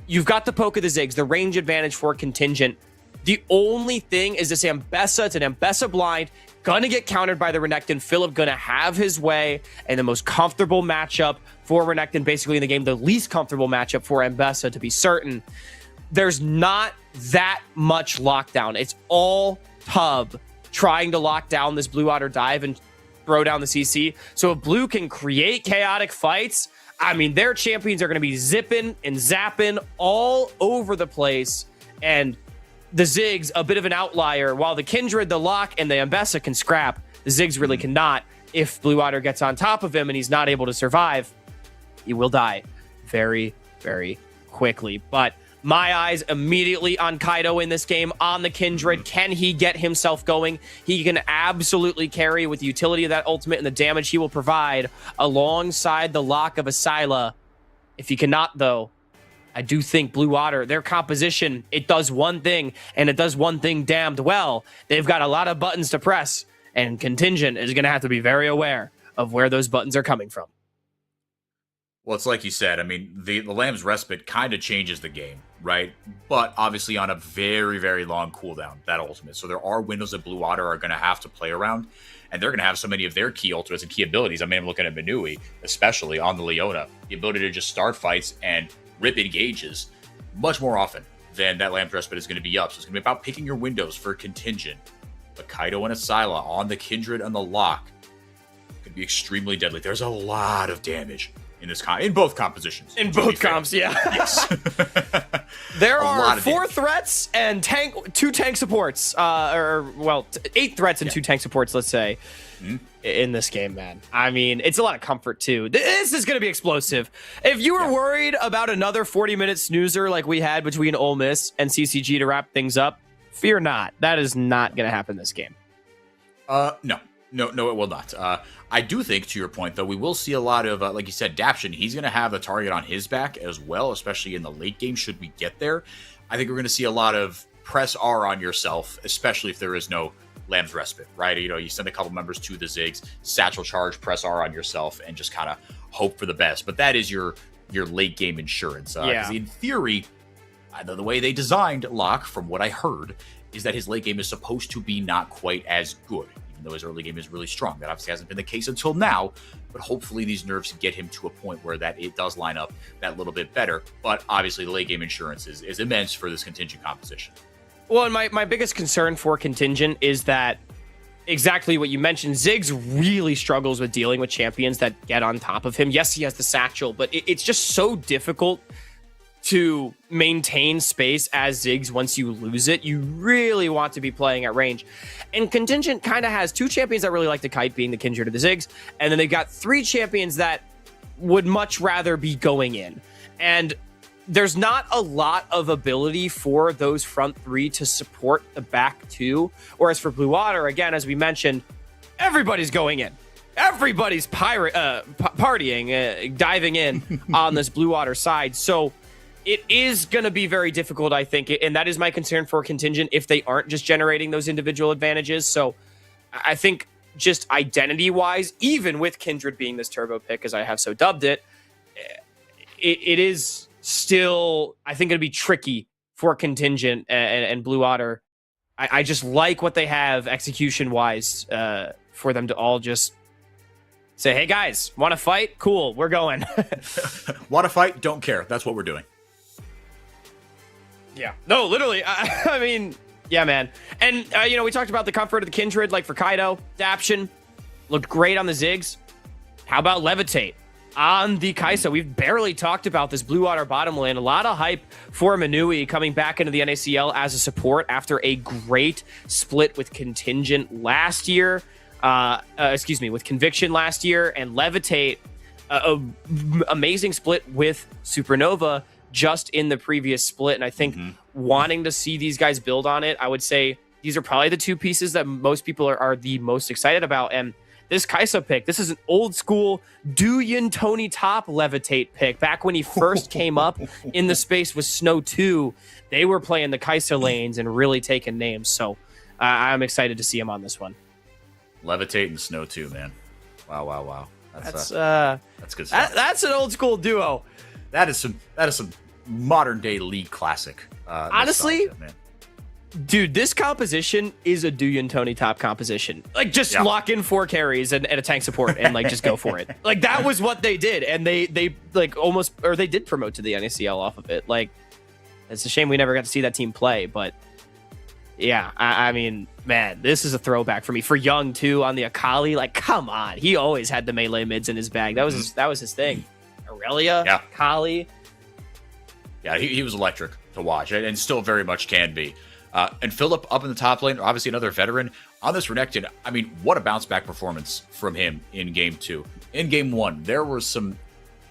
G: You've got the poke of the Ziggs, the range advantage for Contingent. The only thing is this Ambessa. It's an Ambessa blind. Gonna get countered by the Renekton. Philip gonna have his way, and the most comfortable matchup for Renekton, basically in the game, the least comfortable matchup for Ambessa, to be certain. There's not that much lockdown. It's all Tub trying to lock down this Blue Water dive and throw down the CC. So if Blue can create chaotic fights, I mean, their champions are going to be zipping and zapping all over the place. And the Ziggs, a bit of an outlier. While the Kindred, the Lock, and the Ambessa can scrap, the Ziggs really cannot. If Blue Water gets on top of him and he's not able to survive, he will die very, very quickly. But my eyes immediately on Kaido in this game, on the Kindred. Can he get himself going? He can absolutely carry with the utility of that ultimate and the damage he will provide alongside the Lock of Asyla. If he cannot, though, I do think Blue Water, their composition, it does one thing, and it does one thing damned well. They've got a lot of buttons to press, and Contingent is going to have to be very aware of where those buttons are coming from.
D: Well, it's like you said. I mean, the Lamb's Respite kind of changes the game, right? But obviously on a very, very long cooldown, that ultimate. So there are windows that Blue Water are going to have to play around, and they're going to have so many of their key ultimates and key abilities. I mean, I'm looking at Minui, especially on the Leona. The ability to just start fights and rip engages much more often than that Lamb's Respite is going to be up. So it's going to be about picking your windows for Contingent. But Kaido and Asyla on the Kindred and the Lock could be extremely deadly. There's a lot of damage in both compositions.
G: In both comps, yeah.
D: Yes.
G: There are 4 threats and 2 tank supports, 8 threats and 2 tank supports, let's say, in this game, man. I mean, it's a lot of comfort, too. This is going to be explosive. If you were worried about another 40-minute snoozer like we had between Ole Miss and CCG to wrap things up, fear not. That is not going to happen this game.
D: No, it will not. I do think, to your point, though, we will see a lot of, like you said, Daption. He's going to have a target on his back as well, especially in the late game, should we get there. I think we're going to see a lot of press R on yourself, especially if there is no Lamb's Respite, right? You know, you send a couple members to the Ziggs, satchel charge, press R on yourself, and just kind of hope for the best. But that is your late game insurance. 'Cause in theory, the way they designed Locke, from what I heard, is that his late game is supposed to be not quite as good, even though his early game is really strong. That obviously hasn't been the case until now, but hopefully these nerfs get him to a point where that it does line up that little bit better. But obviously the late game insurance is immense for this Contingent composition.
G: Well, and my biggest concern for Contingent is that exactly what you mentioned. Ziggs really struggles with dealing with champions that get on top of him. Yes, he has the satchel, but it's just so difficult to maintain space as Ziggs once you lose it. You really want to be playing at range. And Contingent kind of has 2 champions that really like to kite, being the Kindred or the Ziggs, and then they've got 3 champions that would much rather be going in. And there's not a lot of ability for those front 3 to support the back 2. Whereas for Blue Water, again, as we mentioned, everybody's going in. Everybody's partying, diving in on this Blue Water side. So it is going to be very difficult, I think, and that is my concern for Contingent if they aren't just generating those individual advantages. So I think just identity-wise, even with Kindred being this turbo pick, as I have so dubbed it, it is still, I think, going to be tricky for Contingent and Blue Water. I just like what they have execution-wise for them to all just say, hey, guys, want to fight? Cool, we're going.
D: Want to fight? Don't care. That's what we're doing.
G: Yeah. No, literally. I mean, yeah, man. And, we talked about the comfort of the Kindred, like for Kaido. Daption looked great on the Ziggs. How about Levitate on the Kai'Sa? We've barely talked about this Blue Water bottom lane. A lot of hype for Minui coming back into the NACL as a support after a great split with Contingent last year. with Conviction last year, and Levitate, amazing split with Supernova just in the previous split. And I think wanting to see these guys build on it, I would say these are probably the two pieces that most people are the most excited about. And this Kaisa pick, this is an old school Duyin Tony Top Levitate pick. Back when he first came up in the space with Snow 2, they were playing the Kaisa lanes and really taking names. So I'm excited to see him on this one.
D: Levitate and Snow 2, man. Wow. That's good stuff.
G: That's an old school duo.
D: That is some modern day League classic.
G: Honestly,
D: man.
G: Dude, this composition is a Duyin Tony Top composition. Like, just lock in 4 carries and a tank support and like just go for it. Like, that was what they did, and they like almost, or they did promote to the NACL off of it. Like, it's a shame we never got to see that team play, but yeah, I mean, man, this is a throwback for me. For Young too on the Akali, like, come on, he always had the melee mids in his bag. That was his thing. Aurelia, Akali.
D: Yeah, he was electric to watch, and still very much can be. And Philip up in the top lane, obviously another veteran. On this Renekton, I mean, what a bounce back performance from him in game 2. In game 1, there were some,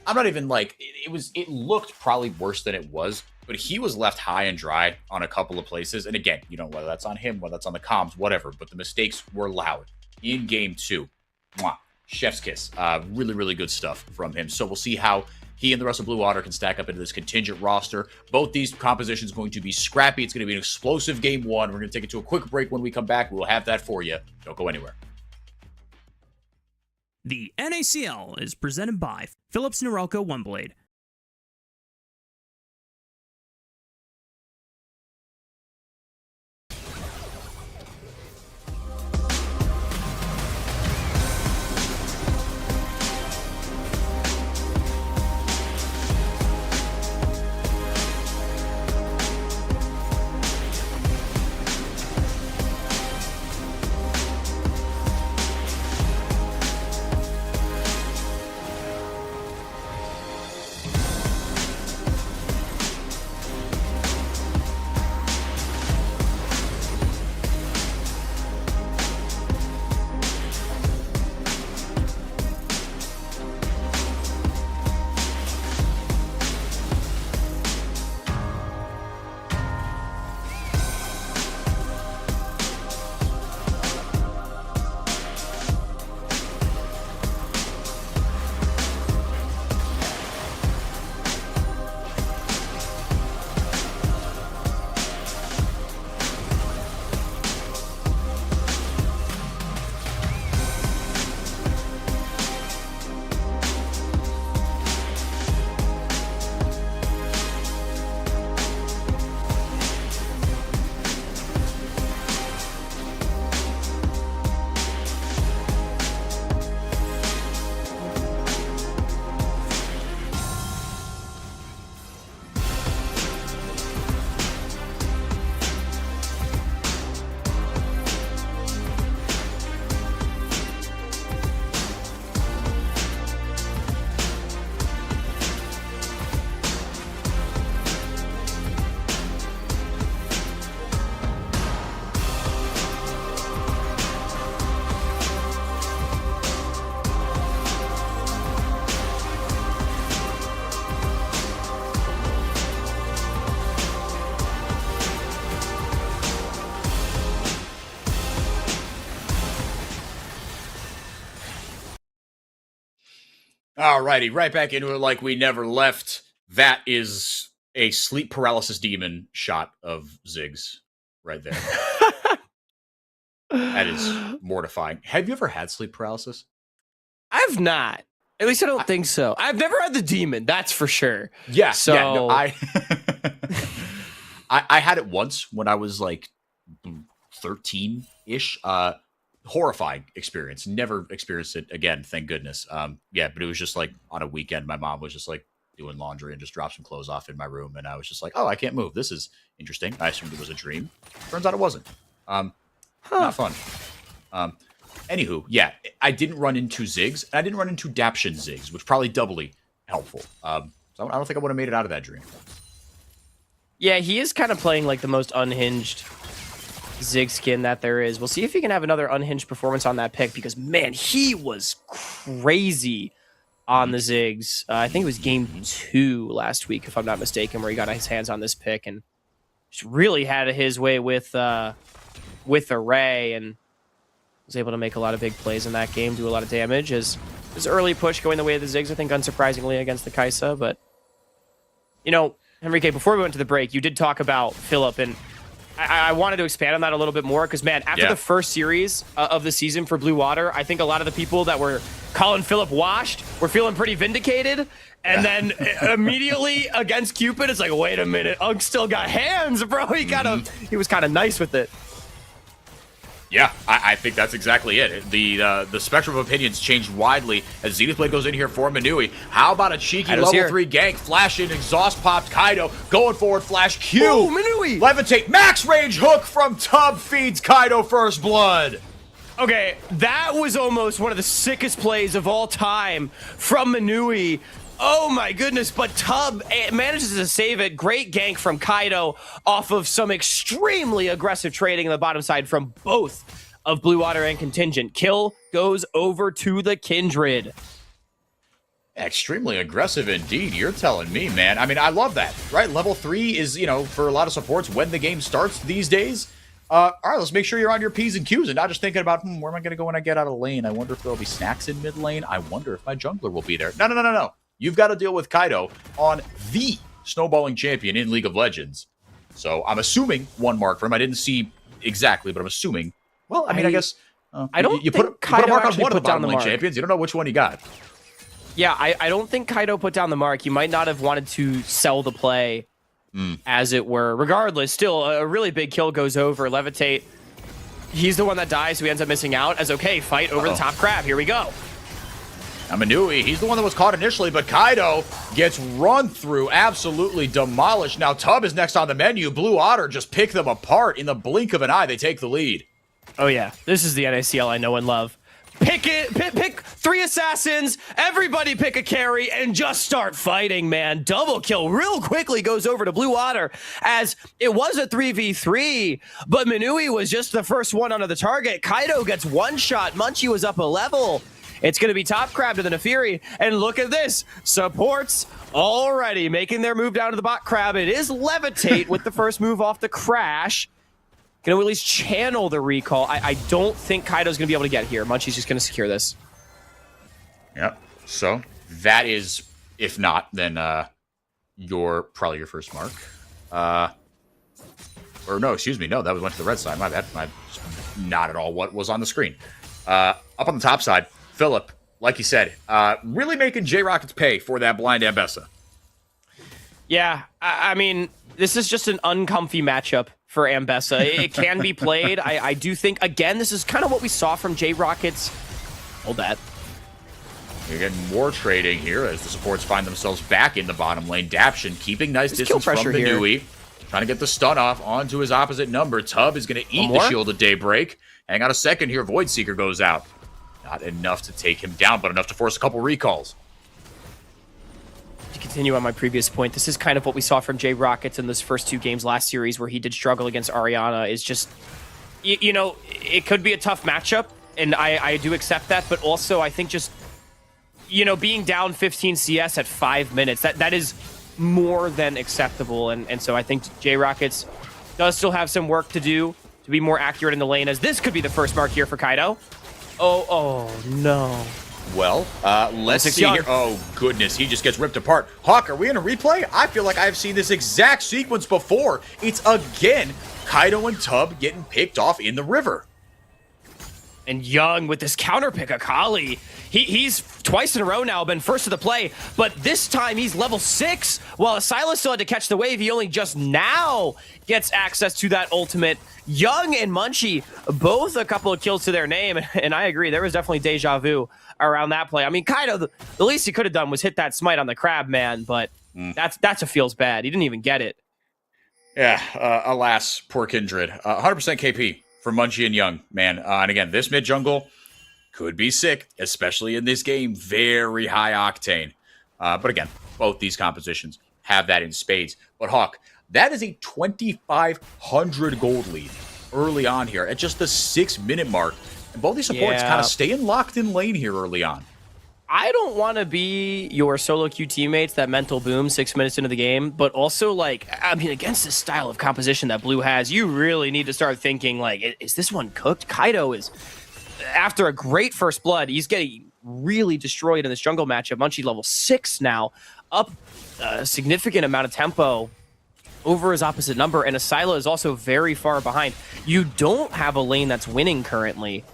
D: I'm not even like, it looked probably worse than it was, but he was left high and dry on a couple of places. And again, you know, whether that's on him, whether that's on the comms, whatever, but the mistakes were loud. In game 2, chef's kiss. Really, really good stuff from him. So we'll see how he and the rest of Blue Water can stack up into this contingent roster. Both these compositions going to be scrappy. It's going to be an explosive game 1. We're going to take it to a quick break. When we come back, we'll have that for you. Don't go anywhere.
C: The NACL is presented by Philips Norelco OneBlade.
D: Alrighty, right back into it like we never left. That is a sleep paralysis demon shot of Ziggs right there. That is mortifying. Have you ever had sleep paralysis?
G: I've not. At least I don't think so. I've never had the demon, that's for sure.
D: Yeah,
G: so
D: no, I had it once when I was like 13-ish. Horrifying experience. Never experienced it again, thank goodness. Yeah, but it was just like on a weekend, my mom was just like doing laundry and just dropped some clothes off in my room, and I was just like, oh, I can't move. This is interesting. I assumed it was a dream. Turns out it wasn't. Not fun. Anywho, yeah, I didn't run into Ziggs, and I didn't run into Daption Ziggs, which probably doubly helpful. So I don't think I would have made it out of that dream.
G: Yeah, he is kind of playing like the most unhinged Zig skin that there is. We'll see if he can have another unhinged performance on that pick, because, man, he was crazy on the Zigs. I think it was game 2 last week, if I'm not mistaken, where he got his hands on this pick and just really had his way with Array, and was able to make a lot of big plays in that game, do a lot of damage. As his early push going the way of the Zigs, I think, unsurprisingly, against the Kaisa. But, you know, Enrique, before we went to the break, you did talk about Philip, and I wanted to expand on that a little bit more, because, man, after the first series of the season for Blue Water, I think a lot of the people that were calling Philip washed were feeling pretty vindicated. And then immediately against Cupid, it's like, wait a minute, Unk still got hands, bro. He was kind of nice with it.
D: Yeah, I think that's exactly it. The spectrum of opinions changed widely as Zenith Blade goes in here for Manui. How about a cheeky
G: Kaido's
D: level
G: here.
D: 3 gank, flash in, exhaust popped Kaido, going forward, flash Q.
G: Oh, Manui!
D: Levitate, max range hook from Tub feeds Kaido first blood.
G: Okay, that was almost one of the sickest plays of all time from Manui. Oh my goodness, but Tub manages to save it. Great gank from Kaido off of some extremely aggressive trading in the bottom side from both of Blue Water and Contingent. Kill goes over to the Kindred.
D: Extremely aggressive indeed. You're telling me, man. I mean, I love that, right? Level 3 is, you know, for a lot of supports when the game starts these days. All right, let's make sure you're on your P's and Q's and not just thinking about, where am I going to go when I get out of the lane? I wonder if there'll be snacks in mid lane. I wonder if my jungler will be there. No. You've got to deal with Kaido on the snowballing champion in League of Legends. So I'm assuming 1 mark for him. I didn't see exactly, but I'm assuming. Well, I mean, I guess
G: I don't
D: you
G: think
D: put a mark on
G: actually
D: one of the
G: put down
D: bottom
G: the
D: lane
G: mark.
D: champions. You don't know which one you got.
G: Yeah, I don't think Kaido put down the mark. He might not have wanted to sell the play, as it were. Regardless, still, a really big kill goes over. Levitate, he's the one that dies, so he ends up missing out. As okay, fight over the top crab. Here we go.
D: Now Manui, he's the one that was caught initially, but Kaido gets run through, absolutely demolished. Now Tub is next on the menu. Blue Otter just pick them apart in the blink of an eye. They take the lead.
G: Oh yeah, this is the NACL I know and love. Pick 3 assassins, everybody pick a carry, and just start fighting, man. Double kill real quickly goes over to Blue Water, as it was a 3v3, but Manui was just the first one onto the target. Kaido gets 1 shot. Munchie was up a level. It's going to be top crab to the Nefiri, and look at this. Supports already making their move down to the bot crab. It is Levitate with the first move off the crash. Going to at least channel the recall. I don't think Kaido's going to be able to get here. Munchie's just going to secure this.
D: Yep. So that is, if not, then probably your first mark. Or no, excuse me. No, that went to the red side. My bad. Not at all what was on the screen. Up on the top side, Philip, like you said, really making J-Rockets pay for that blind Ambessa.
G: Yeah, I mean, this is just an uncomfy matchup for Ambessa. It can be played. I do think, again, this is kind of what we saw from J-Rockets. Hold that.
D: You're getting more trading here as the supports find themselves back in the bottom lane. Daption keeping nice distance from Manui. Trying to get the stun off onto his opposite number. Tub is going to eat the Shield of Daybreak. Hang on a second here. Void Seeker goes out. Not enough to take him down, but enough to force a couple recalls.
G: To continue on my previous point, this is kind of what we saw from J-Rockets in those first 2 games last series where he did struggle against Ariana. Is just, you know, it could be a tough matchup, and I do accept that, but also I think just, you know, being down 15 CS at 5 minutes, that is more than acceptable, and so I think J-Rockets does still have some work to do to be more accurate in the lane, as this could be the first mark here for Kaido. Oh no.
D: Well, let's see here. Oh, goodness. He just gets ripped apart. Hawk, are we in a replay? I feel like I've seen this exact sequence before. It's again Kaido and Tub getting picked off in the river.
G: And Young with this counter pick Akali. He's twice in a row now been first to the play, but this time he's level 6. While Silas still had to catch the wave, he only just now gets access to that ultimate. Young and Munchie, both a couple of kills to their name, and I agree, there was definitely deja vu around that play. I mean, Kaido, the least he could have done was hit that smite on the crab, man, but that's a feels bad. He didn't even get it.
D: Yeah, alas, poor Kindred. 100% KP for Munchie and Young, man. And again, this mid jungle could be sick, especially in this game. Very high octane. But again, both these compositions have that in spades. But Hawk, that is a 2,500 gold lead early on here at just the 6-minute mark. And both these supports kind of staying locked in lane here early on.
G: I don't want to be your solo queue teammates that mental boom 6 minutes into the game, but also, like, I mean, against this style of composition that Blue has, you really need to start thinking, like, is this one cooked? Kaido is, after a great first blood, he's getting really destroyed in this jungle matchup. Munchie level 6 now, up a significant amount of tempo over his opposite number, and Asila is also very far behind. You don't have a lane that's winning currently.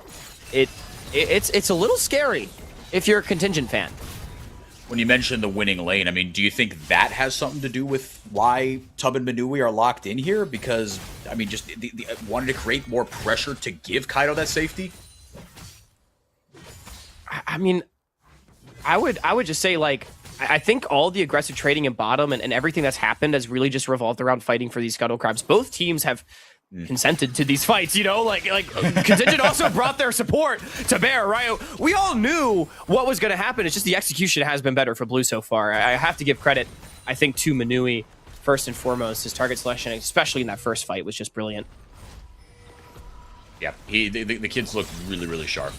G: It's a little scary if you're a Contingent fan.
D: When you mentioned the winning lane, I mean, do you think that has something to do with why Tub and Manui are locked in here? Because, I mean, just wanted to create more pressure to give Kaido that safety?
G: I mean, I would just say, like, I think all the aggressive trading in bottom and everything that's happened has really just revolved around fighting for these Scuttle Crabs. Both teams have consented to these fights, you know, like Contingent also brought their support to bear, right? We all knew what was going to happen. It's just the execution has been better for Blue so far. I have to give credit, I think, to Manui first and foremost. His target selection, especially in that first fight, was just brilliant.
D: Yeah, the kids look really, really sharp.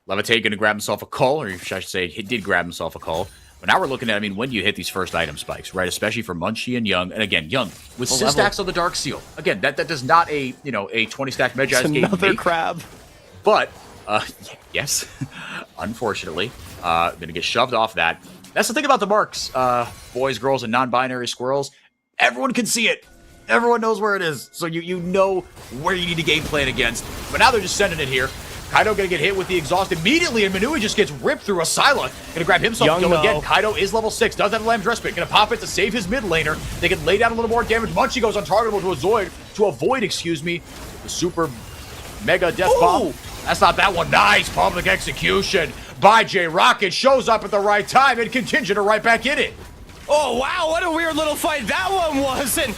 D: Levitate going to grab himself a call, or I should say he did grab himself a call. But now we're looking at, I mean, when do you hit these first item spikes, right? Especially for Munchie and Young. And again, Young with 6 stacks on the Dark Seal. Again, that does not a 20-stack Medjay's game
G: another
D: make.
G: crab.
D: But, yes, unfortunately, going to get shoved off that. That's the thing about the marks, boys, girls, and non-binary squirrels. Everyone can see it. Everyone knows where it is. So you know where you need to game plan against. But now they're just sending it here. Kaido gonna get hit with the exhaust immediately, and Manui just gets ripped through Asila. Gonna grab himself a kill again. Kaido is level 6, does have Lamb's Respite. Gonna pop it to save his mid laner. They can lay down a little more damage. Munchie goes untargetable to avoid, the super mega death bomb. That's not that one. Nice public execution by J Rocket. Shows up at the right time, and Contingent are right back in it.
G: Oh, wow, what a weird little fight that one was. And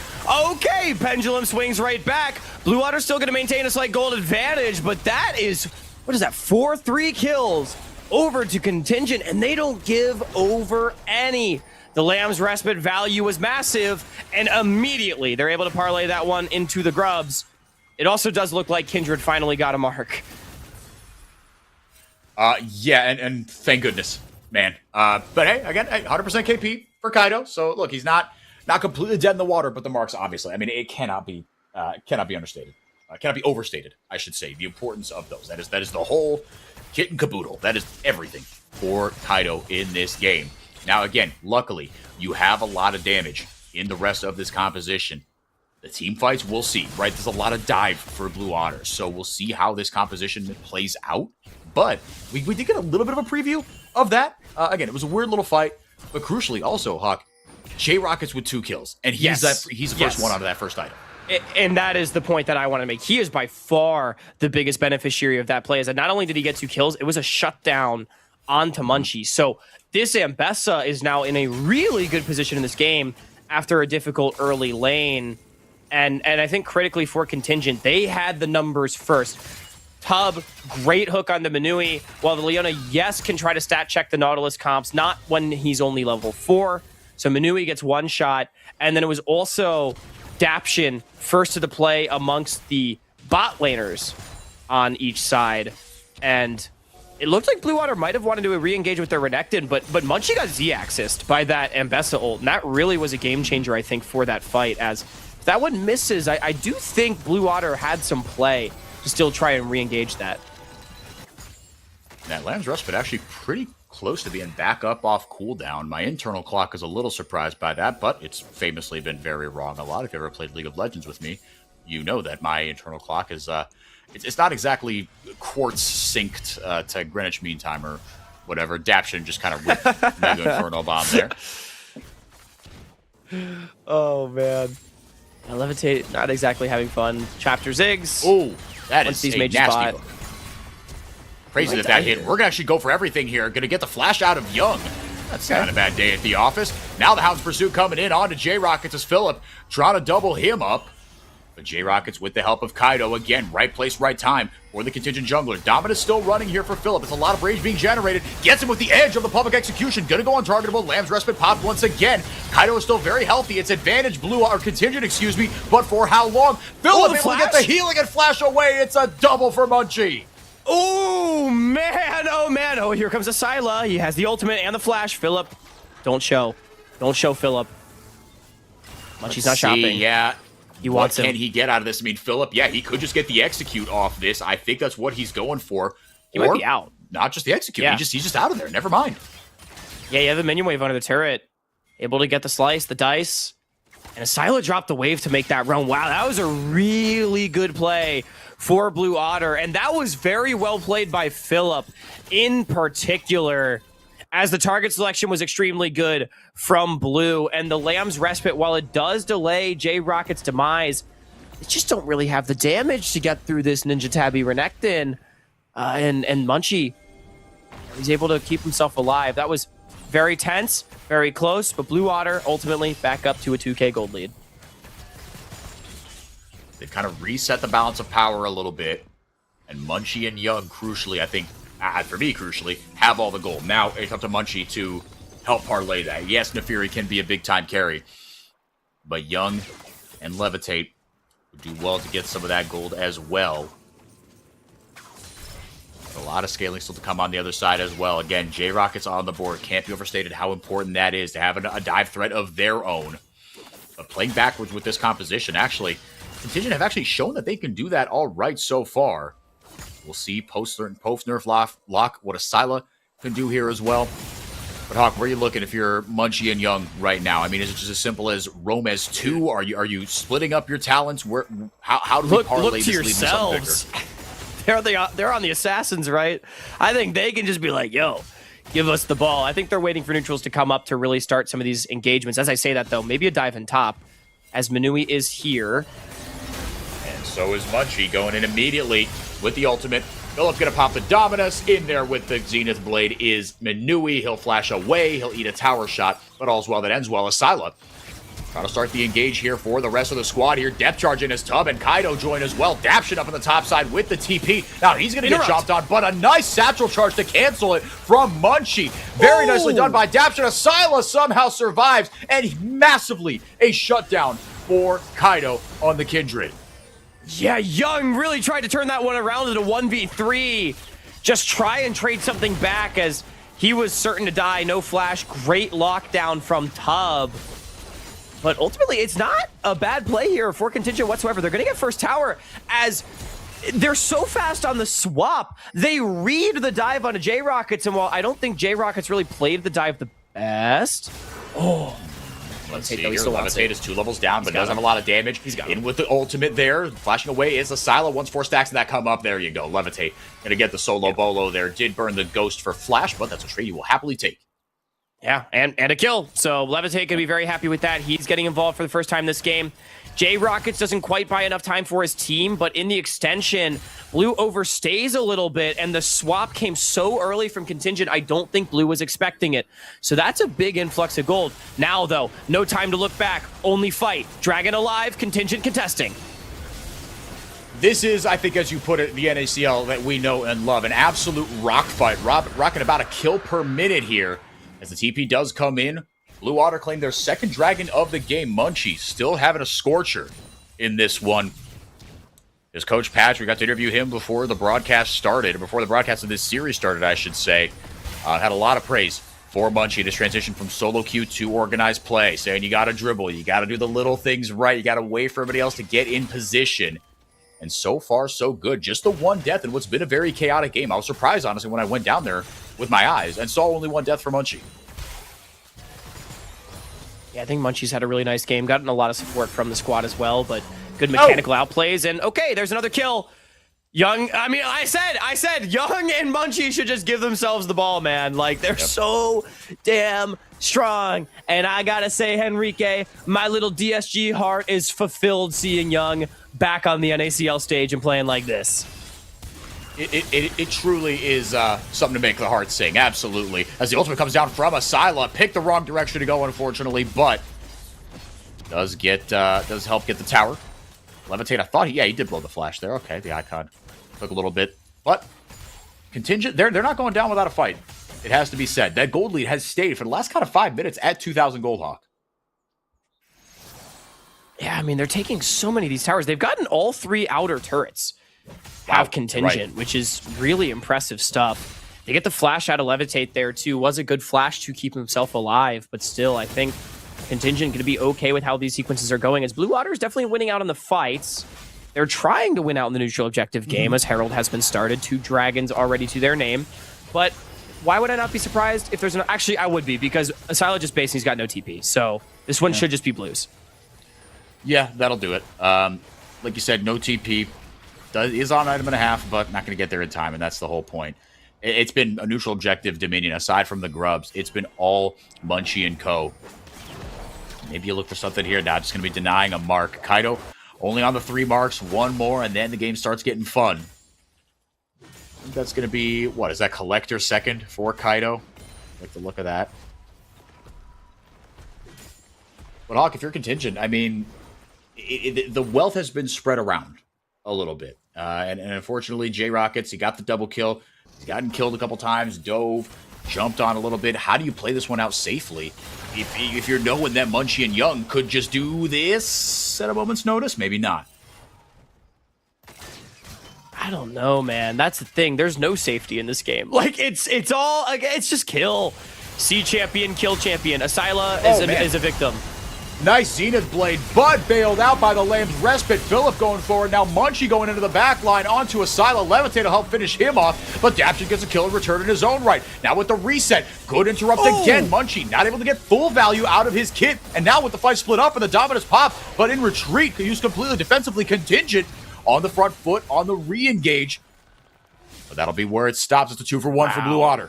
G: okay, Pendulum swings right back. Blue Water's still going to maintain a slight gold advantage, but that is, what is that, 4-3 kills over to Contingent, and they don't give over any. The Lamb's Respite value was massive, and immediately they're able to parlay that one into the grubs. It also does look like Kindred finally got a mark.
D: Yeah, and thank goodness, man. But hey, again, 100% KP for Kaido. So look, he's not completely dead in the water, but the marks, obviously, I mean, it cannot be understated. Cannot be overstated, I should say, the importance of those. That is the whole kit and caboodle. That is everything for Kaido in this game. Now, again, luckily, you have a lot of damage in the rest of this composition. The team fights, we'll see, right? There's a lot of dive for Blue Otter, so we'll see how this composition plays out. But we did get a little bit of a preview of that. Again, it was a weird little fight, but crucially also, Huck, J Rockets with 2 kills, and he's the first one out of that first item.
G: And that is the point that I want to make. He is by far the biggest beneficiary of that play, is that not only did he get 2 kills, it was a shutdown onto Munchie. So this Ambessa is now in a really good position in this game after a difficult early lane. And I think critically for Contingent, they had the numbers first. Tub, great hook on the Manui, while the Leona, yes, can try to stat check the Nautilus comps, not when he's only level 4. So Manui gets 1 shot, and then it was also Daption first to the play amongst the bot laners on each side. And it looked like Blue Water might have wanted to re-engage with their Renekton, but Munchie got Z-axised by that Ambessa ult, and that really was a game changer, I think, for that fight. As if that one misses, I do think Blue Water had some play to still try and re-engage that.
D: That Lamb's Respite actually pretty close to being back up off cooldown. My internal clock is a little surprised by that, but it's famously been very wrong a lot. If you ever played League of Legends with me, you know that my internal clock is it's not exactly quartz synced to Greenwich Mean Time or whatever. Daption just kind of ripped Mega Inferno Bomb there.
G: Oh man. Levitate not exactly having fun. Chapter Ziggs.
D: Oh, that is a nasty
G: spot.
D: hook. Crazy that hit. We're going to actually go for everything here. Going to get the flash out of Young. That's not a bad day at the office. Now the Hound's Pursuit coming in onto J-Rockets as Philip trying to double him up. But J-Rockets with the help of Kaido, again, right place, right time for the contingent jungler. Dominus still running here for Philip. It's a lot of rage being generated. Gets him with the edge of the public execution. Gonna go untargetable. Lamb's Respite popped once again. Kaido is still very healthy. It's advantage blue, or contingent, excuse me, but for how long? Philip able to get the healing and flash away. It's a double for Munchie.
G: Oh, man. Oh, man. Oh, here comes Asila. He has the ultimate and the flash. Philip, don't show. Don't show Philip. Munchie's not shopping.
D: Yeah.
G: He wants
D: what can he get out of this? I mean, Philip, yeah, he could just get the execute off this. I think that's what he's going for.
G: He might be out.
D: Not just the execute.
G: Yeah.
D: He's just out of there. Never mind.
G: Yeah, you have the minion wave under the turret. Able to get the slice, the dice. And Asila dropped the wave to make that run. Wow, that was a really good play for Blue Otter. And that was very well played by Philip in particular, as the target selection was extremely good from Blue. And the Lamb's Respite, while it does delay J-Rocket's demise, they just don't really have the damage to get through this Ninja Tabby Renekton. And Munchie, he's able to keep himself alive. That was very tense, very close, but Blue Otter ultimately back up to a 2K gold lead.
D: They've kind of reset the balance of power a little bit. And Munchie and Young, crucially, I think, for me, crucially, have all the gold. Now, it's up to Munchie to help parlay that. Yes, Nefiri can be a big-time carry. But Young and Levitate would do well to get some of that gold as well. A lot of scaling still to come on the other side as well. Again, J-Rockets on the board. Can't be overstated how important that is to have a dive threat of their own. But playing backwards with this composition, actually, Contingent have actually shown that they can do that all right so far. We'll see post-nerf lock what Asila can do here as well. But Hawk, where are you looking if you're Munchie and Young right now? I mean, is it just as simple as Rome as 2? Are you splitting up your talents? How do we parlay this lead into something bigger?
G: They're on the Assassins, right? I think they can just be like, yo, give us the ball. I think they're waiting for neutrals to come up to really start some of these engagements. As I say that, though, maybe a dive in top, as Manui is here.
D: And so is Munchie going in immediately with the ultimate. Philip gonna pop the Dominus. In there with the Zenith Blade is Manui. He'll flash away. He'll eat a tower shot, but all's well that ends well. Asila trying to start the engage here for the rest of the squad here. Depth charge in his tub, and Kaido join as well. Daption up on the top side with the TP. Now he's going to get jumped on, but a nice satchel charge to cancel it from Munchie. Very nicely done by Daption. Asila somehow survives, and massively a shutdown for Kaido on the Kindred.
G: Yeah, Young really tried to turn that one around into 1v3. Just try and trade something back as he was certain to die. No flash. Great lockdown from Tub. But ultimately, it's not a bad play here for Contingent whatsoever. They're going to get first tower as they're so fast on the swap. They read the dive onto J-Rockets, and while I don't think J-Rockets really played the dive the best... Oh,
D: let's see here. Levitate is 2 levels down, but does have a lot of damage. He's got in with the ultimate there. Flashing away is Asila. Once 4 stacks of that come up, there you go. Levitate going to get the solo bolo there. Did burn the ghost for flash, but that's a trade you will happily take.
G: Yeah, and a kill. So Levitate can be very happy with that. He's getting involved for the first time this game. J-Rockets doesn't quite buy enough time for his team, but in the extension, Blue overstays a little bit, and the swap came so early from Contingent, I don't think Blue was expecting it. So that's a big influx of gold. Now, though, no time to look back. Only fight. Dragon alive, Contingent contesting.
D: This is, I think, as you put it, the NACL that we know and love. An absolute rock fight. Rocking about a kill per minute here. As the TP does come in, Blue Otter claimed their second dragon of the game. Munchie still having a scorcher in this one. His coach Patch, we got to interview him before the broadcast started, before the broadcast of this series started, I should say. Had a lot of praise for Munchie, this transition from solo queue to organized play, saying you got to dribble, you got to do the little things right, you got to wait for everybody else to get in position. And so far, so good. Just the 1 death in what's been a very chaotic game. I was surprised, honestly, when I went down there with my eyes and saw only 1 death for Munchie.
G: Yeah, I think Munchie's had a really nice game. Gotten a lot of support from the squad as well, but good mechanical outplays. And okay, there's another kill. Young, I said Young and Munchie should just give themselves the ball, man. Like, they're so damn strong. And I gotta say, Henrique, my little DSG heart is fulfilled seeing Young back on the NACL stage and playing like this.
D: It truly is something to make the heart sing, absolutely. As the ultimate comes down from Asila, picked the wrong direction to go, unfortunately, but does help get the tower. Levitate, I thought he did blow the flash there. Okay, the icon took a little bit. But Contingent, they're not going down without a fight. It has to be said. That gold lead has stayed for the last kind of 5 minutes at 2,000 gold, Hawk.
G: Yeah, I mean, they're taking so many of these towers. They've gotten all 3 outer turrets have Contingent, which is really impressive stuff. They get the flash out of Levitate there, too. Was a good flash to keep himself alive, but still, I think Contingent going to be okay with how these sequences are going, as Blue Water is definitely winning out in the fights. They're trying to win out in the neutral objective game, as Herald has been started. 2 dragons already to their name. But why would I not be surprised if there's an... Actually, I would be, because Asila just based and he's got no TP. So this one should just be Blues.
D: Yeah, that'll do it. Like you said, no TP. Is on item and a half, but not going to get there in time, and that's the whole point. It's been a neutral objective Dominion. Aside from the grubs, it's been all Munchie and Co. Maybe you look for something here. Now just going to be denying a mark. Kaido only on the 3 marks, 1 more, and then the game starts getting fun. I think that's going to be, what, is that Collector second for Kaido? Like the look of that. But Hawk, if you're Contingent, I mean, the wealth has been spread around a little bit. And unfortunately, J-Rockets, he got the double kill. He's gotten killed a couple times, dove, jumped on a little bit. How do you play this one out safely? If you're knowing that Munchie and Young could just do this at a moment's notice, maybe not.
G: I don't know, man. That's the thing. There's no safety in this game. Like, it's all, it's just kill. C champion, kill champion. Asila is a victim.
D: Nice Zenith Blade, but bailed out by the Lamb's Respite. Philip going forward. Now Munchie going into the back line onto Asila. Levitate to help finish him off, but Daption gets a kill and return in his own right. Now with the reset, good interrupt again. Munchie not able to get full value out of his kit, and now with the fight split up and the Dominus pop, but in retreat, used completely defensively. Contingent on the front foot on the re-engage. But that'll be where it stops. It's a 2-for-1 for Blue Otter.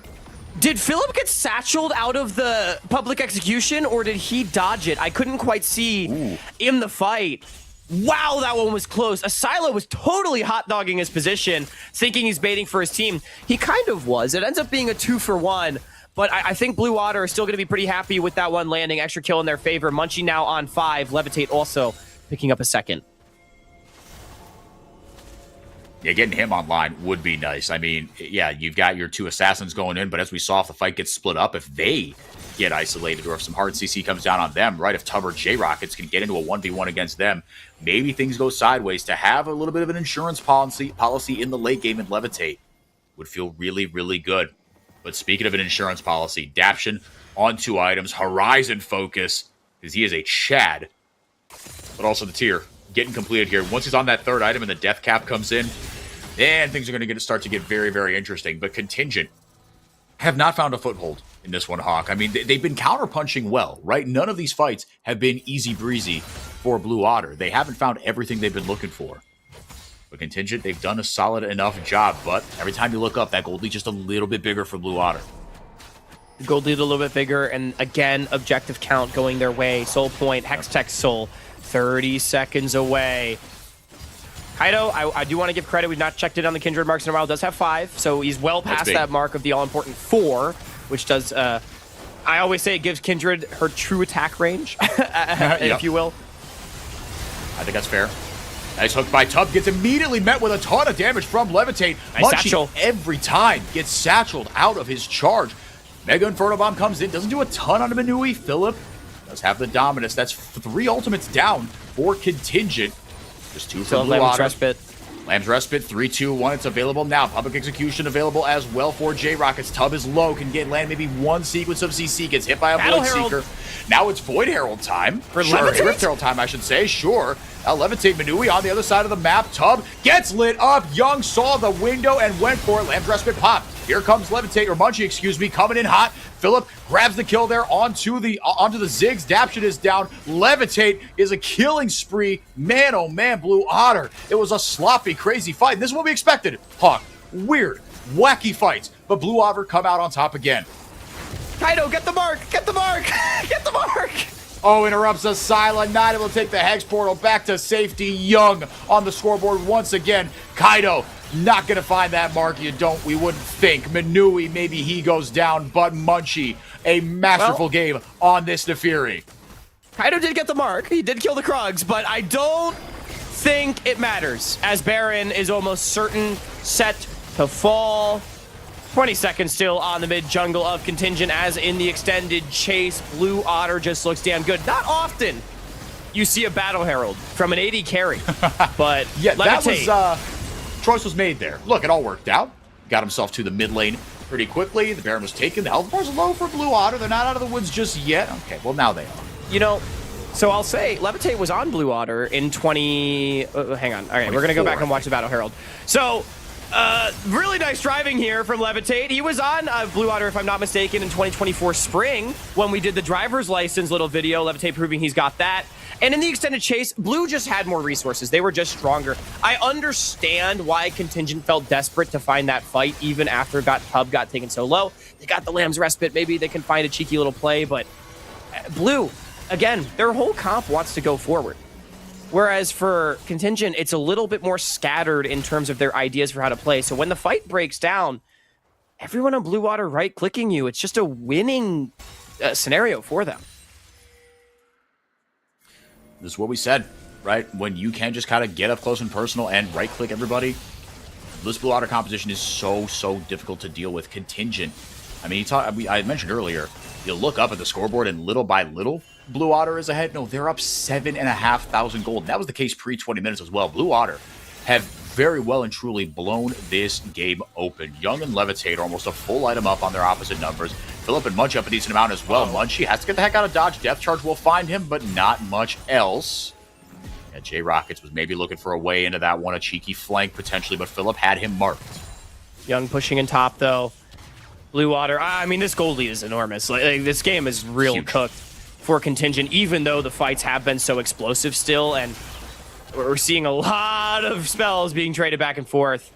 G: Did Philip get satcheled out of the public execution, or did he dodge it? I couldn't quite see in the fight. Wow, that one was close. Asila was totally hot-dogging his position, thinking he's baiting for his team. He kind of was. It ends up being a 2-for-1, but I think Blue Water is still going to be pretty happy with that one landing. Extra kill in their favor. Munchie now on 5. Levitate also picking up a second.
D: Yeah, getting him online would be nice. I mean, yeah, you've got your 2 assassins going in, but as we saw, if the fight gets split up, if they get isolated or if some hard CC comes down on them, right, if Tub or J-Rockets can get into a 1v1 against them, maybe things go sideways. To have a little bit of an insurance policy in the late game and Levitate would feel really, really good. But speaking of an insurance policy, Daption on 2 items, Horizon focus, because he is a Chad, but also the tier getting completed here. Once he's on that 3rd item and the death cap comes in, then things are going to start to get very, very interesting. But Contingent have not found a foothold in this one, Hawk. I mean, they've been counterpunching well, right? None of these fights have been easy breezy for Blue Otter. They haven't found everything they've been looking for. But Contingent, they've done a solid enough job. But every time you look up, that gold lead just a little bit bigger for Blue Otter.
G: Gold lead a little bit bigger, and again, objective count going their way. Soul point, Hextech Soul. 30 seconds away. Kaido, I do want to give credit. We've not checked it on the Kindred marks in a while. Does have 5, so he's well past that mark of the all-important 4, which does, I always say it gives Kindred her true attack range, if you will.
D: I think that's fair. Nice hook by Tub. Gets immediately met with a ton of damage from Levitate.
G: Nice satchel.
D: Every time gets satcheled out of his charge. Mega Inferno Bomb comes in. Doesn't do a ton on Minui. Philip does have the Dominus. That's 3 ultimates down for Contingent. Just 2 for Blue Otter. Lamb's Respite, 3-2-1. It's available now. Public Execution available as well for J-Rockets. Tub is low. Can land maybe 1 sequence of CC. Gets hit by a Void Seeker. Now it's Void Herald time. Rift Herald time, I should say. Sure. Now Levitate Minui on the other side of the map. Tub gets lit up. Young saw the window and went for it. Lamb's Respite popped. Here comes Levitate, or Munchie, excuse me, coming in hot. Philip grabs the kill there onto the Ziggs. Daption is down. Levitate is a killing spree. Man, oh man, Blue Otter. It was a sloppy, crazy fight. This is what we expected. Hawk, weird, wacky fights. But Blue Otter come out on top again.
G: Kaido, get the mark! Get the mark! Get the mark!
D: Oh, interrupts Asila, not able to take the Hex Portal back to safety. Young on the scoreboard once again. Kaido not going to find that mark. We wouldn't think. Minui, maybe he goes down, but Munchie, a masterful game on this Nefiri.
G: Kaido did get the mark. He did kill the Krugs, but I don't think it matters, as Baron is almost certain set to fall. 20 seconds still on the mid jungle of Contingent, as in the extended chase, Blue Otter just looks damn good. Not often you see a Battle Herald from an AD carry, but
D: yeah,
G: Levitate.
D: that was choice was made there. Look, it all worked out. Got himself to the mid lane pretty quickly. The Baron was taken. The health bar's low for Blue Otter. They're not out of the woods just yet. Okay, well, now they are.
G: You know, so I'll say Levitate was on Blue Otter in 20... hang on. All right, we're going to go back and watch the Battle Herald. So, really nice driving here from Levitate. He was on Blue Otter, if I'm not mistaken, in 2024 spring when we did the driver's license little video. Levitate proving he's got that. And in the extended chase, Blue just had more resources. They were just stronger. I understand why Contingent felt desperate to find that fight even after Tub got taken so low. They got the Lamb's Respite. Maybe they can find a cheeky little play, but Blue, again, their whole comp wants to go forward. Whereas for Contingent, it's a little bit more scattered in terms of their ideas for how to play. So when the fight breaks down, everyone on Blue Water right-clicking you, it's just a winning scenario for them.
D: This is what we said, right? When you can just kind of get up close and personal and right-click everybody, this Blue Otter composition is so difficult to deal with. Contingent, I mean, I mentioned earlier, you look up at the scoreboard and little by little, Blue Otter is ahead. No, they're up 7,500 gold. That was the case pre-20 minutes as well. Blue Otter have very well and truly blown this game open. Young and Levitate are almost a full item up on their opposite numbers. Philip and Munch up a decent amount as well. Munchie has to get the heck out of dodge. Death Charge will find him, but not much else. Yeah, J Rockets was maybe looking for a way into that one, a cheeky flank potentially, but Philip had him marked.
G: Young pushing in top, though. Blue Water, I mean, this gold lead is enormous. Like this game is real
D: Huge.
G: cooked for Contingent, even though the fights have been so explosive still, and we're seeing a lot of spells being traded back and forth.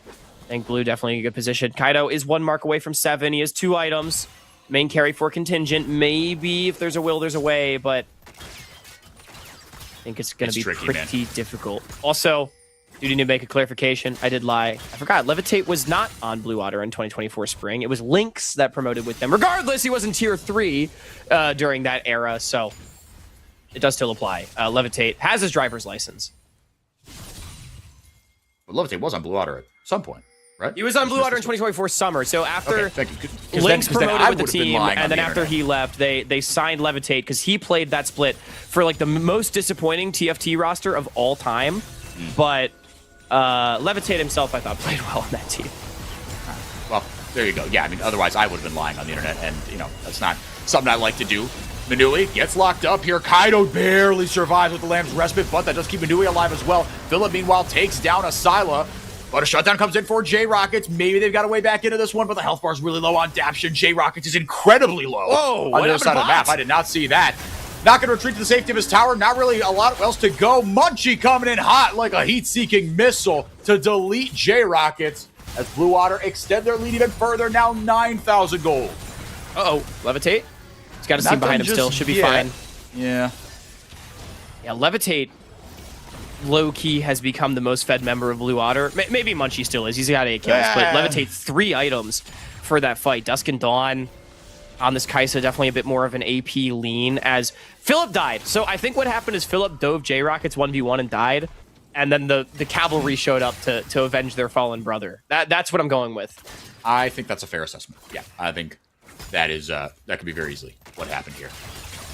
G: I think Blue definitely in a good position. Kaido is 1 mark away from 7. He has 2 items. Main carry for Contingent. Maybe if there's a will, there's a way, but I think it's going to be
D: tricky,
G: pretty difficult. Also, do need to make a clarification. I did lie. I forgot. Levitate was not on Blue Otter in 2024 spring. It was Lynx that promoted with them. Regardless, he was in tier 3 during that era, so it does still apply. Levitate has his driver's license.
D: But Levitate was on Blue Otter at some point, right?
G: He was on Blue Otter in 2024 summer. So after
D: Okay, thank you. 'Cause
G: Lynx
D: then I
G: promoted with the
D: would've been
G: team,
D: lying on
G: and then
D: the
G: after
D: internet.
G: he left, they signed Levitate because he played that split for like the most disappointing TFT roster of all time. But Levitate himself, I thought, played well on that team.
D: Well, there you go. Yeah, I mean, otherwise I would have been lying on the internet, and, you know, that's not something I like to do. Manui gets locked up here. Kaido barely survives with the Lamb's Respite, but that does keep Manui alive as well. Philip, meanwhile, takes down Asila, but a shutdown comes in for J-Rockets. Maybe they've got a way back into this one, but the health bar's really low on Daption. J-Rockets is incredibly low
G: Whoa,
D: on the other side of the map. I did not see that. Not going to retreat to the safety of his tower. Not really a lot else to go. Munchie coming in hot like a heat-seeking missile to delete J-Rockets as Blue Water extend their lead even further. Now 9,000 gold.
G: Uh-oh, Levitate. He's got a team behind him still. Should be fine.
D: Yeah.
G: Yeah, Levitate, low-key, has become the most fed member of Blue Otter. Maybe Munchie still is. He's got 8 kills, but Levitate 3 items for that fight. Dusk and Dawn on this Kaisa, definitely a bit more of an AP lean as Philip died. So I think what happened is Philip dove J-Rockets 1v1 and died, and then the cavalry showed up to avenge their fallen brother. That's what I'm going with.
D: I think that's a fair assessment. Yeah, I think that is that could be very easily what happened here.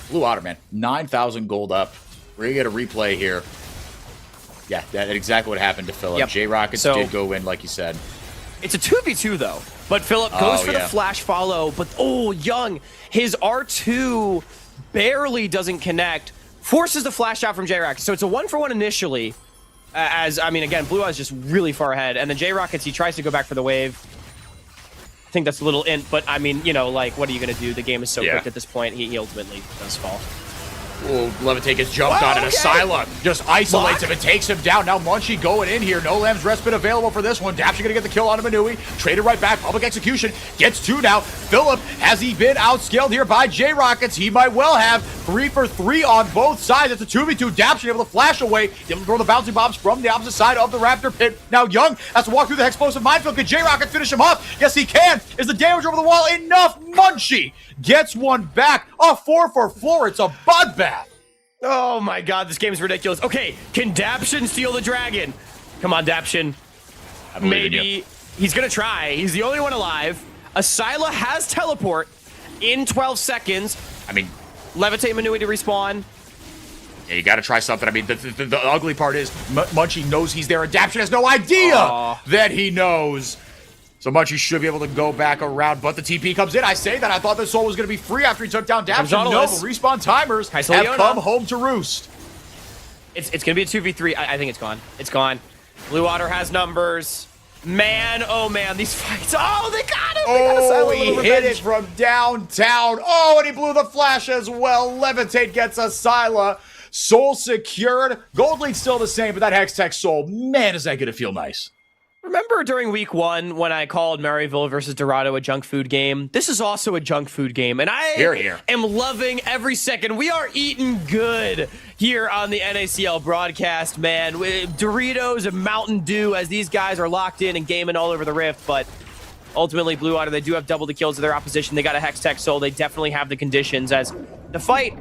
D: Blue Otter, man, 9,000 gold up. We're gonna get a replay here. Yeah, that's exactly what happened to Philip.
G: Yep.
D: J-Rockets did go in, like you said.
G: It's a 2v2 though, but Philip goes for the flash follow, but Young, his R2 barely doesn't connect, forces the flash out from J-Rockets. So it's a 1-for-1 initially, as, I mean, again, Blue Eye's just really far ahead, and then J-Rockets, he tries to go back for the wave. I think that's a little int, but I mean, you know, like, what are you going to do? The game is so quick at this point, he ultimately does fall.
D: Oh, Levitate gets jumped on, and Asila just isolates him and takes him down. Now Munchie going in here. No Lamb's Respite available for this one. Dapsh going to get the kill on Manui. Traded right back. Public execution. Gets 2 now. Philip, has he been outscaled here by J-Rockets? He might well have. 3 for 3 on both sides. It's a 2v2. Dapsh able to flash away. Able to throw the bouncy bombs from the opposite side of the Raptor pit. Now Young has to walk through the explosive minefield. Can J-Rocket finish him off? Yes, he can. Is the damage over the wall enough? Munchie gets one back. A 4 for 4. It's a bloodbath.
G: Oh my god, this game's ridiculous. Okay, can Daption steal the dragon? Come on, Daption. Maybe. He's gonna try. He's the only one alive. Asyla has teleport in 12 seconds.
D: I mean,
G: Levitate Manui to respawn.
D: yeah, you got to try something. I mean, the ugly part is Munchie knows he's there. Adaption has no idea that he knows. So Munchie should be able to go back around, but the TP comes in. I say that. I thought the soul was going to be free after he took down Daption. No, the respawn timers have come home to roost.
G: It's going to be a 2v3. I think it's gone. It's gone. Blue Water has numbers. Man, oh man, these fights. Oh, they got him.
D: Oh, he hit it from downtown. Oh, and he blew the flash as well. Levitate gets Asyla. Soul secured. Gold lead's still the same, but that Hextech Soul, man, is that going to feel nice.
G: Remember during week 1 when I called Maryville versus Dorado a junk food game? This is also a junk food game, and I am loving every second. We are eating good here on the NACL broadcast, man. With Doritos and Mountain Dew as these guys are locked in and gaming all over the Rift, but ultimately Blue Water, they do have double the kills of their opposition. They got a Hextech Soul. They definitely have the conditions as the fight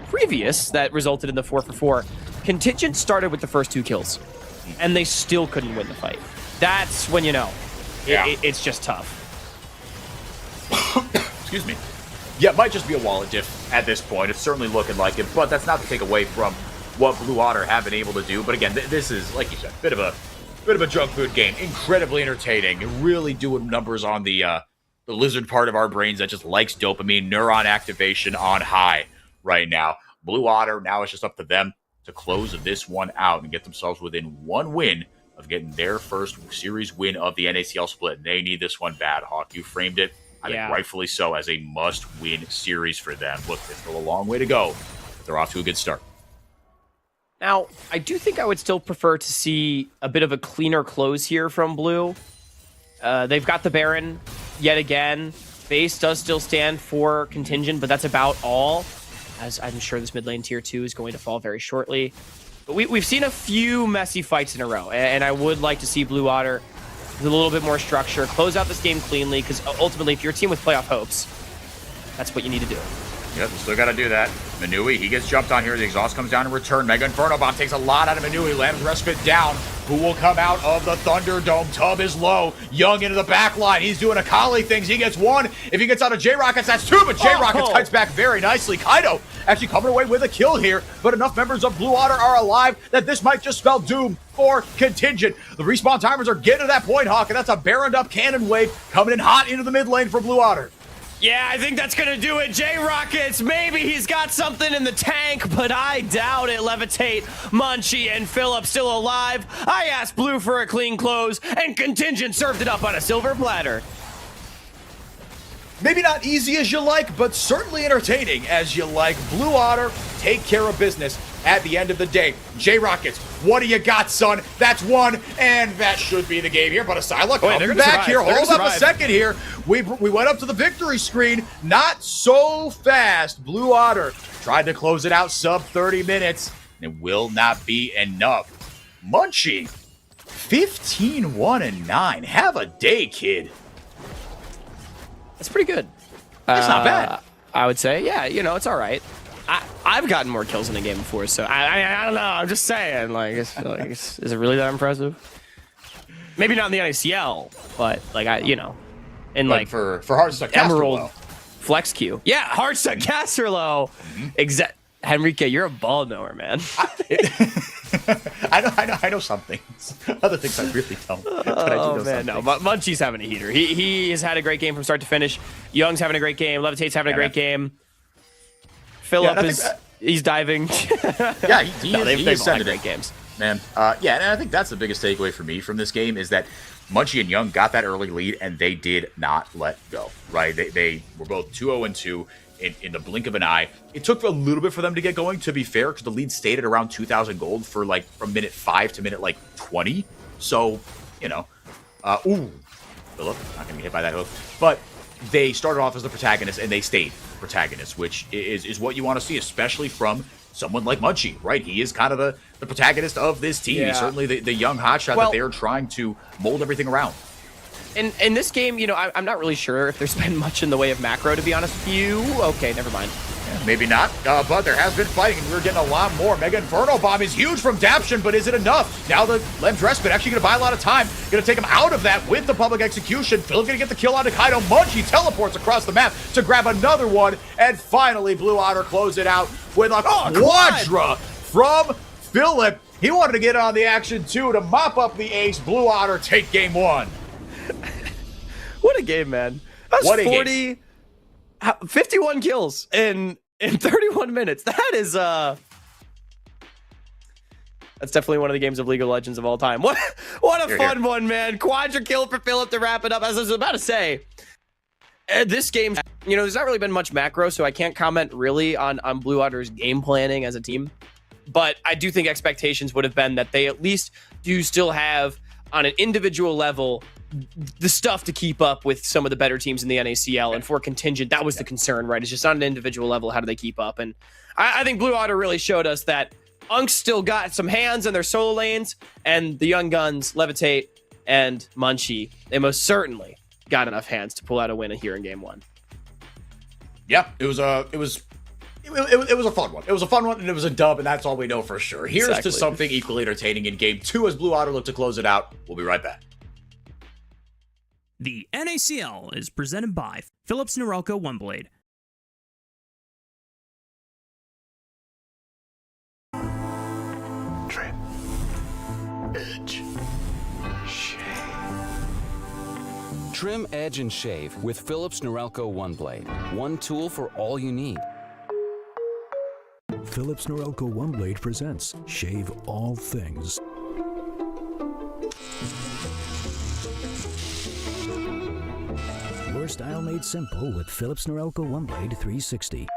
G: previous that resulted in the 4-for-4. Contingent started with the first 2 kills, and they still couldn't win the fight. That's when you know it's just tough.
D: Excuse me. Yeah, it might just be a wallet diff at this point. It's certainly looking like it, but that's not to take away from what Blue Water have been able to do. But again, this is, like you said, bit of a junk food game. Incredibly entertaining. Really doing numbers on the lizard part of our brains that just likes dopamine, neuron activation on high right now. Blue Water, now it's just up to them to close this one out and get themselves within 1 win of getting their first series win of the NACL split. They need this one bad, Hawk. You framed it, I think rightfully so, as a must-win series for them. Look, there's still a long way to go, but they're off to a good start.
G: Now, I do think I would still prefer to see a bit of a cleaner close here from Blue. They've got the Baron yet again. Base does still stand for Contingent, but that's about all, as I'm sure this mid lane tier 2 is going to fall very shortly. But we've seen a few messy fights in a row, and I would like to see Blue Water with a little bit more structure, close out this game cleanly, because ultimately, if you're a team with playoff hopes, that's what you need to do.
D: Yep, we still got to do that. Manui, he gets jumped on here. The exhaust comes down in return. Mega Inferno Bomb takes a lot out of Manui. Lamb's Respite down. Who will come out of the Thunderdome? Tub is low. Young into the back line. He's doing Akali things. He gets 1. If he gets out of J-Rockets, that's 2. But J-Rockets kites back very nicely. Kaido actually coming away with a kill here. But enough members of Blue Water are alive that this might just spell doom for Contingent. The respawn timers are getting to that point, Hawk. And that's a Baroned up cannon wave coming in hot into the mid lane for Blue Water.
G: Yeah, I think that's going to do it. J-Rockets, maybe he's got something in the tank, but I doubt it. Levitate, Munchie, and Philip still alive. I asked Blue for a clean close, and Contingent served it up on a silver platter.
D: Maybe not easy as you like, but certainly entertaining as you like. Blue Water take care of business at the end of the day. J-Rockets, what do you got, son? That's 1, and that should be the game here. But Asyla coming back here. Hold up a second here. We went up to the victory screen. Not so fast. Blue Water tried to close it out sub 30 minutes. And it will not be enough. Munchie, 15-1-9. Have a day, kid.
G: That's pretty good.
D: That's not bad.
G: I would say, yeah, you know, it's all right. I've gotten more kills in a game before, so I don't know. I'm just saying, is it really that impressive? Maybe not in the NACL, but
D: for Hearthstone
G: Emerald Flex Q. Yeah, Hearthstone Casterlo. Henrique, you're a ball knower, man.
D: I know some things. Other things I really don't. But I do know some
G: no. But Munchie's having a heater. He has had a great game from start to finish. Young's having a great game. Levitate's having a great game. Philip he's diving.
D: Yeah, they've all had
G: great games.
D: Man, and I think that's the biggest takeaway for me from this game is that Munchie and Young got that early lead, and they did not let go, right? They were both 2-0-2 in the blink of an eye. It took a little bit for them to get going, to be fair, because the lead stayed at around 2,000 gold for from minute 5 to minute 20. So, Philip, not going to get hit by that hook. But they started off as the protagonist, and they stayed protagonists, which is what you want to see, especially from someone like Munchie, right? He is kind of the protagonist of this team. He's certainly the young hotshot that they are trying to mold everything around.
G: In this game, I'm not really sure if there's been much in the way of macro, to be honest with you. Okay, never mind.
D: Yeah, maybe not, but there has been fighting, and we're getting a lot more. Mega Inferno Bomb is huge from Daption, but is it enough? Now the Lem's Respite actually going to buy a lot of time, going to take him out of that with the public execution. Phil's going to get the kill on Kaido. Munchie teleports across the map to grab another one, and finally Blue Otter close it out with a quadra from Philip. He wanted to get on the action too to mop up the ace. Blue Otter take game 1.
G: What a game, man. That's
D: What a
G: 40, 51 kills in 31 minutes. That is that's definitely one of the games of League of Legends of all time. What a fun one, man. Quadra kill for Philip to wrap it up. As I was about to say, this game, you know, there's not really been much macro, so I can't comment really on Blue Otter's game planning as a team. But I do think expectations would have been that they at least do still have, on an individual level, the stuff to keep up with some of the better teams in the NACL. And for Contingent, that was the concern, right? It's just on an individual level, how do they keep up? And I think Blue Otter really showed us that Unk's still got some hands in their solo lanes, and the Young Guns, Levitate, and Munchie, they most certainly got enough hands to pull out a win here in game 1.
D: Yeah, it was a fun one. It was a fun one, and it was a dub, and that's all we know for sure. Here's to something equally entertaining in game 2 as Blue Otter look to close it out. We'll be right back.
C: The NACL is presented by Philips Norelco OneBlade.
E: Trim. Edge. Shave.
H: Trim, edge, and shave with Philips Norelco OneBlade. One tool for all you need.
A: Philips Norelco OneBlade presents Shave All Things. Your style made simple with Philips Norelco OneBlade 360.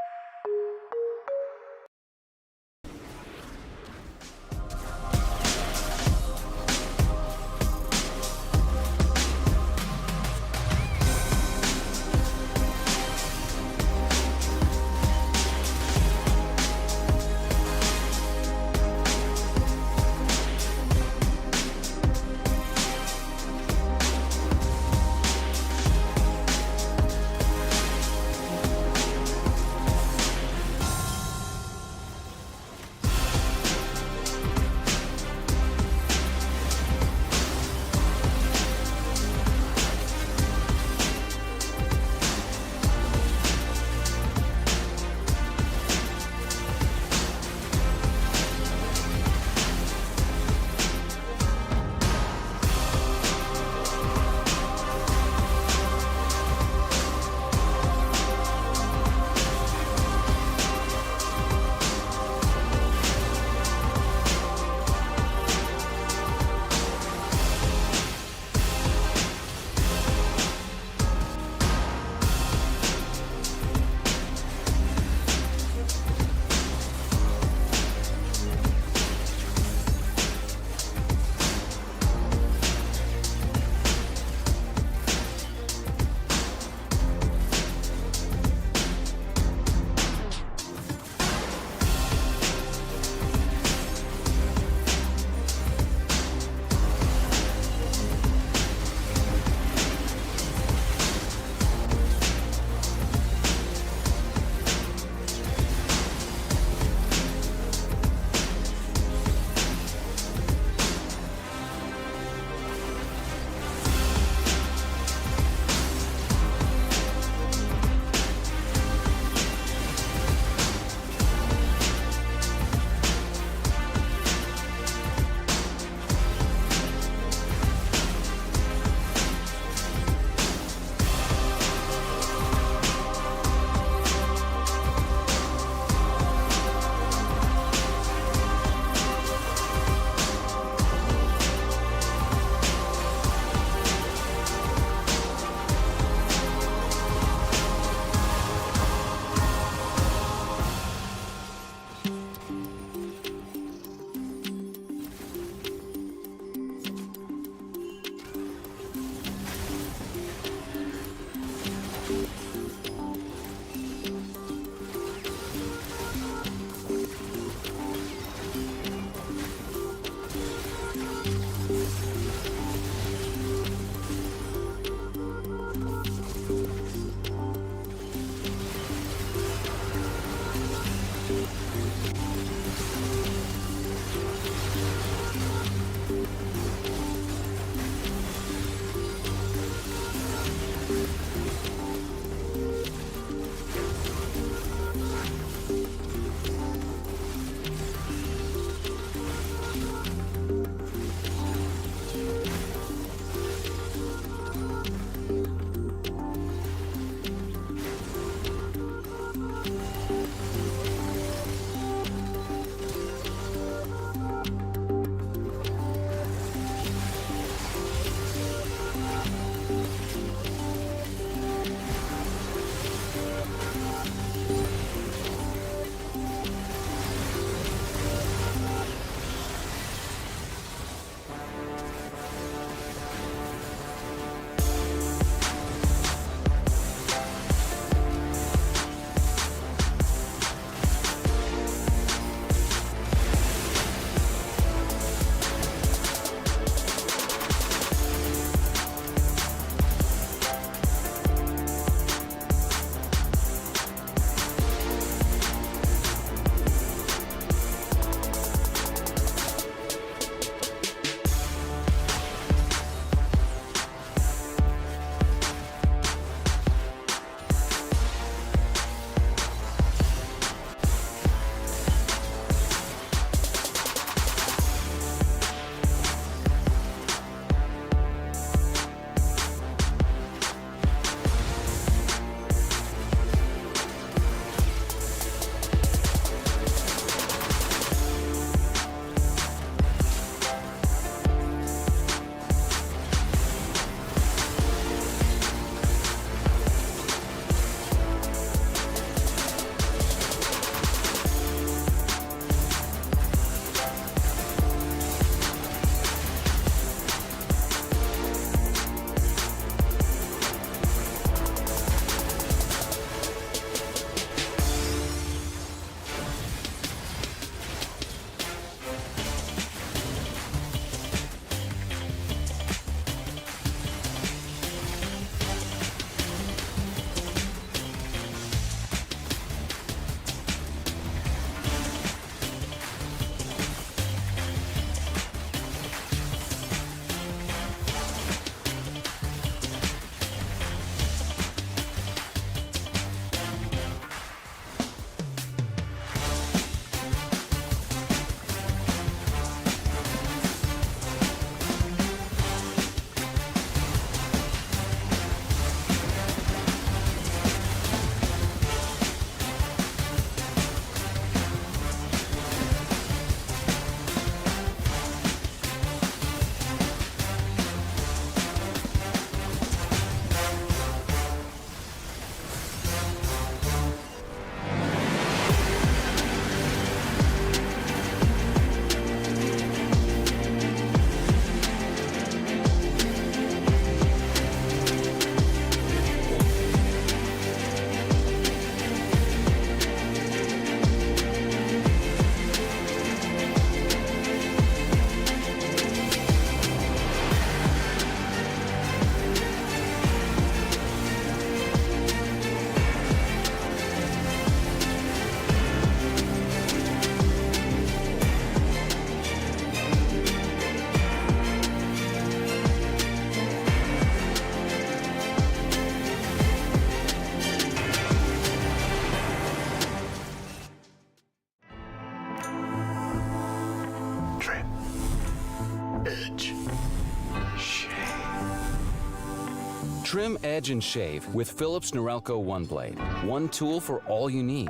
H: Trim, edge, and shave with Philips Norelco One Blade. One tool for all you need.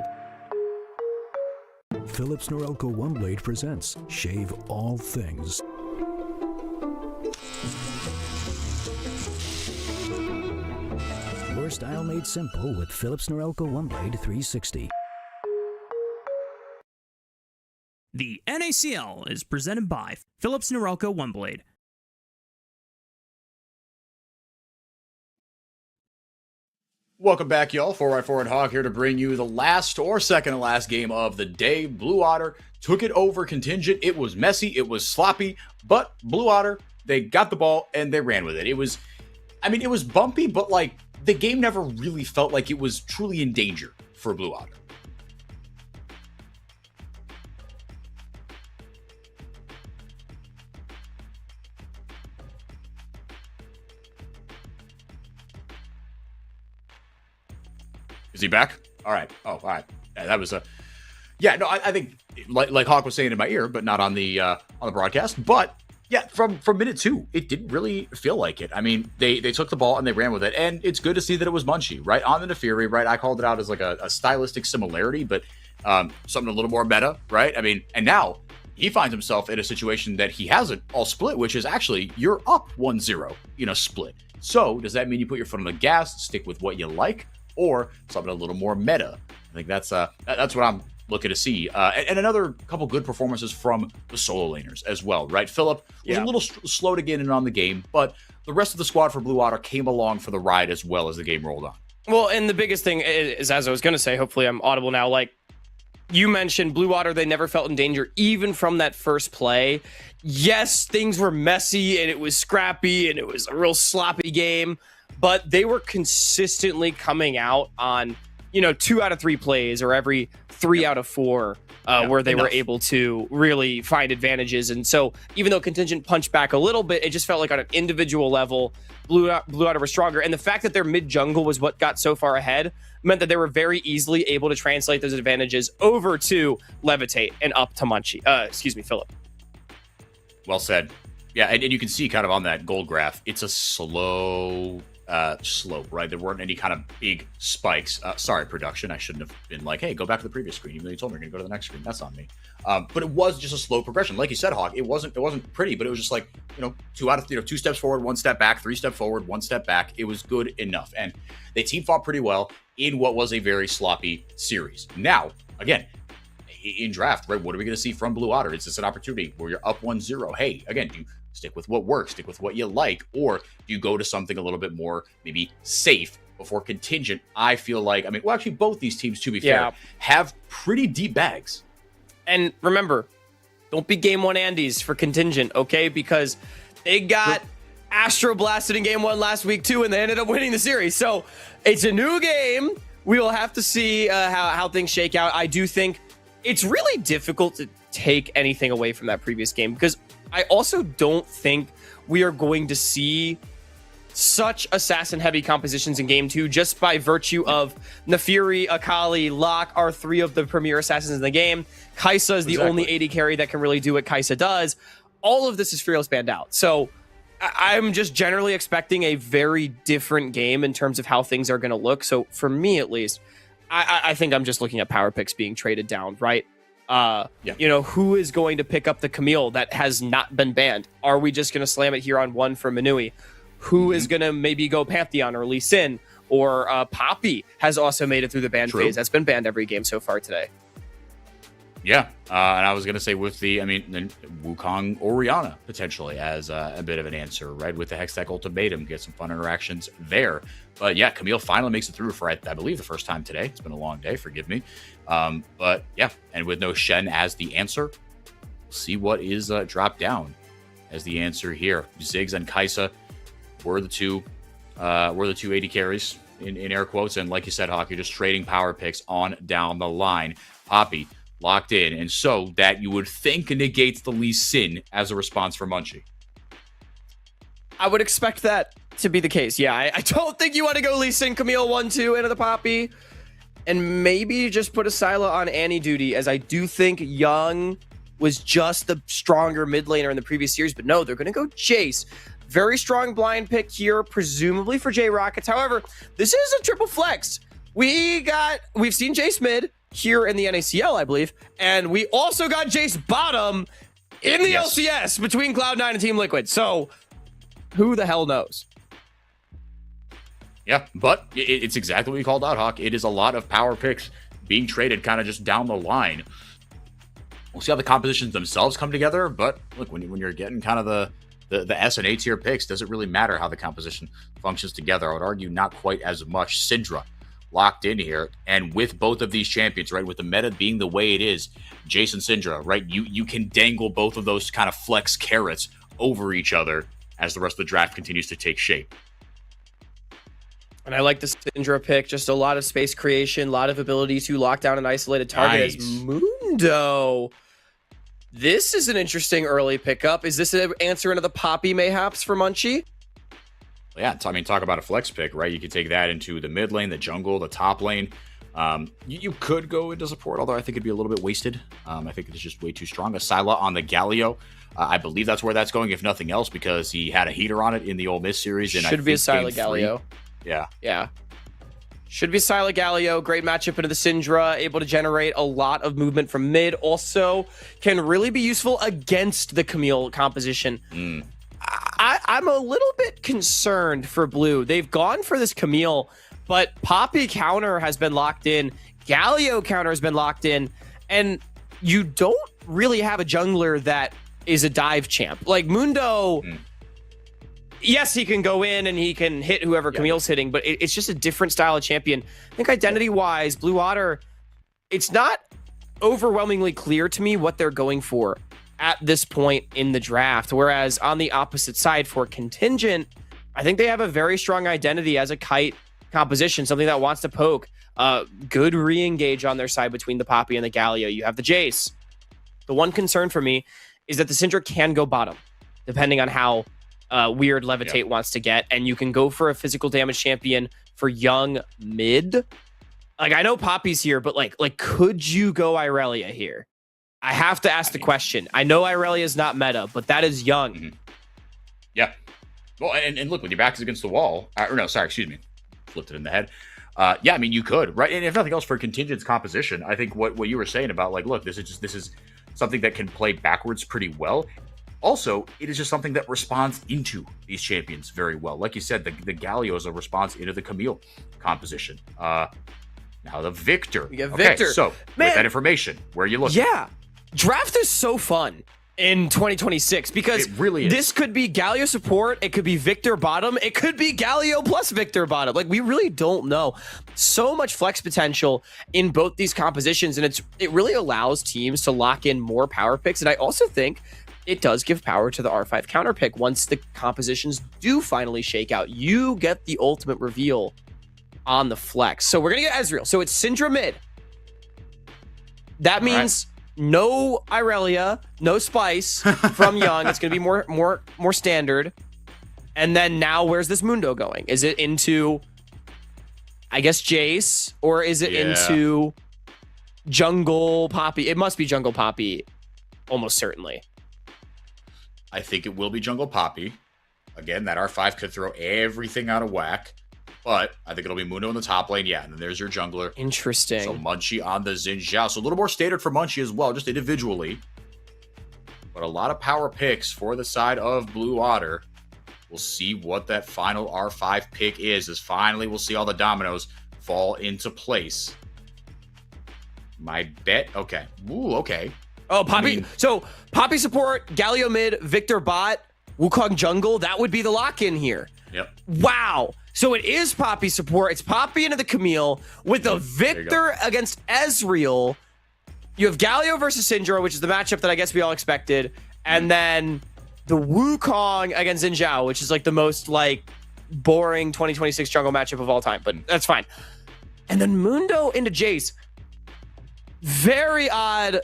A: Philips Norelco One Blade presents Shave All Things. Your style made simple with Philips Norelco One Blade 360.
C: The NACL is presented by Philips Norelco One Blade.
D: Welcome back, y'all. 4x4 Hog here to bring you the last or second to last game of the day. Blue Otter took it over Contingent. It was messy, it was sloppy, but Blue Otter, they got the ball and they ran with it. It was bumpy, but like the game never really felt like it was truly in danger for Blue Otter. Is he back? All right. Oh, all right. Yeah, that was a. Yeah, no, I think like Hawk was saying in my ear, but not on the broadcast. But yeah, from minute 2, it didn't really feel like it. I mean, they took the ball and they ran with it, and it's good to see that it was Munchie right on the Nefiri. Right, I called it out as like a stylistic similarity, but something a little more meta. Right. I mean, and now he finds himself in a situation that he hasn't all split, which is actually you're up 1-0 in a split. So does that mean you put your foot on the gas, stick with what you like? Or something a little more meta? I think that's what I'm looking to see. And another couple good performances from the solo laners as well, right? Philip was a little slow to get in on the game, but the rest of the squad for Blue Otter came along for the ride as well as the game rolled on.
G: Well, and the biggest thing is, as I was going to say, hopefully I'm audible now, like you mentioned, Blue Otter, they never felt in danger, even from that first play. Yes, things were messy, and it was scrappy, and it was a real sloppy game, but they were consistently coming out on, 2 out of 3 plays or every 3 out of 4 where they were able to really find advantages. And so even though Contingent punched back a little bit, it just felt like on an individual level, Blue Otter was stronger. And the fact that their mid jungle was what got so far ahead meant that they were very easily able to translate those advantages over to Levitate and up to Philip.
D: Well said. Yeah, and you can see kind of on that gold graph, it's a slow slope, right? There weren't any kind of big spikes. Sorry, production. I shouldn't have been like, hey, go back to the previous screen, even though you told me you're going to go to the next screen. That's on me. But it was just a slow progression. Like you said, Hawk, it wasn't pretty, but it was just like, 2 steps forward, 1 step back, 3 steps forward, 1 step back. It was good enough. And they team fought pretty well in what was a very sloppy series. Now, again, in draft, right, what are we going to see from Blue Otter? Is this an opportunity where you're up 1-0? Hey, again, do you stick with what works, stick with what you like, or do you go to something a little bit more maybe safe before Contingent? I feel like, actually both these teams, to be fair, have pretty deep bags.
G: And remember, don't be game 1 Andes for Contingent, okay? Because they got Astro blasted in game 1 last week too, and they ended up winning the series. So it's a new game. We will have to see how things shake out. I do think it's really difficult to take anything away from that previous game, because I also don't think we are going to see such assassin-heavy compositions in Game 2 just by virtue of Nefiri, Akali, Locke are 3 of the premier assassins in the game. Kai'Sa is the only AD carry that can really do what Kai'Sa does. All of this is Fearless banned out. So I'm just generally expecting a very different game in terms of how things are going to look. So for me, at least, I think I'm just looking at power picks being traded down, right? Who is going to pick up the Camille that has not been banned? Are we just going to slam it here on 1 for Manui? Who is going to maybe go Pantheon or Lee Sin? Or Poppy has also made it through the ban phase. That's been banned every game so far today.
D: Yeah, and I was going to say with then Wukong or Rihanna potentially as a bit of an answer, right? With the Hextech Ultimatum, get some fun interactions there. But yeah, Camille finally makes it through for, I believe, the first time today. It's been a long day, forgive me. But yeah, and with no Shen as the answer, we'll see what is dropped down as the answer here. Ziggs and Kai'Sa were the two AD carries in air quotes, and like you said, Hawk, you're just trading power picks on down the line. Poppy locked in, and so that you would think negates the Lee Sin as a response for Munchie.
G: I would expect that to be the case. Yeah, I don't think you want to go Lee Sin, Camille 1-2 into the Poppy, and maybe just put a Scylla on Annie duty, as I do think Young was just the stronger mid laner in the previous series, but no, they're going to go Jace. Very strong blind pick here, presumably for J Rockets. However, this is a triple flex. We've seen Jace mid here in the NACL, I believe, and we also got Jace bottom in the LCS between Cloud9 and Team Liquid. So who the hell knows?
D: Yeah, but it's exactly what you called out, Hawk. It is a lot of power picks being traded kind of just down the line. We'll see how the compositions themselves come together, but look, when you're getting kind of the S and A tier picks, does it really matter how the composition functions together? I would argue not quite as much. Syndra locked in here, and with both of these champions, right, with the meta being the way it is, Jason Syndra, right, you can dangle both of those kind of flex carrots over each other as the rest of the draft continues to take shape.
G: And I like the Syndra pick. Just a lot of space creation, a lot of ability to lock down an isolated target as Mundo. This is an interesting early pickup. Is this an answer into the Poppy mayhaps for Munchie?
D: Yeah, I mean, talk about a flex pick, right? You could take that into the mid lane, the jungle, the top lane. You could go into support, although I think it'd be a little bit wasted. I think it's just way too strong. A Syla on the Galio. I believe that's where that's going, if nothing else, because he had a heater on it in the OME series. And
G: Should be a Syla Galio.
D: Yeah.
G: Should be Syla Galio. Great matchup into the Syndra. Able to generate a lot of movement from mid. Also can really be useful against the Camille composition. I'm a little bit concerned for Blue. They've gone for this Camille, but Poppy counter has been locked in. Galio counter has been locked in. And you don't really have a jungler that is a dive champ. Like Mundo... Yes, he can go in and he can hit whoever Camille's hitting, but it's just a different style of champion. I think identity-wise, Blue Water, it's not overwhelmingly clear to me what they're going for at this point in the draft. Whereas on the opposite side for Contingent, I think they have a very strong identity as a kite composition, something that wants to poke. Good re-engage on their side between the Poppy and the Galio. You have the Jace. The one concern for me is that the Syndra can go bottom, depending on how weird Levitate wants to get, and you can go for a physical damage champion for young mid. Like, I know Poppy's here, but like could you go Irelia here? I have to ask the question. I know Irelia is not meta, but that is young.
D: Yeah. Well, and look, when your back is against the wall, flipped it in the head. Yeah, I mean, you could, right? And if nothing else, for Contingent's composition, I think what you were saying about, like, look, this is something that can play backwards pretty well. Also, it is just something that responds into these champions very well. Like you said, the Galio is a response into the Camille composition. Now the Victor.
G: You get Victor.
D: So, with that information, where are you looking?
G: Yeah. Draft is so fun in 2026 because
D: it really is.
G: This could be Galio support. It could be Victor bottom. It could be Galio plus Victor bottom. Like, we really don't know. So much flex potential in both these compositions, and it really allows teams to lock in more power picks. And I also think it does give power to the R5 counter pick. Once the compositions do finally shake out, you get the ultimate reveal on the flex. So we're going to get Ezreal. So it's Syndra mid. That means no Irelia, no Spice from Young. It's going to be more standard. And then now where's this Mundo going? Is it into, I guess, Jace? Or is it into Jungle Poppy? It must be Jungle Poppy, almost certainly.
D: I think it will be Jungle Poppy. Again, that R5 could throw everything out of whack. But I think it'll be Mundo in the top lane. Yeah, and then there's your jungler.
G: Interesting.
D: So Munchie on the Xin Zhao. So a little more standard for Munchie as well, just individually. But a lot of power picks for the side of Blue Water. We'll see what that final R5 pick is, as finally we'll see all the dominoes fall into place. My bet, okay. Ooh, okay.
G: Oh, Poppy. So Poppy support, Galio mid, Victor bot, Wukong jungle. That would be the lock-in here.
D: Yep.
G: Wow. So it is Poppy support. It's Poppy into the Camille with the Victor against Ezreal. You have Galio versus Syndra, which is the matchup that I guess we all expected. And then the Wukong against Xin Zhao, which is like the most like boring 2026 jungle matchup of all time. But that's fine. And then Mundo into Jace. Very odd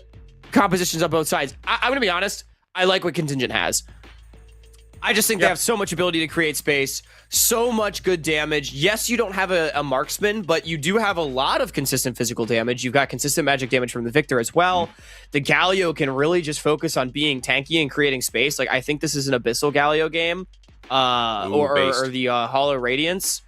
G: compositions on both sides. I'm going to be honest. I like what Contingent has. I just think they have so much ability to create space, so much good damage. Yes, you don't have a marksman, but you do have a lot of consistent physical damage. You've got consistent magic damage from the Victor as well. The Galio can really just focus on being tanky and creating space. Like, I think this is an Abyssal Galio game, or the Hollow Radiance.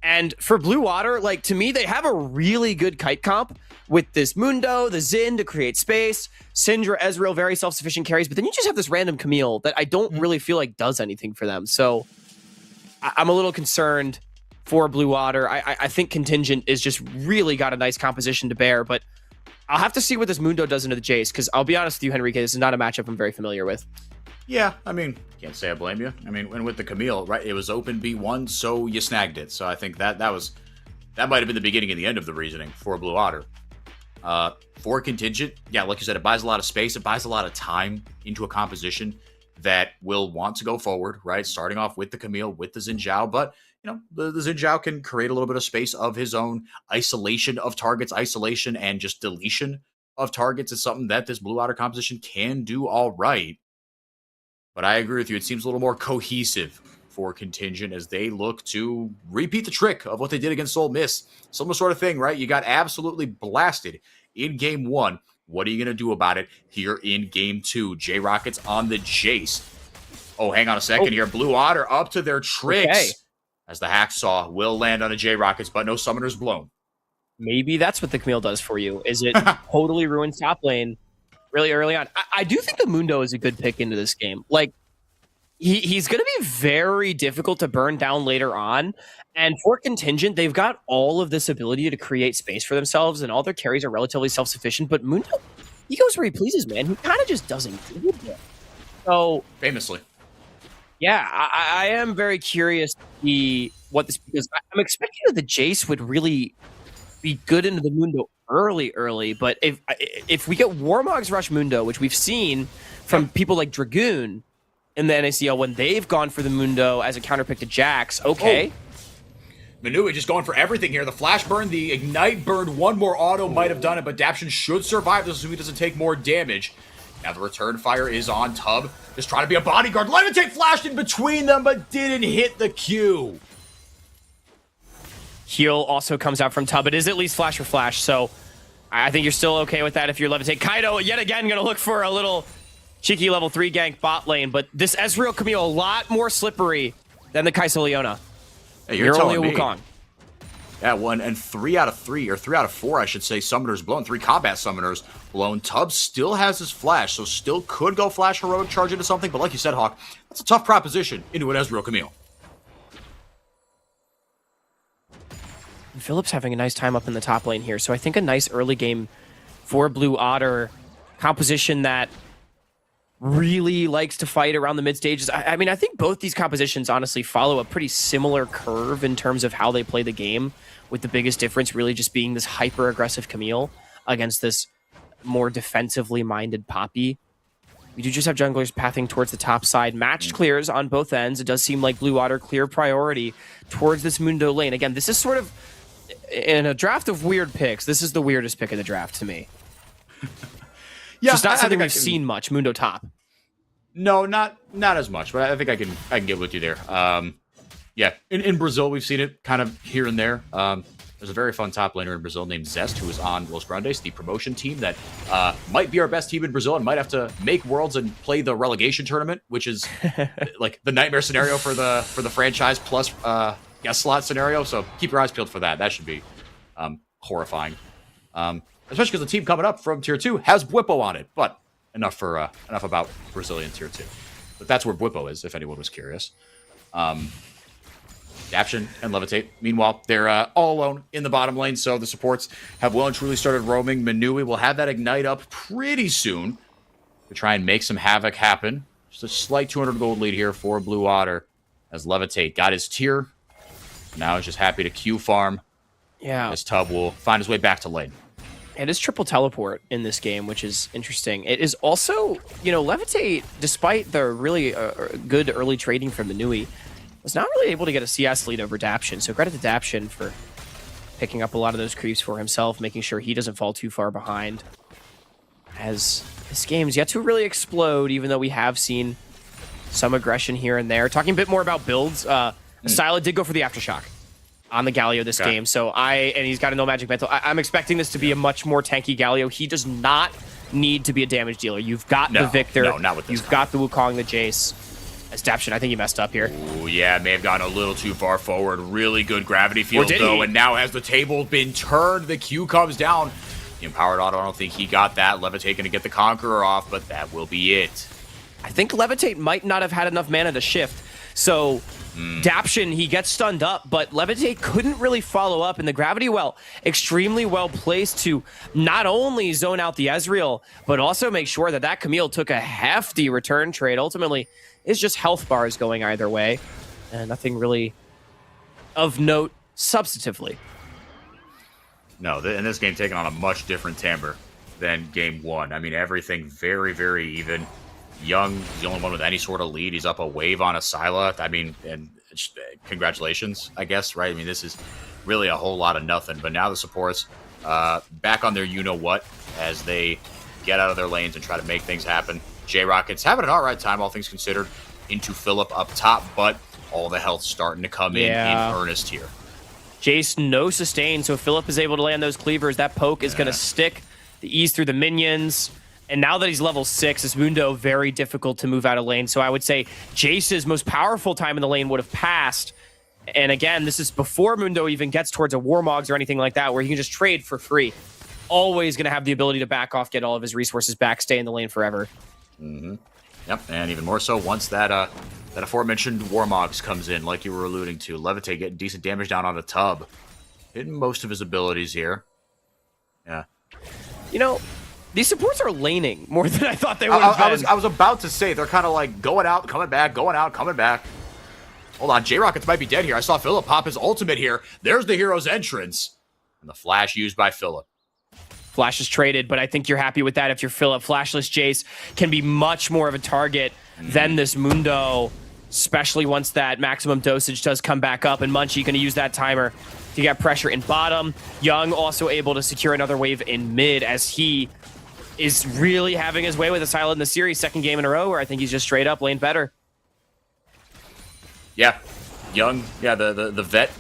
G: And for Blue Water, like, to me, they have a really good kite comp with this Mundo, the Xin to create space, Syndra, Ezreal, very self-sufficient carries, but then you just have this random Camille that I don't really feel like does anything for them. So I'm a little concerned for Blue Water. I think Contingent is just really got a nice composition to bear, but I'll have to see what this Mundo does into the Jace, because I'll be honest with you, Henrique, this is not a matchup I'm very familiar with.
D: Yeah, I mean, can't say I blame you. I mean, and with the Camille, right, it was open B1, so you snagged it. So I think that might have been the beginning and the end of the reasoning for Blue Otter. For Contingent, yeah, like you said, it buys a lot of space. It buys a lot of time into a composition that will want to go forward, right? Starting off with the Camille, with the Xin Zhao, but you know, the Xin Zhao can create a little bit of space of his own. Isolation of targets, isolation and just deletion of targets is something that this Blue Otter composition can do all right. But I agree with you. It seems a little more cohesive for Contingent as they look to repeat the trick of what they did against Ole Miss. Similar sort of thing, right? You got absolutely blasted in game 1. What are you going to do about it here in game 2? J-Rockets on the Jace. Oh, hang on a second here. Blue Otter up to their tricks as the Hacksaw will land on a J-Rockets, but no Summoners blown.
G: Maybe that's what the Camille does for you. Is it totally ruins top lane really early on? I do think the Mundo is a good pick into this game. Like, he's going to be very difficult to burn down later on. And for Contingent, they've got all of this ability to create space for themselves, and all their carries are relatively self-sufficient. But Mundo, he goes where he pleases, man. He kind of just doesn't do it. So,
D: famously.
G: Yeah, I am very curious to see what this, because I'm expecting that the Jace would really be good into the Mundo early. But if we get Warmog's Rush Mundo, which we've seen from people like Dragoon in the NACL when they've gone for the Mundo as a counterpick to Jax, okay.
D: Manui just going for everything here. The flash burn, the ignite burn, one more auto might have done it, but Daption should survive this so he doesn't take more damage. Now the return fire is on Tub. Just trying to be a bodyguard. Levitate flashed in between them, but didn't hit the Q.
G: Heal also comes out from Tub. It is at least flash for flash, so I think you're still okay with that if you're Levitate. Kaido, yet again, going to look for a little cheeky level 3 gank bot lane, but this Ezreal Camille a lot more slippery than the Kai'Sa Leona.
D: Hey, you're telling
G: only
D: me.
G: Wukong.
D: Yeah, 1 and 3 out of 3, or 3 out of 4, I should say, summoners blown. 3 combat summoners blown. Tubbs still has his flash, so still could go flash heroic charge into something, but like you said, Hawk, that's a tough proposition into an Ezreal Camille.
G: Phillips having a nice time up in the top lane here, so I think a nice early game for Blue Otter. Composition that really likes to fight around the mid stages. I mean, I think both these compositions honestly follow a pretty similar curve in terms of how they play the game, with the biggest difference really just being this hyper-aggressive Camille against this more defensively minded Poppy. We do just have junglers pathing towards the top side. Matched clears on both ends. It does seem like Blue Water clear priority towards this Mundo lane. Again, this is sort of, in a draft of weird picks, this is the weirdest pick of the draft to me.
D: Yeah,
G: it's not something we've seen much, Mundo top.
D: No, not as much, but I think I can get with you there. Yeah, in Brazil, we've seen it kind of here and there. There's a very fun top laner in Brazil named Zest, who is on Los Grandes, the promotion team that might be our best team in Brazil and might have to make Worlds and play the relegation tournament, which is like the nightmare scenario for the franchise plus guest slot scenario. So keep your eyes peeled for that. That should be horrifying. Especially because the team coming up from Tier 2 has Bwipo on it. But enough about Brazilian Tier 2. But that's where Bwipo is, if anyone was curious. Daption and Levitate. Meanwhile, they're all alone in the bottom lane, so the supports have well and truly started roaming. Manui will have that ignite up pretty soon to try and make some havoc happen. Just a slight 200 gold lead here for Blue Otter as Levitate got his tier. Now he's just happy to Q farm.
G: Yeah.
D: As Tub will find his way back to lane.
G: It is triple teleport in this game, which is interesting. It is also, Levitate, despite the really good early trading from Manui, was not really able to get a CS lead over Daption. So credit to Daption for picking up a lot of those creeps for himself, making sure he doesn't fall too far behind. As this game's yet to really explode, even though we have seen some aggression here and there. Talking a bit more about builds, Syla did go for the Aftershock on the Galio this game, so and he's got a no magic mental. I'm expecting this to be a much more tanky Galio. He does not need to be a damage dealer. You've got the Victor.
D: No, not with this.
G: You've got the Wukong, the Jace. As Daption, I think he messed up here.
D: Oh yeah, may have gone a little too far forward. Really good gravity field though, and now has the table been turned? The Q comes down. The Empowered Auto, I don't think he got that. Levitate gonna get the Conqueror off, but that will be it.
G: I think Levitate might not have had enough mana to shift. So Daption, he gets stunned up, but Levitate couldn't really follow up, and the Gravity Well extremely well placed to not only zone out the Ezreal, but also make sure that that Camille took a hefty return trade. Ultimately, it's just health bars going either way, and nothing really of note substantively.
D: No, and this game taking on a much different timbre than game one. I mean, everything very, very even. Young is the only one with any sort of lead. He's up a wave on a Syla. I mean, and congratulations, I guess, right? I mean, this is really a whole lot of nothing. But now the supports back on their you-know-what as they get out of their lanes and try to make things happen. J-Rocket's having an all right time, all things considered, into Philip up top, but all the health's starting to come in earnest here.
G: Jace, no sustain, so Philip is able to land those cleavers. That poke is going to stick the ease through the minions. And now that he's level 6, is Mundo very difficult to move out of lane. So I would say Jace's most powerful time in the lane would have passed. And again, this is before Mundo even gets towards a Warmogs or anything like that, where he can just trade for free. Always going to have the ability to back off, get all of his resources back, stay in the lane forever.
D: Yep, and even more so once that that aforementioned Warmogs comes in, like you were alluding to. Levitate getting decent damage down on a tub. Hitting most of his abilities here. Yeah.
G: You know, these supports are laning more than I thought they would have been.
D: I was about to say, they're kind of like going out, coming back, going out, coming back. Hold on, J-Rockets might be dead here. I saw Philip pop his ultimate here. There's the hero's entrance. And the flash used by Philip.
G: Flash is traded, but I think you're happy with that if you're Philip. Flashless Jace can be much more of a target than this Mundo, especially once that maximum dosage does come back up. And Munchie going to use that timer to get pressure in bottom. Young also able to secure another wave in mid as he is really having his way with a Syla in the series. Second game in a row where I think he's just straight up lane better.
D: Yeah, Young, the vet,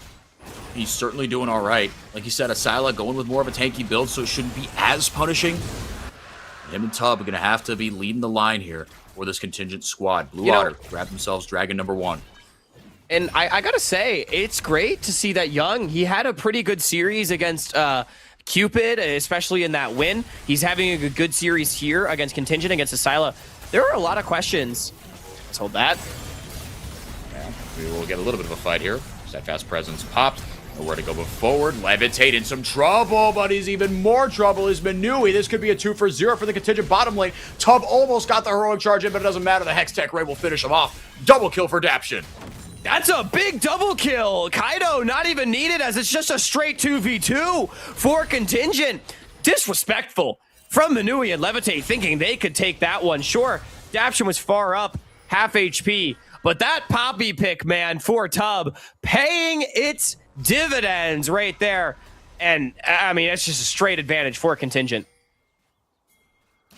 D: he's certainly doing all right. Like you said, a Syla going with more of a tanky build, so it shouldn't be as punishing. Him and Tub are going to have to be leading the line here for this contingent squad. Blue Otter grab themselves Dragon number 1.
G: And I got to say, it's great to see that Young, he had a pretty good series against Cupid, especially in that win. He's having a good series here against Contingent, against the Syla. There are a lot of questions. Let's hold that.
D: Yeah, we will get a little bit of a fight here. Steadfast Presence popped. Nowhere to go but forward. Levitate in some trouble, but he's even more trouble is Manui. This could be a 2 for 0 for the Contingent bottom lane. Tub almost got the heroic charge in, but it doesn't matter. The Hex Tech Ray will finish him off. Double kill for Daption.
G: That's a big double kill. Kaido not even needed as it's just a straight 2v2 for Contingent. Disrespectful from Manui and Levitate thinking they could take that one. Sure, Daption was far up, half HP, but that Poppy pick, man, for Tub, paying its dividends right there. And, I mean, it's just a straight advantage for Contingent.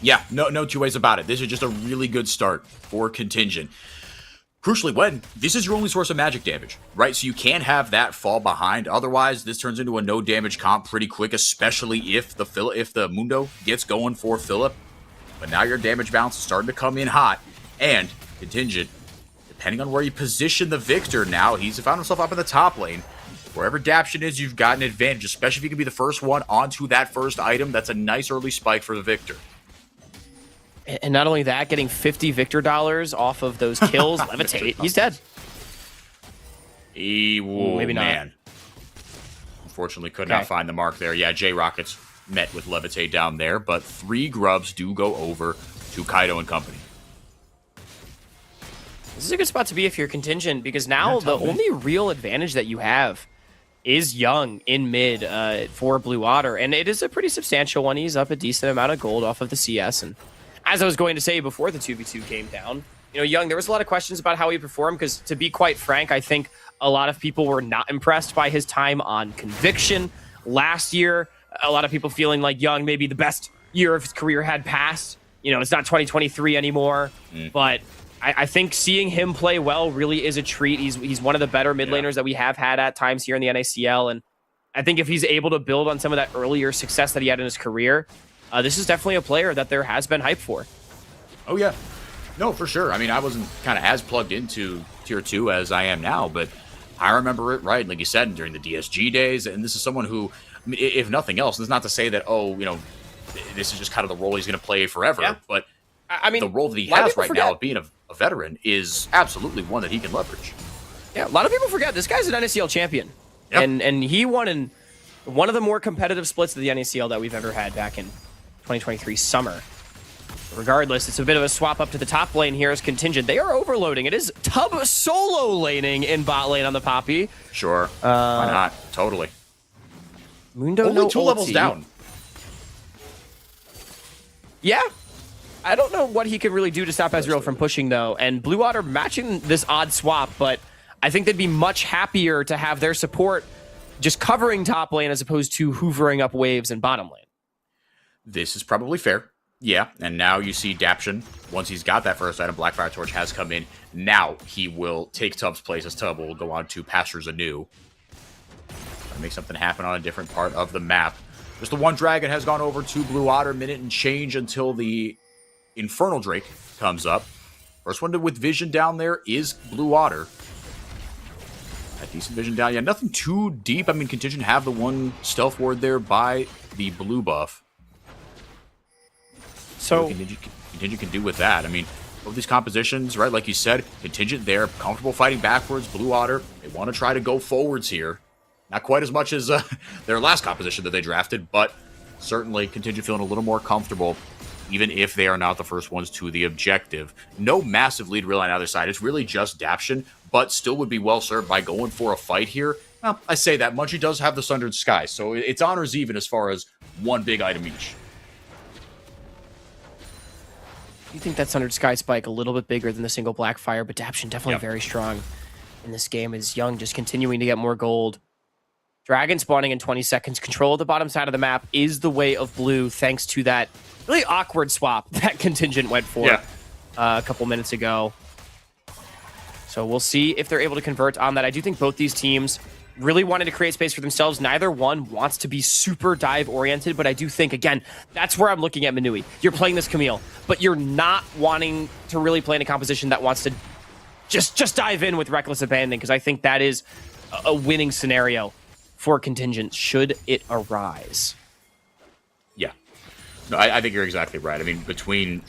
D: Yeah, no two ways about it. This is just a really good start for Contingent. Crucially, when this is your only source of magic damage, right? So you can't have that fall behind. Otherwise, this turns into a no damage comp pretty quick, especially if the Mundo gets going for Philip. But now your damage balance is starting to come in hot. And Contingent, depending on where you position the Victor now, he's found himself up in the top lane. Wherever Daption is, you've got an advantage, especially if you can be the first one onto that first item. That's a nice early spike for the Victor.
G: And not only that, getting 50 Victor dollars off of those kills, Levitate, he's dead.
D: Maybe not. Man. Unfortunately, could not find the mark there. Yeah, J-Rockets met with Levitate down there, but 3 grubs do go over to Kaido and company.
G: This is a good spot to be if you're Contingent, because now the only real advantage that you have is Young in mid for Blue Otter, and it is a pretty substantial one. He's up a decent amount of gold off of the CS, and as I was going to say before the 2v2 came down, you know, Young, there was a lot of questions about how he performed, because to be quite frank, I think a lot of people were not impressed by his time on Conviction last year. A lot of people feeling like Young, maybe the best year of his career had passed. You know, it's not 2023 anymore, but I think seeing him play well really is a treat. He's one of the better mid laners that we have had at times here in the NACL, and I think if he's able to build on some of that earlier success that he had in his career, this is definitely a player that there has been hype for.
D: Oh, yeah. No, for sure. I mean, I wasn't kind of as plugged into Tier 2 as I am now, but I remember it right, like you said, during the DSG days, and this is someone who, I mean, if nothing else, it's not to say that, oh, you know, this is just kind of the role he's going to play forever, but I mean, the role that he has right now of being a veteran is absolutely one that he can leverage.
G: Yeah, a lot of people forget this guy's an NACL champion. Yep. And he won in one of the more competitive splits of the NACL that we've ever had back in 2023 summer. Regardless, it's a bit of a swap up to the top lane here as Contingent. They are overloading. It is Tub solo laning in bot lane on the Poppy.
D: Sure. Why not? Totally.
G: Mundo
D: Only
G: no
D: 2 levels down.
G: Yeah. I don't know what he could really do to stop Ezreal from pushing, though. And Blue Water matching this odd swap, but I think they'd be much happier to have their support just covering top lane as opposed to hoovering up waves in bottom lane.
D: This is probably fair. Yeah, and now you see Daption, once he's got that first item, Blackfire Torch has come in. Now he will take Tub's place as Tub will go on to Pastures anew. Make something happen on a different part of the map. Just the one dragon has gone over to Blue Otter, minute and change until the Infernal Drake comes up. First one with vision down there is Blue Otter. A decent vision down. Yeah, nothing too deep. I mean, Contingent have the one stealth ward there by the blue buff.
G: So
D: Contingent can do with that. I mean, both these compositions, right? Like you said, Contingent there, comfortable fighting backwards. Blue Otter, they want to try to go forwards here. Not quite as much as their last composition that they drafted, but certainly Contingent feeling a little more comfortable, even if they are not the first ones to the objective. No massive lead really on either side. It's really just Daption, but still would be well served by going for a fight here. Well, I say that. Munchie does have the Sundered Sky, so it's honors even as far as one big item each.
G: You think that Sundered Sky spike a little bit bigger than the single Blackfire, but Daption definitely very strong in this game. Is Young just continuing to get more gold. Dragon spawning in 20 seconds. Control of the bottom side of the map is the way of blue, thanks to that really awkward swap that Contingent went for a couple minutes ago. So we'll see if they're able to convert on that. I do think both these teams really wanted to create space for themselves. Neither one wants to be super dive oriented, but I do think, again, that's where I'm looking at Manui. You're playing this Camille, but you're not wanting to really play in a composition that wants to just dive in with reckless abandon, because I think that is a winning scenario for Contingent should it arise.
D: Yeah. No, I think you're exactly right. I mean, between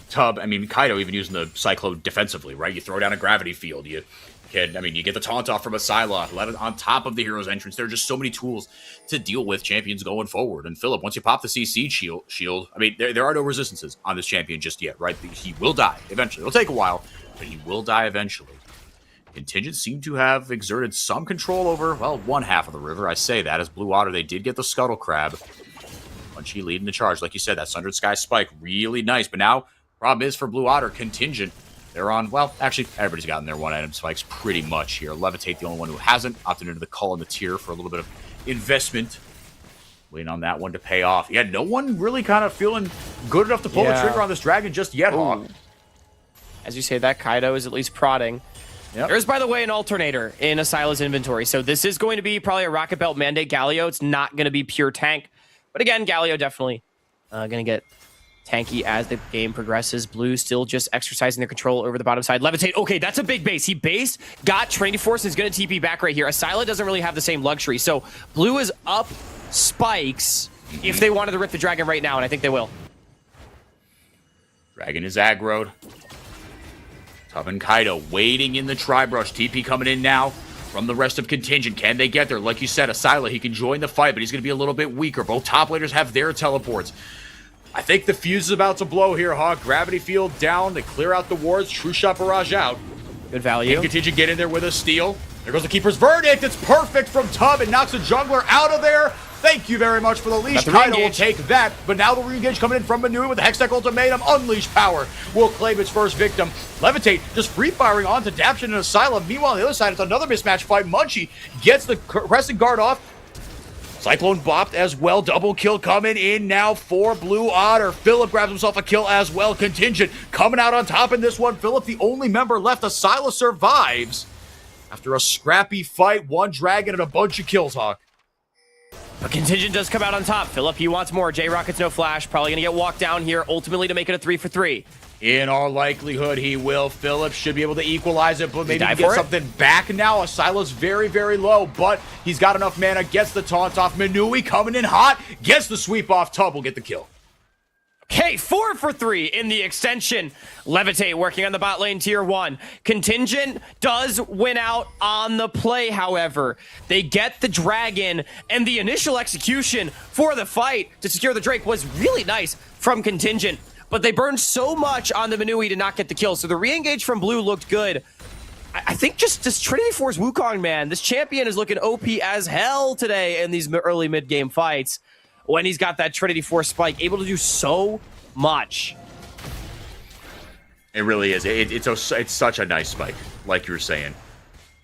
D: Tub, I mean, Kaido even using the Cyclone defensively, right? You throw down a gravity field. You get the taunt off from a Psylocke, let it on top of the hero's entrance. There are just so many tools to deal with champions going forward. And Philip, once you pop the CC shield, I mean, there are no resistances on this champion just yet, right? He will die eventually. It'll take a while, but he will die eventually. Contingent seem to have exerted some control over, well, one half of the river. I say that as Blue Water, they did get the Scuttle Crab. Munchie leading the charge. Like you said, that Sundered Sky spike, really nice. But now, problem is for Blue Water, Contingent, they're on, well, actually, everybody's gotten their one-item spikes pretty much here. Levitate, the only one who hasn't, opted into the Cull and the Tier for a little bit of investment. Waiting on that one to pay off. Yeah, no one really kind of feeling good enough to pull the trigger on this dragon just yet, Hawk.
G: As you say, that Kaido is at least prodding. Yep. There's, by the way, an alternator in Asyla's inventory. So this is going to be probably a Rocket Belt mandate Galio. It's not going to be pure tank. But again, Galio definitely going to get tanky as the game progresses. Blue still just exercising their control over the bottom side. Levitate. Okay, that's a big base. He based, got Trinity Force, and is going to TP back right here. Asyla doesn't really have the same luxury. So Blue is up spikes if they wanted to rip the dragon right now, and I think they will.
D: Dragon is aggroed. Tub and Kaido waiting in the Tri-Brush. TP coming in now from the rest of Contingent. Can they get there? Like you said, Asyla, he can join the fight, but he's going to be a little bit weaker. Both top laners have their teleports. I think the fuse is about to blow here, Hawk. Gravity field down. They clear out the wards. True Shot Barrage out.
G: Good value.
D: Can Contingent get in there with a steal? There goes the Keeper's Verdict. It's perfect from Tub. It knocks the jungler out of there. Thank you very much for the leash. Kaido will take that, but now the re-engage coming in from Manui with the Hextech Ultimatum. Unleash Power will claim its first victim. Levitate just free-firing onto Daption and Asylum. Meanwhile, on the other side, it's another mismatch fight. Munchie gets the Crescent Guard off. Cyclone bopped as well. Double kill coming in now for Blue Otter. Philip grabs himself a kill as well. Contingent coming out on top in this one. Philip, the only member left. Asila survives after a scrappy fight. One dragon and a bunch of kills, Hawk.
G: But Contingent does come out on top. Philip, he wants more. J-Rocket's no flash. Probably going to get walked down here, ultimately to make it a 3-for-3.
D: In all likelihood, he will. Philip should be able to equalize it, but maybe
G: die
D: get
G: for it?
D: something back now. Asila's very, very low, but he's got enough mana. Gets the taunt off. Manui coming in hot. Gets the sweep off. Tub will get the kill.
G: Okay, 4-for-3 in the extension. Levitate working on the bot lane tier 1. Contingent does win out on the play, however. They get the dragon, and the initial execution for the fight to secure the Drake was really nice from Contingent. But they burned so much on the Manui to not get the kill. So the re-engage from Blue looked good. I think just this Trinity Force Wukong, man, this champion is looking OP as hell today in these early mid-game fights. When he's got that Trinity Force spike, able to do so much.
D: It really is. It's such a nice spike, like you were saying.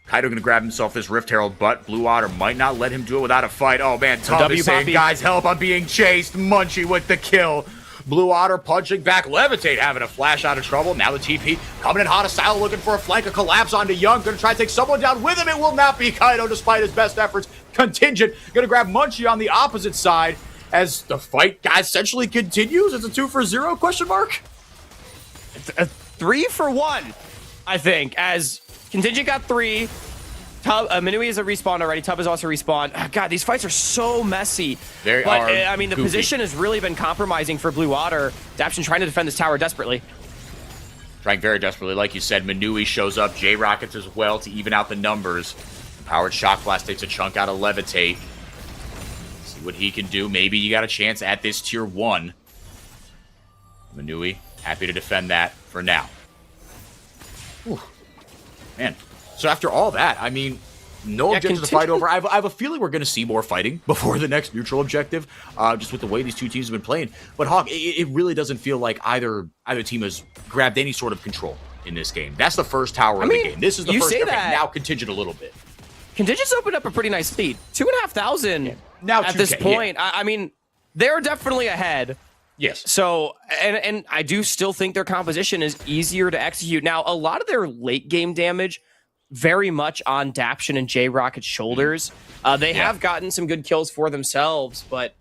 D: Kaido gonna grab himself this Rift Herald, but Blue Otter might not let him do it without a fight. Oh man, Tub is saying, guys, help, I'm being chased. Munchie with the kill. Blue Otter punching back. Levitate having a flash out of trouble. Now the TP coming in hot. Asila looking for a flank. A collapse onto Young. Gonna try to take someone down with him. It will not be Kaido despite his best efforts. Contingent gonna grab Munchie on the opposite side as the fight essentially continues. It's a 2-for-0 question mark?
G: It's a 3-for-1, I think, as Contingent got 3. Tub, Manui is a respawn already. Tub is also respawn. God, these fights are so messy. I mean, the position has really been compromising for Blue Otter. Daption trying to defend this tower desperately.
D: Trying very desperately. Like you said, Manui shows up. J-Rockets as well to even out the numbers. Powered Shock Blast takes a chunk out of Levitate. See what he can do. Maybe you got a chance at this tier 1. Manui, happy to defend that for now. Whew. Man. So after all that, I mean, no objective to fight over. I have a feeling we're going to see more fighting before the next neutral objective, just with the way these two teams have been playing. But Hawk, it really doesn't feel like either team has grabbed any sort of control in this game. That's the first tower of the game. This is the first tower. Now Contingent a little bit.
G: Contingent's opened up a pretty nice lead. 2,500
D: now
G: at this point. Yeah. I mean, they're definitely ahead.
D: Yes.
G: So, and I do still think their composition is easier to execute. Now, a lot of their late game damage very much on Daption and J-Rocket's shoulders. They have gotten some good kills for themselves, but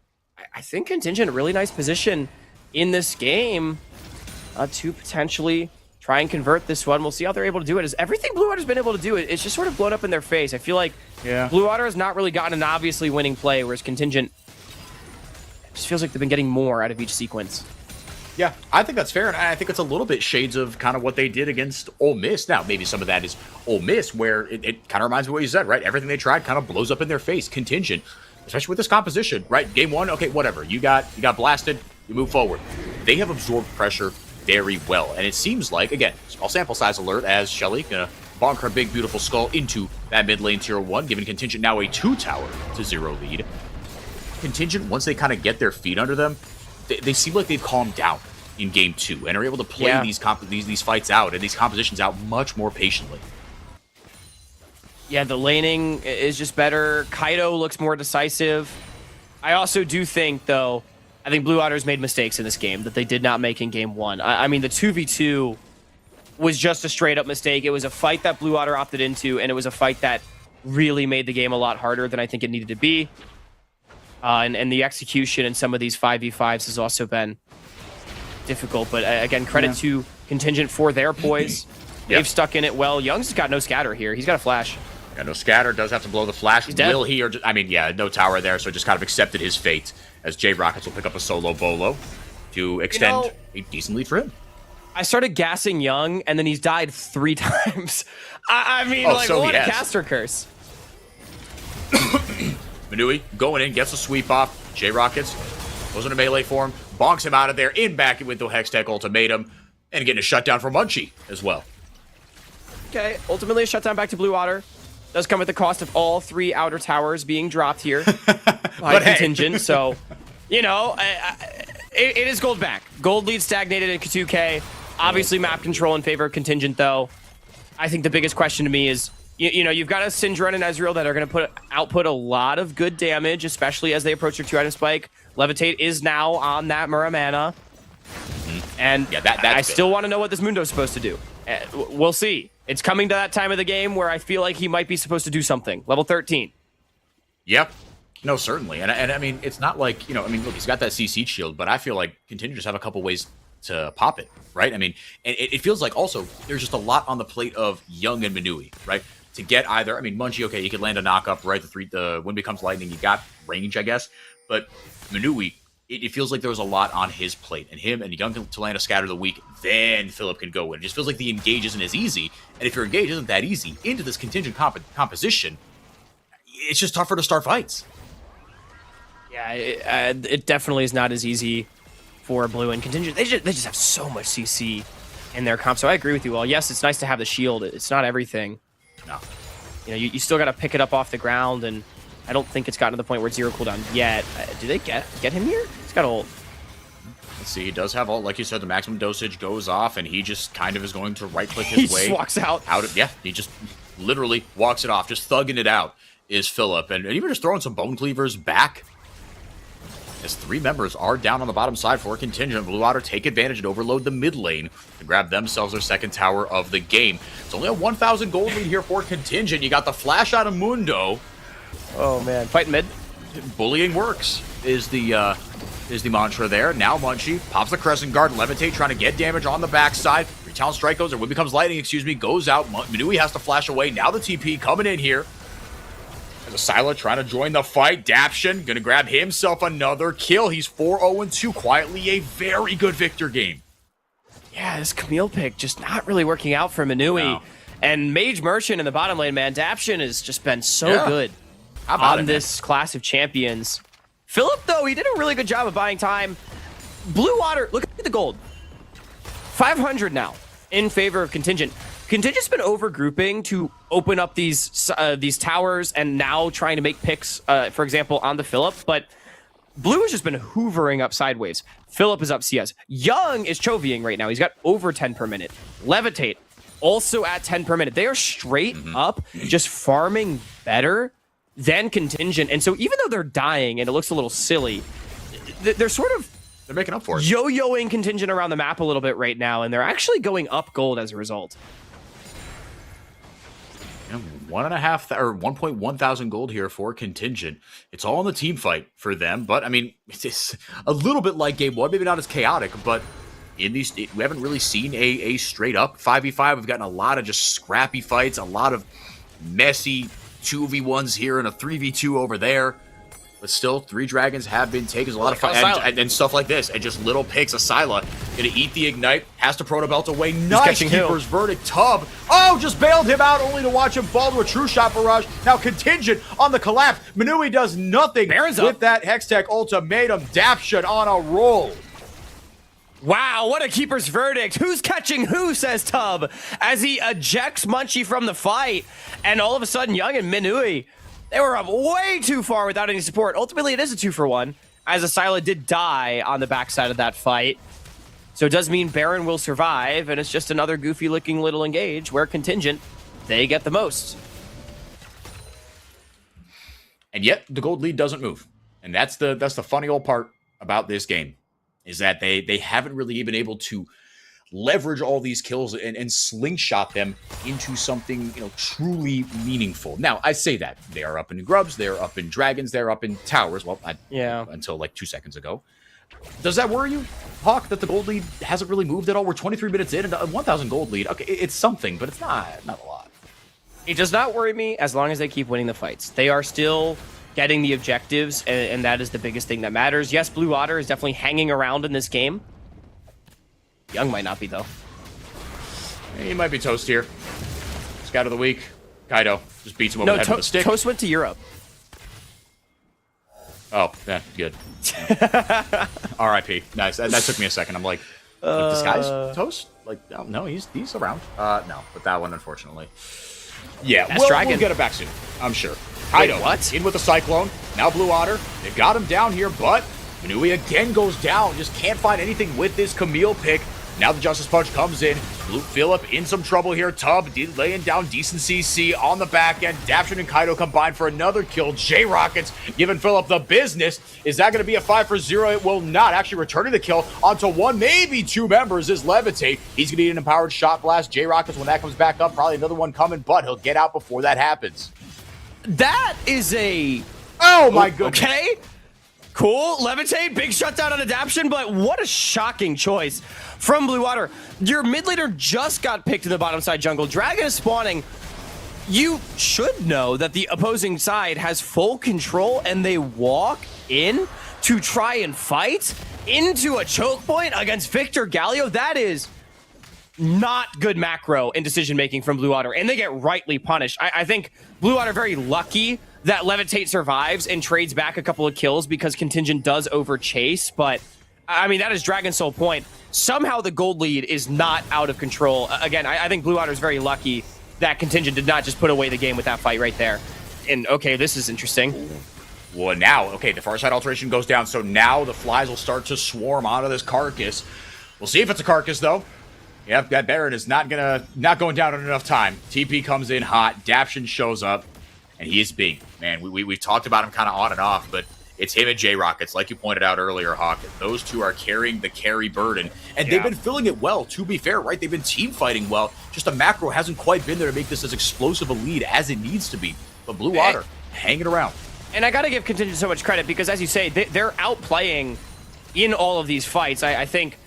G: I think Contingent a really nice position in this game to potentially try and convert this one. We'll see how they're able to do it. As everything Blue Otter's been able to do, it's just sort of blown up in their face. I feel like Blue Otter has not really gotten an obviously winning play, whereas Contingent just feels like they've been getting more out of each sequence.
D: Yeah, I think that's fair, and I think it's a little bit shades of kind of what they did against Ole Miss. Now, maybe some of that is Ole Miss, where it kind of reminds me of what you said, right? Everything they tried kind of blows up in their face. Contingent, especially with this composition, right? Game 1, okay, whatever. You got blasted, you move forward. They have absorbed pressure very well, and it seems like, again, small sample size alert, as Shelly gonna bonk her big, beautiful skull into that mid lane tier 1, giving Contingent now a 2-tower to 0 lead. Contingent, once they kind of get their feet under them, they seem like they've calmed down in game 2 and are able to play these fights out and these compositions out much more patiently.
G: Yeah, the laning is just better. Kaido looks more decisive. I also do think, though, I think Blue Otter's made mistakes in this game that they did not make in game 1. I mean, the 2v2 was just a straight-up mistake. It was a fight that Blue Otter opted into, and it was a fight that really made the game a lot harder than I think it needed to be. And the execution in some of these 5v5s has also been difficult. But again, credit to Contingent for their poise. They've stuck in it well. Young's got no scatter here. He's got a flash.
D: Yeah, no scatter. Does have to blow the flash.
G: He's dead.
D: Will he? Or I mean, yeah, no tower there, so just kind of accepted his fate as J-Rockets will pick up a solo bolo to extend a decent lead for him.
G: I started gassing Young, and then he's died 3 times. I mean, what a caster curse.
D: Manui going in, gets a sweep off. J-Rockets goes into melee form, bonks him out of there, in back with the Hextech ultimatum, and getting a shutdown for Munchie as well.
G: Okay, ultimately a shutdown back to Blue Otter. Does come at the cost of all 3 outer towers being dropped here by Contingent. So, you know, it is gold back. Gold lead stagnated in 2K. Obviously map control in favor of Contingent, though. I think the biggest question to me is, you know, you've got a Syndrome and Ezreal that are going to output a lot of good damage, especially as they approach their 2-item spike. Levitate is now on that Muramana. And yeah, I still want to know what this Mundo's supposed to do. We'll see. It's coming to that time of the game where I feel like he might be supposed to do something. Level 13.
D: Yep. No, certainly. And I mean, it's not like, you know, I mean, look, he's got that CC shield, but I feel like Contingent just have a couple ways to pop it, right? I mean, and it feels like also there's just a lot on the plate of Young and Manui, right? To get either, I mean, Munchie, okay, you could land a knock-up, right? The Wind Becomes Lightning, you got range, I guess. But Manui, it feels like there was a lot on his plate. And him and Young to land a Scatter the Weak, then Philip can go in. It just feels like the engage isn't as easy. And if your engage isn't that easy into this Contingent composition, it's just tougher to start fights.
G: Yeah, it definitely is not as easy for Blue and Contingent. They just have so much CC in their comp. So I agree with you all. Yes, it's nice to have the shield. It's not everything.
D: No.
G: You know, you still got to pick it up off the ground, and I don't think it's gotten to the point where it's 0 cooldown yet. Do they get him here? He's got ult.
D: Let's see, he does have ult. Like you said, the maximum dosage goes off, and he just kind of is going to right-click his way.
G: He just walks out.
D: Yeah, he just literally walks it off. Just thugging it out is Philip. And even just throwing some Bone Cleavers back. As 3 members are down on the bottom side for Contingent. Blue Otter take advantage and overload the mid lane to grab themselves their second tower of the game. It's only a 1,000 gold lead here for Contingent. You got the flash out of Mundo.
G: Oh, man. Fighting mid.
D: Bullying works is the mantra there. Now Munchie pops the Crescent Guard. Levitate trying to get damage on the backside. Retalent Strike goes, or Wind Becomes Lightning, goes out. Manui has to flash away. Now the TP coming in here. As Asila trying to join the fight. Daption going to grab himself another kill. He's 4-0-2. Quietly a very good Victor game.
G: Yeah, this Camille pick just not really working out for Manui. No. And Mage Merchant in the bottom lane, man. Daption has just been so good on this class of champions. Philip, though, he did a really good job of buying time. Blue Water, look at the gold. 500 now in favor of Contingent. Contingent's been overgrouping to open up these towers and now trying to make picks, for example, on the Philip. But Blue has just been hoovering up sideways. Philip is up CS. Young is chovying right now. He's got over 10 per minute. Levitate also at 10 per minute. They are straight up just farming better than Contingent. And so even though they're dying and it looks a little silly, they're sort of
D: making up for it.
G: Yo-yoing Contingent around the map a little bit right now, and they're actually going up gold as a result.
D: 1.1 thousand gold here for Contingent. It's all in the team fight for them, but I mean, it's a little bit like game 1, maybe not as chaotic, but in these, we haven't really seen a straight up 5v5. We've gotten a lot of just scrappy fights, a lot of messy 2v1s here and a 3v2 over there. But still, 3 dragons have been taken. There's a lot of fun and stuff like this. And just little picks. Asila gonna eat the ignite. Has to proto belt away. Nice Keeper's Verdict. Tub. Oh, just bailed him out only to watch him fall to a true shot barrage. Now Contingent on the collapse. Manui does nothing with that Hextech ultimatum. Daption on a roll.
G: Wow, what a Keeper's Verdict. Who's catching who, says Tub, as he ejects Munchie from the fight. And all of a sudden, Young and Manui, they were up way too far without any support. Ultimately, it is a 2-for-1, as Asila did die on the backside of that fight. So it does mean Baron will survive, and it's just another goofy-looking little engage where Contingent, they get the most.
D: And yet, the gold lead doesn't move. And that's the funny old part about this game, is that they haven't really been able to leverage all these kills and slingshot them into something, truly meaningful. Now, I say that. They are up in grubs, they're up in dragons, they're up in towers. Well, until like 2 seconds ago. Does that worry you, Hawk, that the gold lead hasn't really moved at all? We're 23 minutes in and a 1,000 gold lead. Okay, it's something, but it's not a lot.
G: It does not worry me as long as they keep winning the fights. They are still getting the objectives, and that is the biggest thing that matters. Yes, Blue Otter is definitely hanging around in this game. Young might not be, though.
D: He might be toast here. Scout of the week. Kaido just beats him over the head with a stick.
G: Toast went to Europe.
D: Oh, yeah, good. R.I.P. Nice. That took me a second. I'm like this guy's toast? Like, no, he's around. No, but that one, unfortunately. Yeah, we'll get it back soon, I'm sure. Kaido, in with the Cyclone. Now Blue Otter. They've got him down here, but Manui again goes down. Just can't find anything with this Camille pick. Now the Justice Punch comes in. Philip in some trouble here. Tub laying down decent CC on the back end. Daption and Kaido combined for another kill. J-Rockets giving Philip the business. Is that going to be a 5 for 0? It will not. Actually returning the kill onto one, maybe two members is Levitate. He's going to need an empowered shot blast. J-Rockets, when that comes back up, probably another one coming, but he'll get out before that happens.
G: That is a...
D: Oh my goodness.
G: Okay. Cool. Levitate, big shutdown on Adaption, but what a shocking choice from Blue Water. Your mid laner just got picked in the bottom side jungle. Dragon is spawning. You should know that the opposing side has full control and they walk in to try and fight into a choke point against Victor Galio. That is not good macro in decision making from Blue Water, and they get rightly punished. I think Blue Water very lucky that Levitate survives and trades back a couple of kills because Contingent does over chase, but I mean, that is Dragon's sole point. Somehow the gold lead is not out of control. Again, I think Blue Water is very lucky that Contingent did not just put away the game with that fight right there. And okay, this is interesting.
D: Well, now, okay, the far side alteration goes down, so now the flies will start to swarm onto this carcass. We'll see if it's a carcass, though. Yep, that Baron is not going down in enough time. TP comes in hot, Daption shows up, and he is big. Man, we've talked about him kind of on and off, but it's him and J-Rockets, like you pointed out earlier, Hawk. Those two are carrying the carry burden, and they've been filling it well, to be fair, right? They've been team fighting well. Just the macro hasn't quite been there to make this as explosive a lead as it needs to be. But Blue Water, hanging around.
G: And I got to give Contingent so much credit because, as you say, they're outplaying in all of these fights. I think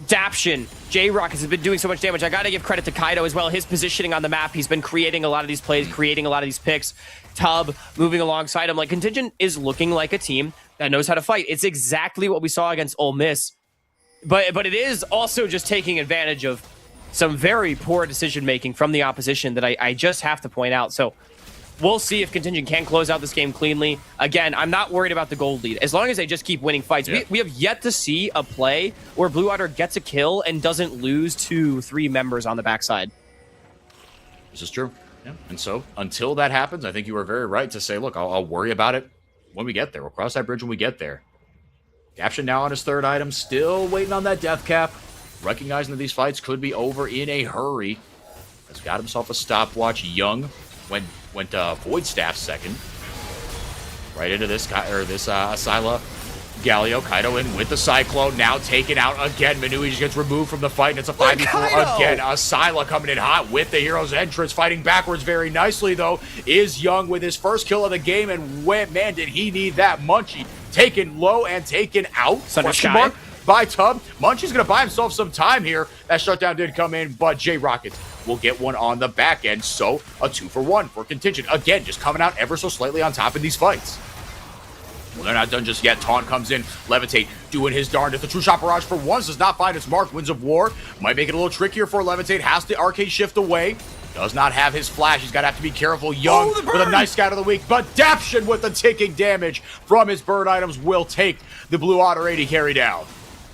G: Daption, J-Rockets has been doing so much damage. I got to give credit to Kaido as well. His positioning on the map, he's been creating a lot of these plays, creating a lot of these picks. Tub moving alongside him. Like, Contingent is looking like a team that knows how to fight. It's exactly what we saw against Ole Miss. But it is also just taking advantage of some very poor decision-making from the opposition that I just have to point out. So we'll see if Contingent can close out this game cleanly. Again, I'm not worried about the gold lead. As long as they just keep winning fights. Yeah. We have yet to see a play where Blue Water gets a kill and doesn't lose to 3 members on the backside.
D: This is true. Yeah. And so, until that happens, I think you were very right to say, look, I'll worry about it when we get there. We'll cross that bridge when we get there. Daption now on his 3rd item, still waiting on that death cap. Recognizing that these fights could be over in a hurry. Has got himself a stopwatch. Young went Void Staff 2nd. Right into this guy, or this Asila. Galio, Kaido in with the Cyclone, now taken out again. Manui just gets removed from the fight, and it's a 5v4 again. Asila coming in hot with the hero's entrance, fighting backwards very nicely, though, is Young with his first kill of the game, and man, did he need that. Munchie taken low and taken out. Mark by Tub. Munchie's going to buy himself some time here. That shutdown did come in, but J-Rockets will get one on the back end, so a 2-for-1 for Contingent. Again, just coming out ever so slightly on top in these fights. Well, they're not done just yet. Taunt comes in. Levitate doing his darndest. The True Shot Barrage for once does not find its mark. Winds of War might make it a little trickier for Levitate. Has the Arcade Shift away. Does not have his flash. He's got to have to be careful. Young with a nice scout of the week. But Daption with the ticking damage from his bird items will take the Blue Otter 80 carry down.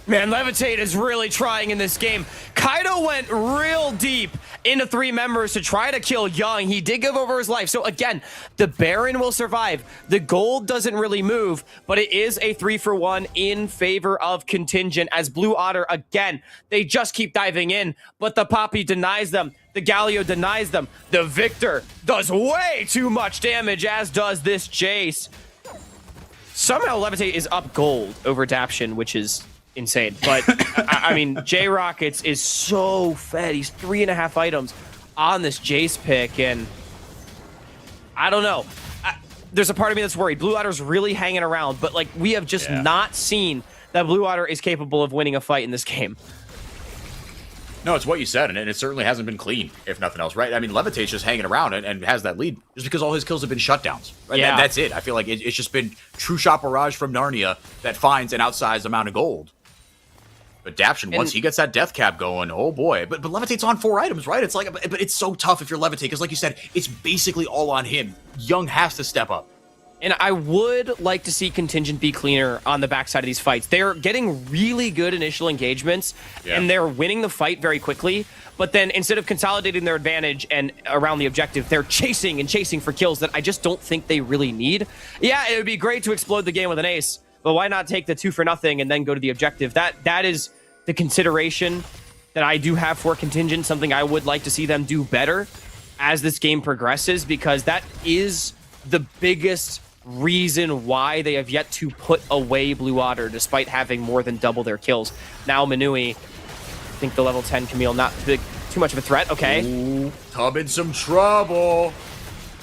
G: Man, Levitate is really trying in this game. Kaido went real deep into 3 members to try to kill Young. He did give over his life. So again, the Baron will survive. The gold doesn't really move, but it is a 3-for-1 in favor of Contingent as Blue Otter, again, they just keep diving in, but the Poppy denies them. The Galio denies them. The Victor does way too much damage, as does this Jace. Somehow Levitate is up gold over Daption, which is insane. But I mean, J-Rockets is so fed. He's 3.5 items on this Jace pick, and I don't know. There's a part of me that's worried. Blue Otter's really hanging around, but like, we have just not seen that Blue Otter is capable of winning a fight in this game.
D: No, it's what you said, and it certainly hasn't been clean, if nothing else, right? I mean, Levitate's just hanging around and has that lead just because all his kills have been shutdowns, right?
G: Yeah.
D: That's it. I feel like it's just been True Shot Barrage from Narnia that finds an outsized amount of gold. But Daption, once he gets that death cap going, oh boy. But Levitate's on 4 items, right? It's like, but it's so tough if you're Levitate, because like you said, it's basically all on him. Young has to step up.
G: And I would like to see Contingent be cleaner on the backside of these fights. They're getting really good initial engagements, and they're winning the fight very quickly. But then instead of consolidating their advantage and around the objective, they're chasing and chasing for kills that I just don't think they really need. Yeah, it would be great to explode the game with an ace, but why not take the 2-for-0 and then go to the objective? That is the consideration that I do have for Contingent, something I would like to see them do better as this game progresses, because that is the biggest reason why they have yet to put away Blue Otter despite having more than double their kills. Now Manui, I think the level 10 Camille, not too much of a threat. Okay.
D: Ooh, Tub in some trouble.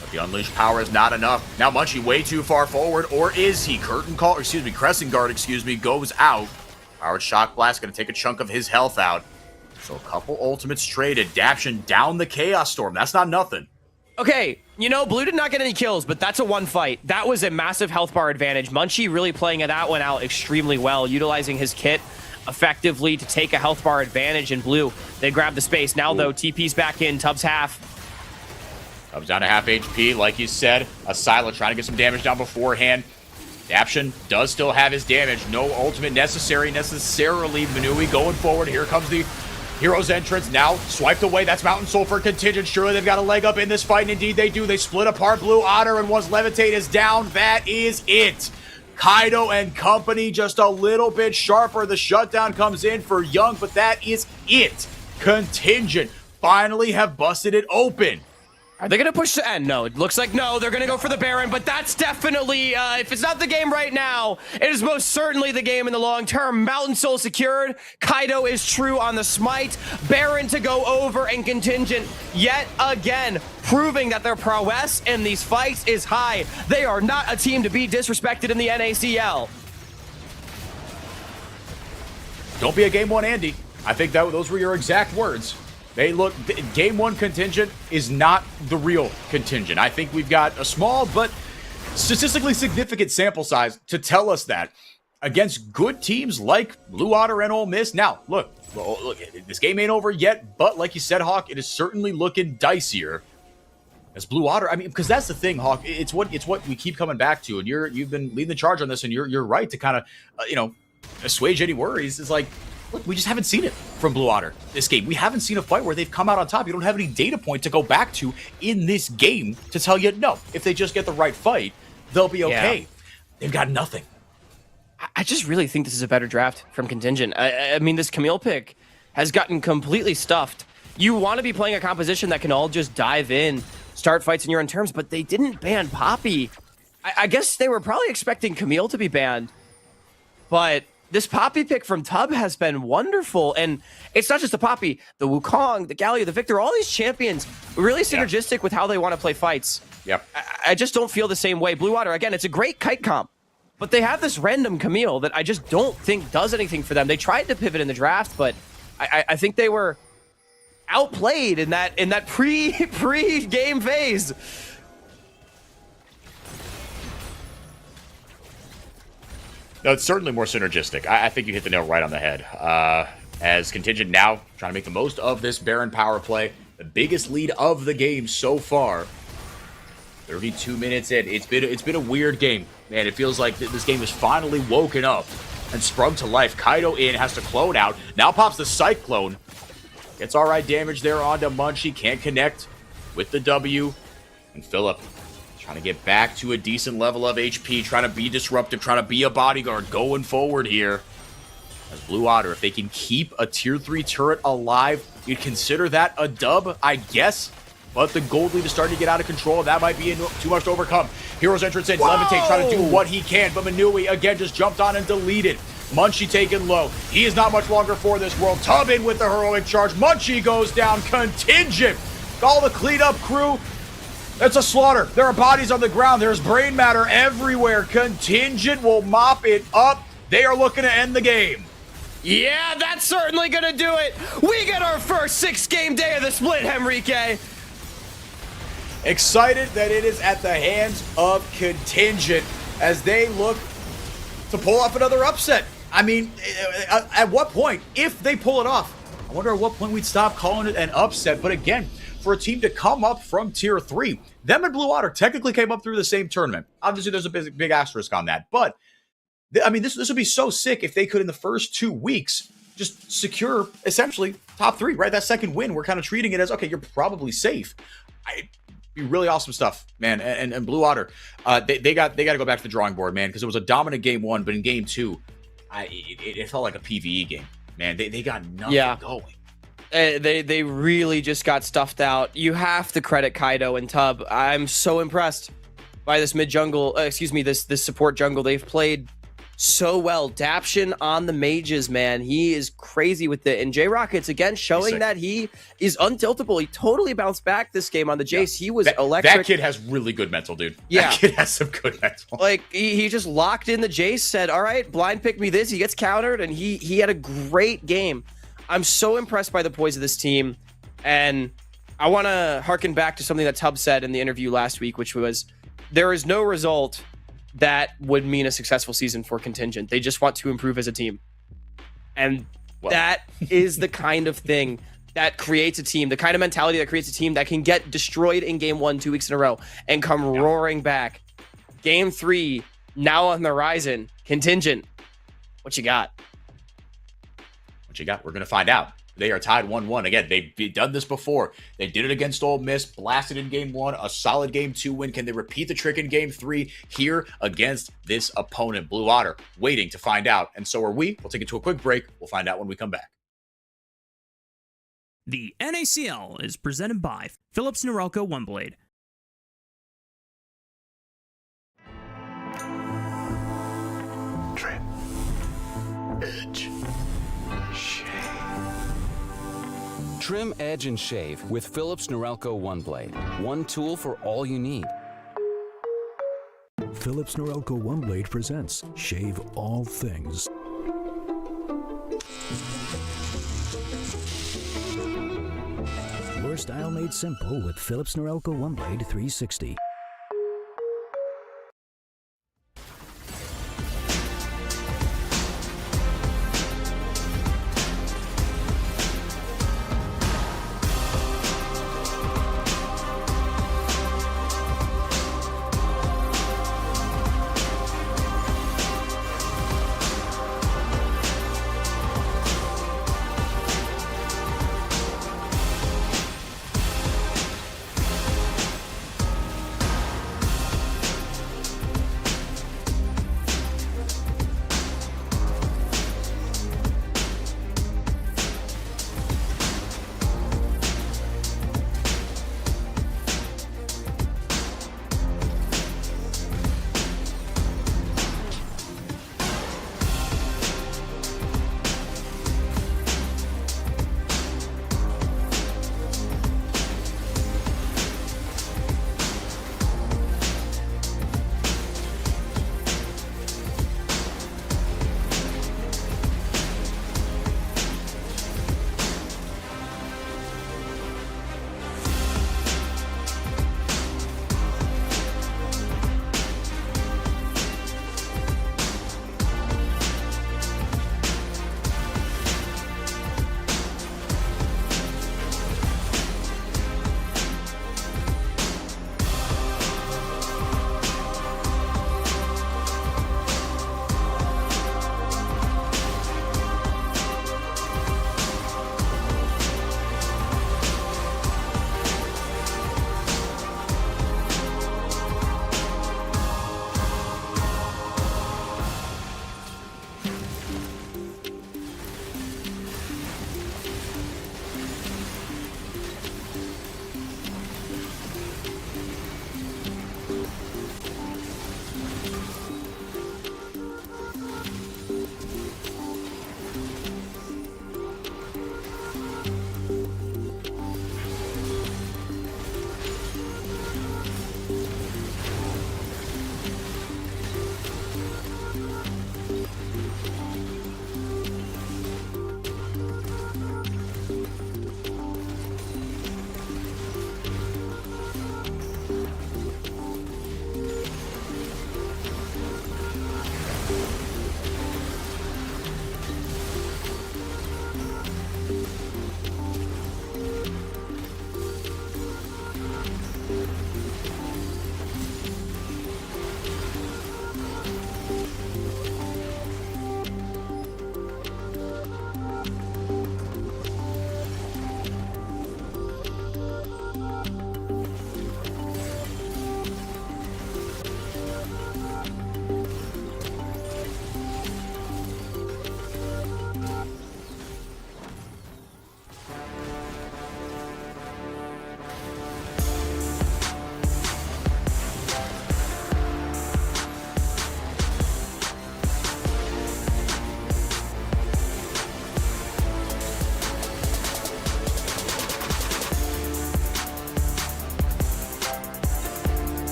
D: But the unleashed power is not enough. Now Munchie way too far forward, or is he? Crescent Guard, goes out. Powered Shock Blast gonna take a chunk of his health out. So a couple ultimates traded. Daption down the Chaos Storm. That's not nothing.
G: Okay, you know, Blue did not get any kills, but that's a one fight. That was a massive health bar advantage. Munchie really playing that one out extremely well, utilizing his kit effectively to take a health bar advantage in Blue. They grab the space. Now, though, TP's back in. Tub's half.
D: Tub's down to half HP, like you said. Asila trying to get some damage down beforehand. Daption does still have his damage. No ultimate necessarily. Manui going forward. Here comes the Hero's entrance. Now swiped away. That's Mountain Soul for Contingent. Surely they've got a leg up in this fight. And indeed they do. They split apart. Blue Otter, and once Levitate is down, that is it. Kaido and company just a little bit sharper. The shutdown comes in for Young, but that is it. Contingent finally have busted it open.
G: Are they going to push to end? No, it looks like no. They're going to go for the Baron, but that's definitely, if it's not the game right now, it is most certainly the game in the long term. Mountain Soul secured. Kaido is true on the smite. Baron to go over, and Contingent yet again proving that their prowess in these fights is high. They are not a team to be disrespected in the NACL.
D: Don't be a game one Andy. I think those were your exact words. They look, game one Contingent is not the real Contingent. I think we've got a small but statistically significant sample size to tell us that against good teams like Blue Otter and Ole Miss. Now, look, this game ain't over yet, but like you said, Hawk, it is certainly looking dicier as Blue Otter. I mean, because that's the thing, Hawk. It's what we keep coming back to, and you've been leading the charge on this, and you're right to kind of assuage any worries. It's like, look, we just haven't seen it from Blue Otter this game. We haven't seen a fight where they've come out on top. You don't have any data point to go back to in this game to tell you, no, if they just get the right fight, they'll be okay. Yeah. They've got nothing.
G: I just really think this is a better draft from Contingent. I mean, this Camille pick has gotten completely stuffed. You want to be playing a composition that can all just dive in, start fights in your own terms, but they didn't ban Poppy. I guess they were probably expecting Camille to be banned, but this Poppy pick from Tub has been wonderful. And it's not just the Poppy, the Wukong, the Galio, the Victor, all these champions really synergistic with how they want to play fights.
D: Yep.
G: I just don't feel the same way. Blue Water, again, it's a great kite comp, but they have this random Camille that I just don't think does anything for them. They tried to pivot in the draft, but I think they were outplayed in that pre-game phase.
D: No, it's certainly more synergistic. I think you hit the nail right on the head. As Contingent now trying to make the most of this Baron power play. The biggest lead of the game so far. 32 minutes in. It's been a weird game. Man, it feels like this game is finally woken up and sprung to life. Kaido in, has to clone out. Now pops the Cyclone. Gets alright damage there onto Munchie. Can't connect with the W. And Philip trying to get back to a decent level of HP, trying to be disruptive, trying to be a bodyguard, going forward here. As Blue Otter, if they can keep a tier 3 turret alive, you'd consider that a dub, I guess. But the gold lead is starting to get out of control. That might be too much to overcome. Hero's entrance in. Levitate trying to do what he can, but Manui again just jumped on and deleted. Munchie taken low. He is not much longer for this world. Tub in with the heroic charge. Munchie goes down. Contingent. All the cleanup crew. It's a slaughter. There are bodies on the ground. There's brain matter everywhere. Contingent will mop it up. They are looking to end the game.
G: Yeah, that's certainly going to do it. We get our first 6-game day of the split, Henrique.
D: Excited that it is at the hands of Contingent as they look to pull off another upset. I mean, at what point, if they pull it off, I wonder at what point we'd stop calling it an upset. But again, for a team to come up from tier 3, them and Blue Otter technically came up through the same tournament. Obviously, there's a big asterisk on that. But, I mean, this would be so sick if they could, in the first 2 weeks, just secure, essentially, top 3, right? That second win, we're kind of treating it as, okay, you're probably safe. Be really awesome stuff, man. And Blue Otter, they got to go back to the drawing board, man, because it was a dominant game 1, but in game 2, it felt like a PvE game, man. They got nothing going.
G: They really just got stuffed out. You have to credit Kaido and Tub. I'm so impressed by this mid jungle. This support jungle. They've played so well. Daption on the mages, man. He is crazy with it. And J Rockets again showing that he is untiltable. He totally bounced back this game on the Jace. He was electric.
D: That kid has really good mental, dude.
G: Yeah.
D: That kid has some good mental.
G: Like he just locked in the Jace, said, all right, blind pick me this. He gets countered, and he had a great game. I'm so impressed by the poise of this team. And I want to harken back to something that Tubb said in the interview last week, which was, there is no result that would mean a successful season for Contingent. They just want to improve as a team. And that is the kind of thing that creates a team, the kind of mentality that creates a team that can get destroyed in game 1 2 weeks in a row and come roaring back. Game 3, now on the horizon. Contingent, what you got?
D: What you got? We're going to find out. They are tied 1-1. Again, they've done this before. They did it against Ole Miss, blasted in game 1, a solid game 2 win. Can they repeat the trick in game 3 here against this opponent? Blue Otter waiting to find out, and so are we. We'll take it to a quick break. We'll find out when we come back.
C: The NACL is presented by Philips Norelco OneBlade.
E: Trim. Edge. Shave.
H: Trim, edge, and shave with Philips Norelco OneBlade. One tool for all you need.
A: Philips Norelco OneBlade presents Shave All Things. Your style made simple with Philips Norelco OneBlade 360.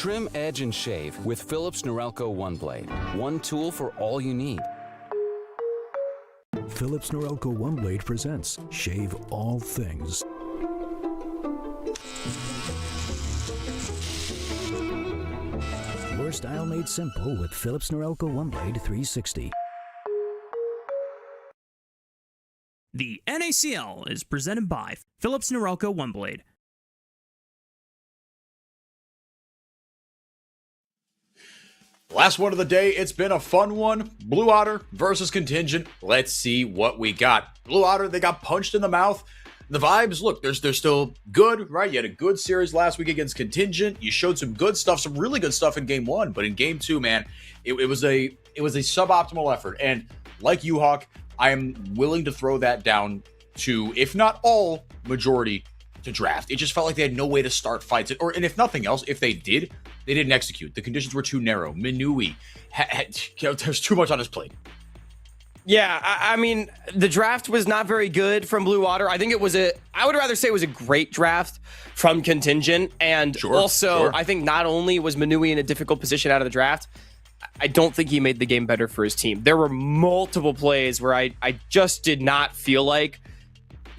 H: Trim, edge, and shave with Philips Norelco One Blade. One tool for all you need.
A: Philips Norelco One Blade presents Shave All Things. Your style made simple with Philips Norelco One Blade 360.
C: The NACL is presented by Philips Norelco One Blade.
D: Last one of the day. It's been a fun one. Blue Otter versus Contingent. Let's see what we got. Blue Otter, they got punched in the mouth. The vibes, look, they're still good, right? You had a good series last week against Contingent. You showed some good stuff, some really good stuff in game one, but in game two, man, it was a suboptimal effort. And like you, Hawk, I am willing to throw that down to, if not all, majority to draft. It just felt like they had no way to start fights. And if nothing else, if they did, they didn't execute. The conditions were too narrow. Minui, there's too much on his plate.
G: Yeah, I mean, the draft was not very good from Blue Water. I think it was I would rather say it was a great draft from Contingent. And I think not only was Minui in a difficult position out of the draft, I don't think he made the game better for his team. There were multiple plays where I just did not feel like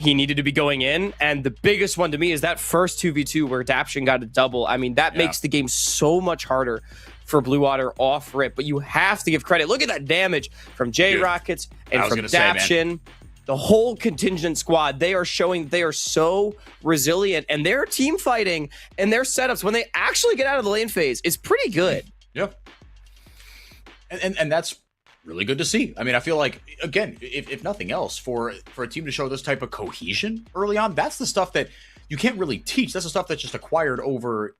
G: he needed to be going in. And the biggest one to me is that first 2v2 where Daption got a double. I mean, that makes the game so much harder for Blue Water off rip, but you have to give credit. Look at that damage from J-Rockets and from Daption. The whole Contingent squad, they are showing they are so resilient, and their team fighting and their setups when they actually get out of the lane phase is pretty good.
D: Yeah. And that's really good to see. I mean, I feel like, again, if nothing else, for a team to show this type of cohesion early on, that's the stuff that you can't really teach. That's the stuff that's just acquired over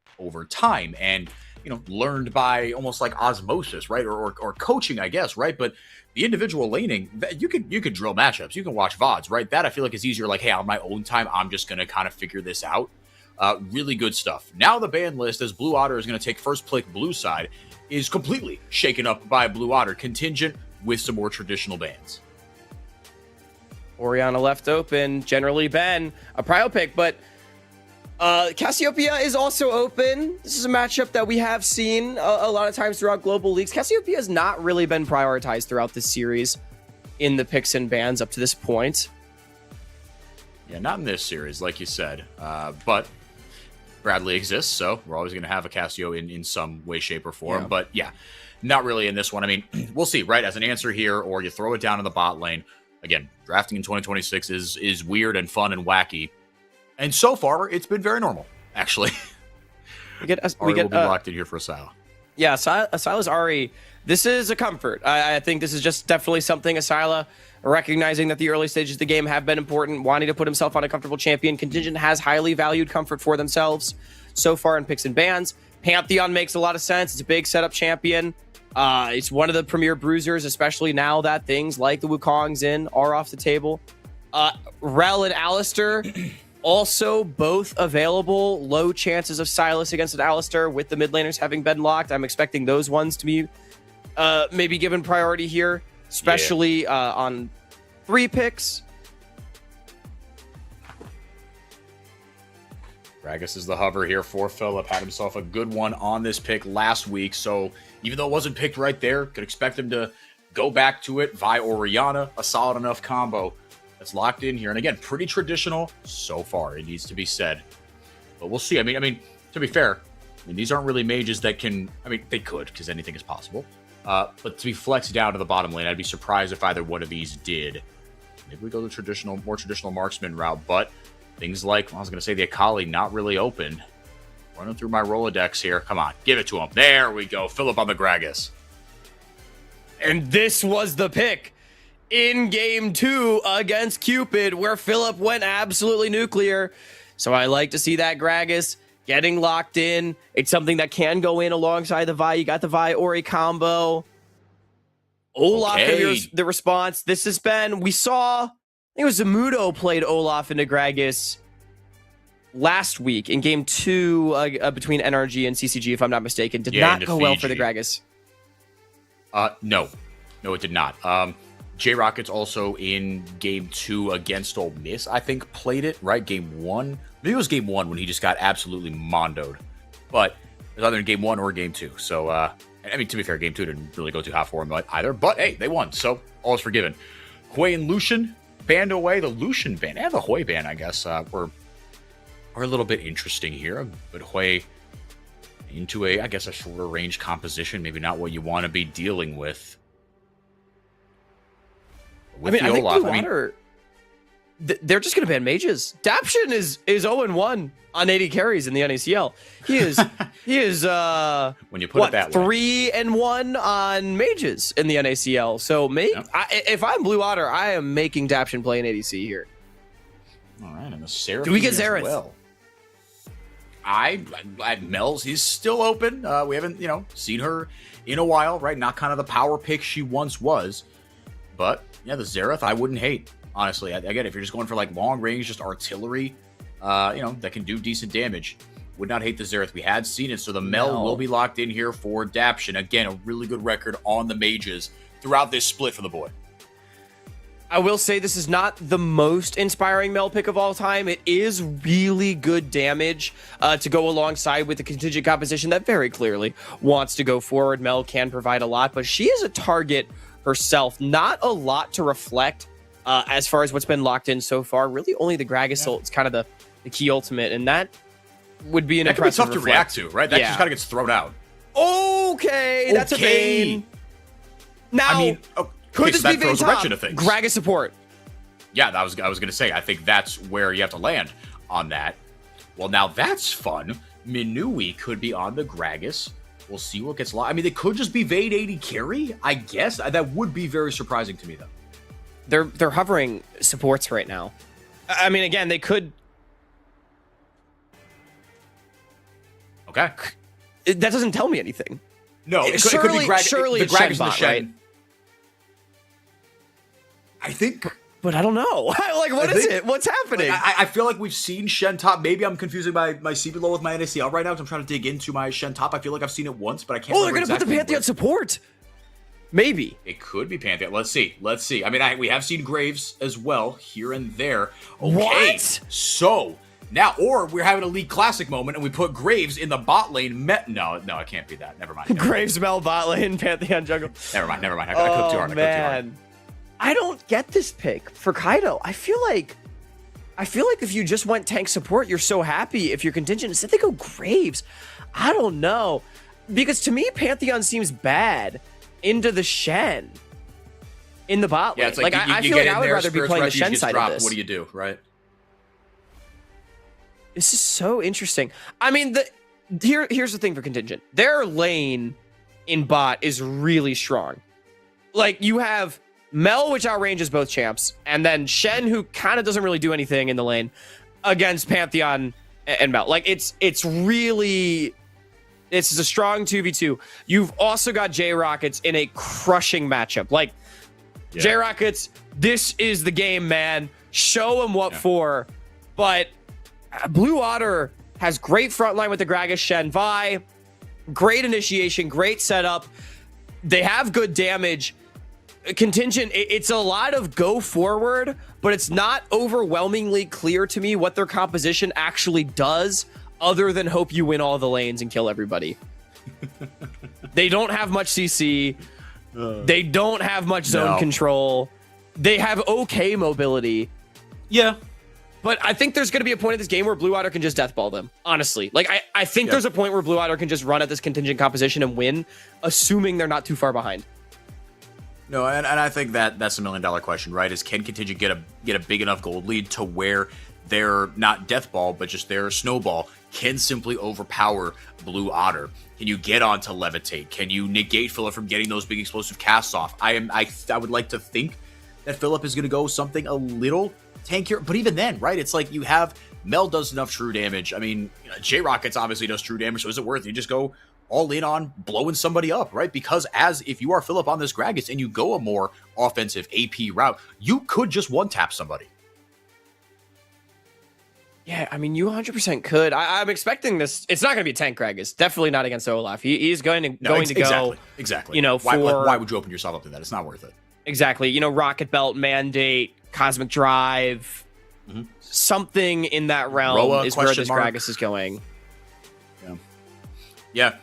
D: time and, you know, learned by almost like osmosis, right? Or coaching, I guess, right? But the individual laning, you could drill matchups. You can watch VODs, right? That I feel like is easier. Like, hey, on my own time, I'm just going to kind of figure this out. Really good stuff. Now the ban list, as Blue Otter is going to take first pick blue side, is completely shaken up by Blue Otter. Contingent with some more traditional bans.
G: Orianna left open, generally Ben, a prio pick, but Cassiopeia is also open. This is a matchup that we have seen a lot of times throughout global leagues. Cassiopeia has not really been prioritized throughout this series in the picks and bans up to this point.
D: Yeah, not in this series, like you said, but Bradley exists, so we're always going to have a Cassio in some way, shape, or form. Yeah. But yeah, not really in this one. I mean, we'll see, right? As an answer here, or you throw it down in the bot lane. Again, drafting in 2026 is weird and fun and wacky. And so far, it's been very normal, actually. We will be locked in here for Asila.
G: Yeah, Asila's Ari. This is a comfort. I think this is just definitely something Asila, recognizing that the early stages of the game have been important, wanting to put himself on a comfortable champion. Contingent has highly valued comfort for themselves so far in picks and bans. Pantheon makes a lot of sense. It's a big setup champion. It's one of the premier bruisers, especially now that things like the Wukong's are off the table. Rel and Alistair, also both available. Low chances of Silas against an Alistair with the mid laners having been locked. I'm expecting those ones to be maybe given priority here, especially on 3 picks.
D: Gragas is the hover here for Philip. Had himself a good one on this pick last week. So even though it wasn't picked right there, could expect him to go back to it. Vi Orianna, a solid enough combo that's locked in here. And again, pretty traditional so far, it needs to be said. But we'll see. I mean, to be fair, these aren't really mages that can, they could, because anything is possible. But to be flexed down to the bottom lane, I'd be surprised if either one of these did. Maybe we go the more traditional marksman route, but things like, I was going to say the Akali, not really open. Running through my Rolodex here. Come on, give it to him. There we go. Philip on the Gragas.
G: And this was the pick in game 2 against Cupid, where Philip went absolutely nuclear. So I like to see that Gragas getting locked in. It's something that can go in alongside the Vi. You got the Vi Ori combo. Olaf, the response. This has been, we saw, I think it was Zamudo played Olaf into Gragas last week in game 2 between NRG and CCG, if I'm not mistaken. Did not go well for the Gragas.
D: No, it did not. J-Rockets also in game 2 against Ole Miss, I think, played it, right? Game 1. Maybe it was game 1 when he just got absolutely mondoed. But was either in game 1 or game 2. So, I mean, to be fair, game 2 didn't really go too hot for him either. But hey, they won, so all is forgiven. Hui and Lucian banned away. The Lucian ban and the Hui ban, I guess, were a little bit interesting here. But Hui into I guess, a shorter range composition, maybe not what you want to be dealing with.
G: I think Blue Water, they're just going to ban mages. Daption is 0-1 on 80 carries in the NACL. He is
D: when you put it that
G: way, 3-1 on mages in the NACL. So if I'm Blue Water, I am making Daption play an ADC here.
D: All right, and the Seraphine.
G: Do we get Xerath?
D: Well, at Mel's, he's still open. We haven't, seen her in a while, right? Not kind of the power pick she once was. But yeah, the Xerath, I wouldn't hate, honestly. Again, if you're just going for like long range, just artillery, that can do decent damage, would not hate the Xerath. We had seen it, so the Mel will be locked in here for Daption. Again, a really good record on the mages throughout this split for the boy.
G: I will say this is not the most inspiring Mel pick of all time. It is really good damage to go alongside with the contingent composition that very clearly wants to go forward. Mel can provide a lot, but she is a target herself. Not a lot to reflect as far as what's been locked in so far. Really only the Gragas ult is kind of the key ultimate, and that would be an impressive
D: tough to react to, right? That just kind of gets thrown out.
G: Okay, that's a Vayne. Now,
D: I mean...
G: could this be
D: Vayne top?
G: Gragas support?
D: Yeah, I was going to say, I think that's where you have to land on that. Well, now that's fun. Minui could be on the Gragas. We'll see what gets locked. I mean, they could just be Vayne 80 carry, I guess. That would be very surprising to me, though.
G: They're hovering supports right now. I mean, again, they could...
D: Okay.
G: That doesn't tell me anything.
D: No, it could be
G: surely
D: the
G: it's
D: Gragas and the
G: Shenbot,
D: Shen.
G: right?
D: I think...
G: But I don't know. Like, what is it? What's happening?
D: I feel like we've seen Shen top. Maybe I'm confusing my CBLOL with my NACL right now because I'm trying to dig into my Shen top. I feel like I've seen it once, but I can't remember.
G: They're going to put the Pantheon support. Maybe.
D: It could be Pantheon. Let's see. I mean, we have seen Graves as well here and there. Okay.
G: What?
D: So, now, or we're having a League Classic moment and we put Graves in the bot lane. No, it can't be that. Never mind.
G: Graves, Mel, bot lane, Pantheon jungle.
D: Never mind. I cooked too hard.
G: I don't get this pick for Kaido. I feel like if you just went tank support, you're so happy if you're contingent. Instead, they go Graves. I don't know. Because to me, Pantheon seems bad into the Shen in the bot lane.
D: Yeah, it's like
G: I feel like I would rather be playing the Shen side of this.
D: What do you do, right?
G: This is so interesting. I mean, here's the thing for contingent. Their lane in bot is really strong. Like, you have Mel, which outranges both champs, and then Shen, who kind of doesn't really do anything in the lane against Pantheon and Mel. Like, it's a strong 2v2. You've also got J-Rockets in a crushing matchup. Like, J-Rockets, this is the game, man. Show them what for. But Blue Otter has great frontline with the Gragas Shen Vi. Great initiation, great setup. They have good damage. Contingent, it's a lot of go forward, but it's not overwhelmingly clear to me what their composition actually does other than hope you win all the lanes and kill everybody. They don't have much CC. They don't have much zone control. They have okay mobility.
D: Yeah.
G: But I think there's going to be a point in this game where Blue Otter can just deathball them, honestly. Like, I think there's a point where Blue Otter can just run at this contingent composition and win, assuming they're not too far behind.
D: No, and I think that's $1 million question, right? Is can contingent get a big enough gold lead to where their not death ball, but just their snowball can simply overpower Blue Otter? Can you get on to levitate? Can you negate Philip from getting those big explosive casts off? I would like to think that Philip is going to go something a little tankier, but even then, right? It's like you have Mel does enough true damage. I mean, J-Rockets obviously does true damage, so is it worth it? You just go all in on blowing somebody up, right? Because if you are Philip on this Gragas and you go a more offensive AP route, you could just one-tap somebody.
G: Yeah, I mean, you 100% could. I'm expecting this. It's not going to be a tank Gragas. Definitely not against Olaf. He's going to go.
D: Exactly.
G: Why
D: would you open yourself up to that? It's not worth it.
G: Exactly. Rocket Belt, Mandate, Cosmic Drive, something in that realm
D: Roa,
G: is where this
D: mark.
G: Gragas is going.
D: Yeah.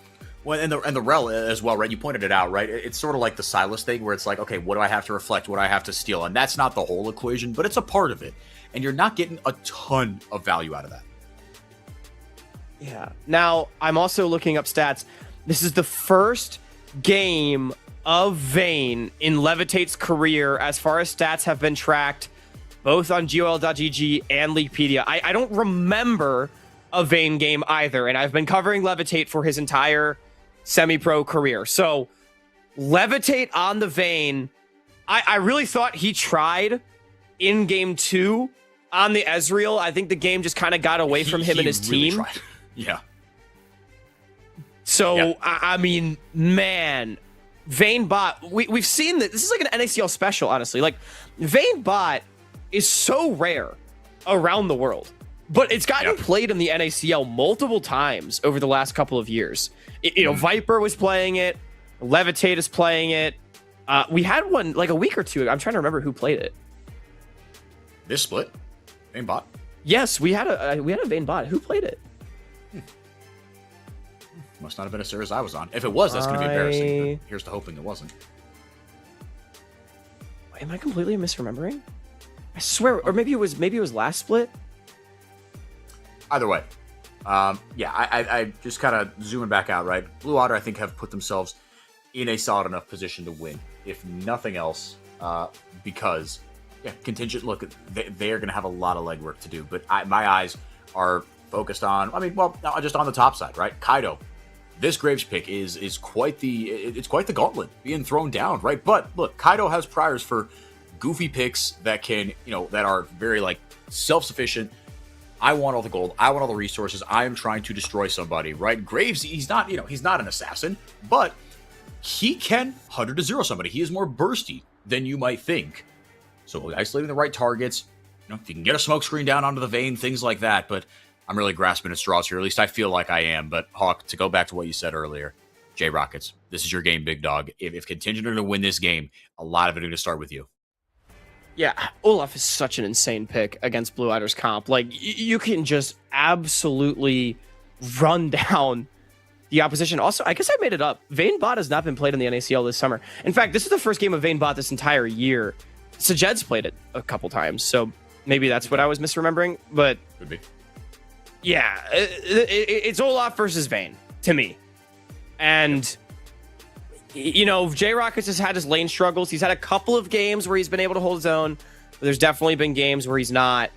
D: Well, and the rel as well, right? You pointed it out, right? It's sort of like the Silas thing where it's like, okay, what do I have to reflect? What do I have to steal? And that's not the whole equation, but it's a part of it. And you're not getting a ton of value out of that.
G: Yeah. Now, I'm also looking up stats. This is the first game of Vayne in Levitate's career as far as stats have been tracked, both on GOL.GG and Leaguepedia. I don't remember a Vayne game either, and I've been covering Levitate for his entire semi-pro career. So, Levitate on the Vayne, I really thought he tried in game 2 on the Ezreal. I think the game just kind of got away from him and his
D: really
G: team.
D: tried. Yeah.
G: So,
D: Yeah.
G: I mean, man, Vayne bot, we've seen that. This is like an NACL special, honestly. Like, Vayne bot is so rare around the world, but it's gotten played in the NACL multiple times over the last couple of years. Viper was playing it. Levitate is playing it. We had one like a week or two. I'm trying to remember who played it.
D: This split? Vayne bot?
G: Yes, we had a Vayne bot. Who played it?
D: Must not have been a series I was on. If it was, that's going to be embarrassing. But here's to hoping it wasn't.
G: Am I completely misremembering? I swear, or maybe it was last split.
D: Either way, I just kind of zooming back out, right? Blue Otter, I think, have put themselves in a solid enough position to win, if nothing else, because Contingent. Look, they are going to have a lot of legwork to do, but my eyes are focused on. I mean, well, just on the top side, right? Kaido. This Graves pick is quite the gauntlet being thrown down, right? But look, Kaido has priors for goofy picks that can, that are very like self-sufficient. I want all the gold. I want all the resources. I am trying to destroy somebody, right? Graves, he's not an assassin, but he can 100-0 somebody. He is more bursty than you might think. So isolating the right targets, if you can get a smoke screen down onto the Vayne, things like that, but I'm really grasping at straws here. At least I feel like I am. But Hawk, to go back to what you said earlier, J Rockets, this is your game, big dog. If Contingent are going to win this game, a lot of it are going to start with you.
G: Yeah, Olaf is such an insane pick against Blue Otter's comp. Like, you can just absolutely run down the opposition. Also, I guess I made it up. Vayne bot has not been played in the NACL this summer. In fact, this is the first game of Vayne bot this entire year. Sajed's played it a couple times, so maybe that's what I was misremembering. But
D: could be.
G: Yeah, it's Olaf versus Vayne to me. And, J Rockets has had his lane struggles. He's had a couple of games where he's been able to hold his own, but there's definitely been games where he's not.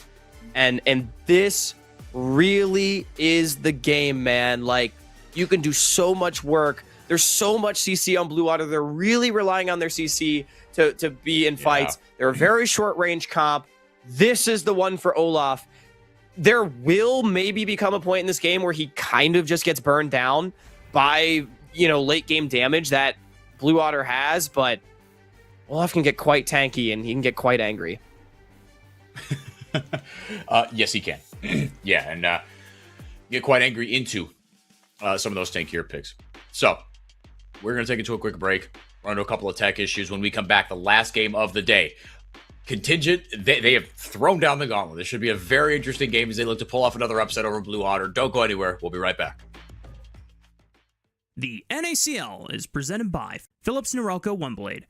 G: And this really is the game, man. Like, you can do so much work. There's so much CC on Blue Otter. They're really relying on their CC to be in fights. They're a very short range comp. This is the one for Olaf. There will maybe become a point in this game where he kind of just gets burned down by, late game damage that Blue Otter has, but Olaf can get quite tanky and he can get quite angry.
D: Yes, he can. Yeah, and get quite angry into some of those tankier picks. So, we're going to take it to a quick break, run into a couple of tech issues. When we come back, the last game of the day. Contingent, they have thrown down the gauntlet. This should be a very interesting game as they look to pull off another upset over Blue Otter. Don't go anywhere. We'll be right back.
C: The NACL is presented by Philips Norelco OneBlade.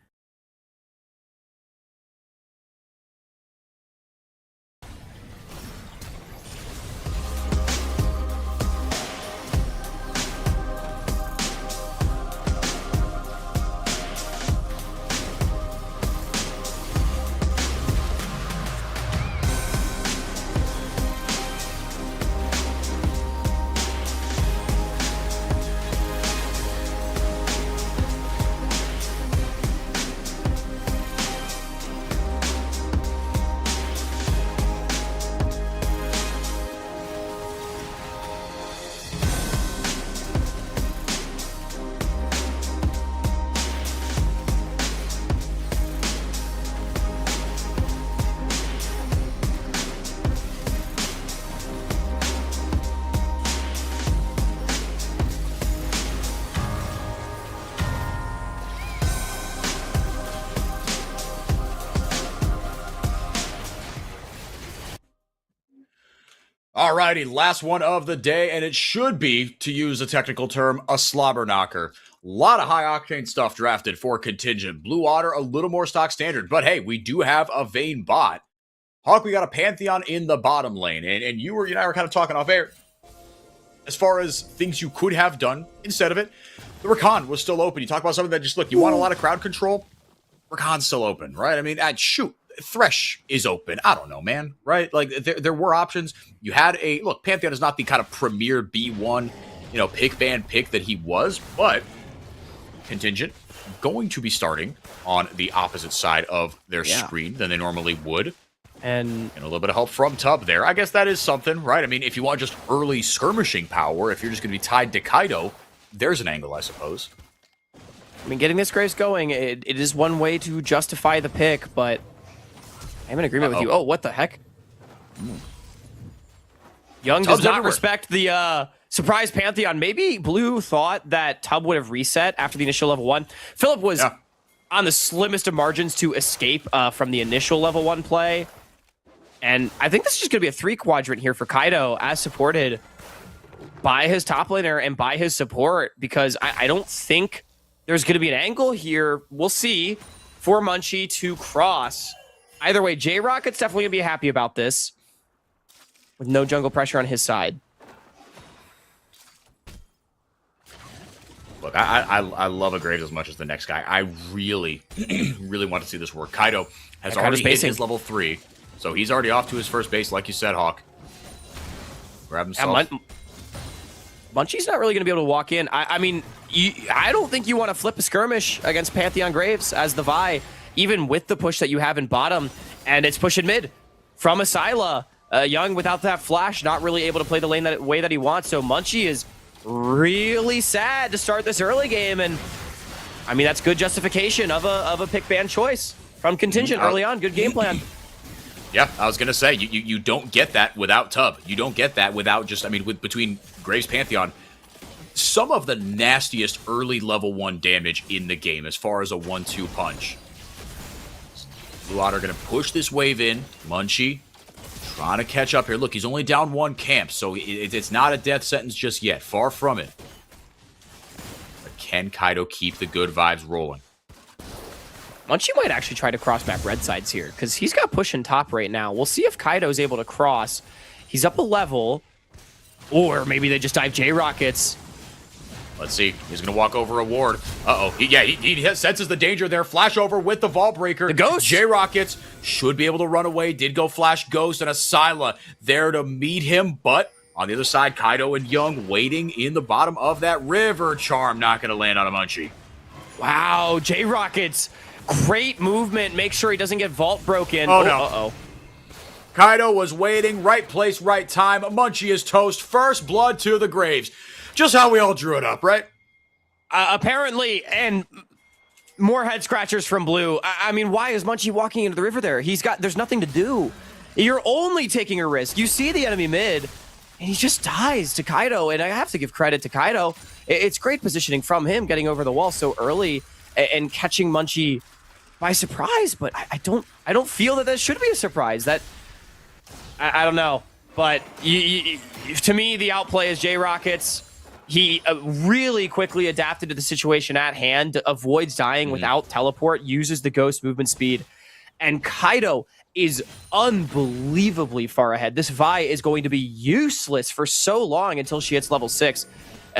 D: Alrighty, last one of the day, and it should be, to use a technical term, a slobber knocker. A lot of high-octane stuff drafted for Contingent. Blue Otter, a little more stock standard, but hey, we do have a Vayne bot. Hawk, we got a Pantheon in the bottom lane, and you and I were kind of talking off air. As far as things you could have done instead of it, the Rakan was still open. You talk about something that just, look, you want a lot of crowd control? Rakan's still open, right? I mean, shoot. Thresh is open. I don't know, man. Right? Like there were options. You had look. Pantheon is not the kind of premier B1, pick ban pick that he was, but Contingent going to be starting on the opposite side of their screen than they normally would, and a little bit of help from Tub there. I guess that is something, right? I mean, if you want just early skirmishing power, if you're just going to be tied to Kaido, there's an angle, I suppose.
G: I mean, getting this Graves going, it is one way to justify the pick, but I'm in agreement with you. Oh, what the heck? Young does not respect the surprise Pantheon. Maybe Blue thought that Tub would have reset after the initial level 1. Philip was on the slimmest of margins to escape from the initial level 1 play. And I think this is just going to be a 3-quadrant here for Kaido, as supported by his top laner and by his support, because I don't think there's going to be an angle here. We'll see for Munchie to cross. Either way, J-Rocket's definitely going to be happy about this, with no jungle pressure on his side.
D: Look, I love a Graves as much as the next guy. I really, really want to see this work. Kaido has already hit his level 3, so he's already off to his first base, like you said, Hawk. Grab himself.
G: Munchie's not really going to be able to walk in. I mean, I don't think you want to flip a skirmish against Pantheon Graves as the Vi, even with the push that you have in bottom, and it's pushing mid from Asyla. Young, without that flash, not really able to play the lane that way that he wants, so Munchie is really sad to start this early game, and I mean, that's good justification of a pick ban choice from Contingent early on. Good game plan.
D: Yeah, I was going to say, you don't get that without Tub. You don't get that without just, I mean, between Graves Pantheon, some of the nastiest early level 1 damage in the game as far as a 1-2 punch. Blue Otter going to push this wave in. Munchie trying to catch up here. Look, he's only down 1 camp, so it's not a death sentence just yet. Far from it. But can Kaido keep the good vibes rolling?
G: Munchie might actually try to cross map red sides here, because he's got push in top right now. We'll see if Kaido's able to cross. He's up a level, or maybe they just dive J-Rockets.
D: Let's see. He's going to walk over a ward. Uh-oh. He senses the danger there. Flash over with the Vault Breaker.
G: The Ghost.
D: J-Rockets should be able to run away. Did go Flash Ghost and Asyla there to meet him. But on the other side, Kaido and Young waiting in the bottom of that river. Charm not going to land on a Munchie.
G: Wow, J-Rockets. Great movement. Make sure he doesn't get Vault broken.
D: Oh, no.
G: Uh-oh.
D: Kaido was waiting. Right place, right time. Munchie is toast. First blood to the Graves. Just how we all drew it up, right?
G: Apparently, and more head scratchers from Blue. I mean, why is Munchie walking into the river there? There's nothing to do. You're only taking a risk. You see the enemy mid, and he just dies to Kaido. And I have to give credit to Kaido. It's great positioning from him, getting over the wall so early and catching Munchie by surprise. But I don't feel that should be a surprise. That I don't know. But to me, the outplay is J-Rockets. He really quickly adapted to the situation at hand, avoids dying without teleport, uses the ghost movement speed, and Kaido is unbelievably far ahead. This Vi is going to be useless for so long until she hits level 6,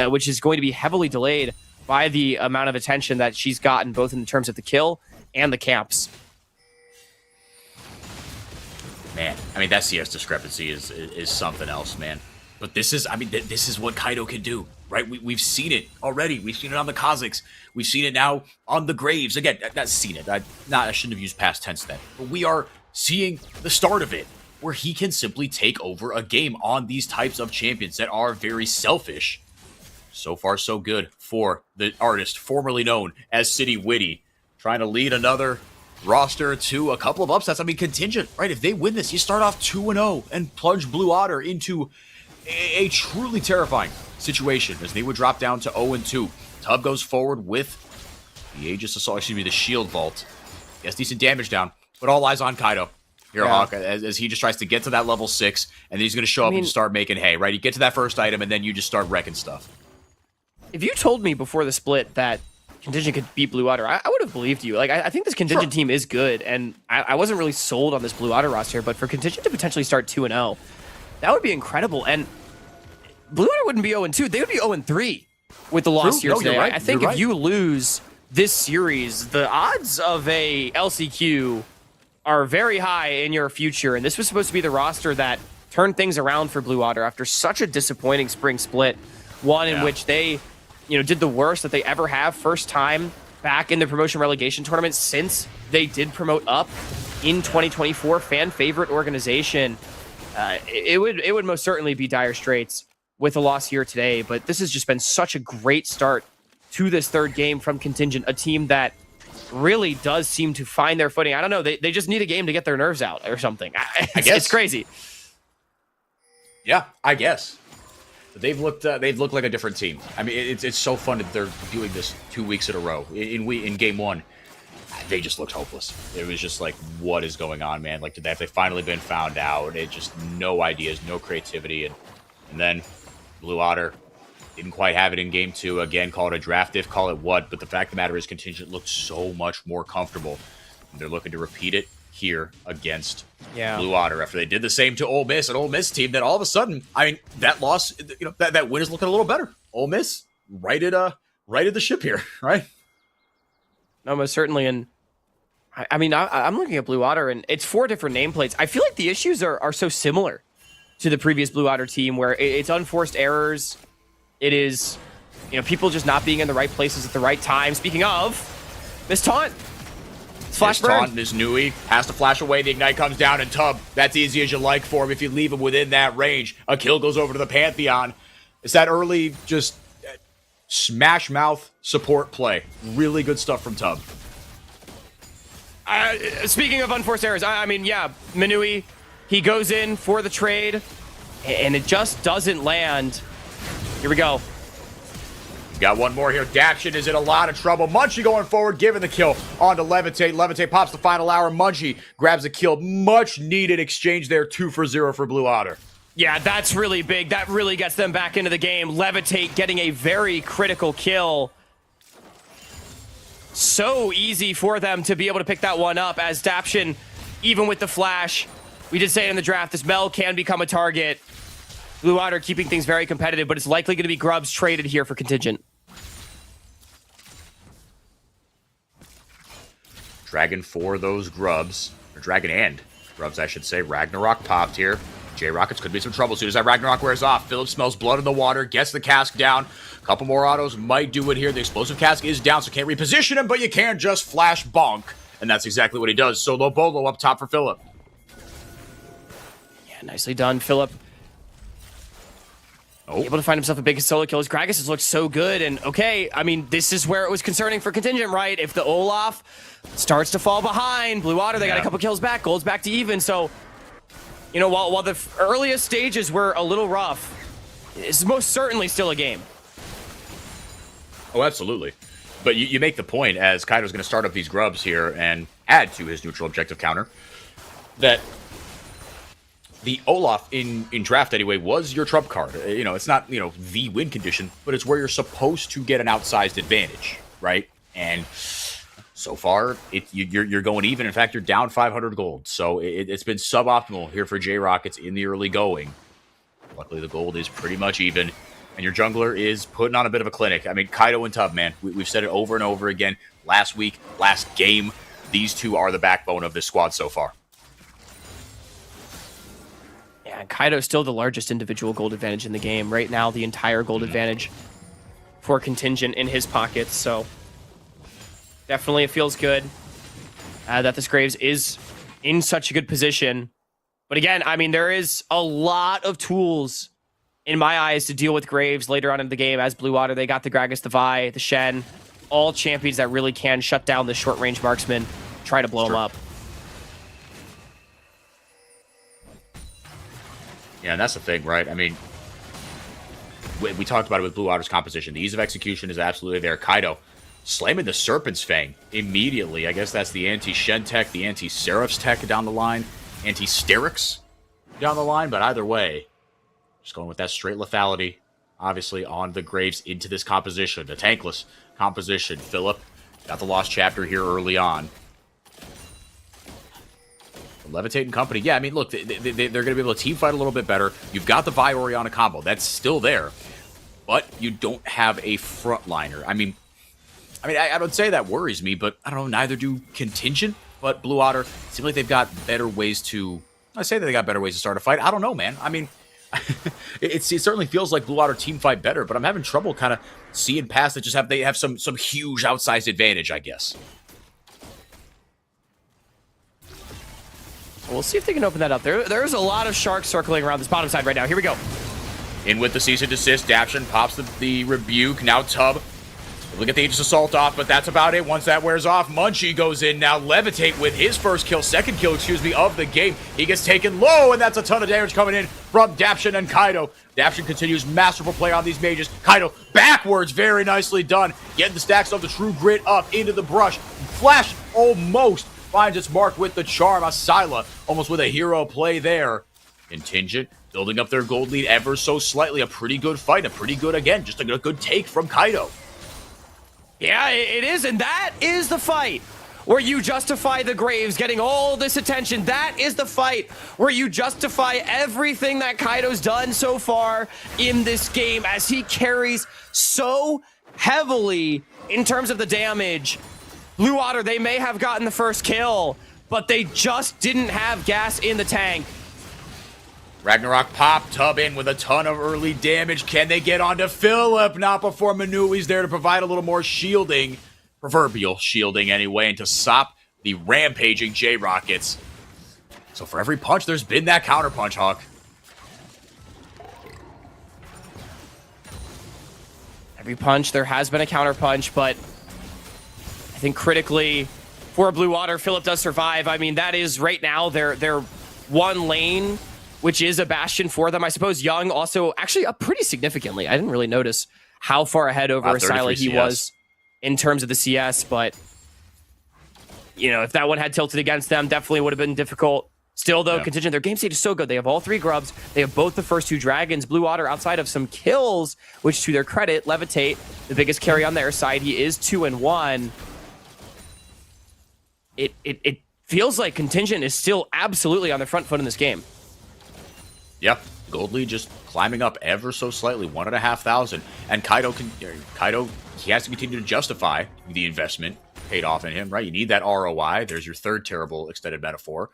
G: which is going to be heavily delayed by the amount of attention that she's gotten, both in terms of the kill and the camps.
D: Man, I mean, that CS discrepancy is something else, man. But this is what Kaido can do, right? We've seen it already. We've seen it on the Kazakhs. We've seen it now on the Graves. Again, not seen it. I shouldn't have used past tense then. But we are seeing the start of it, where he can simply take over a game on these types of champions that are very selfish. So far, so good for the artist formerly known as City Witty, trying to lead another roster to a couple of upsets. I mean, Contingent, right? If they win this, you start off 2-0 and plunge Blue Otter into a truly terrifying situation as they would drop down to 0-2. Tub goes forward with the Aegis Assault, the Shield Vault. Gets decent damage down, but all eyes on Kaido. here, Hawk, as he just tries to get to that level 6, and then he's going to show up and start making hay, right? You get to that first item, and then you just start wrecking stuff.
G: If you told me before the split that Contingent could beat Blue Otter, I would have believed you. Like, I think this Contingent team is good, and I wasn't really sold on this Blue Otter roster, but for Contingent to potentially start 2-0, that would be incredible. And Blue Otter wouldn't be 0-2. They would be 0-3 with the loss here today.
D: Right.
G: I think if you lose this series, the odds of a LCQ are very high in your future, and this was supposed to be the roster that turned things around for Blue Otter after such a disappointing spring split, one in which they did the worst that they ever have, first time back in the promotion relegation tournament since they did promote up in 2024, fan favorite organization. It would most certainly be dire straits with a loss here today, but this has just been such a great start to this third game from Contingent, a team that really does seem to find their footing. I don't know, they just need a game to get their nerves out or something. I guess it's crazy.
D: Yeah, I guess. They've looked like a different team. I mean, it's so fun that they're doing this 2 weeks in a row. In game 1, they just looked hopeless. It was just like, what is going on, man? Like, have they finally been found out? It just no ideas, no creativity, and then Blue Otter didn't quite have it in game 2. Again, call it a draft if, call it what, but the fact of the matter is Contingent looked so much more comfortable. And they're looking to repeat it here against Blue Otter after they did the same to Ole Miss, an Ole Miss team that all of a sudden, I mean, that loss, that win is looking a little better. Ole Miss righted the ship here, right?
G: No, most certainly. And I mean, I'm looking at Blue Otter, and it's 4 different nameplates. I feel like the issues are so similar to the previous Blue Otter team, where it's unforced errors. It is, people just not being in the right places at the right time. Speaking of, Miss Taunt. Flash burn.
D: Taunt is Nui, has to flash away, the Ignite comes down, and Tub, that's easy as you like for him if you leave him within that range. A kill goes over to the Pantheon. It's that early, just smash mouth support play. Really good stuff from Tub.
G: Speaking of unforced errors, I mean, Minui, he goes in for the trade, and it just doesn't land. Here we go.
D: Got one more here. Daption is in a lot of trouble. Munchie going forward, giving the kill on to Levitate. Levitate pops the final hour. Munchie grabs a kill. Much needed exchange there. 2 for 0 for Blue Otter.
G: Yeah, that's really big. That really gets them back into the game. Levitate getting a very critical kill. So easy for them to be able to pick that one up as Daption, even with the flash, we did say it in the draft, this Mel can become a target. Blue Otter keeping things very competitive, but it's likely going to be Grubs traded here for Contingent.
D: Dragon for those Grubs, or Dragon and Grubs, I should say. Ragnarok popped here. J-Rockets could be some trouble soon as that Ragnarok wears off. Phillips smells blood in the water, gets the cask down. A couple more autos might do it here. The explosive cask is down, so can't reposition him, but you can just flash bonk. And that's exactly what he does. Solo Bolo up top for Phillip.
G: Yeah, nicely done, Phillip. Able to find himself a big solo kill. His Gragas has looked so good, and okay, I mean, this is where it was concerning for Contingent, right? If the Olaf starts to fall behind, Blue Otter, they got a couple kills back, gold's back to even, so, while the earliest stages were a little rough, it's most certainly still a game.
D: Oh, absolutely. But you make the point, as Kaido's going to start up these Grubs here and add to his neutral objective counter, that the Olaf in draft anyway was your trump card. It's not, the win condition, but it's where you're supposed to get an outsized advantage, right? And so far, you're going even. In fact, you're down 500 gold. So it's been suboptimal here for J-Rockets in the early going. Luckily, the gold is pretty much even. And your jungler is putting on a bit of a clinic. I mean, Kaido and Tub, man, we've said it over and over again. Last week, last game, these two are the backbone of this squad so far.
G: Yeah, Kaido's still the largest individual gold advantage in the game. Right now, the entire gold advantage for Contingent in his pockets. So definitely it feels good that this Graves is in such a good position. But again, I mean, there is a lot of tools in my eyes to deal with Graves later on in the game. As Blue Otter, they got the Gragas, the Vi, the Shen, all champions that really can shut down the short-range marksman, try to blow him up.
D: Yeah, and that's the thing, right? I mean, we talked about it with Blue Otter's composition. The ease of execution is absolutely there. Kaido slamming the Serpent's Fang immediately. I guess that's the anti-Shen tech, the anti-Seraph's tech down the line. anti-sterics down the line, but either way, just going with that straight lethality, obviously on the Graves into this composition, the tankless composition. Philip got the lost chapter here early on. Levitate and company, yeah, I mean, look, they're going to be able to team fight a little bit better. You've got the Vi Orianna combo. That's still there. But you don't have a frontliner. I mean, I would say that worries me, but I don't know, neither do Contingent. But Blue Otter, seem like they've got better ways to... I say that they got better ways to start a fight. I don't know, man. I mean, it certainly feels like Blue Otter team fight better, but I'm having trouble kind of seeing past that. They have some huge outsized advantage, I guess.
G: We'll see if they can open that up. There's a lot of sharks circling around this bottom side right now. Here we go.
D: In with the cease and desist. Daption pops the rebuke. Now Tub. Look at the Aegis Assault off, but that's about it. Once that wears off, Munchie goes in. Now Levitate with his second kill, of the game. He gets taken low, and that's a ton of damage coming in from Daption and Kaido. Daption continues masterful play on these mages. Kaido backwards, very nicely done. Getting the stacks of the True Grit up into the brush. Flash almost finds its mark with the charm. Asila almost with a hero play there. Contingent building up their gold lead ever so slightly. A pretty good fight. Just a good take from Kaido.
G: Yeah, it is, and that is the fight where you justify the Graves getting all this attention. That is the fight where you justify everything that Kaido's done so far in this game as he carries so heavily in terms of the damage. Blue Otter, they may have gotten the first kill, but they just didn't have gas in the tank.
D: Ragnarok pop, Tub in with a ton of early damage. Can they get onto Philip? Not before Manui's there to provide a little more shielding. Proverbial shielding anyway, and to stop the rampaging J-Rockets. So for every punch, there's been that counter punch, Hawk.
G: Every punch, there has been a counter punch, but I think critically for Blue Water, Philip does survive. I mean, that is right now their one lane, which is a bastion for them. I suppose Young also actually up pretty significantly. I didn't really notice how far ahead over Asila he was in terms of the CS, but you know, if that one had tilted against them, definitely would have been difficult. Still, though, Contingent, their game state is so good. They have all three grubs. They have both the first two dragons. Blue Otter, outside of some kills, which to their credit, Levitate, the biggest carry on their side. He is 2-1. It feels like Contingent is still absolutely on the front foot in this game.
D: Yep, gold lead just climbing up ever so slightly, 1,500. And Kaido, he has to continue to justify the investment paid off in him, right? You need that ROI. There's your third terrible extended metaphor.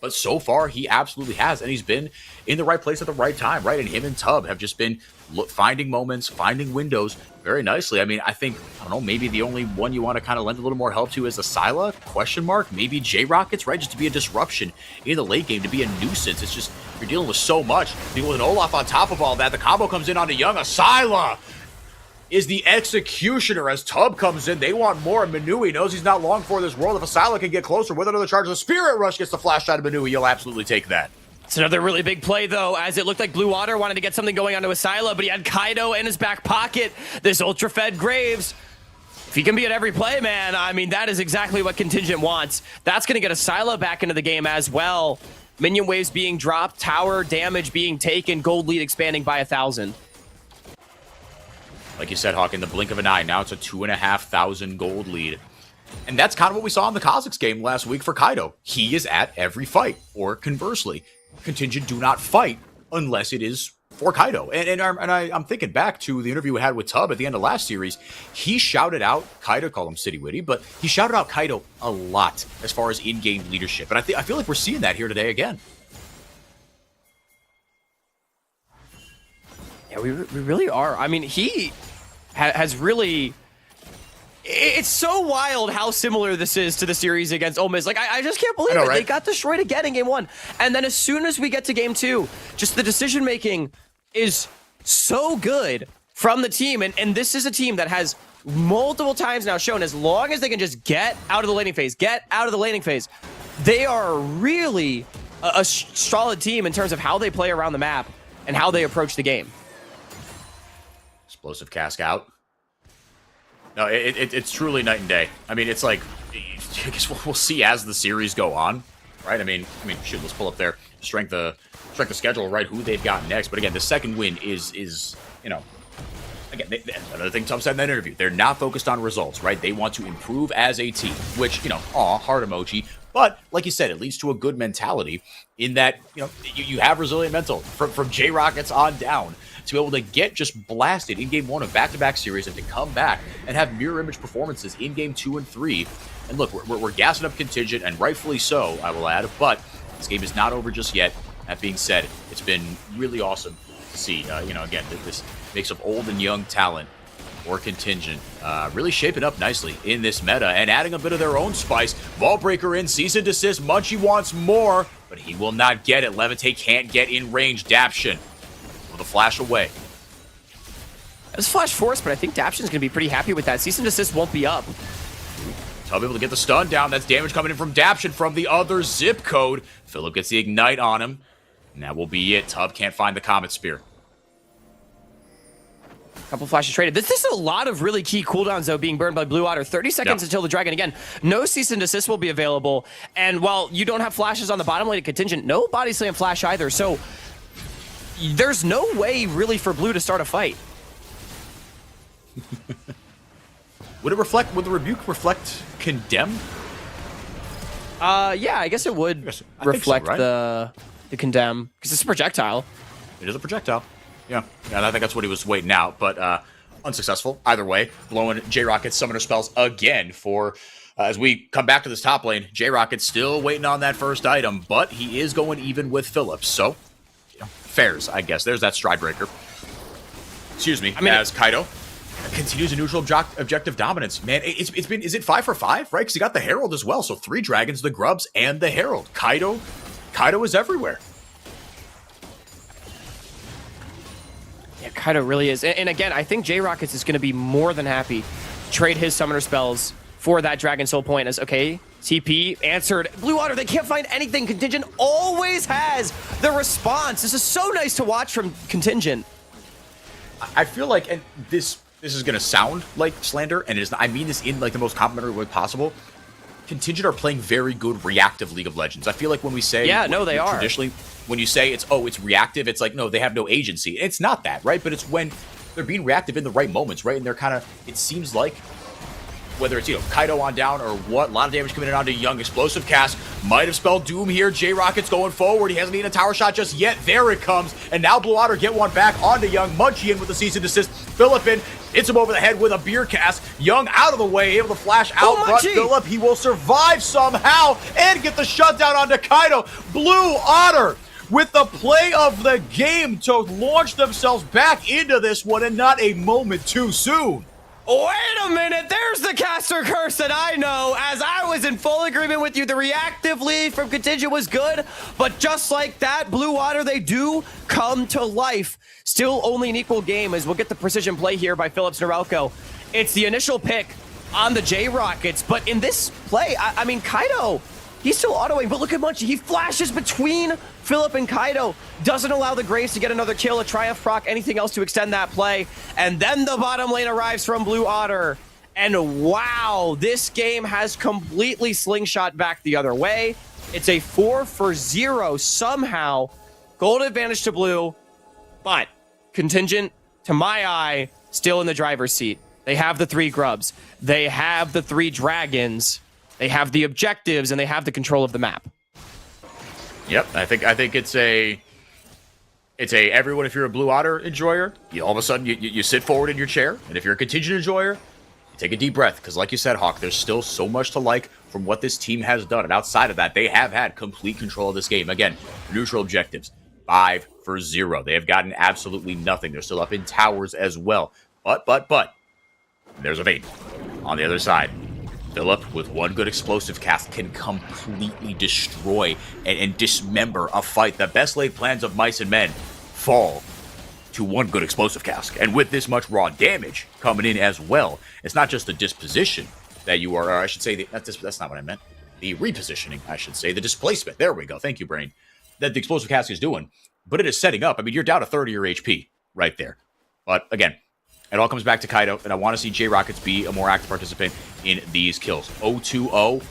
D: But so far, he absolutely has, and he's been in the right place at the right time, right? And him and Tub have just been finding moments, finding windows very nicely. I mean, I think, I don't know, maybe the only one you want to kind of lend a little more help to is Asila, question mark, maybe J-Rockets, right? Just to be a disruption in the late game, to be a nuisance. It's just, you're dealing with so much. Dealing with an Olaf on top of all that. The combo comes in onto Young. Asila is the executioner as Tub comes in. They want more. Manui knows he's not long for this world. If Asila can get closer with another charge, the Spirit Rush gets the flash shot of Manui. You'll absolutely take that.
G: It's another really big play, though, as it looked like Blue Water wanted to get something going onto Asila, but he had Kaido in his back pocket. This ultra-fed Graves. If he can be at every play, man, I mean, that is exactly what Contingent wants. That's going to get Asila back into the game as well. Minion waves being dropped, tower damage being taken, gold lead expanding by 1,000.
D: Like you said, Hawk, in the blink of an eye, now it's a 2,500 gold lead. And that's kind of what we saw in the Kazakhs game last week for Kaido. He is at every fight, or conversely, Contingent do not fight unless it is for Kaido. And I'm thinking back to the interview we had with Tub at the end of last series. He shouted out Kaido, call him City Witty, but he shouted out Kaido a lot as far as in-game leadership. And I feel like we're seeing that here today again.
G: Yeah, we really are. I mean, he has really... It's so wild how similar this is to the series against OME. Like, I just can't believe it. Right? They got destroyed again in game one. And then as soon as we get to game two, just the decision-making is so good from the team. And this is a team that has multiple times now shown as long as they can just get out of the laning phase, they are really a solid team in terms of how they play around the map and how they approach the game.
D: Explosive cask out. No, it's truly night and day. I mean, it's like, I guess we'll see as the series go on. right? I mean, shoot, let's pull up their strength of schedule, right? Who they've got next. But again, the second win is again, another thing Tom said in that interview, they're not focused on results, right? They want to improve as a team, which, heart emoji. But like you said, it leads to a good mentality in that, you have resilient mental from J-Rockets on down to be able to get just blasted in game 1 of back-to-back series and to come back and have mirror image performances in game 2 and 3. And look, we're gassing up Contingent, and rightfully so, I will add, but this game is not over just yet. That being said, it's been really awesome to see, again, this mix of old and young talent or Contingent really shaping up nicely in this meta and adding a bit of their own spice. Ballbreaker in, cease and desist. Munchie wants more, but he will not get it. Levitate can't get in range. Daption with a flash away.
G: It was flash force, but I think Daption's going to be pretty happy with that. Cease and desist won't be up.
D: Tub able to get the stun down. That's damage coming in from Daption from the other zip code. Philip gets the ignite on him. And that will be it. Tub can't find the Comet Spear.
G: Couple flashes traded. This is a lot of really key cooldowns, though, being burned by Blue Otter. 30 seconds until the Dragon. Again, no cease and desist will be available. And while you don't have flashes on the bottom lane of Contingent, no body slam flash either. So there's no way really for Blue to start a fight.
D: Would the rebuke reflect Condemn?
G: Yeah, I guess it would reflect
D: so, right?
G: the Condemn, because it's a projectile.
D: It is a projectile. Yeah, and I think that's what he was waiting out, but unsuccessful. Either way, blowing J-Rocket's summoner spells again for, as we come back to this top lane, J-Rocket's still waiting on that first item, but he is going even with Phillips, so, fairs, I guess. There's that stride breaker. Excuse me, as Kaido continues a neutral objective dominance. Man, it's been, is it 5 for 5, right? Because he got the Herald as well, so 3 dragons, the Grubs, and the Herald. Kaido is everywhere.
G: Yeah, Kaido really is. And again, I think J-Rockets is going to be more than happy to trade his summoner spells for that Dragon Soul point as, okay, TP answered. Blue Water, they can't find anything. Contingent always has the response. This is so nice to watch from Contingent.
D: I feel like, and this is going to sound like slander, and it is not, I mean this in like the most complimentary way possible. Contingent are playing very good reactive League of Legends. I feel like when we say,
G: they are.
D: Traditionally, when you say it's reactive, it's like, no, they have no agency. It's not that, right? But it's when they're being reactive in the right moments, right? And they're kind of, it seems like, whether it's, Kaido on down or what, a lot of damage coming in onto Young. Explosive cast might have spelled doom here. J-Rocket's going forward. He hasn't eaten a tower shot just yet. There it comes. And now Blue Otter get one back onto Young. Munchie in with the cease and desist. Phillip in, hits him over the head with a beer cast. Young out of the way, able to flash out. But Phillip, he will survive somehow and get the shutdown onto Kaido. Blue Otter with the play of the game to launch themselves back into this one, and not a moment too soon.
G: Wait a minute, there's the caster curse that I know. As I was in full agreement with you, the reactive lead from Contingent was good, but just like that, Blue Water, they do come to life. Still only an equal game as we'll get the precision play here by Phillips Norelco. It's the initial pick on the J-Rockets, but in this play, I mean, Kaido, he's still autoing, but look at Munchie. He flashes between Philip and Kaido. Doesn't allow the Graves to get another kill, a Triumph proc, anything else to extend that play. And then the bottom lane arrives from Blue Otter. And wow, this game has completely slingshot back the other way. It's a 4-for-0 somehow. Gold advantage to Blue, but Contingent, to my eye, still in the driver's seat. They have the 3 Grubs. They have the 3 Dragons. They have the objectives, and they have the control of the map.
D: Yep, I think it's a everyone, if you're a Blue Otter enjoyer, all of a sudden you sit forward in your chair, and if you're a Contingent enjoyer, you take a deep breath, because like you said, Hawk, there's still so much to like from what this team has done, and outside of that, they have had complete control of this game. Again, neutral objectives, 5-for-0. They have gotten absolutely nothing. They're still up in towers as well. But, there's a Vayne on the other side. Philip, with one good explosive cast, can completely destroy and dismember a fight. The best laid plans of mice and men fall to one good explosive cast. And with this much raw damage coming in as well, it's not just the disposition that you are, or I should say, that's not what I meant. The repositioning, I should say, the displacement. There we go. Thank you, Brain. That the explosive cast is doing. But it is setting up. I mean, you're down to 30 your HP right there. But again, it all comes back to Kaido, and I want to see J-Rockets be a more active participant in these kills. 0-2-0.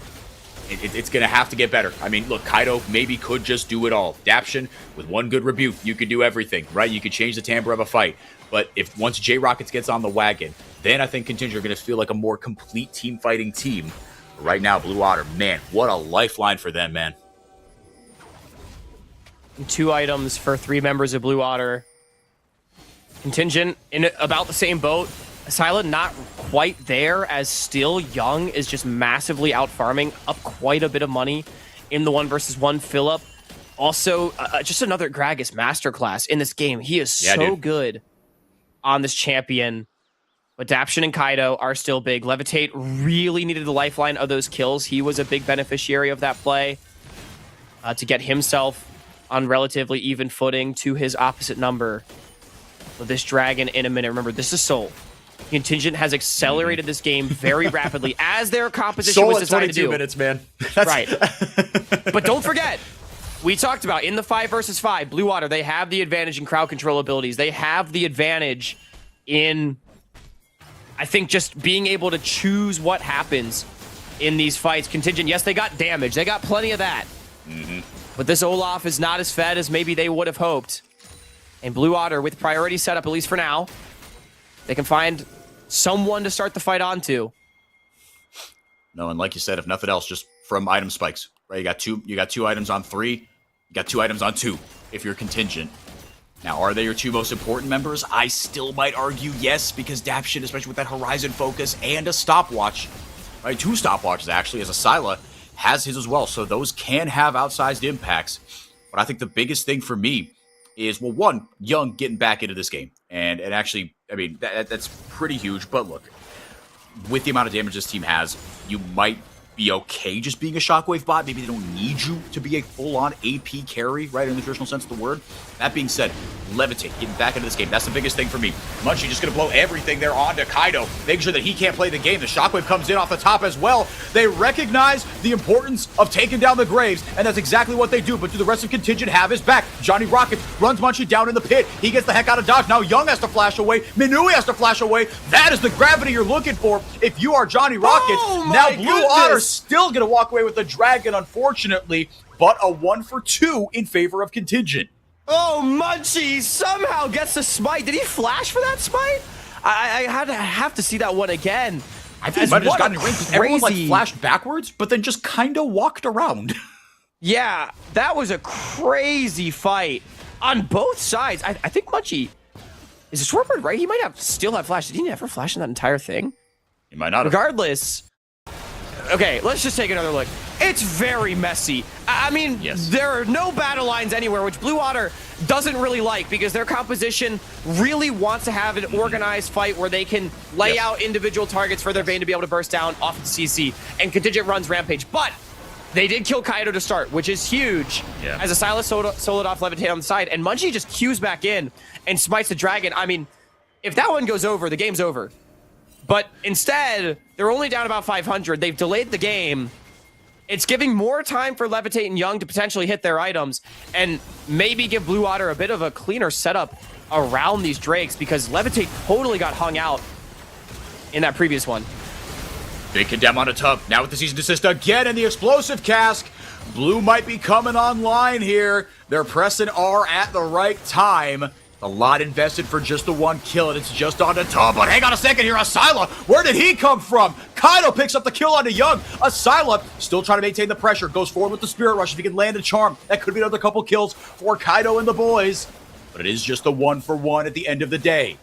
D: It's going to have to get better. I mean, look, Kaido maybe could just do it all. Daption, with one good rebuke, you could do everything, right? You could change the timbre of a fight. But if once J-Rockets gets on the wagon, then I think Contingent are going to feel like a more complete team fighting team. But right now, Blue Otter, man, what a lifeline for them, man.
G: 2 items for 3 members of Blue Otter. Contingent in about the same boat. Silent not quite there, as still Young is just massively out farming, up quite a bit of money in the 1v1 Philip. Also, just another Gragas masterclass in this game. He is so good on this champion. But Daption and Kaido are still big. Levitate really needed the lifeline of those kills. He was a big beneficiary of that play to get himself on relatively even footing to his opposite number. With this dragon in a minute. Remember, this is Soul. Contingent has accelerated this game very rapidly as their composition was designed to do.
D: 22 minutes, man.
G: Right. But don't forget, we talked about in the 5 versus 5, Blue Water, they have the advantage in crowd control abilities. They have the advantage in, I think, just being able to choose what happens in these fights. Contingent, yes, they got damage. They got plenty of that. But this Olaf is not as fed as maybe they would have hoped. And Blue Otter, with priority set up, at least for now, they can find someone to start the fight onto.
D: No, and like you said, if nothing else, just from item spikes, right? You got two items on 3, you got 2 items on 2 if you're Contingent. Now, are they your 2 most important members? I still might argue yes, because Daption, especially with that Horizon focus and a stopwatch, right? 2 stopwatches actually, as Asila has his as well, so those can have outsized impacts. But I think the biggest thing for me is, well, one, Young getting back into this game. And actually, I mean, that's pretty huge. But look, with the amount of damage this team has, you might be okay just being a Shockwave bot. Maybe they don't need you to be a full-on AP carry, right, in the traditional sense of the word. That being said, Levitate, getting back into this game. That's the biggest thing for me. Munchie just going to blow everything there onto Kaido, making sure that he can't play the game. The Shockwave comes in off the top as well. They recognize the importance of taking down the Graves, and that's exactly what they do. But do the rest of Contingent have his back? Johnny Rockets runs Munchie down in the pit. He gets the heck out of dodge. Now Young has to flash away. Minui has to flash away. That is the gravity you're looking for if you are Johnny Rockets. Now Blue Otter's still going to walk away with the dragon, unfortunately, but a 1 for 2 in favor of Contingent.
G: Oh, Munchie somehow gets the smite. Did he flash for that smite? I have to see that one again.
D: I think he might have just gotten in range. Everyone like flashed backwards, but then just kind of walked around.
G: Yeah, that was a crazy fight on both sides. I think Munchie, is the Swarmbird right? He might have still have flash. Did he never flash in that entire thing?
D: He might not have.
G: Regardless. Okay, let's just take another look. It's very messy. I mean, there are no battle lines anywhere, which Blue Otter doesn't really like, because their composition really wants to have an organized fight where they can lay out individual targets for their Vayne to be able to burst down off of CC, and Contingent runs Rampage. But they did kill Kaido to start, which is huge, as a Silas soloed off Levitate on the side, and Munchie just queues back in and smites the dragon. I mean, if that one goes over, the game's over. But instead, they're only down about 500. They've delayed the game. It's giving more time for Levitate and Young to potentially hit their items and maybe give Blue Otter a bit of a cleaner setup around these Drakes, because Levitate totally got hung out in that previous one.
D: Big condemn on a tub. Now with the Cease and Desist again and the explosive cask. Blue might be coming online here. They're pressing R at the right time. A lot invested for just the 1 kill, and it's just on the tub. But hang on a second here, Asila, where did he come from? Kaido picks up the kill onto Young. Asila still trying to maintain the pressure, goes forward with the Spirit Rush. If he can land a charm, that could be another couple kills for Kaido and the boys. But it is just a 1 for 1 at the end of the day.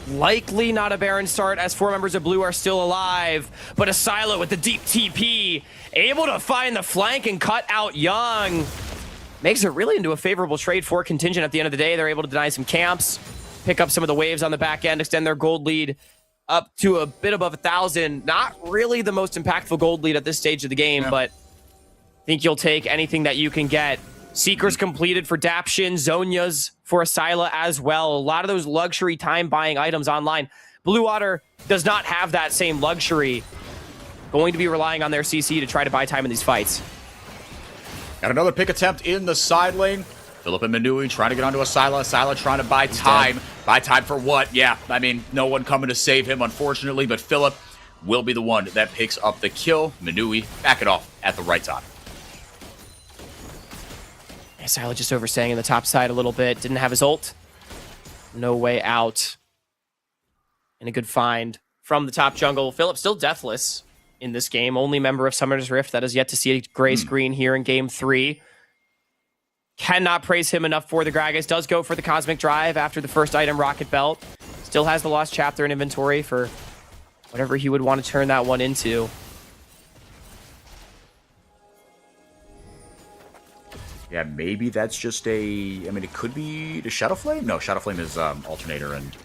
G: Likely not a Baron start, as 4 members of Blue are still alive. But Asila with the deep TP, able to find the flank and cut out Young. Makes it really into a favorable trade for Contingent at the end of the day. They're able to deny some camps, pick up some of the waves on the back end, extend their gold lead up to a bit above 1,000. Not really the most impactful gold lead at this stage of the game, but I think you'll take anything that you can get. Seekers completed for Daption, Zonia's for Asila as well. A lot of those luxury time-buying items online. Blue Otter does not have that same luxury. Going to be relying on their CC to try to buy time in these fights.
D: Got another pick attempt in the side lane. Philip and Minui trying to get onto Asila. Asila trying to buy time. Buy time for what? Yeah, I mean, no one coming to save him, unfortunately. But Philip will be the one that picks up the kill. Manui back it off at the right time.
G: Yeah, Silent just overstaying in the top side a little bit. Didn't have his ult. No way out. And a good find from the top jungle. Philip still deathless in this game. Only member of Summoner's Rift that has yet to see a gray screen here in game 3. Cannot praise him enough for the Gragas. Does go for the Cosmic Drive after the first item, Rocket Belt. Still has the Lost Chapter in inventory for whatever he would want to turn that one into.
D: Yeah, maybe that's just I mean, it could be the Shadow Flame? No, Shadow Flame is Alternator and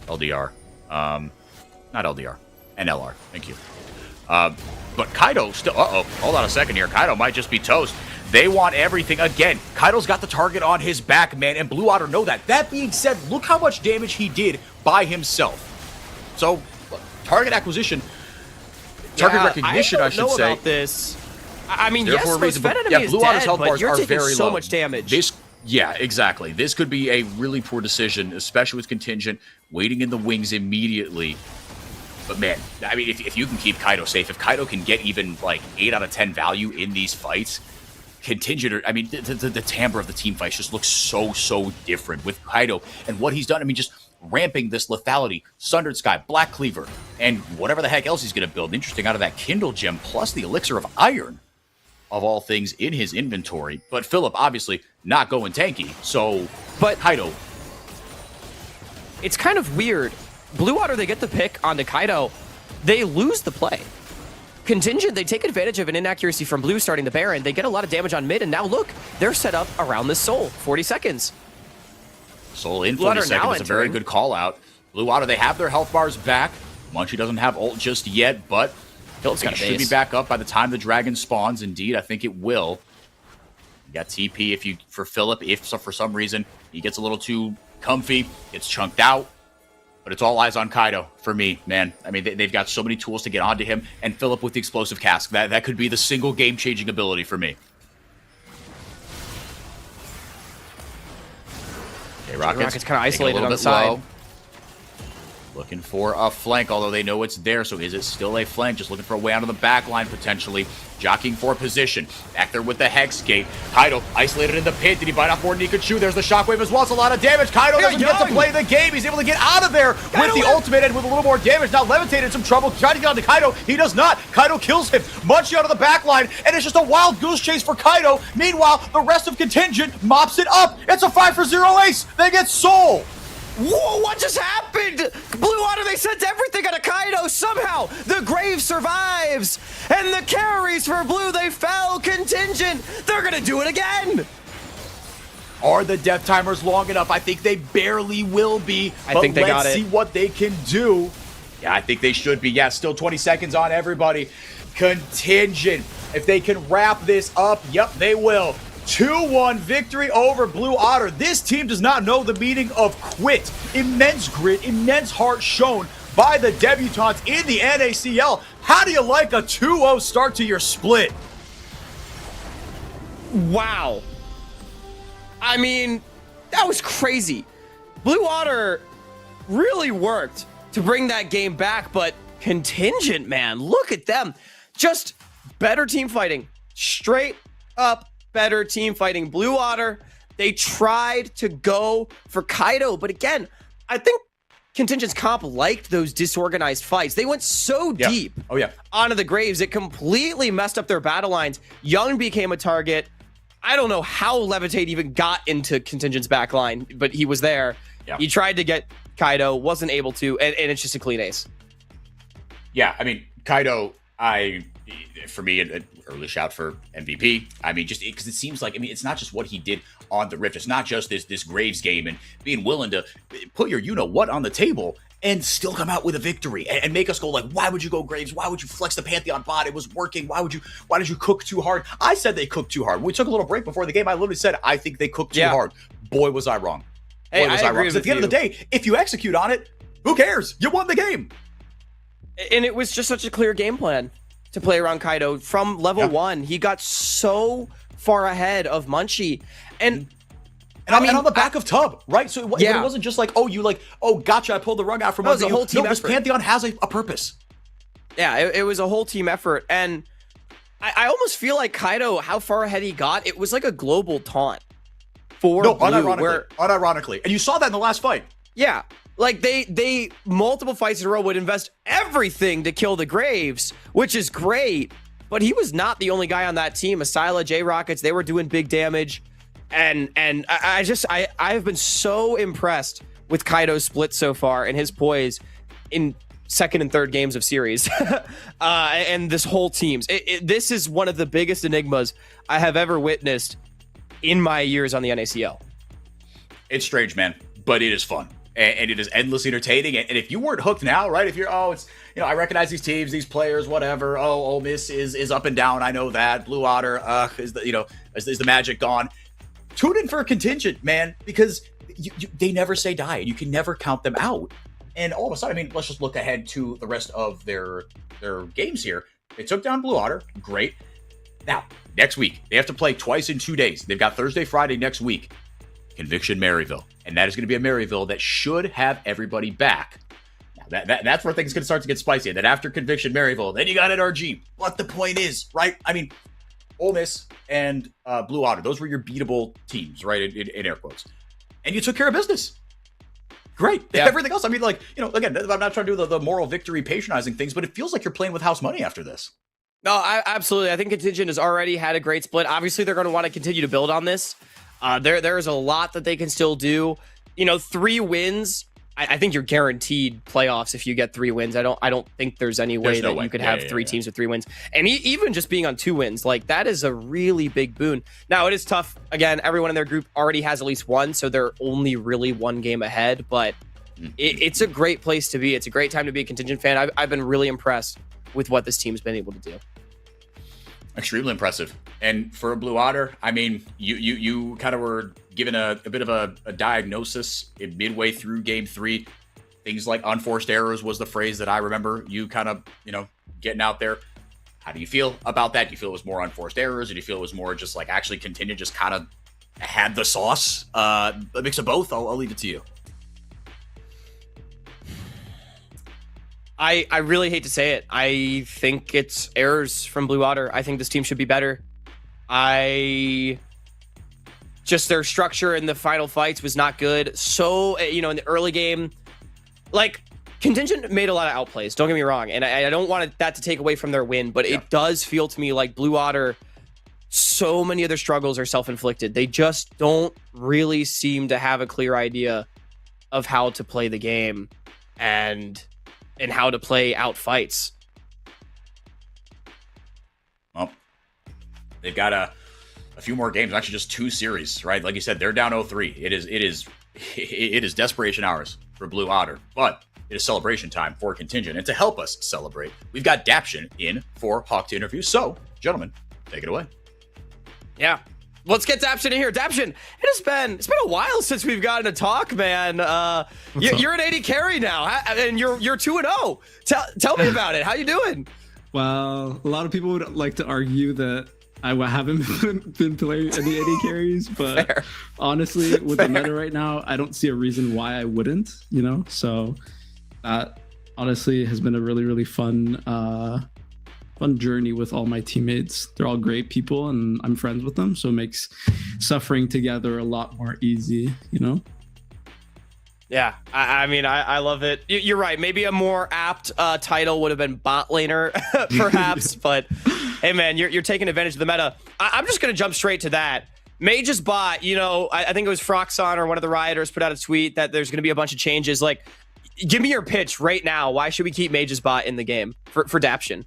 D: LDR. Not LDR. NLR. Thank you. But Kaido still... hold on a second here. Kaido might just be toast. They want everything. Again, Kaido's got the target on his back, man, and Blue Otter know that. That being said, look how much damage he did by himself. So, target acquisition... Target recognition, I should say.
G: I don't know about this. I mean, yes,
D: those
G: Fed enemy is
D: Blue Otter's
G: dead,
D: health
G: but
D: bars
G: you're
D: are
G: taking
D: very
G: so
D: low.
G: much damage.
D: Yeah, exactly. This could be a really poor decision, especially with Contingent waiting in the wings immediately. But man, I mean, if you can keep Kaido safe, if Kaido can get even like 8 out of 10 value in these fights, Contingent, I mean, the timbre of the team fights just looks so different with Kaido and what he's done. I mean, just ramping this lethality, Sundered Sky, Black Cleaver, and whatever the heck else he's going to build. Interesting out of that Kindle Gem, plus the Elixir of Iron, of all things, in his inventory. But Philip, obviously, not going tanky, so... But Kaido...
G: It's kind of weird. Blue Water, they get the pick onto Kaido. They lose the play. Contingent, they take advantage of an inaccuracy from Blue starting the Baron. They get a lot of damage on mid, and now look, they're set up around this Soul. 40 seconds.
D: Soul in 40 seconds is a very good call out. Blue Water, they have their health bars back. Munchie doesn't have ult just yet, but
G: Philip's got a
D: should be back up by the time the dragon spawns. Indeed, I think it will. You got TP for Philip, if for some reason he gets a little too comfy, gets chunked out. But it's all eyes on Kaido for me, man. I mean, they've got so many tools to get onto him, and Philip with the explosive cask. That could be the single game-changing ability for me. Okay, Rocket's
G: kind of isolated on the side.
D: Low. Looking for a flank, although they know it's there, so is it still a flank? Just looking for a way out of the back line, potentially. Jockeying for position. Back there with the Hex Gate. Kaido isolated in the pit. Did he bite off more Nikachu? There's the Shockwave as well. It's a lot of damage. Kaido doesn't get to play the game. He's able to get out of there with the ultimate and with a little more damage. Now Levitated in some trouble. Trying to get onto Kaido. He does not. Kaido kills him. Munchie out of the back line, and it's just a wild goose chase for Kaido. Meanwhile, the rest of Contingent mops it up. It's a 5-for-0 ace. They get Soul.
G: Whoa, what just happened? Blue Water, they sent everything out of Kaido. Somehow, the Grave survives. And the carries for Blue, they fell. Contingent, they're going to do it again.
D: Are the death timers long enough? I think they barely will be.
G: I think they got it.
D: Let's see what they can do. Yeah, I think they should be. Yeah, still 20 seconds on everybody. Contingent, if they can wrap this up, yep, they will. 2-1 victory over Blue Otter. This team does not know the meaning of quit. Immense grit, immense heart shown by the debutantes in the NACL. How do you like a 2-0 start to your split?
G: Wow. I mean, that was crazy. Blue Otter really worked to bring that game back, but Contingent, man, look at them. Just better team fighting. Straight up better team fighting. Blue Otter, they tried to go for Kaido, but again, I think Contingent's comp liked those disorganized fights. They went so deep onto the Graves, it completely messed up their battle lines. Young became a target. I don't know how Levitate even got into Contingent's backline, but he was there. He tried to get Kaido, wasn't able to, and it's just a clean ace. Yeah, I mean, Kaido, for me, an early shout for MVP. I mean, just because it seems like, I mean, it's not just what he did on the Rift. It's not just this Graves game and being willing to put your you-know-what on the table and still come out with a victory and make us go like, why would you go Graves? Why would you flex the Pantheon bot? It was working. Why did you cook too hard? I said they cooked too hard. When we took a little break before the game, I literally said, I think they cooked too hard. Boy, was I wrong. Boy, was I wrong. Because at the end of the day, if you execute on it, who cares? You won the game. And it was just such a clear game plan to play around Kaido from level 1. He got so far ahead of Munchie. And I mean,
D: on the back of Tub, right? So it wasn't just like, oh, gotcha, I pulled the rug out from under you.
G: whole team
D: this
G: effort.
D: Pantheon has a purpose.
G: Yeah, it was a whole team effort. And I almost feel like Kaido, how far ahead he got, it was like a global taunt for Blue,
D: unironically. And you saw that in the last fight.
G: Yeah. Like they multiple fights in a row would invest everything to kill the Graves, which is great. But he was not the only guy on that team. Asila, J-Rockets, they were doing big damage. And I've been so impressed with Kaido's split so far and his poise in second and third games of series. And this whole teams. This is one of the biggest enigmas I have ever witnessed in my years on the NACL.
D: It's strange, man, but it is fun. And it is endlessly entertaining. And if you weren't hooked now, right? If you're, I recognize these teams, these players, whatever. Oh, Ole Miss is up and down. I know that. Blue Otter, is the magic gone? Tune in for a contingent, man, because they never say die. You can never count them out. And all of a sudden, let's just look ahead to the rest of their games here. They took down Blue Otter. Great. Now, next week, they have to play twice in 2 days. They've got Thursday, Friday next week. Conviction Maryville. And that is going to be a Maryville that should have everybody back. Now, that's where things are going to start to get spicy. And then after Conviction Maryville, then you got NRG. But the point is, right? Ole Miss and Blue Otter, those were your beatable teams, right? In air quotes. And you took care of business. Great. Yeah. Everything else, again, I'm not trying to do the moral victory patronizing things, but it feels like you're playing with house money after this.
G: No, absolutely. I think Contingent has already had a great split. Obviously, they're going to want to continue to build on this. There is a lot that they can still do. 3 wins. I think you're guaranteed playoffs if you get 3 wins. I don't think there's any way that you could have 3 teams with 3 wins. And even just being on 2 wins, that is a really big boon. Now, it is tough. Again, everyone in their group already has at least 1, so they're only really 1 game ahead. But it's a great place to be. It's a great time to be a Contingent fan. I've been really impressed with what this team's been able to do.
D: Extremely impressive. And for a Blue Otter, you kind of were given a bit of a diagnosis midway through game 3. Things like unforced errors was the phrase that I remember you kind of, getting out there. How do you feel about that? Do you feel it was more unforced errors? Or do you feel it was more just actually Contingent just kind of had the sauce? A mix of both? I'll leave it to you.
G: I really hate to say it. I think it's errors from Blue Otter. I think this team should be better. Just their structure in the final fights was not good. So, in the early game, Contingent made a lot of outplays. Don't get me wrong. And I don't want that to take away from their win, but it does feel to me like Blue Otter, so many of their struggles are self-inflicted. They just don't really seem to have a clear idea of how to play the game and how to play out fights.
D: Well, they've got a few more games, actually just 2 series, right? Like you said, they're down 0-3. It is desperation hours for Blue Otter, but it is celebration time for Contingent. And to help us celebrate, we've got Daption in for Hawk to interview. So, gentlemen, take it away.
G: Yeah. Let's get Daption in here. Daption, it's been a while since we've gotten to talk, man. You're an 80 carry now, and you're 2-0. Tell me about it. How you doing?
K: Well, a lot of people would like to argue that I haven't been playing any 80 carries, but Fair. Honestly, with the meta right now, I don't see a reason why I wouldn't. So that honestly has been a really, really fun journey with all my teammates. They're all great people and I'm friends with them, so it makes suffering together a lot more easy,
G: Yeah, I love it. You're right. Maybe a more apt title would have been bot laner, perhaps. But hey, man, you're taking advantage of the meta. I'm just gonna jump straight to that. Mage's bot. I think it was Froxon or one of the rioters put out a tweet that there's gonna be a bunch of changes. Give me your pitch right now. Why should we keep Mage's bot in the game for Daption?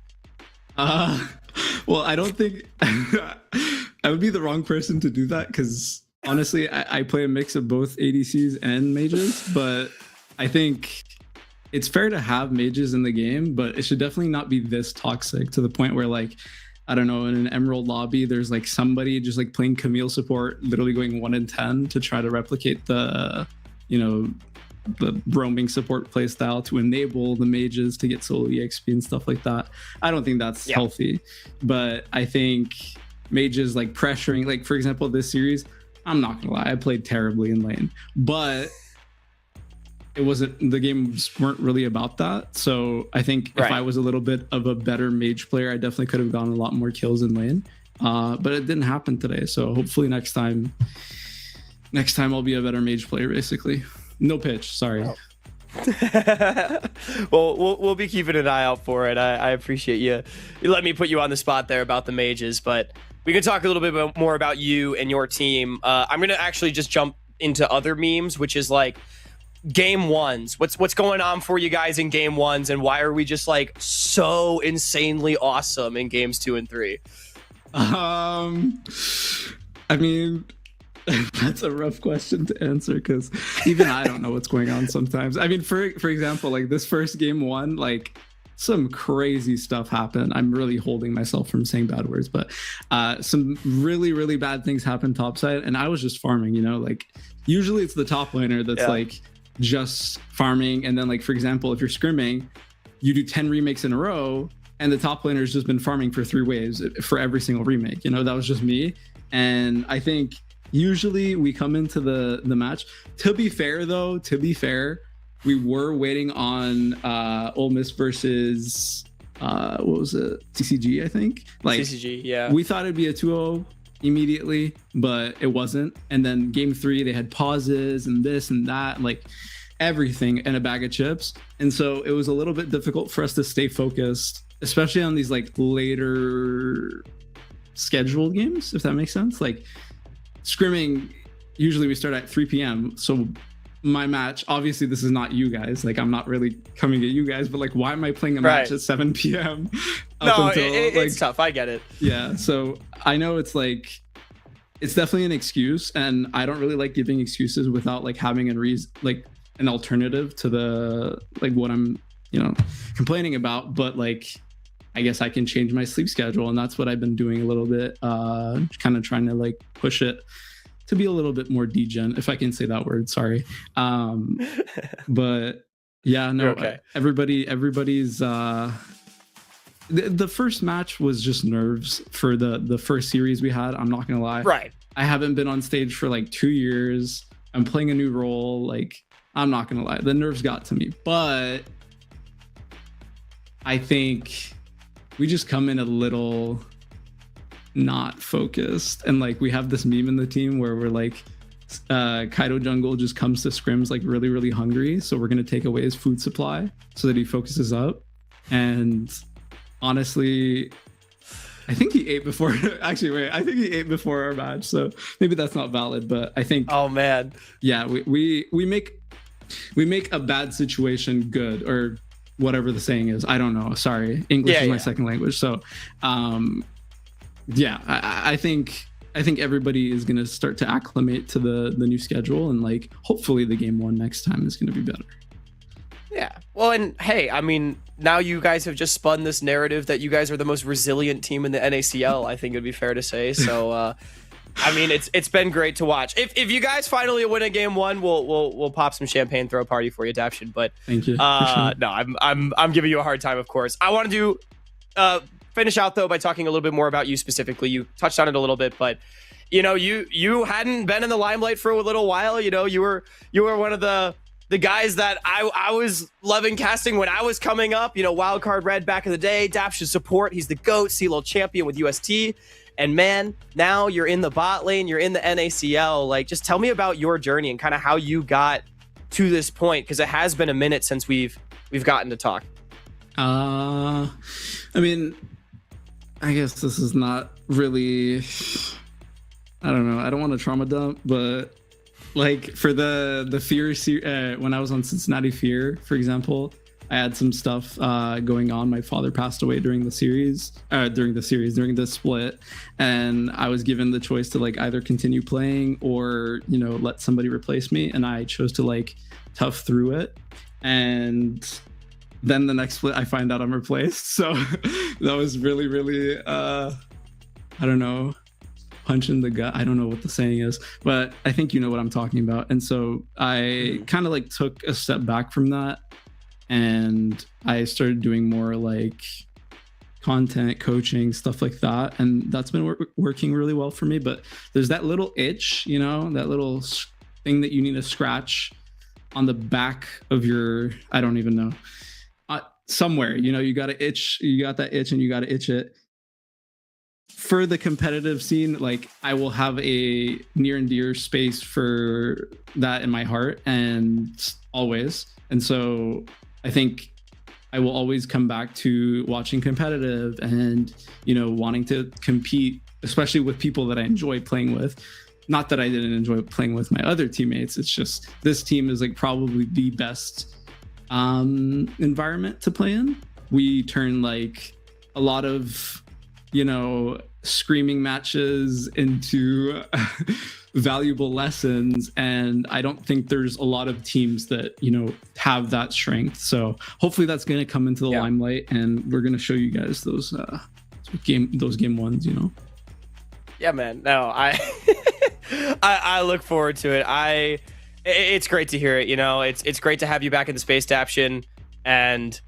K: Well, I don't think I would be the wrong person to do that because honestly, I play a mix of both ADCs and mages, but I think it's fair to have mages in the game, but it should definitely not be this toxic to the point where I don't know, in an Emerald lobby, there's somebody just playing Camille support, literally going 1 in 10 to try to replicate the roaming support playstyle to enable the mages to get solo EXP and stuff like that. I don't think that's healthy, but I think mages pressuring, for example, this series, I'm not gonna lie, I played terribly in lane, but the games weren't really about that. So I think if I was a little bit of a better mage player, I definitely could have gotten a lot more kills in lane. But it didn't happen today. So hopefully next time I'll be a better mage player, basically. No pitch, sorry.
G: Well, we'll be keeping an eye out for it. I appreciate you let me put you on the spot there about the mages, but we can talk a little bit more about you and your team. I'm gonna actually just jump into other memes, which is like game ones. What's going on for you guys in game ones, and why are we just like so insanely awesome in games 2 and 3?
K: I mean, that's a rough question to answer because even I don't know what's going on sometimes. I mean, for example, like this first game 1, like some crazy stuff happened. I'm really holding myself from saying bad words, but some really, really bad things happened topside, and I was just farming, you know, like usually it's the top laner that's like just farming, and then like for example, if you're scrimming, you do 10 remakes in a row, and the top laner has just been farming for 3 waves for every single remake. You know, that was just me, and I think usually we come into the match. To be fair, we were waiting on OME versus what was it? CCG, I think. Like
G: CCG, yeah.
K: We thought it'd be a 2-0 immediately, but it wasn't. And then game 3, they had pauses and this and that, like everything, and a bag of chips. And so it was a little bit difficult for us to stay focused, especially on these like later scheduled games, if that makes sense. Like scrimming, usually we start at 3 p.m. So my match, obviously this is not you guys, like I'm not really coming at you guys, but like why am I playing a match at 7 p.m.
G: It's tough, I get it.
K: Yeah, so I know it's like, it's definitely an excuse, and I don't really like giving excuses without like having like an alternative to the like what I'm, you know, complaining about. But like I guess I can change my sleep schedule, and that's what I've been doing a little bit, kind of trying to like push it to be a little bit more degen, if I can say that word, sorry. But yeah, no,
G: okay.
K: Everybody's the first match was just nerves for the first series we had. I'm not gonna lie.
G: Right.
K: I haven't been on stage for like 2 years. I'm playing a new role. Like, I'm not gonna lie, the nerves got to me, but I think we just come in a little not focused, and like we have this meme in the team where we're like Kaido Jungle just comes to scrims like really, really hungry, so we're gonna take away his food supply so that he focuses up. And honestly, I think he ate before actually wait, I think he ate before our match, so maybe that's not valid, but I think,
G: oh man, yeah,
K: we make a bad situation good, or whatever the saying is. I don't know, sorry, English is my second language. So yeah, I think everybody is going to start to acclimate to the new schedule, and like hopefully the game 1 next time is going to be better.
G: Yeah. Well, and hey, I mean, now you guys have just spun this narrative that you guys are the most resilient team in the NACL. I think it'd be fair to say. So, I mean, it's been great to watch. If you guys finally win a game 1, we'll pop some champagne, throw a party for you, Daption. But
K: thank you.
G: No, I'm giving you a hard time, of course. I want to do finish out though by talking a little bit more about you specifically. You touched on it a little bit, but you know, you hadn't been in the limelight for a little while. You know, you were one of the guys that I was loving casting when I was coming up. You know, Wildcard Red back in the day. Daption's support. He's the GOAT, CLO champion with UST. And man, now you're in the bot lane. You're in the NACL. Like, just tell me about your journey and kind of how you got to this point, because it has been a minute since we've gotten to talk.
K: I mean, I guess this is not really, I don't know, I don't want to trauma dump, but like for the Fear when I was on Cincinnati Fear, for example, I had some stuff going on. My father passed away during the split, and I was given the choice to like either continue playing or, you know, let somebody replace me, and I chose to like tough through it. And then the next split I find out I'm replaced, so that was really, really I don't know, punch in the gut. I don't know what the saying is, but I think you know what I'm talking about. And so I kind of like took a step back from that, and I started doing more like content, coaching, stuff like that, and that's been working really well for me. But there's that little itch, you know, that little thing that you need to scratch on the back of your, I don't even know, somewhere, you got to itch, you got that itch and you got to itch it. For the competitive scene, like I will have a near and dear space for that in my heart and always. And so I think I will always come back to watching competitive and, wanting to compete, especially with people that I enjoy playing with. Not that I didn't enjoy playing with my other teammates. It's just this team is like probably the best environment to play in. We turn like a lot of, screaming matches into valuable lessons. And I don't think there's a lot of teams that, have that strength. So hopefully that's going to come into the limelight, and we're going to show you guys those game ones,
G: Yeah, man. No, I look forward to it. It's great to hear it. It's great to have you back in the space Daption, and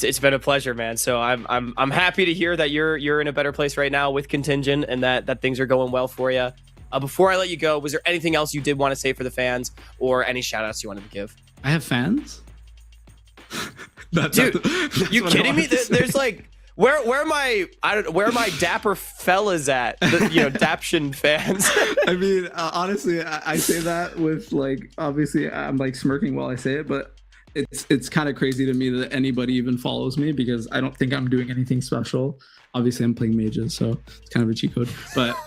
G: it's been a pleasure, man. So I'm happy to hear that you're in a better place right now with Contingent, and that things are going well for you. Before I let you go, was there anything else you did want to say for the fans, or any shout outs you wanted to give?
K: I have fans?
G: Dude, you kidding me? There's like, where are my dapper fellas at? Daption fans.
K: I mean, honestly, I say that with like, obviously I'm like smirking while I say it, but it's kind of crazy to me that anybody even follows me, because I don't think I'm doing anything special. Obviously I'm playing mages, so it's kind of a cheat code, but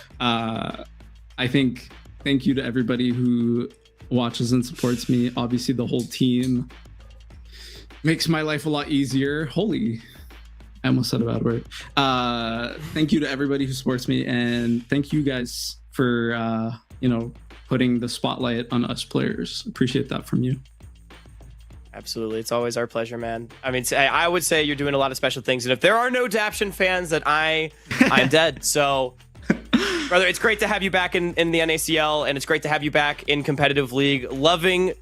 K: I think thank you to everybody who watches and supports me. Obviously the whole team makes my life a lot easier. Holy, I almost said a bad word. Thank you to everybody who supports me, and thank you guys for putting the spotlight on us players. Appreciate that from you.
G: Absolutely. It's always our pleasure, man. I mean, I would say you're doing a lot of special things, and if there are no Daption fans, then I'm dead. So, brother, it's great to have you back in the NACL, and it's great to have you back in competitive league.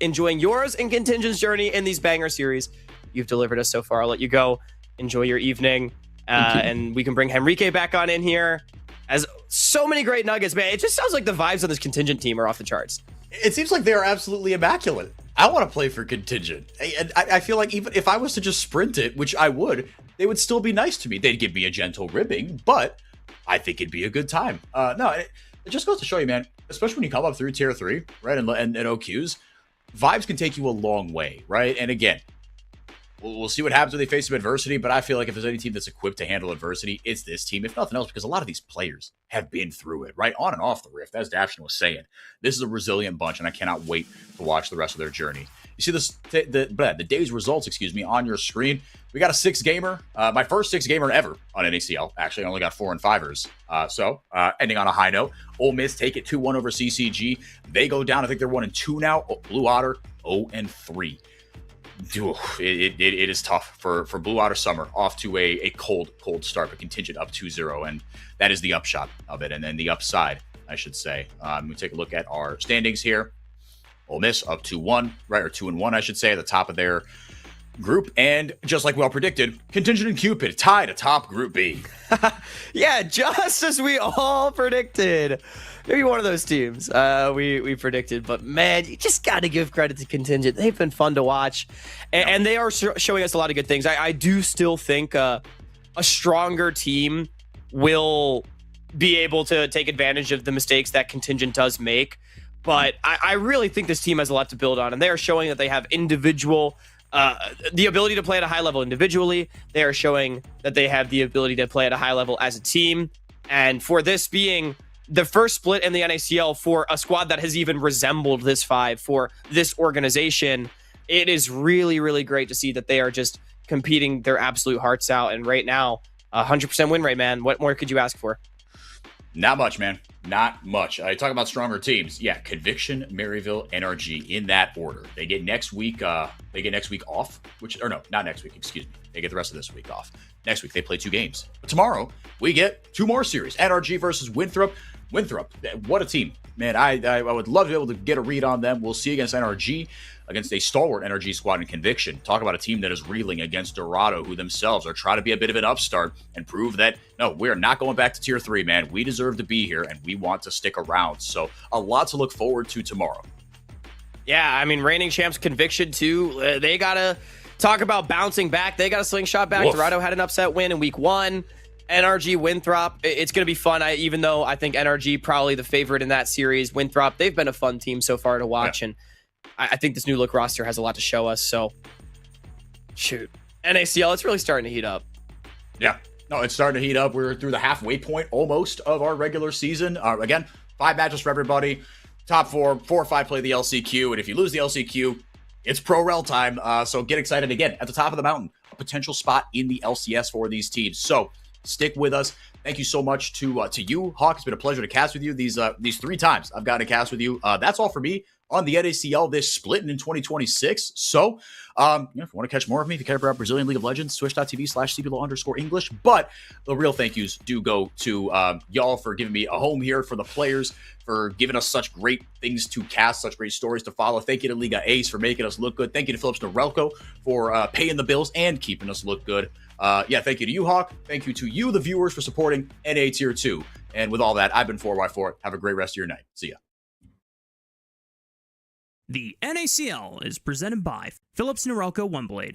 G: Enjoying yours and Contingent's journey in these banger series you've delivered us so far. I'll let you go. Enjoy your evening, and we can bring Henrique back on in here. As so many great nuggets, man. It just sounds like the vibes on this Contingent team are off the charts.
E: It seems like they are absolutely immaculate. I want to play for Contingent. And I feel like even if I was to just sprint it, which I would, they would still be nice to me. They'd give me a gentle ribbing, but I think it'd be a good time. It just goes to show you, man, especially when you come up through tier 3, right, and OQs, vibes can take you a long way, right? And again, we'll see what happens when they face some adversity, but I feel like if there's any team that's equipped to handle adversity, it's this team, if nothing else, because a lot of these players have been through it, right? On and off the Rift, as Daption was saying. This is a resilient bunch, and I cannot wait to watch the rest of their journey. You see the day's results, on your screen. We got a 6-gamer, my first 6-gamer ever on NACL. Actually, I only got 4 and 5ers. Ending on a high note, OME take it 2-1 over CCG. They go down. I think they're 1-2 now. Blue Otter 0-3. It is tough for Blue Otter Summer, off to a cold start, but Contingent up 2-0, and that is the upshot of it. And then the upside, I should say. We take a look at our standings here. Ole Miss up 2-1, right, or 2-1, I should say, at the top of their group. And just like we all predicted, Contingent and Cupid tied atop Group B.
G: Yeah, just as we all predicted. Maybe one of those teams we predicted, but man, you just got to give credit to Contingent. They've been fun to watch, and they are showing us a lot of good things. I do still think a stronger team will be able to take advantage of the mistakes that Contingent does make, but I really think this team has a lot to build on, and they are showing that they have the ability to play at a high level individually. They are showing that they have the ability to play at a high level as a team, and for this being the first split in the NACL for a squad that has even resembled this 5 for this organization, it is really, really great to see that they are just competing their absolute hearts out. And right now, 100% win rate, man. What more could you ask for?
E: Not much, man. Not much. I talk about stronger teams. Yeah, Conviction, Maryville, NRG in that order. They get next week. They get next week off. Not next week. Excuse me. They get the rest of this week off. Next week they play 2 games. But tomorrow we get 2 more series. NRG versus Winthrop. Winthrop, what a team, man. I would love to be able to get a read on them. We'll see against NRG, against a stalwart NRG squad in Conviction. Talk about a team that is reeling against Dorado, who themselves are trying to be a bit of an upstart and prove that, no, we're not going back to tier 3, man. We deserve to be here, and we want to stick around. So a lot to look forward to tomorrow.
G: Yeah, I mean, reigning champs Conviction too. They gotta talk about bouncing back. They got a slingshot back.
E: Woof.
G: Dorado had an upset win in week 1. NRG Winthrop. It's gonna be fun. Even though I think NRG probably the favorite in that series. Winthrop, they've been a fun team so far to watch, and I think this new look roster has a lot to show us. So, shoot, NACL, it's really starting to heat up.
E: Yeah. No, it's starting to heat up. We're through the halfway point almost of our regular season. Again, 5 matches for everybody. Top 4 or 5 play the LCQ. And if you lose the LCQ, it's pro rel time. So get excited again at the top of the mountain. A potential spot in the LCS for these teams. So stick with us. Thank you so much to you, Hawk. It's been a pleasure to cast with you these 3 times I've gotten to cast with you. That's all for me on the NACL this splitting in 2026. So, if you want to catch more of me, if you care about Brazilian League of Legends, switch.tv/cblo_English. But the real thank yous do go to y'all for giving me a home here, for the players, for giving us such great things to cast, such great stories to follow. Thank you to Liga Ace for making us look good. Thank you to Philips Norelco for paying the bills and keeping us look good. Thank you to you, Hawk. Thank you to you, the viewers, for supporting NA Tier 2. And with all that, I've been 4x4. Have a great rest of your night. See ya.
C: The NACL is presented by Philips Norelco OneBlade.